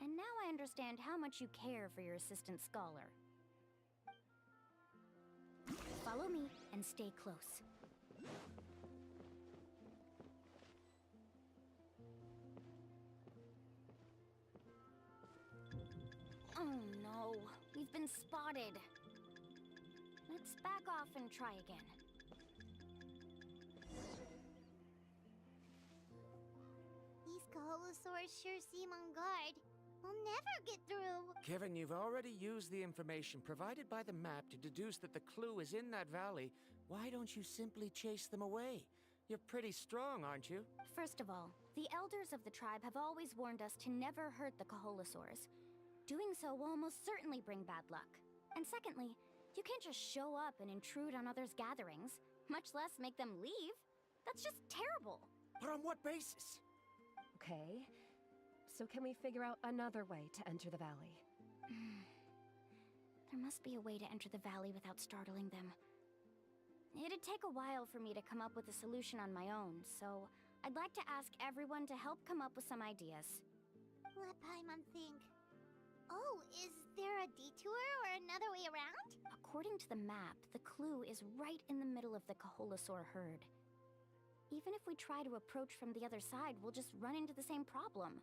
And now I understand how much you care for your assistant scholar. Follow me and stay close. Oh no, we've been spotted. Let's back off and try again. These Kaholosaurs sure seem on guard. We'll never get through. Given you've already used the information provided by the map to deduce that the clue is in that valley, why don't you simply chase them away? You're pretty strong, aren't you? First of all, the elders of the tribe have always warned us to never hurt the Kaholosaurs. Doing so will almost certainly bring bad luck. And secondly, You can't just show up and intrude on others' gatherings, much less make them leave. That's just terrible. But on what basis? Okay. So can we figure out another way to enter the valley? There must be a way to enter the valley without startling them. It'd take a while for me to come up with a solution on my own, so I'd like to ask everyone to help come up with some ideas. Let Paimon think. Oh, is there a detour or another way around? According to the map, the clue is right in the middle of the Kaholasaur herd. Even if we try to approach from the other side, we'll just run into the same problem.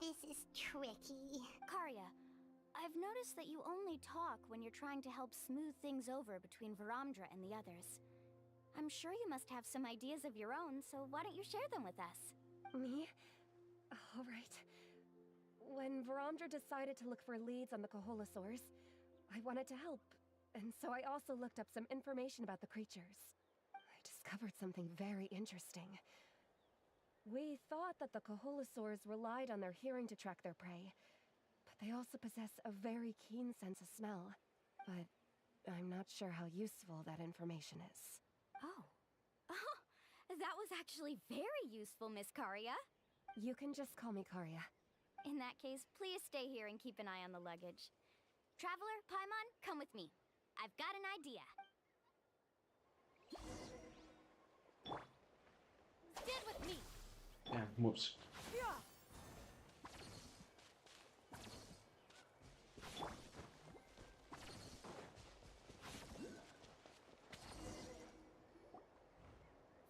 This is tricky. Karya, I've noticed that you only talk when you're trying to help smooth things over between Varamdra and the others. I'm sure you must have some ideas of your own, so why don't you share them with us? Me? All right. When Varamdra decided to look for leads on the Kaholasaurs, I wanted to help, and so I also looked up some information about the creatures. I discovered something very interesting. We thought that the Kaholasaurs relied on their hearing to track their prey, but they also possess a very keen sense of smell. But I'm not sure how useful that information is. Oh. Oh, that was actually very useful, Miss Karya. You can just call me Karya. In that case, please stay here and keep an eye on the luggage. Traveler, Paimon, come with me. I've got an idea. Stand with me. Yeah, whoops. Yeah.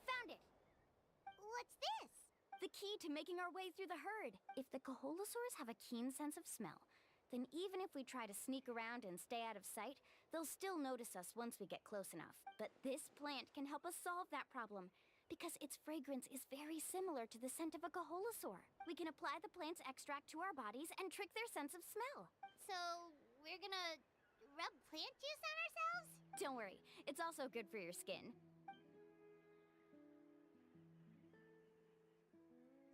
Found it. What's this? The key to making our way through the herd. If the Kaholasaurs have a keen sense of smell, then even if we try to sneak around and stay out of sight, they'll still notice us once we get close enough. But this plant can help us solve that problem, because its fragrance is very similar to the scent of a Kaholasaur. We can apply the plant's extract to our bodies and trick their sense of smell. So, we're gonna rub plant juice on ourselves? Don't worry, it's also good for your skin.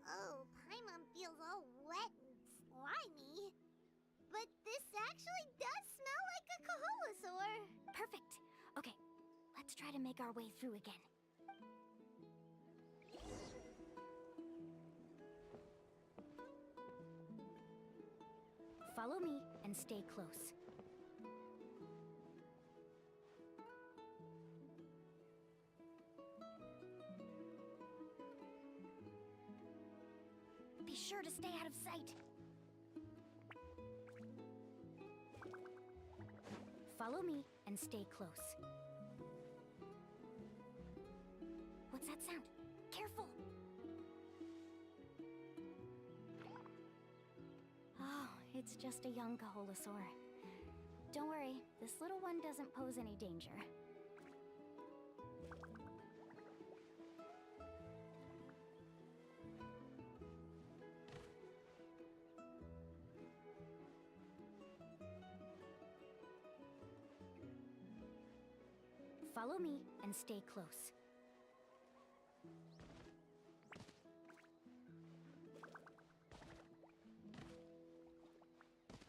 Oh, Paimon feels all wet and slimy. But this actually does smell like a Kaholasaur. Perfect. Okay, let's try to make our way through again. Follow me and stay close. Be sure to stay out of sight. Follow me and stay close. What's that sound? Careful! Oh, it's just a young Kaholasaur. Don't worry, this little one doesn't pose any danger. Follow me and stay close.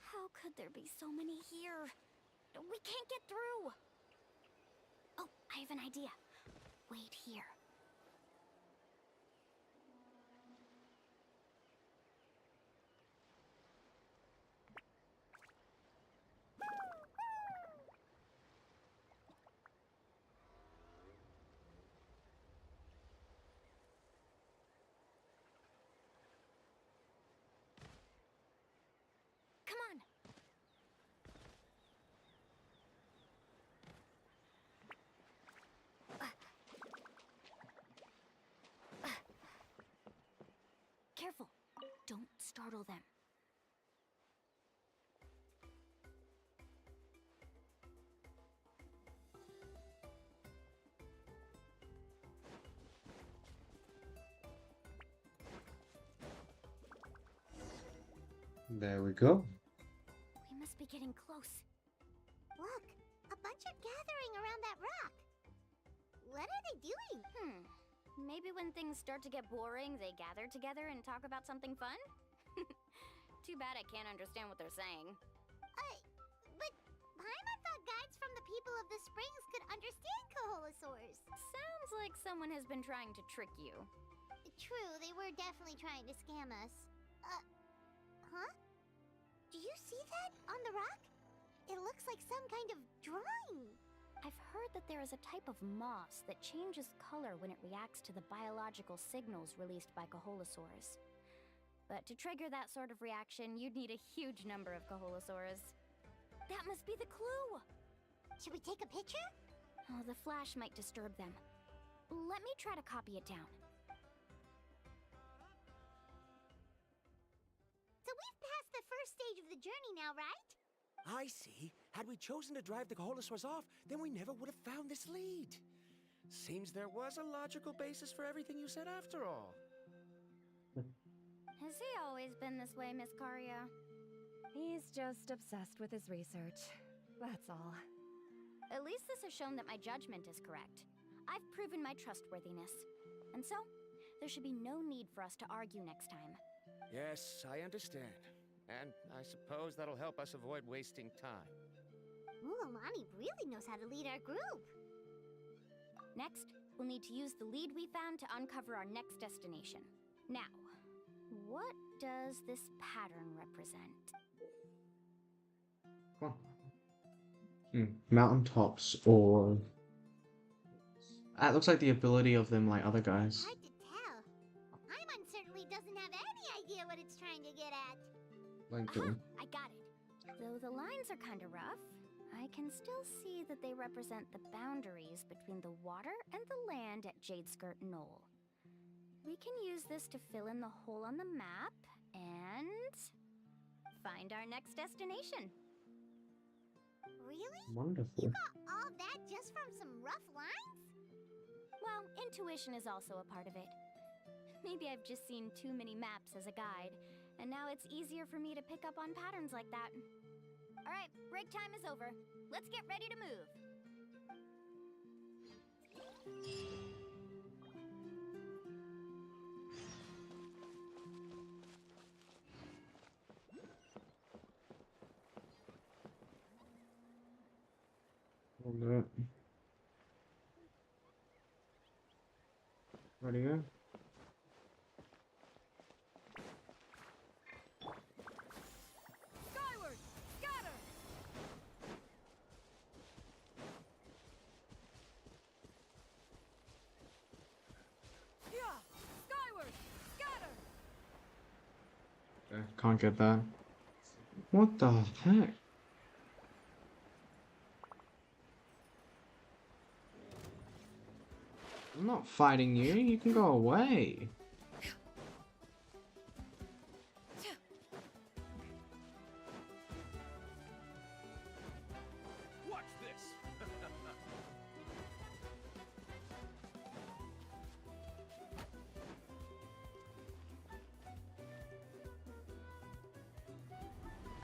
How could there be so many here? We can't get through! Oh, I have an idea. Wait here. Come on! Careful! Don't startle them. There we go. We must be getting close. Look, a bunch are gathering around that rock. What are they doing? Maybe when things start to get boring, they gather together and talk about something fun? Too bad I can't understand what they're saying. But Paimon thought guides from springs could understand Koholosaurs. Sounds like someone has been trying to trick you. True, they were definitely trying to scam us. Huh? Do you see that on the rock? It looks like some kind of drawing. I've heard that there is a type of moss that changes color when it reacts to the biological signals released by Koholosaurs. But to trigger that sort of reaction, you'd need a huge number of Koholosaurs. That must be the clue! Should we take a picture? Oh, the flash might disturb them. Let me try to copy it down. So we've passed the first stage of the journey now, right? I see. Had we chosen to drive the Koholosaurs off, then we never would have found this lead. Seems there was a logical basis for everything you said after all. Has he always been this way, Miss Karia? He's just obsessed with his research. That's all. At least this has shown that my judgment is correct. I've proven my trustworthiness. And so, there should be no need for us to argue next time. Yes, I understand. And I suppose that'll help us avoid wasting time. Alani really knows how to lead our group. Next, we'll need to use the lead we found to uncover our next destination. Now, what does this pattern represent? Mountaintops or... That looks like the ability of them like other guys. Hard to tell. Paimon certainly doesn't have any idea what it's trying to get at. Like I got it. Though the lines are kind of rough, I can still see that they represent the boundaries between the water and the land at Jadeskirt Knoll. We can use this to fill in the hole on the map and find our next destination. Really? Wonderful. You got all that just from some rough lines? Well, intuition is also a part of it. Maybe I've just seen too many maps as a guide, and now it's easier for me to pick up on patterns like that. All right, break time is over. Let's get ready to move. Hold it. Ready to go? Skyward! Scatter! Yeah! Skyward! Scatter! Okay, can't get that. What the heck? I'm not fighting you. You can go away. Watch this!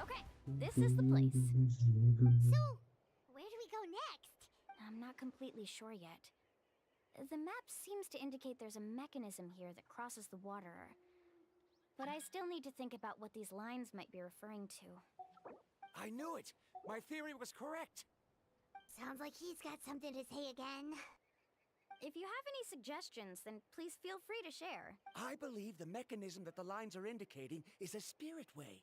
Okay, this is the place. So, where do we go next? I'm not completely sure yet. The map seems to indicate there's a mechanism here that crosses the water. But I still need to think about what these lines might be referring to. I knew it! My theory was correct! Sounds like he's got something to say again. If you have any suggestions, then please feel free to share. I believe the mechanism that the lines are indicating is a spirit way.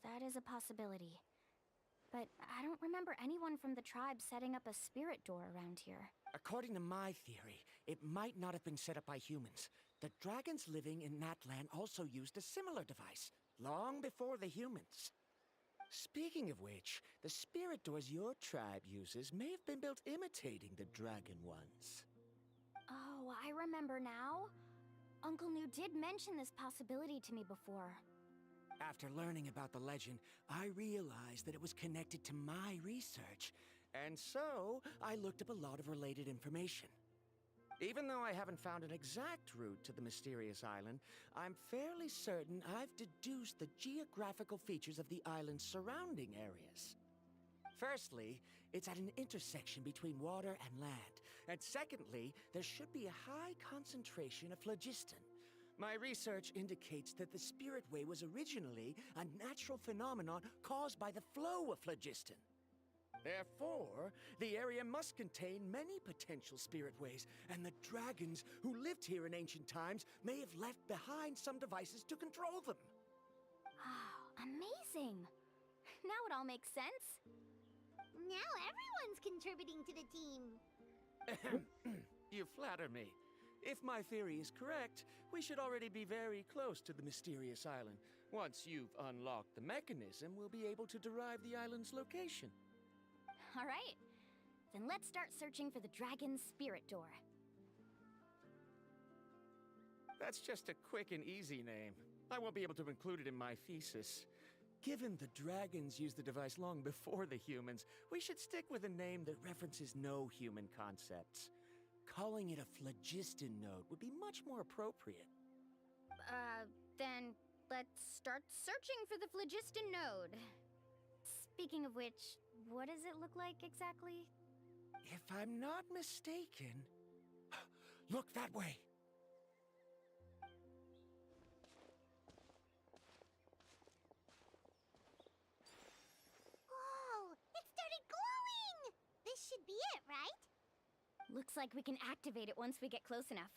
That is a possibility. But I don't remember anyone from the tribe setting up a spirit door around here. According to my theory, it might not have been set up by humans. The dragons living in Natlan also used a similar device, long before the humans. Speaking of which, the spirit doors your tribe uses may have been built imitating the dragon ones. Oh, I remember now. Uncle New did mention this possibility to me before. After learning about the legend, I realized that it was connected to my research, and so I looked up a lot of related information. Even though I haven't found an exact route to the mysterious island, I'm fairly certain I've deduced the geographical features of the island's surrounding areas. Firstly, it's at an intersection between water and land, and secondly, there should be a high concentration of phlogiston. My research indicates that the Spirit Way was originally a natural phenomenon caused by the flow of phlogiston. Therefore, the area must contain many potential spirit ways, and the dragons who lived here in ancient times may have left behind some devices to control them. Oh, amazing! Now it all makes sense. Now everyone's contributing to the team. You flatter me. If my theory is correct, we should already be very close to the mysterious island. Once you've unlocked the mechanism, we'll be able to derive the island's location. All right. Then let's start searching for the dragon's spirit door. That's just a quick and easy name. I won't be able to include it in my thesis. Given the dragons used the device long before the humans, we should stick with a name that references no human concepts. Calling it a phlogiston node would be much more appropriate. Then let's start searching for the phlogiston node. Speaking of which, what does it look like exactly? If I'm not mistaken... Look that way! Whoa! It started glowing! This should be it, right? Looks like we can activate it once we get close enough.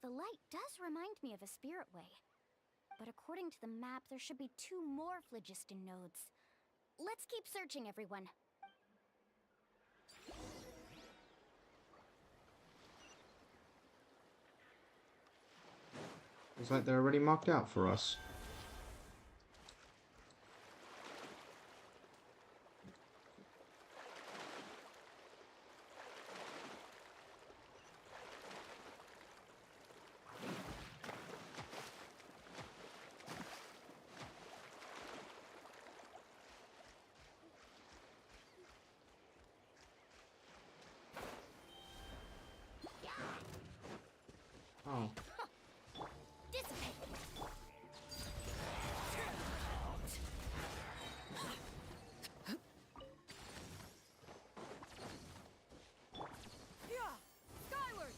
The light does remind me of a spirit way. But according to the map, there should be 2 more phlogiston nodes. Let's keep searching, everyone. Looks like they're already marked out for us. Oh. Dissipate. Yeah! Skyward!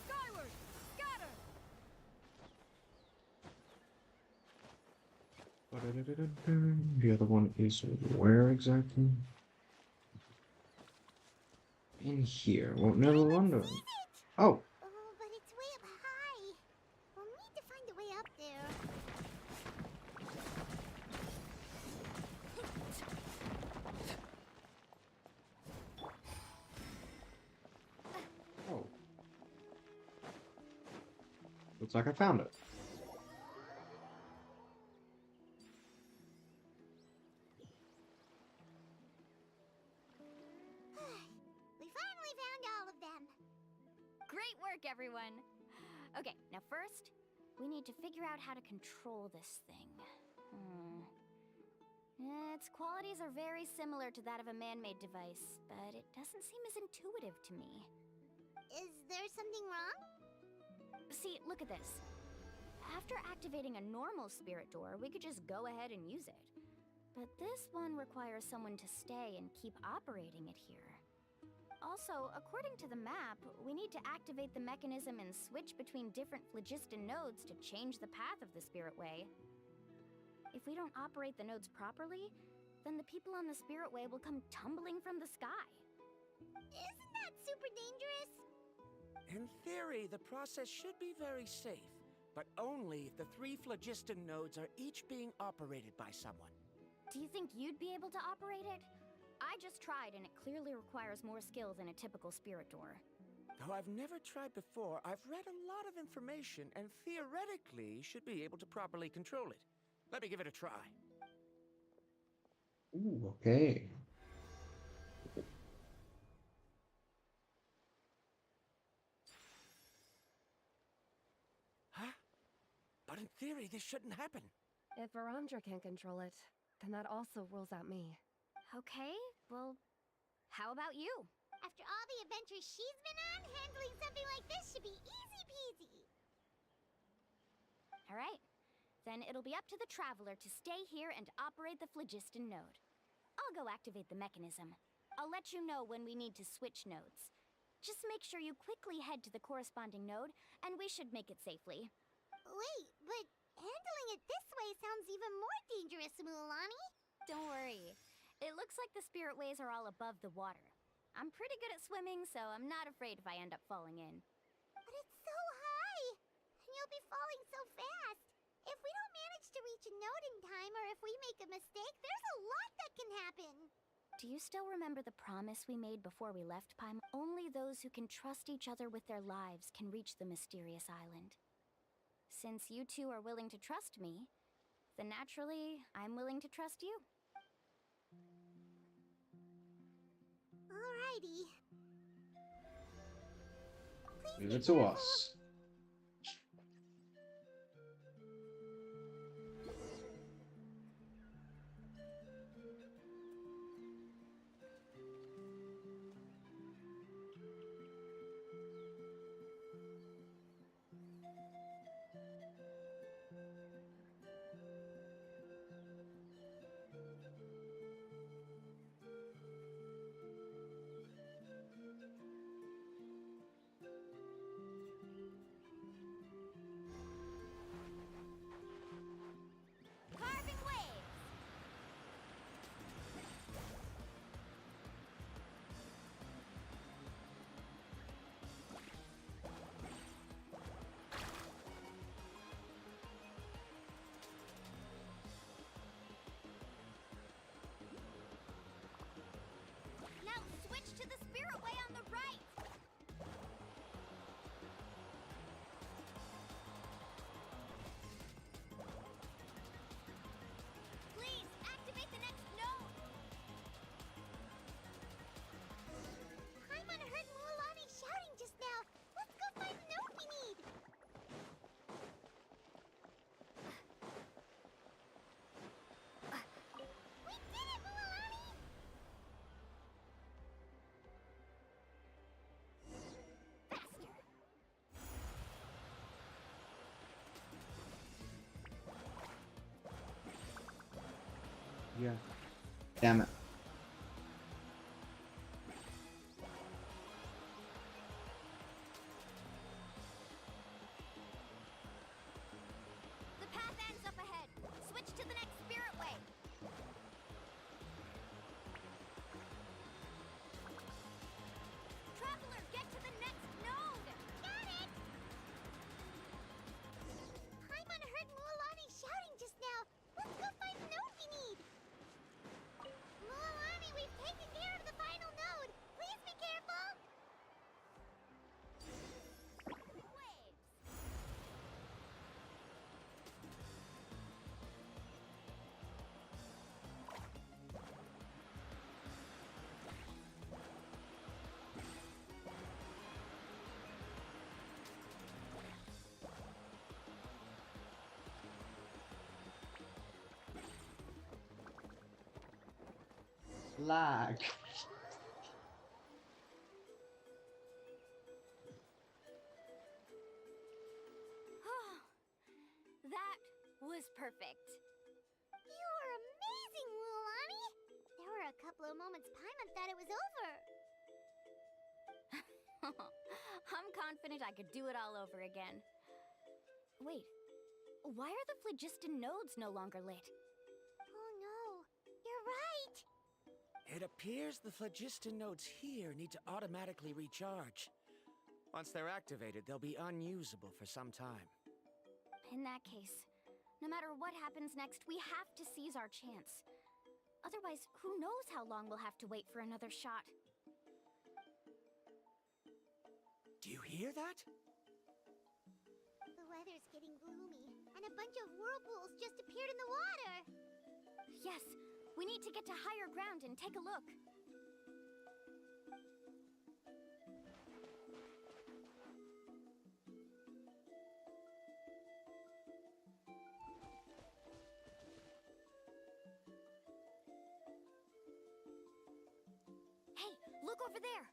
Skyward! Scatter! The other one is where exactly? In here. Won't never wonder. Oh. Oh, but it's way up high. We'll need to find a way up there. Oh. Looks like I found it. We finally found all of them. Great work, everyone! Okay, now first, we need to figure out how to control this thing. Its qualities are very similar to that of a man-made device, but it doesn't seem as intuitive to me. Is there something wrong? See, look at this. After activating a normal spirit door, we could just go ahead and use it. But this one requires someone to stay and keep operating it here. Also, according to the map, we need to activate the mechanism and switch between different phlogiston nodes to change the path of the spirit way. If we don't operate the nodes properly, then the people on the spirit way will come tumbling from the sky. Isn't that super dangerous? In theory, the process should be very safe, but only if the 3 phlogiston nodes are each being operated by someone. Do you think you'd be able to operate it? I just tried, and it clearly requires more skill than a typical spirit door. Though I've never tried before, I've read a lot of information and theoretically should be able to properly control it. Let me give it a try. Ooh, okay. Huh? But in theory, this shouldn't happen. If Varandra can't control it, then that also rules out me. Okay, well, how about you? After all the adventures she's been on, handling something like this should be easy peasy. All right. Then it'll be up to the Traveler to stay here and operate the phlogiston node. I'll go activate the mechanism. I'll let you know when we need to switch nodes. Just make sure you quickly head to the corresponding node, and we should make it safely. Wait, but handling it this way sounds even more dangerous, Mualani. Don't worry. It looks like the spirit ways are all above the water. I'm pretty good at swimming, so I'm not afraid if I end up falling in. But it's so high! And you'll be falling so fast! If we don't manage to reach a node in time, or if we make a mistake, there's a lot that can happen! Do you still remember the promise we made before we left, Paimon? Only those who can trust each other with their lives can reach the mysterious island. Since you two are willing to trust me, then naturally, I'm willing to trust you. Alrighty. Leave it to us. Carving waves! Now switch to the spirit way on the right! Please, activate the next node! Paimon heard Mualani shouting just now! Let's go find the node we need! We did it, Mualani! Faster! Yeah. Damn it. The path ends up ahead. Switch to the next spirit way. Traveler, get to the next node! Got it! Paimon heard Mualani shouting just now! Let's go find the node we need! Mualani, we've taken care of the final node! Please be careful! Waves! Lag. That was perfect. You were amazing, Mualani! There were a couple of moments Paimon thought it was over. I'm confident I could do it all over again. Wait, why are the phlogiston nodes no longer lit? Oh no, you're right! It appears the phlogiston nodes here need to automatically recharge. Once they're activated, they'll be unusable for some time. In that case, no matter what happens next, we have to seize our chance. Otherwise, who knows how long we'll have to wait for another shot. Do you hear that? The weather's getting gloomy, and a bunch of whirlpools just appeared in the water! Yes, we need to get to higher ground and take a look. Hey, look over there!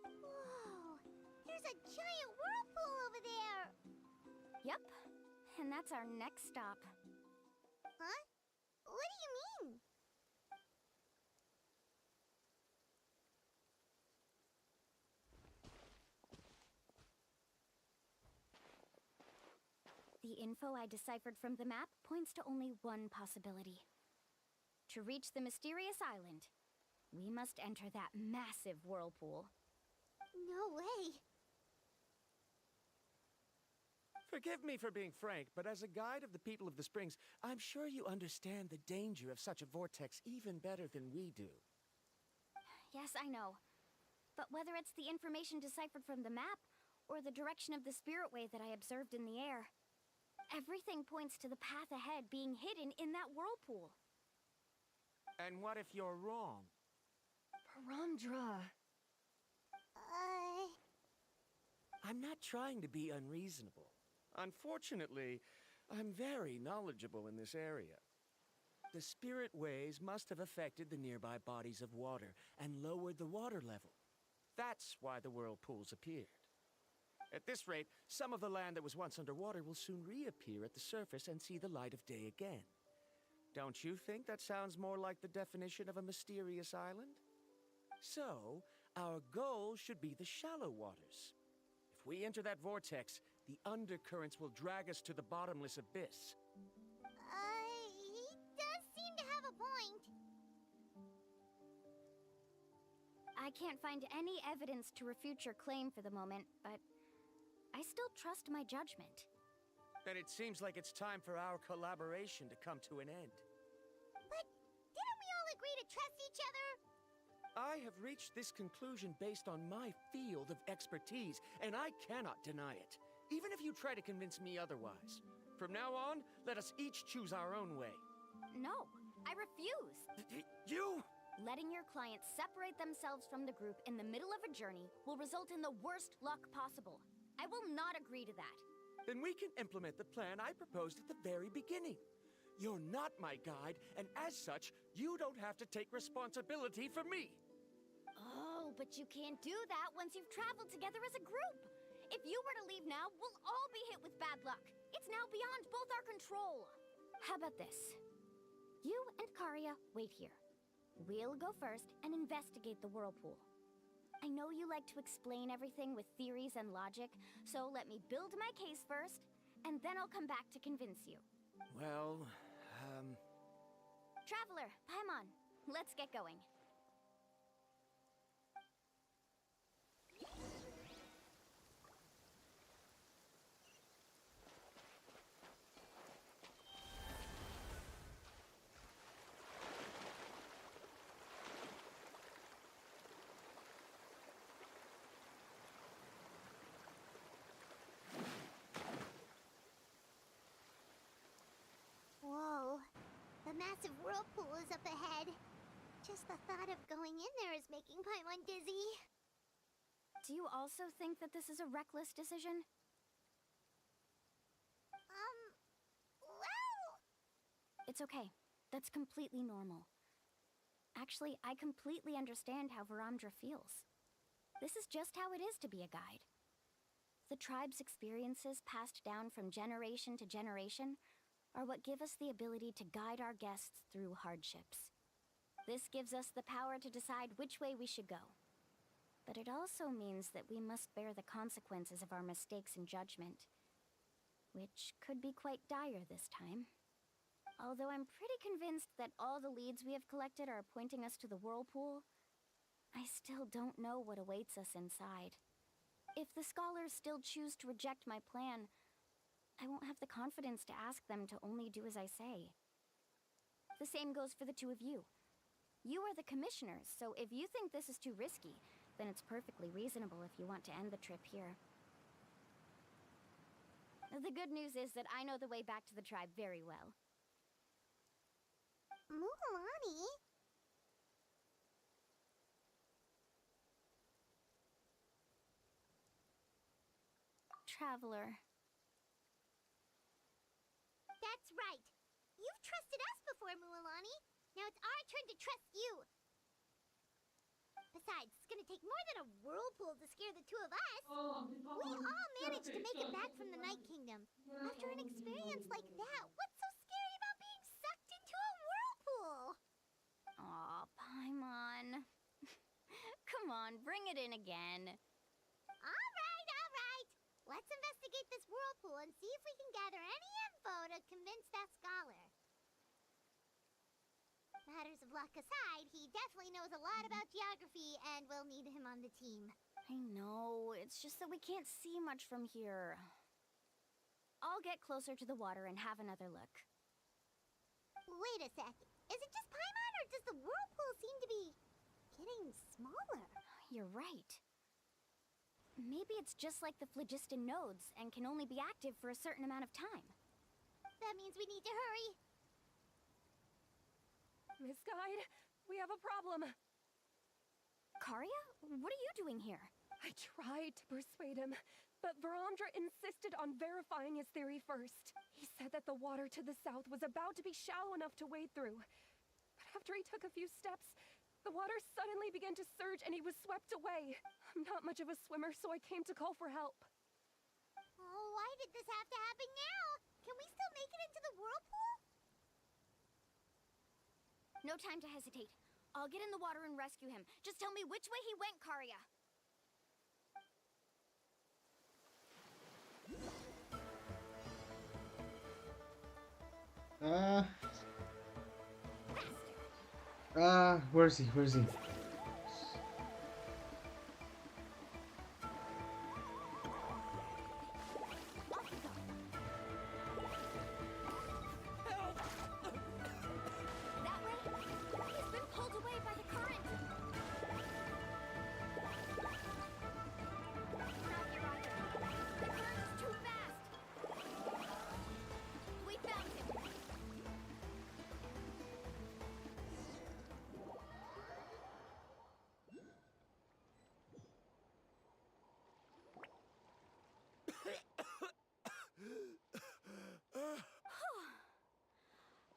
Whoa! There's a giant whirlpool over there! Yep, and that's our next stop. Huh? What do you mean? The info I deciphered from the map points to only one possibility. To reach the mysterious island, we must enter that massive whirlpool. No way. Forgive me for being frank, but as a guide of the people of the Springs, I'm sure you understand the danger of such a vortex even better than we do. Yes, I know. But whether it's the information deciphered from the map, or the direction of the spirit wave that I observed in the air, everything points to the path ahead being hidden in that whirlpool. And what if you're wrong? Paramdra. I'm not trying to be unreasonable. Unfortunately, I'm very knowledgeable in this area. The spirit waves must have affected the nearby bodies of water and lowered the water level. That's why the whirlpools appeared. At this rate, some of the land that was once underwater will soon reappear at the surface and see the light of day again. Don't you think that sounds more like the definition of a mysterious island? So, our goal should be the shallow waters. If we enter that vortex, the undercurrents will drag us to the bottomless abyss. He does seem to have a point. I can't find any evidence to refute your claim for the moment, but I still trust my judgment. Then it seems like it's time for our collaboration to come to an end. But didn't we all agree to trust each other? I have reached this conclusion based on my field of expertise, and I cannot deny it, even if you try to convince me otherwise. From now on, let us each choose our own way. No, I refuse. You? Letting your clients separate themselves from the group in the middle of a journey will result in the worst luck possible. I will not agree to that. Then we can implement the plan I proposed at the very beginning. You're not my guide, and as such, you don't have to take responsibility for me. Oh, but you can't do that once you've traveled together as a group. If you were to leave now, we'll all be hit with bad luck. It's now beyond both our control. How about this? You and Karia wait here. We'll go first and investigate the whirlpool. I know you like to explain everything with theories and logic, so let me build my case first, and then I'll come back to convince you. Well, Traveler, Paimon, let's get going. Whoa. The massive whirlpool is up ahead. Just the thought of going in there is making Paimon dizzy. Do you also think that this is a reckless decision? Well... It's okay. That's completely normal. Actually, I completely understand how Varamdra feels. This is just how it is to be a guide. The tribe's experiences passed down from generation to generation are what give us the ability to guide our guests through hardships. This gives us the power to decide which way we should go. But it also means that we must bear the consequences of our mistakes in judgment, which could be quite dire this time. Although I'm pretty convinced that all the leads we have collected are pointing us to the whirlpool, I still don't know what awaits us inside. If the scholars still choose to reject my plan, I won't have the confidence to ask them to only do as I say. The same goes for the two of you. You are the commissioners, so if you think this is too risky, then it's perfectly reasonable if you want to end the trip here. The good news is that I know the way back to the tribe very well. Mualani? Traveler. That's right. You've trusted us before, Mualani. Now it's our turn to trust you. Besides, it's gonna take more than a whirlpool to scare the two of us. We all managed to make it back from the Night Kingdom. After an experience like that, what's so scary about being sucked into a whirlpool? Aw, Paimon. Come on, bring it in again. All right. Let's investigate this whirlpool and see if we can gather any info to convince that scholar. Matters of luck aside, he definitely knows a lot about geography, and we'll need him on the team. I know, it's just that we can't see much from here. I'll get closer to the water and have another look. Wait a sec. Is it just Paimon, or does the whirlpool seem to be getting smaller? You're right. Maybe it's just like the phlogiston nodes and can only be active for a certain amount of time. That means we need to hurry. Miss Guide, we have a problem. Karya? What are you doing here? I tried to persuade him, but Varamdra insisted on verifying his theory first. He said that the water to the south was about to be shallow enough to wade through. But after he took a few steps, the water suddenly began to surge and he was swept away. I'm not much of a swimmer, so I came to call for help. Oh, why did this have to happen now? Can we still make it into the whirlpool? No time to hesitate. I'll get in the water and rescue him. Just tell me which way he went, Karya. Where is he? Where is he? That way? He's been pulled away by the current. Not here either. The current is too fast. We found him.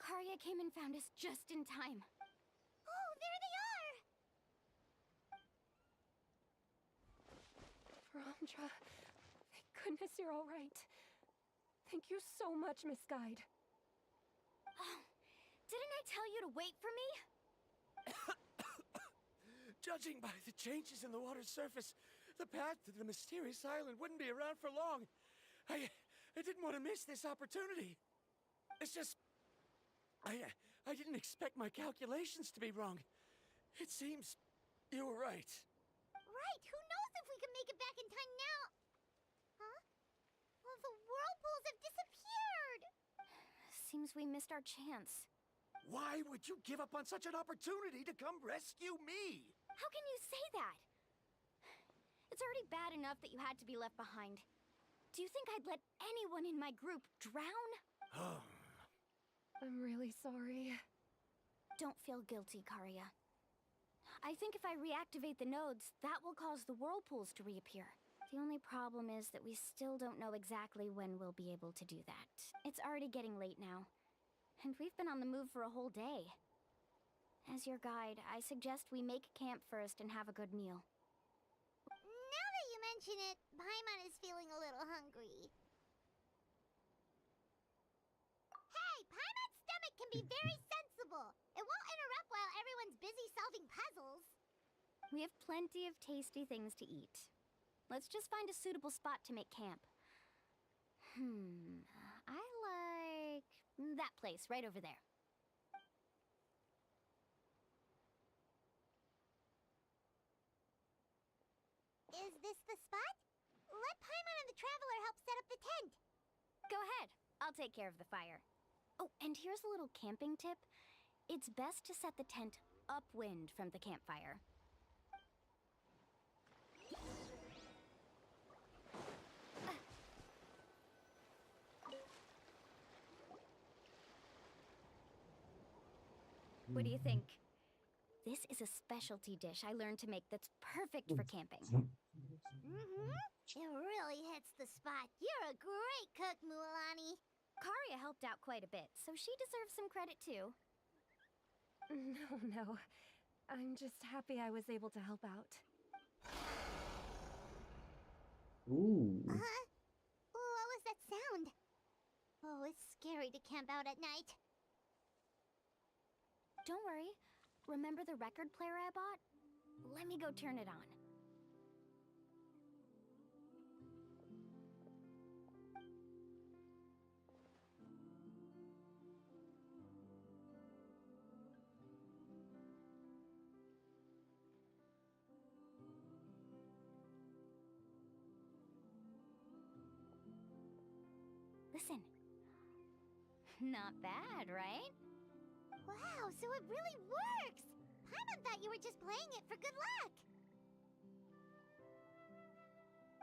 Karya came and found us just in time. Oh, there they are! Varamdra, thank goodness you're all right. Thank you so much, Miss Guide. Oh, didn't I tell you to wait for me? Judging by the changes in the water's surface, the path to the mysterious island wouldn't be around for long. I didn't want to miss this opportunity. It's just... I didn't expect my calculations to be wrong. It seems you were right. Right, who knows if we can make it back in time now? Huh? Well, the whirlpools have disappeared! Seems we missed our chance. Why would you give up on such an opportunity to come rescue me? How can you say that? It's already bad enough that you had to be left behind. Do you think I'd let anyone in my group drown? I'm really sorry. Don't feel guilty, Karya. I think if I reactivate the nodes, that will cause the whirlpools to reappear. The only problem is that we still don't know exactly when we'll be able to do that. It's already getting late now, and we've been on the move for a whole day. As your guide, I suggest we make camp first and have a good meal. Now that you mention it, Paimon is feeling a little hungry. Hey, Paimon's stomach can be very sensible. It won't interrupt while everyone's busy solving puzzles. We have plenty of tasty things to eat. Let's just find a suitable spot to make camp. I like that place right over there. Is this the spot? Let Paimon and the Traveler help set up the tent. Go ahead. I'll take care of the fire. Oh, and here's a little camping tip. It's best to set the tent upwind from the campfire. What do you think? This is a specialty dish I learned to make that's perfect for camping. Mm-hmm. It really hits the spot. You're a great cook, Mualani. Karya helped out quite a bit, so she deserves some credit too. No. I'm just happy I was able to help out. Ooh. Huh? What was that sound? Oh, it's scary to camp out at night. Don't worry. Remember the record player I bought? Let me go turn it on. Not bad, right? Wow, so it really works! Paimon thought you were just playing it for good luck!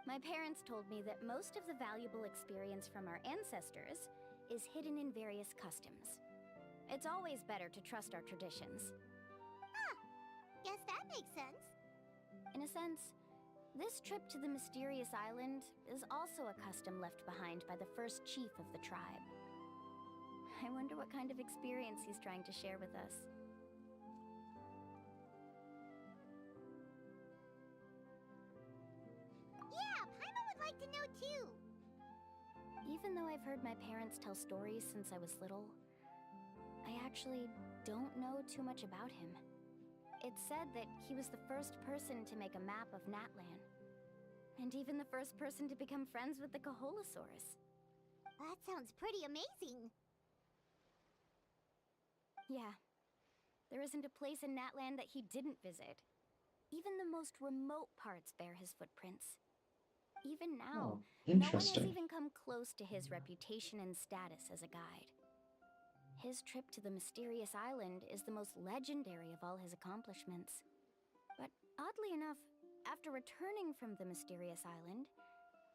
My parents told me that most of the valuable experience from our ancestors is hidden in various customs. It's always better to trust our traditions. Huh. Guess that makes sense. In a sense, this trip to the mysterious island is also a custom left behind by the first chief of the tribe. I wonder what kind of experience he's trying to share with us. Yeah, Paimon would like to know too! Even though I've heard my parents tell stories since I was little, I actually don't know too much about him. It's said that he was the first person to make a map of Natlan, and even the first person to become friends with the Kaholosaurus. That sounds pretty amazing! Yeah. There isn't a place in Natlan that he didn't visit. Even the most remote parts bear his footprints. Even now, no one has even come close to his reputation and status as a guide. His trip to the mysterious island is the most legendary of all his accomplishments. But oddly enough, after returning from the mysterious island,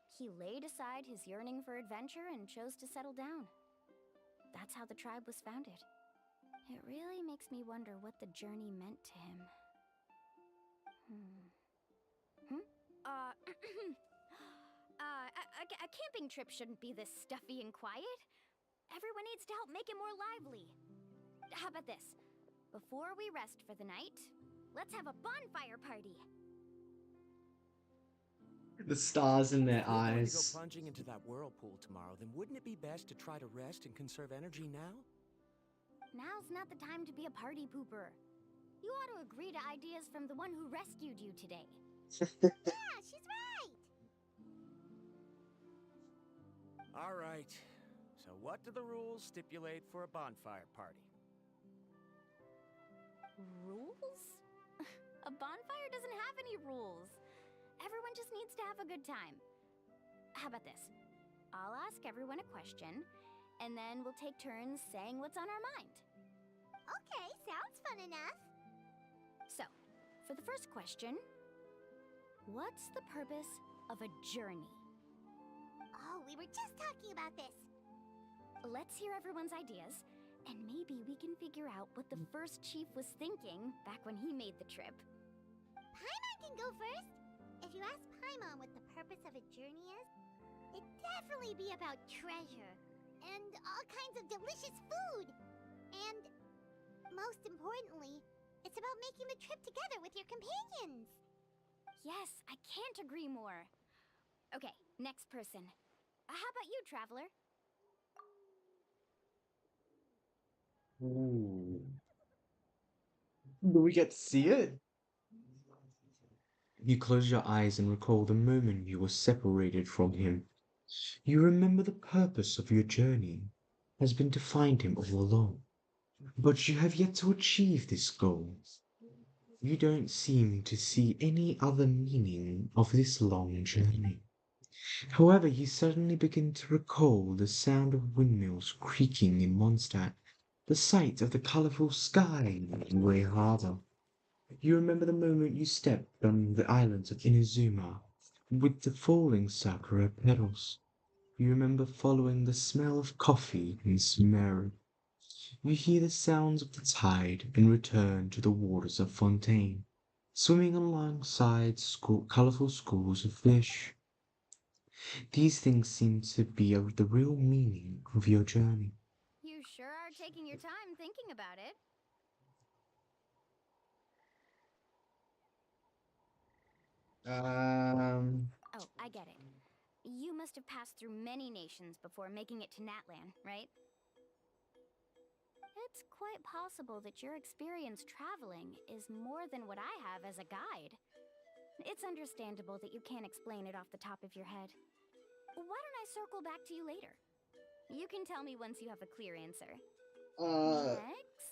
he laid aside his yearning for adventure and chose to settle down. That's how the tribe was founded. It really makes me wonder what the journey meant to him. A camping trip shouldn't be this stuffy and quiet. Everyone needs to help make it more lively. How about this? Before we rest for the night, let's have a bonfire party. The stars in their If you're going to go eyes. plunging into that whirlpool tomorrow, then wouldn't it be best to try to rest and conserve energy now? Now's not the time to be a party pooper. You ought to agree to ideas from the one who rescued you today. Yeah, she's right! All right. So what do the rules stipulate for a bonfire party? Rules? A bonfire doesn't have any rules. Everyone just needs to have a good time. How about this? I'll ask everyone a question, and then we'll take turns saying what's on our mind. Okay, sounds fun enough. So, for the first question, what's the purpose of a journey? Oh, we were just talking about this. Let's hear everyone's ideas, and maybe we can figure out what the first chief was thinking back when he made the trip. Paimon can go first. If you ask Paimon what the purpose of a journey is, it'd definitely be about treasure and all kinds of delicious food. And most importantly, it's about making the trip together with your companions. Yes, I can't agree more. Okay, next person. How about you, Traveler? Ooh. Do we get to see it? You close your eyes and recall the moment you were separated from him. You remember the purpose of your journey has been to find him all along. But you have yet to achieve this goal. You don't seem to see any other meaning of this long journey. However, you suddenly begin to recall the sound of windmills creaking in Mondstadt, the sight of the colorful sky in Grey Harbor. You remember the moment you stepped on the islands of Inazuma with the falling sakura petals. You remember following the smell of coffee in Sumeru. You hear the sounds of the tide and return to the waters of Fontaine, swimming alongside colorful schools of fish. These things seem to be the real meaning of your journey. You sure are taking your time thinking about it. Oh, I get it. You must have passed through many nations before making it to Natlan, right? It's quite possible that your experience traveling is more than what I have as a guide. It's understandable that you can't explain it off the top of your head. Why don't I circle back to you later? You can tell me once you have a clear answer.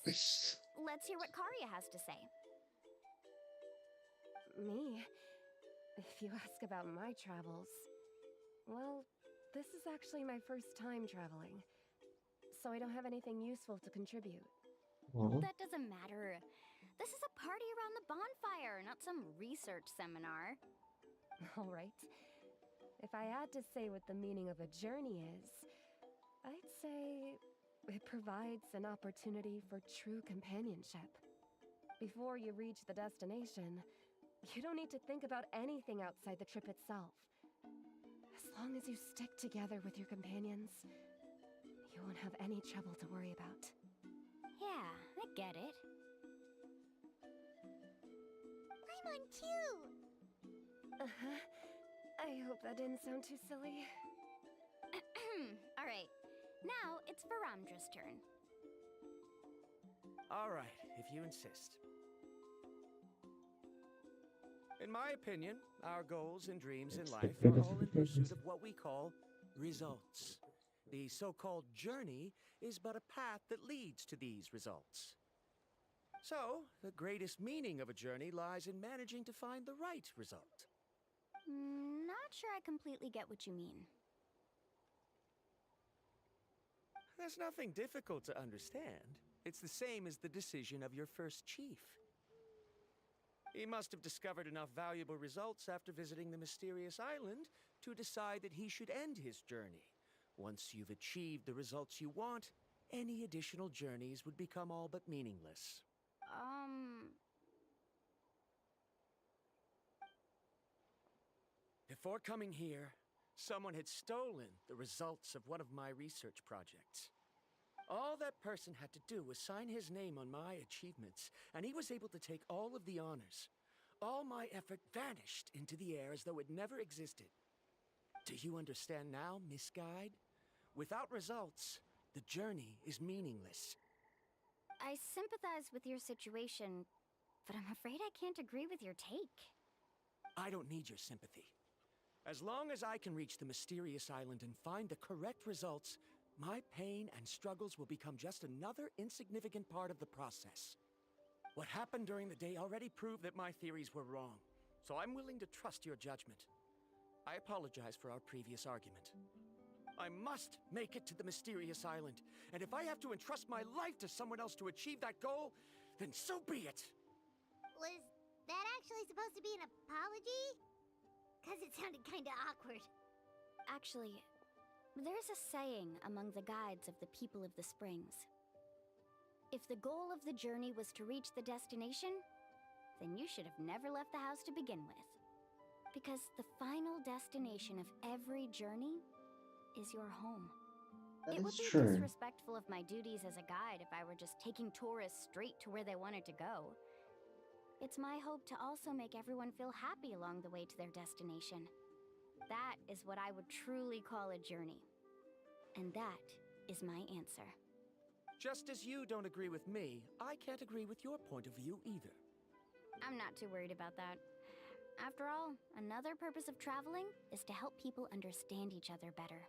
Next, let's hear what Karia has to say. Me? If you ask about my travels... Well, this is actually my first time traveling. so I don't have anything useful to contribute. That doesn't matter. This is a party around the bonfire, not some research seminar. All right. If I had to say what the meaning of a journey is, I'd say it provides an opportunity for true companionship. Before you reach the destination, you don't need to think about anything outside the trip itself. As long as you stick together with your companions, you won't have any trouble to worry about. Yeah, I get it. I'm on too! Uh-huh. I hope that didn't sound too silly. Alright, now it's Varamdra's turn. Alright, if you insist. In my opinion, our goals and dreams in life are all in pursuit of what we call results. The so-called journey is but a path that leads to these results. So, the greatest meaning of a journey lies in managing to find the right result. Not sure I completely get what you mean. There's nothing difficult to understand. It's the same as the decision of your first chief. He must have discovered enough valuable results after visiting the mysterious island to decide that he should end his journey. Once you've achieved the results you want, any additional journeys would become all but meaningless. Before coming here, someone had stolen the results of one of my research projects. All that person had to do was sign his name on my achievements, and he was able to take all of the honors. All my effort vanished into the air as though it never existed. Do you understand now, Miss Guide? Without results, the journey is meaningless. I sympathize with your situation, but I'm afraid I can't agree with your take. I don't need your sympathy. As long as I can reach the mysterious island and find the correct results, my pain and struggles will become just another insignificant part of the process. What happened during the day already proved that my theories were wrong, so I'm willing to trust your judgment. I apologize for our previous argument. I must make it to the mysterious island, and if I have to entrust my life to someone else to achieve that goal, then so be it! Was that actually supposed to be an apology? Because it sounded kinda awkward. Actually, there's a saying among the guides of the people of the Springs. If the goal of the journey was to reach the destination, then you should have never left the house to begin with. Because the final destination of every journey is your home. It would be disrespectful of my duties as a guide if I were just taking tourists straight to where they wanted to go. It's my hope to also make everyone feel happy along the way to their destination. That is what I would truly call a journey. And that is my answer. Just as you don't agree with me, I can't agree with your point of view either. I'm not too worried about that. After all, another purpose of traveling is to help people understand each other better.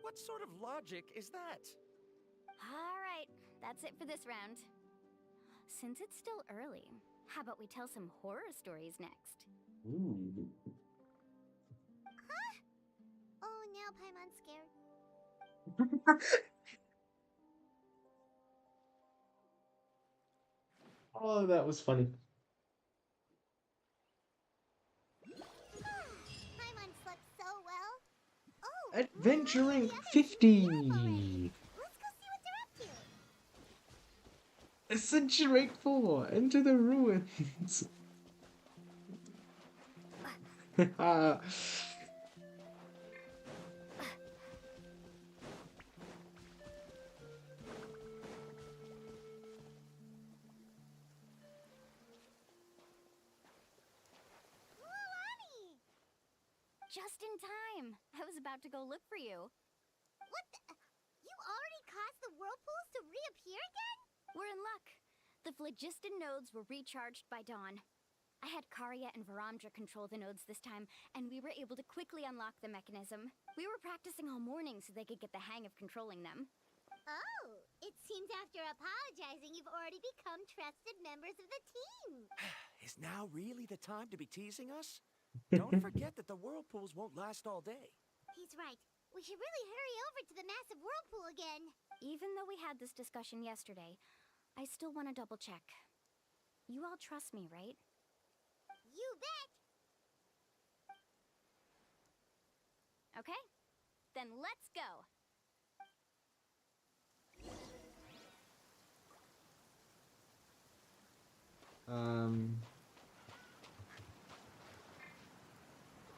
What sort of logic is that? All right, that's it for this round. Since it's still early, how about we tell some horror stories next? Ooh. Huh? Oh, now Paimon's scared. Oh, that was funny. Paimon slept so well. Oh, Adventuring 50! let's go see what they're up to. Century 4, Into the Ruins. Just in time. I was about to go look for you. What the? You already caused the whirlpools to reappear again? We're in luck. The phlogiston nodes were recharged by dawn. I had Karya and Varamdra control the nodes this time, and we were able to quickly unlock the mechanism. We were practicing all morning so they could get the hang of controlling them. Oh, it seems after apologizing, you've already become trusted members of the team. Is now really the time to be teasing us? Don't forget that the whirlpools won't last all day. He's right. We should really hurry over to the massive whirlpool again. Even though we had this discussion yesterday, I still want to double check. You all trust me, right? You bet! Okay, then let's go.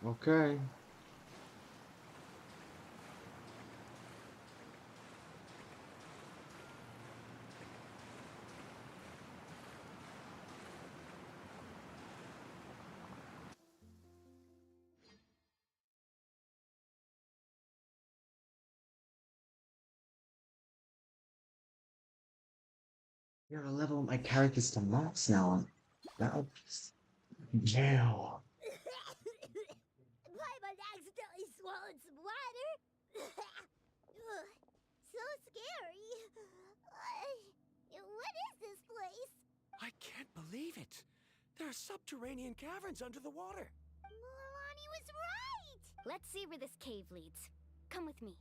Okay. You gotta level my characters to max now. That'll jail. Paimon accidentally swallowed some water. Ugh, so scary. What is this place? I can't believe it. There are subterranean caverns under the water. Milani was right! Let's see where this cave leads. Come with me.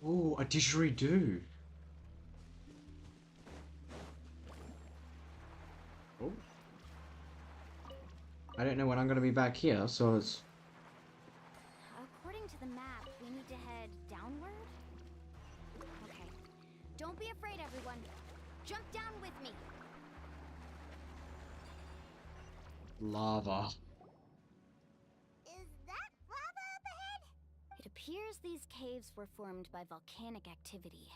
Oh, a didgeridoo. Oh. I don't know when I'm gonna be back here, so it's... According to the map, we need to head downward? Okay. Don't be afraid, everyone. Jump down with me. Lava. Is that lava up ahead? It appears these caves were formed by volcanic activity.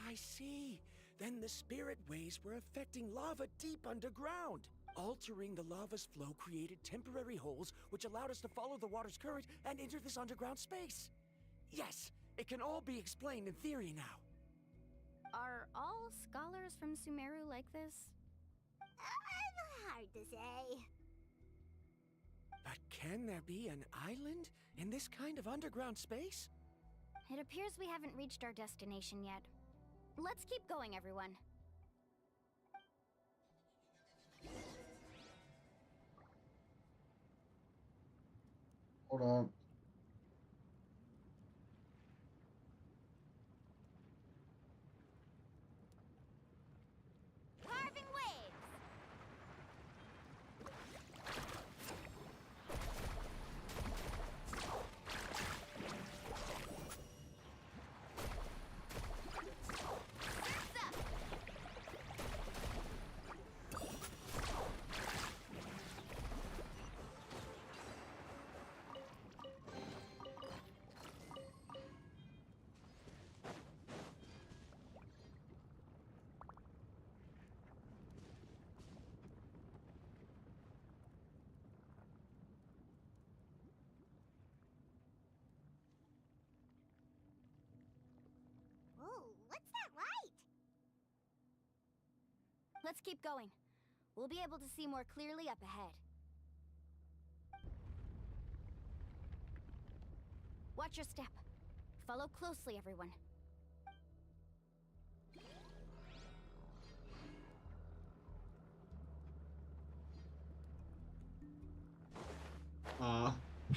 I see. Then the spirit waves were affecting lava deep underground. Altering the lava's flow created temporary holes which allowed us to follow the water's current and enter this underground space. Yes, it can all be explained in theory now. Are all scholars from Sumeru like this? Hard to say. But can there be an island in this kind of underground space? It appears we haven't reached our destination yet. Let's keep going, everyone. Hold on. Carving waves! Oh, what's that light? Let's keep going. We'll be able to see more clearly up ahead. Watch your step. Follow closely, everyone.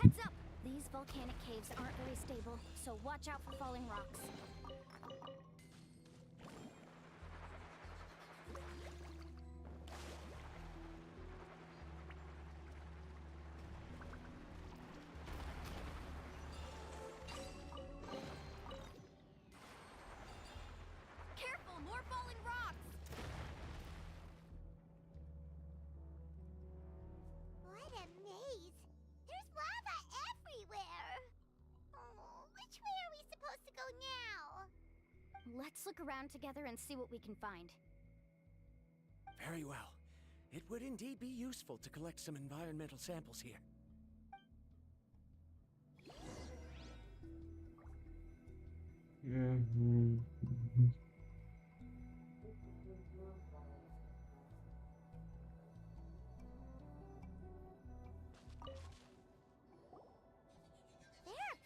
Heads up! These volcanic caves aren't very stable, so watch out for falling rocks. Careful, more falling rocks! What a maze! There's lava everywhere! Oh, which way are we supposed to go now? Let's look around together and see what we can find. Very well. It would indeed be useful to collect some environmental samples here. There are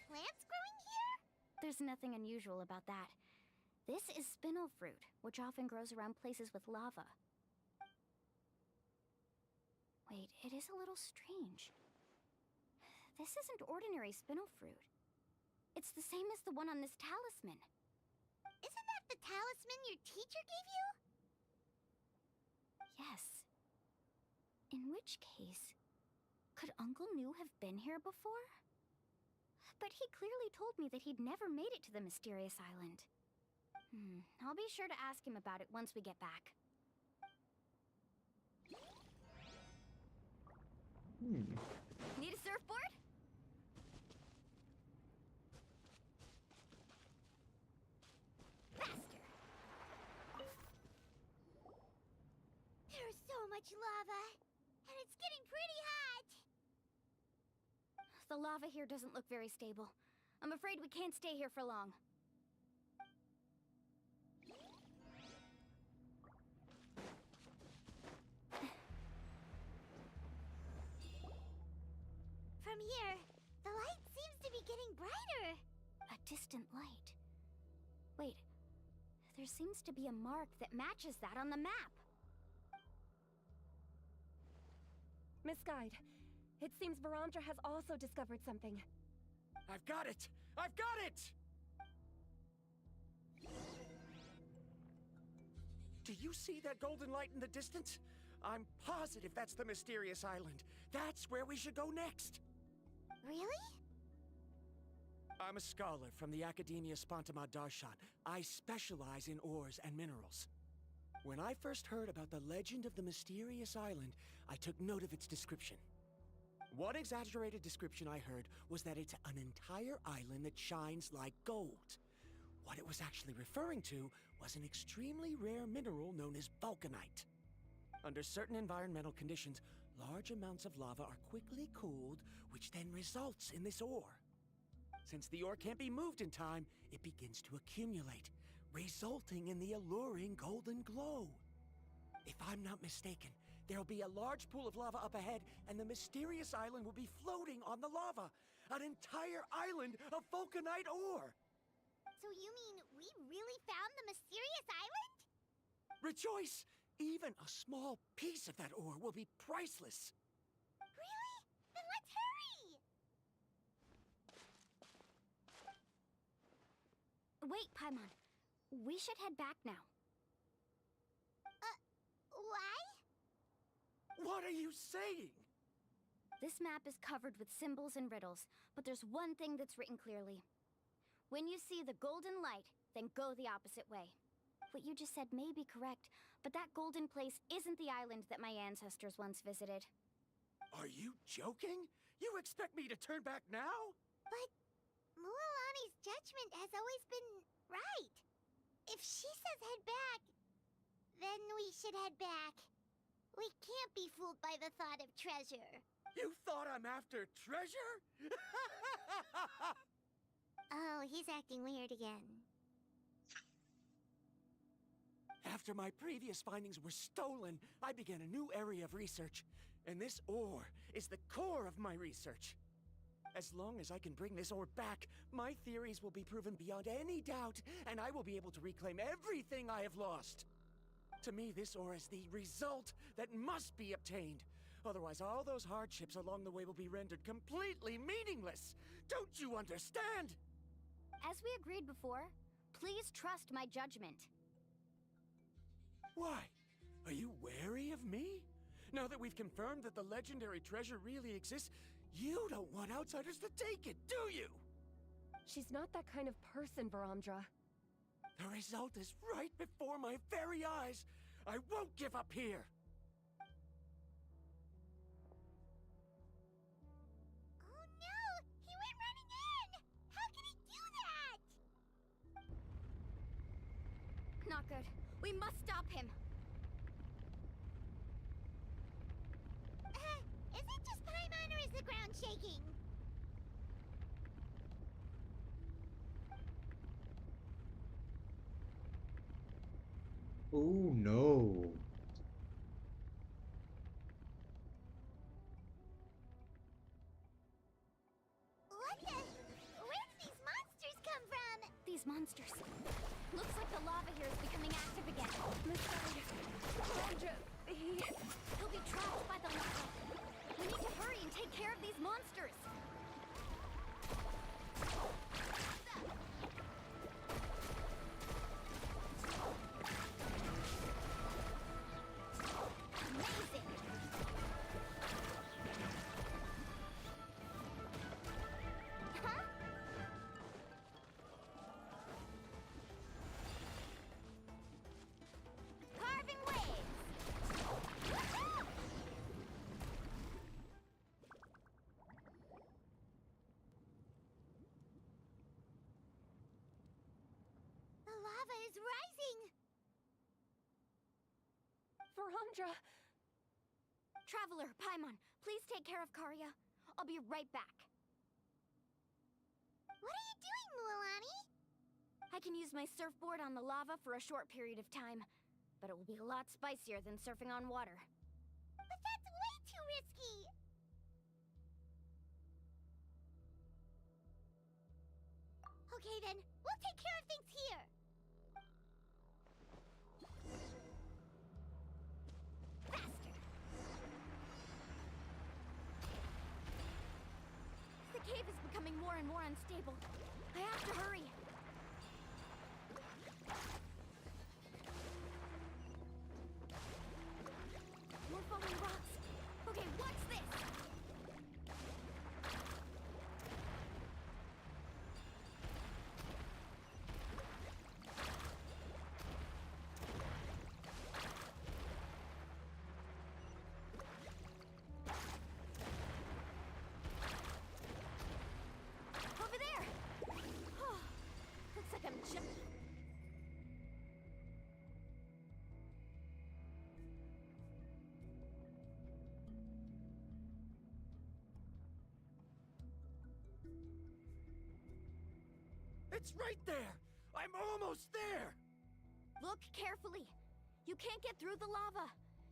plants growing here? There's nothing unusual about that. This is spinel fruit, which often grows around places with lava. Wait, it is a little strange. This isn't ordinary spinel fruit. It's the same as the one on this talisman. Isn't that the talisman your teacher gave you? Yes. In which case, could Uncle New have been here before? But he clearly told me that he'd never made it to the mysterious island. I'll be sure to ask him about it once we get back. Need a surfboard? Faster! There's so much lava, and it's getting pretty hot. The lava here doesn't look very stable. I'm afraid we can't stay here for long. From here, the light seems to be getting brighter. A distant light. Wait, there seems to be a mark that matches that on the map. Miss Guide, it seems Varamdra has also discovered something. I've got it! I've got it! Do you see that golden light in the distance? I'm positive that's the mysterious island. That's where we should go next. Really? I'm a scholar from the Academia Spontima Darshan. I specialize in ores and minerals. When I first heard about the legend of the mysterious island, I took note of its description. One exaggerated description I heard was that it's an entire island that shines like gold. What it was actually referring to was an extremely rare mineral known as vulcanite. Under certain environmental conditions, large amounts of lava are quickly cooled, which then results in this ore. Since the ore can't be moved in time, it begins to accumulate, resulting in the alluring golden glow. If I'm not mistaken, there'll be a large pool of lava up ahead, and the mysterious island will be floating on the lava. An entire island of vulcanite ore! So you mean we really found the mysterious island? Rejoice! Even a small piece of that ore will be priceless. Really? Then let's hurry! Wait, Paimon. We should head back now. Why? What are you saying? This map is covered with symbols and riddles, but there's one thing that's written clearly. When you see the golden light, then go the opposite way. What you just said may be correct, but that golden place isn't the island that my ancestors once visited. Are you joking? You expect me to turn back now? But Mualani's judgment has always been right. If she says head back, then we should head back. We can't be fooled by the thought of treasure. You thought I'm after treasure? Oh, he's acting weird again. After my previous findings were stolen, I began a new area of research. And this ore is the core of my research. As long as I can bring this ore back, my theories will be proven beyond any doubt, and I will be able to reclaim everything I have lost. To me, this ore is the result that must be obtained. Otherwise, all those hardships along the way will be rendered completely meaningless. Don't you understand? As we agreed before, please trust my judgment. Why? Are you wary of me? Now that we've confirmed that the legendary treasure really exists, you don't want outsiders to take it, do you? She's not that kind of person, Varamdra. The result is right before my very eyes. I won't give up here. Oh no! He went running in! How can he do that? Not good. We must stop him. Is it just Paimon or is the ground shaking? Oh no. What the? Where did these monsters come from? These monsters. Looks like the lava here is becoming active again. Miss Guide, Varamdra, He'll be trapped by the lava. care of these monsters. Amazing. Huh? Carving waves. Woohoo! The lava is rising! Verandra! Traveler, Paimon, please take care of Karya. I'll be right back. What are you doing, Mualani? I can use my surfboard on the lava for a short period of time, but it will be a lot spicier than surfing on water. But that's way too risky! Okay then, we'll take care of things here! Faster! The cave is becoming more and more unstable. I have to hurry. More falling rocks. Okay, what's this? Over there! Looks like I'm just... It's right there! I'm almost there! Look carefully. You can't get through the lava.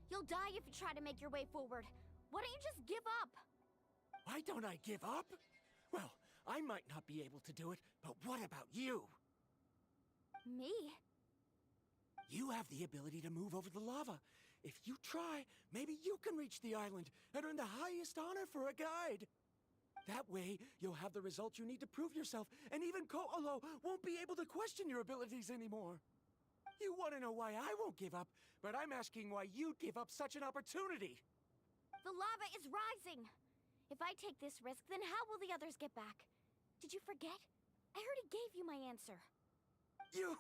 You'll die if you try to make your way forward. Why don't you just give up? Why don't I give up? Well, I might not be able to do it, but what about you? Me? You have the ability to move over the lava. If you try, maybe you can reach the island and earn the highest honor for a guide. That way, you'll have the results you need to prove yourself, and even Ko'olo won't be able to question your abilities anymore. You want to know why I won't give up, but I'm asking why you'd give up such an opportunity. The lava is rising. If I take this risk, then how will the others get back? Did you forget? I already gave you my answer. You...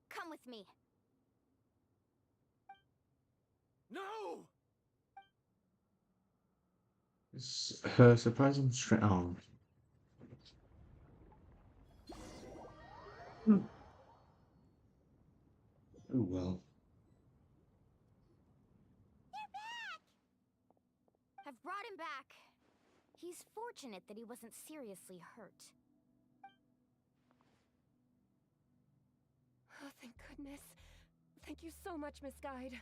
Come with me. No! Her surprising strength. Oh. Oh well. They're back! I've brought him back. He's fortunate that he wasn't seriously hurt. Oh, thank goodness. Thank you so much, Miss Guide.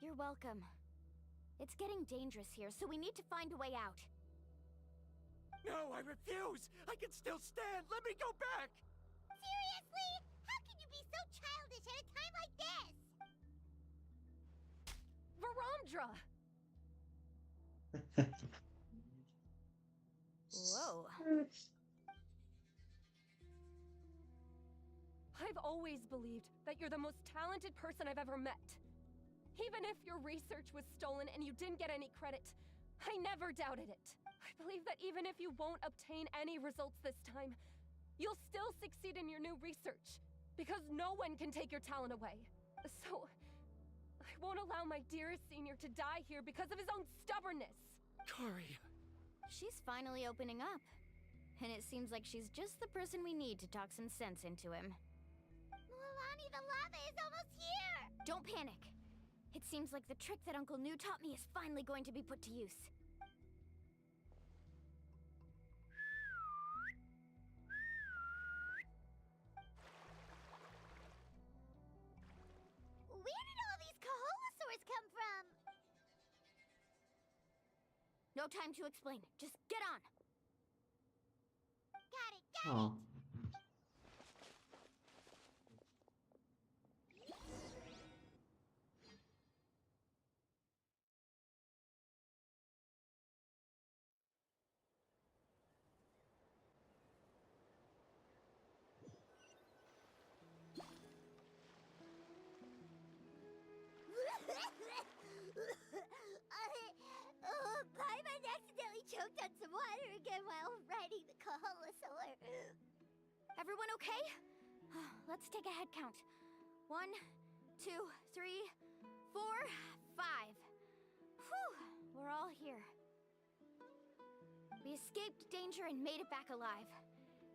You're welcome. It's getting dangerous here, so we need to find a way out. No, I refuse! I can still stand! Let me go back! Seriously? How can you be so childish at a time like this? Verandra! Whoa. I've always believed that you're the most talented person I've ever met. Even if your research was stolen and you didn't get any credit, I never doubted it. I believe that even if you won't obtain any results this time, you'll still succeed in your new research, because no one can take your talent away. So, I won't allow my dearest senior to die here because of his own stubbornness. Karya. She's finally opening up. And it seems like she's just the person we need to talk some sense into him. Mualani, the lava is almost here! Don't panic. It seems like the trick that Uncle Nu taught me is finally going to be put to use. Where did all these Kaholosaurs come from? No time to explain. Just get on. Got it, got Oh. water again while riding the Kaholosaur. Everyone okay? Let's take a head count. 1, 2, 3, 4, 5. Whew, we're all here. We escaped danger and made it back alive.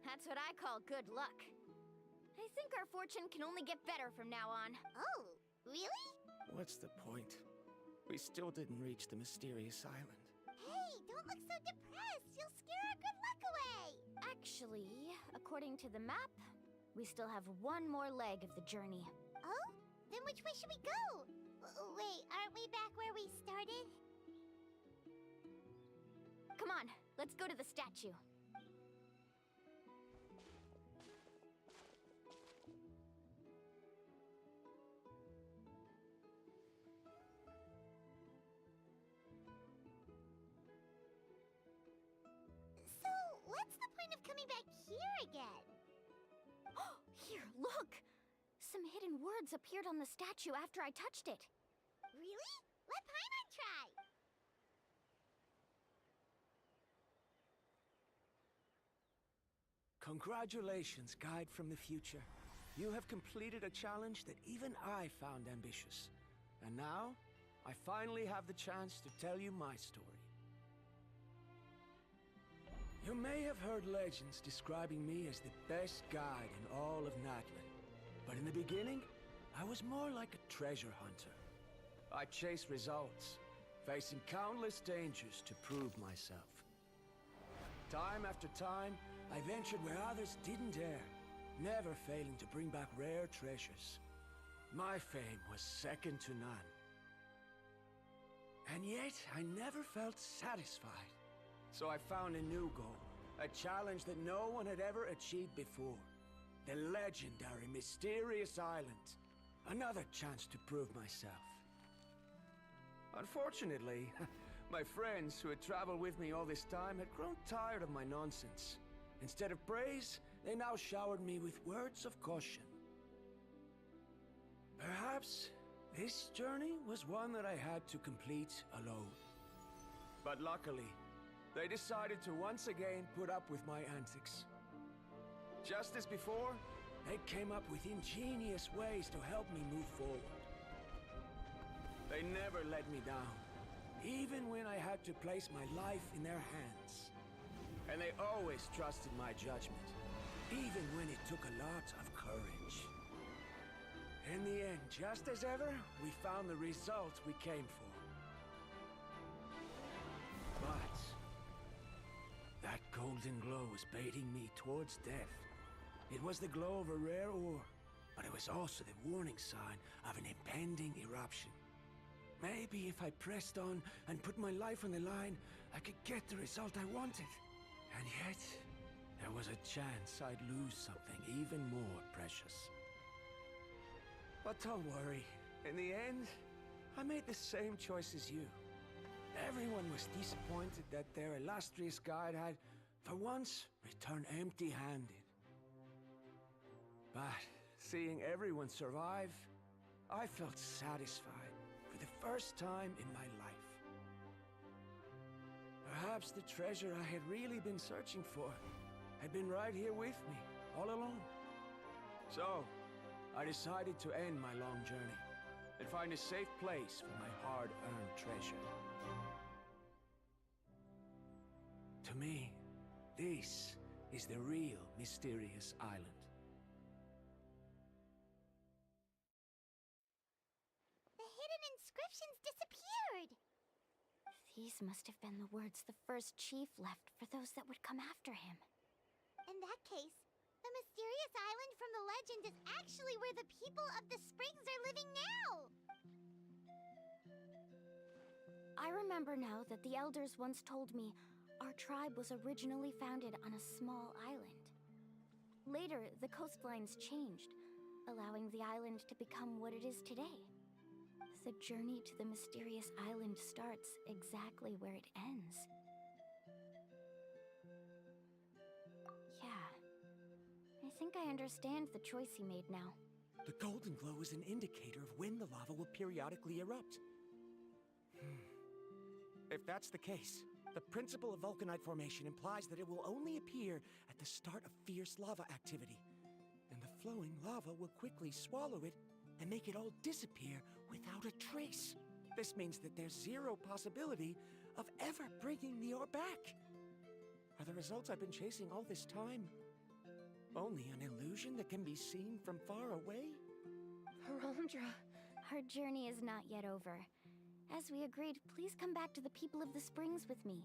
That's what I call good luck. I think our fortune can only get better from now on. Oh, really? What's the point? We still didn't reach the mysterious island. Hey, don't look so depressed. You'll scare our good luck away. Actually, according to the map, we still have one more leg of the journey. Oh? Then which way should we go? Wait, aren't we back where we started? Come on, let's go to the statue. So, what's the point of coming back here again? Here, look! Some hidden words appeared on the statue after I touched it. Really? Let Paimon try. Congratulations, guide from the future. You have completed a challenge that even I found ambitious. And now, I finally have the chance to tell you my story. You may have heard legends describing me as the best guide in all of Natlan. But in the beginning, I was more like a treasure hunter. I chased results, facing countless dangers to prove myself. Time after time, I ventured where others didn't dare, never failing to bring back rare treasures. My fame was second to none. And yet, I never felt satisfied. So I found a new goal, a challenge that no one had ever achieved before. The legendary Mysterious Island. Another chance to prove myself. Unfortunately, my friends who had traveled with me all this time had grown tired of my nonsense. Instead of praise, they now showered me with words of caution. Perhaps this journey was one that I had to complete alone. But luckily, they decided to once again put up with my antics. Just as before, they came up with ingenious ways to help me move forward. They never let me down, even when I had to place my life in their hands. And they always trusted my judgment, even when it took a lot of courage. In the end, just as ever, we found the result we came for. But that golden glow was baiting me towards death. It was the glow of a rare ore, but it was also the warning sign of an impending eruption. Maybe if I pressed on and put my life on the line, I could get the result I wanted. And yet, there was a chance I'd lose something even more precious. But don't worry, in the end, I made the same choice as you. Everyone was disappointed that their illustrious guide had, for once, returned empty-handed. But seeing everyone survive, I felt satisfied for the first time in my life. Perhaps the treasure I had really been searching for had been right here with me, all along. So, I decided to end my long journey and find a safe place for my hard-earned treasure. To me, this is the real Mysterious Island. The hidden inscriptions disappeared! These must have been the words the first chief left for those that would come after him. In that case, the mysterious island from the legend is actually where the people of the springs are living now! I remember now that the elders once told me our tribe was originally founded on a small island. Later, the coastlines changed, allowing the island to become what it is today. The journey to the mysterious island starts exactly where it ends. Yeah. I think I understand the choice he made now. The golden glow is an indicator of when the lava will periodically erupt. If that's the case, The principle of vulcanite formation implies that it will only appear at the start of fierce lava activity, and the flowing lava will quickly swallow it and make it all disappear without a trace. This means that there's zero possibility of ever bringing the ore back. Are the results I've been chasing all this time only an illusion that can be seen from far away? Harondra, our journey is not yet over. As we agreed, please come back to the people of the Springs with me.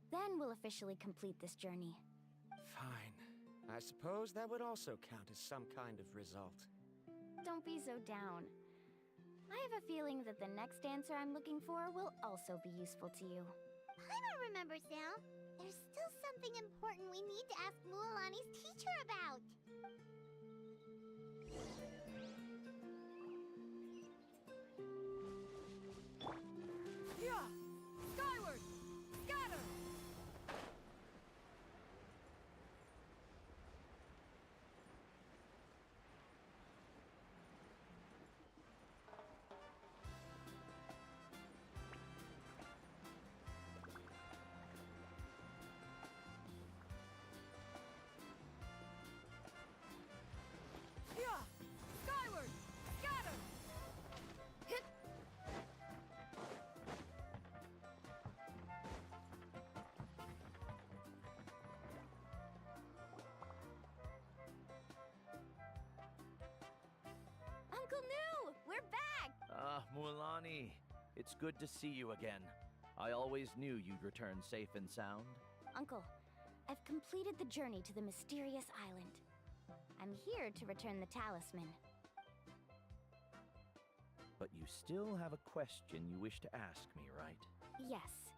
Then we'll officially complete this journey. Fine. I suppose that would also count as some kind of result. Don't be so down. I have a feeling that the next answer I'm looking for will also be useful to you. Paimon remembers now. There's still something important we need to ask Mualani's teacher about. Yeah! Skyward! Scatter! Yeah! Skyward! Scatter! Hit! Uncle New! We're back! Ah, Mualani. It's good to see you again. I always knew you'd return safe and sound. Uncle, I've completed the journey to the mysterious island. I'm here to return the talisman. But you still have a question you wish to ask me, right? Yes.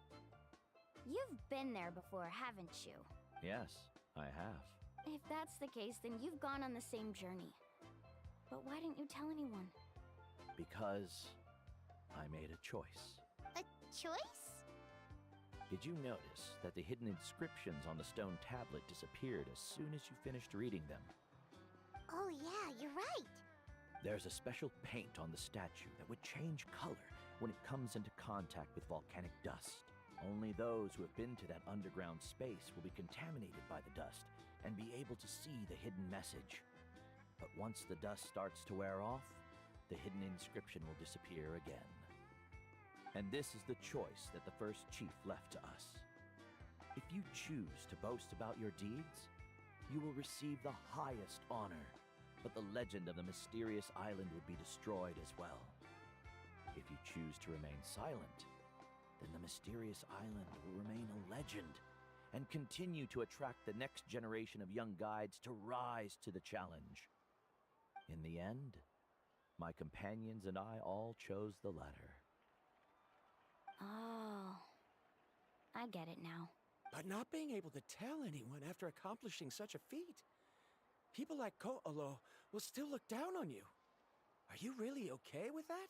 You've been there before, haven't you? Yes, I have. If that's the case, then you've gone on the same journey. But why didn't you tell anyone? Because I made a choice. A choice? Did you notice that the hidden inscriptions on the stone tablet disappeared as soon as you finished reading them? Oh yeah, you're right. There's a special paint on the statue that would change color when it comes into contact with volcanic dust. Only those who have been to that underground space will be contaminated by the dust and be able to see the hidden message. But once the dust starts to wear off, the hidden inscription will disappear again. And this is the choice that the first chief left to us. If you choose to boast about your deeds, you will receive the highest honor, but the legend of the mysterious island would be destroyed as well. If you choose to remain silent, then the mysterious island will remain a legend and continue to attract the next generation of young guides to rise to the challenge. In the end, my companions and I all chose the latter. Oh, I get it now. But not being able to tell anyone after accomplishing such a feat. People like Ko'olo will still look down on you. Are you really okay with that?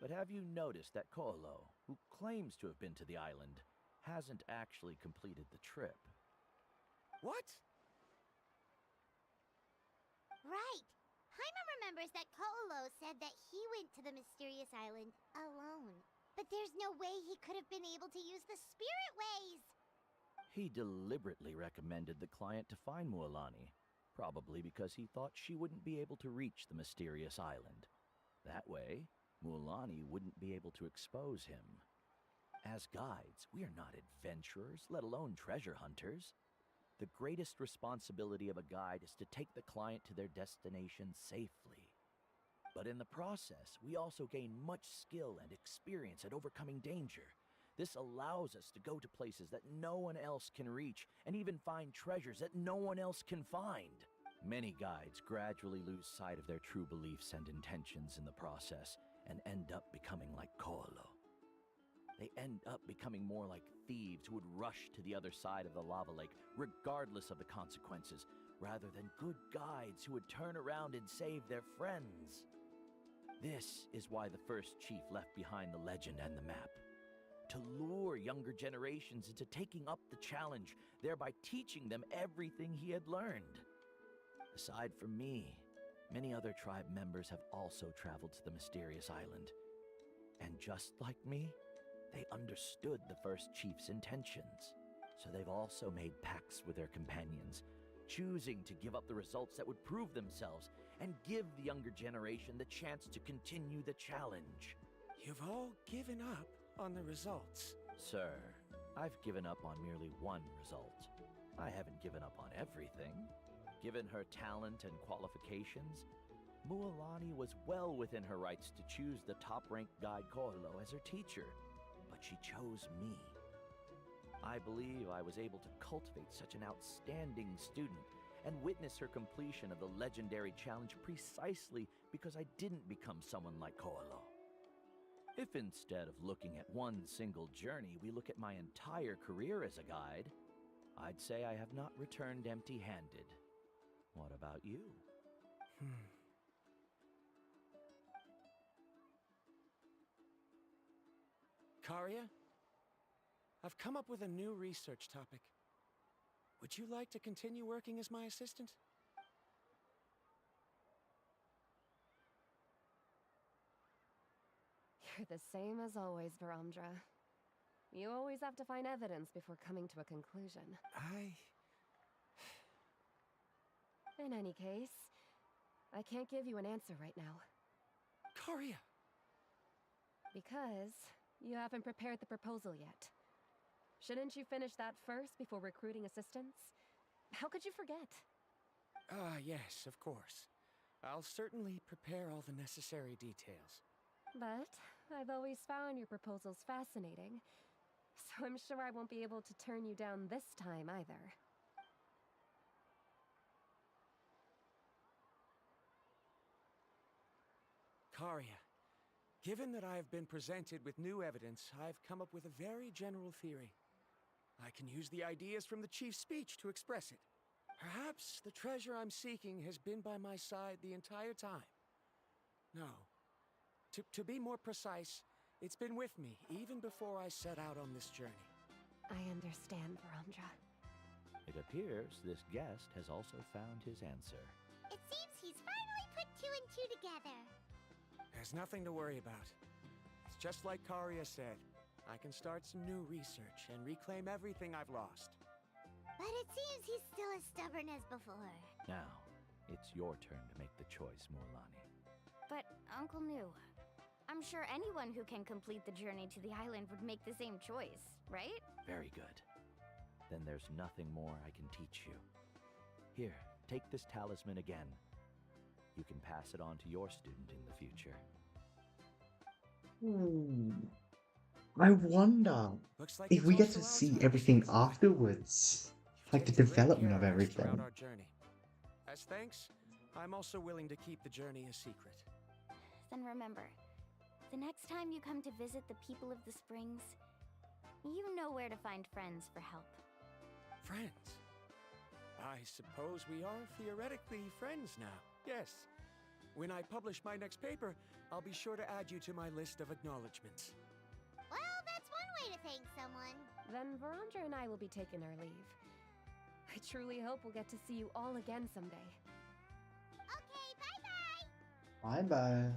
But have you noticed that Ko'olo, who claims to have been to the island, hasn't actually completed the trip? What? Right. Paimon remembers that Ko'olo said that he went to the mysterious island alone. But there's no way he could have been able to use the spirit ways! He deliberately recommended the client to find Mualani, probably because he thought she wouldn't be able to reach the mysterious island. That way, Mualani wouldn't be able to expose him. As guides, we are not adventurers, let alone treasure hunters. The greatest responsibility of a guide is to take the client to their destination safely. But in the process, we also gain much skill and experience at overcoming danger. This allows us to go to places that no one else can reach, and even find treasures that no one else can find. Many guides gradually lose sight of their true beliefs and intentions in the process, and end up becoming like Ko'olo. They end up becoming more like thieves who would rush to the other side of the lava lake, regardless of the consequences, rather than good guides who would turn around and save their friends. This is why the first chief left behind the legend and the map. To lure younger generations into taking up the challenge, thereby teaching them everything he had learned. Aside from me, many other tribe members have also traveled to the mysterious island. And just like me, They understood the first chief's intentions, so they've also made pacts with their companions, choosing to give up the results that would prove themselves and give the younger generation the chance to continue the challenge. You've all given up on the results. Sir, I've given up on merely one result. I haven't given up on everything. Given her talent and qualifications, Mualani was well within her rights to choose the top-ranked guide Koilo as her teacher, but she chose me. I believe I was able to cultivate such an outstanding student and witness her completion of the legendary challenge precisely because I didn't become someone like Koilo. If instead of looking at one single journey, we look at my entire career as a guide, I'd say I have not returned empty-handed. What about you? Karia, I've come up with a new research topic. Would you like to continue working as my assistant? You're the same as always, Varamdra. You always have to find evidence before coming to a conclusion. In any case, I can't give you an answer right now. Karia! Because you haven't prepared the proposal yet. Shouldn't you finish that first before recruiting assistants? How could you forget? Yes, of course. I'll certainly prepare all the necessary details. But I've always found your proposals fascinating, so I'm sure I won't be able to turn you down this time either. Karia, given that I have been presented with new evidence, I've come up with a very general theory. I can use the ideas from the chief's speech to express it. Perhaps the treasure I'm seeking has been by my side the entire time. No. To be more precise, it's been with me even before I set out on this journey. I understand, Varamdra. It appears this guest has also found his answer. It seems he's finally put two and two together. There's nothing to worry about. It's just like Karia said. I can start some new research and reclaim everything I've lost. But it seems he's still as stubborn as before. Now, it's your turn to make the choice, Mualani. But, Uncle New, I'm sure anyone who can complete the journey to the island would make the same choice, right? Very good. Then there's nothing more I can teach you. Here, take this talisman again. You can pass it on to your student in the future. I wonder Like if we get to see everything afterwards, like the development of everything. Throughout our journey. As thanks, I'm also willing to keep the journey a secret. Then remember, the next time you come to visit the people of the Springs, you know where to find friends for help. Friends? I suppose we are theoretically friends now. Yes. When I publish my next paper, I'll be sure to add you to my list of acknowledgements. Well, that's one way to thank someone. Then Varamdra and I will be taking our leave. I truly hope we'll get to see you all again someday. Okay, bye-bye! Bye-bye.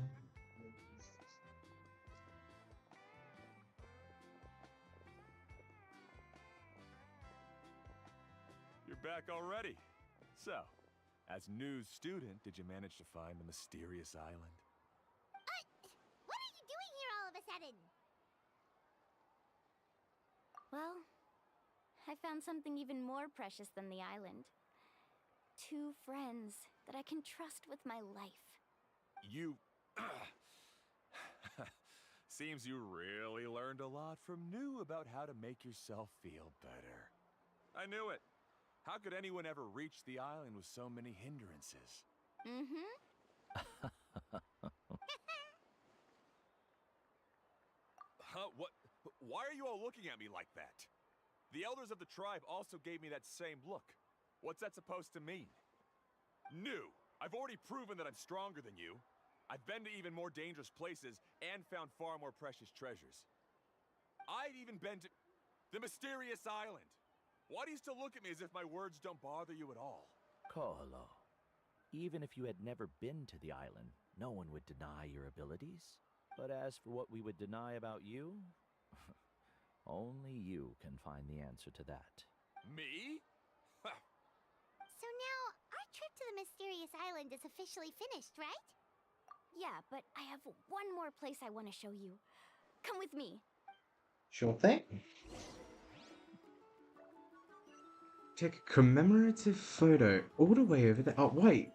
You're back already. So, as news student, did you manage to find the mysterious island? What are you doing here all of a sudden? Well, I found something even more precious than the island. 2 friends that I can trust with my life. You... Seems you really learned a lot from New about how to make yourself feel better. I knew it. How could anyone ever reach the island with so many hindrances? Huh? What? Why are you all looking at me like that? The elders of the tribe also gave me that same look. What's that supposed to mean? New, I've already proven that I'm stronger than you. I've been to even more dangerous places and found far more precious treasures. I've even been to the mysterious island. Why do you still look at me as if my words don't bother you at all? Koolo, even if you had never been to the island, no one would deny your abilities. But as for what we would deny about you, Only you can find the answer to that. Me? So now, our trip to the mysterious island is officially finished, right? Yeah, but I have one more place I want to show you. Come with me. Sure thing. Take a commemorative photo all the way over there. Oh, wait.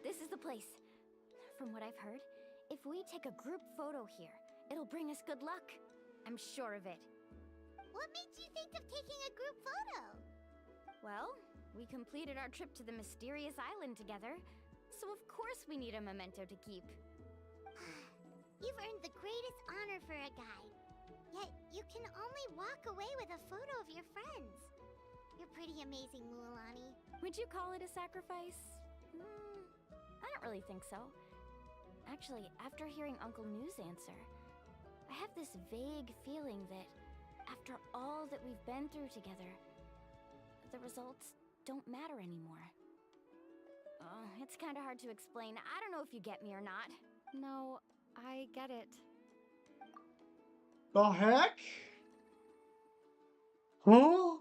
This is the place. From what I've heard, if we take a group photo here, it'll bring us good luck. I'm sure of it. What made you think of taking a group photo? Well, we completed our trip to the mysterious island together, so of course we need a memento to keep. You've earned the greatest honor for a guy. Yet, you can only walk away with a photo of your friends. You're pretty amazing, Mualani. Would you call it a sacrifice? I don't really think so. Actually, after hearing Uncle New's answer, I have this vague feeling that after all that we've been through together, the results don't matter anymore. Oh, it's kind of hard to explain. I don't know if you get me or not. No, I get it. The heck? Huh?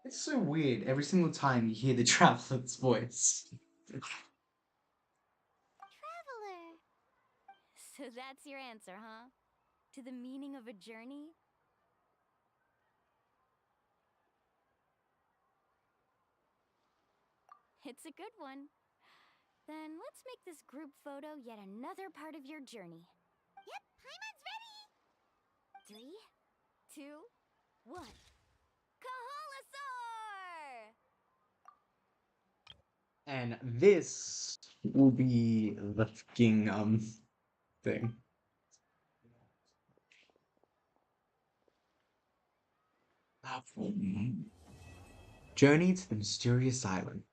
It's so weird every single time you hear the traveler's voice. Traveler! So that's your answer, huh? To the meaning of a journey? It's a good one. Then let's make this group photo yet another part of your journey. Yep, Paimon's ready! 3, 2, 1. Kahalasaur! And this will be the fucking thing. Journey to the mysterious island.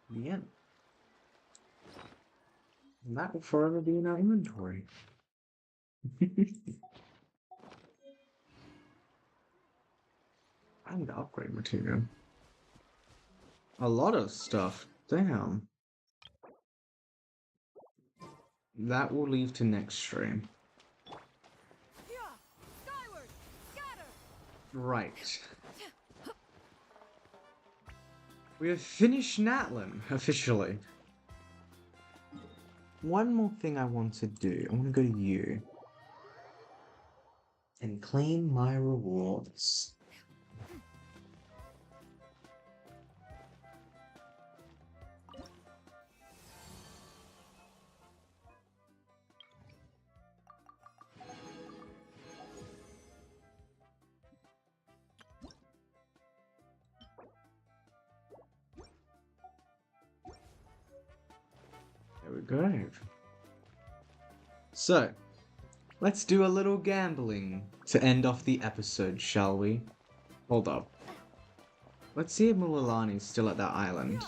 The end. And that will forever be in our inventory. I need to upgrade material. A lot of stuff. Damn. That will leave to next stream. Right. We have finished Natlan, officially. One more thing I want to do. I want to go to you. And claim my rewards. There we go. So, let's do a little gambling to end off the episode, shall we? Hold up. Let's see if Mulalani's still at that island.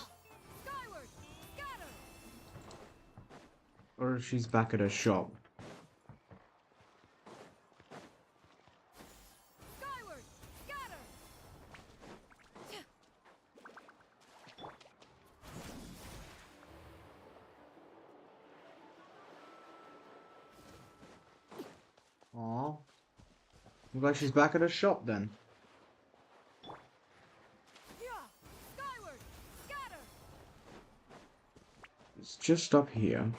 Or if she's back at her shop. Aw. I'm glad she's back at her shop then. It's just up here.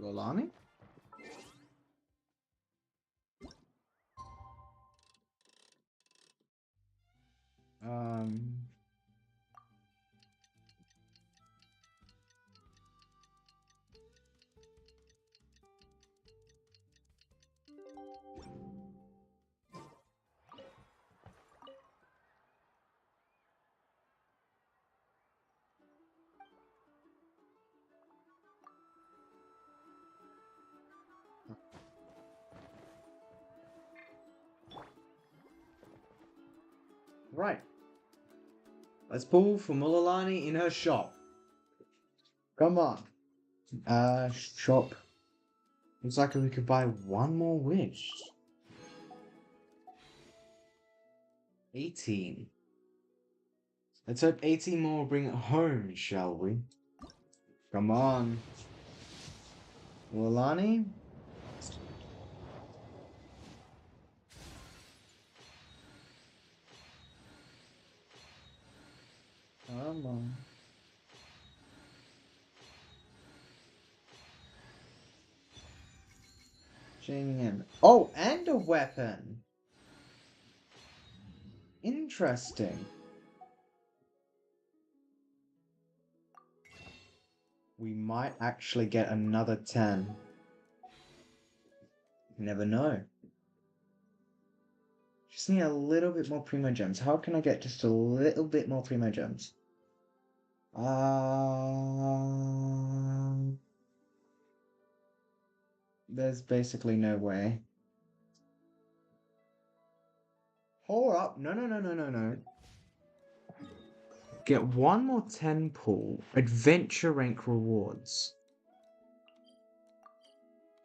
Lolani? Um... Right. Let's pull for Mulalani in her shop. Come on. Shop. Looks like we could buy one more wish. 18. Let's hope 18 more will bring it home, shall we? Come on. Mulalani? Come on. Him. Oh, and a weapon. Interesting. We might actually get another 10. You never know. Just need a little bit more Primo Gems. How can I get just a little bit more Primo Gems? There's basically no way. Hold up. No. Get one more 10 pull. Adventure rank rewards.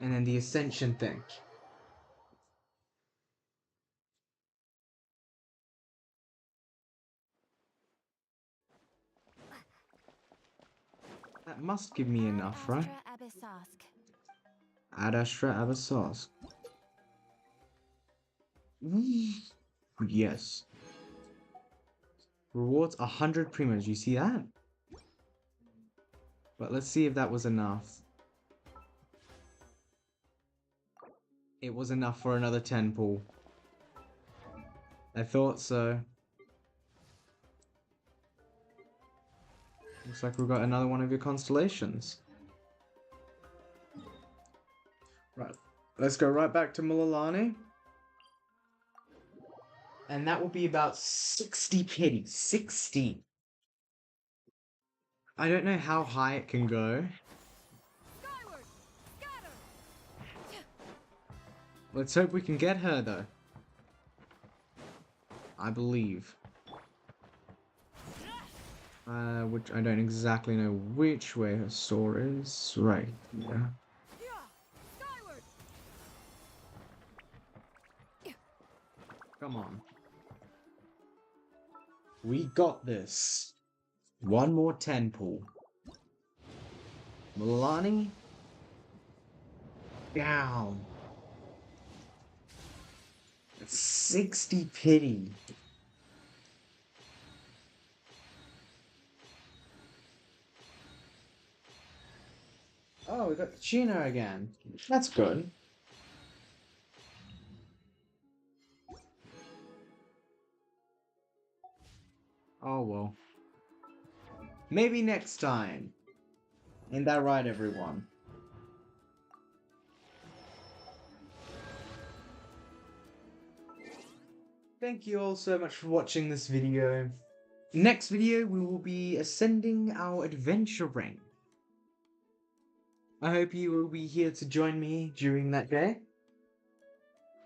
And then the Ascension thing. That must give me enough, right? Ad Astra Abyssosque. Yes. Rewards 100 primos. You see that? But let's see if that was enough. It was enough for another 10 pull. I thought so. Looks like we've got another one of your constellations. Right. Let's go right back to Mulalani. And that will be about 60 pity. 60. I don't know how high it can go. Let's hope we can get her though. I believe. Which I don't exactly know which way her soar is. Right. Yeah. Come on. We got this. One more 10 pull. Mulalani? Down. 60 pity. Oh, we got Chino again. That's good. Oh well. Maybe next time. Ain't that right, everyone? Thank you all so much for watching this video. Next video, we will be ascending our adventure rank. I hope you will be here to join me during that day.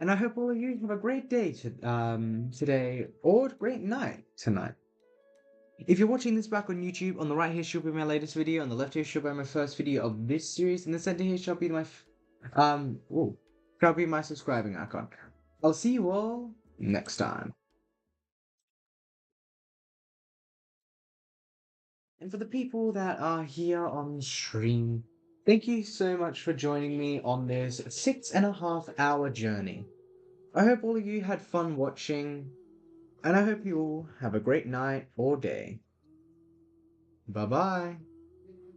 And I hope all of you have a great day today, or a great night tonight. If you're watching this back on YouTube, on the right here should be my latest video, on the left here should be my first video of this series, in the center here shall be my shall be my subscribing icon. I'll see you all next time. And for the people that are here on stream, thank you so much for joining me on this 6.5-hour journey. I hope all of you had fun watching, and I hope you all have a great night or day. Bye bye.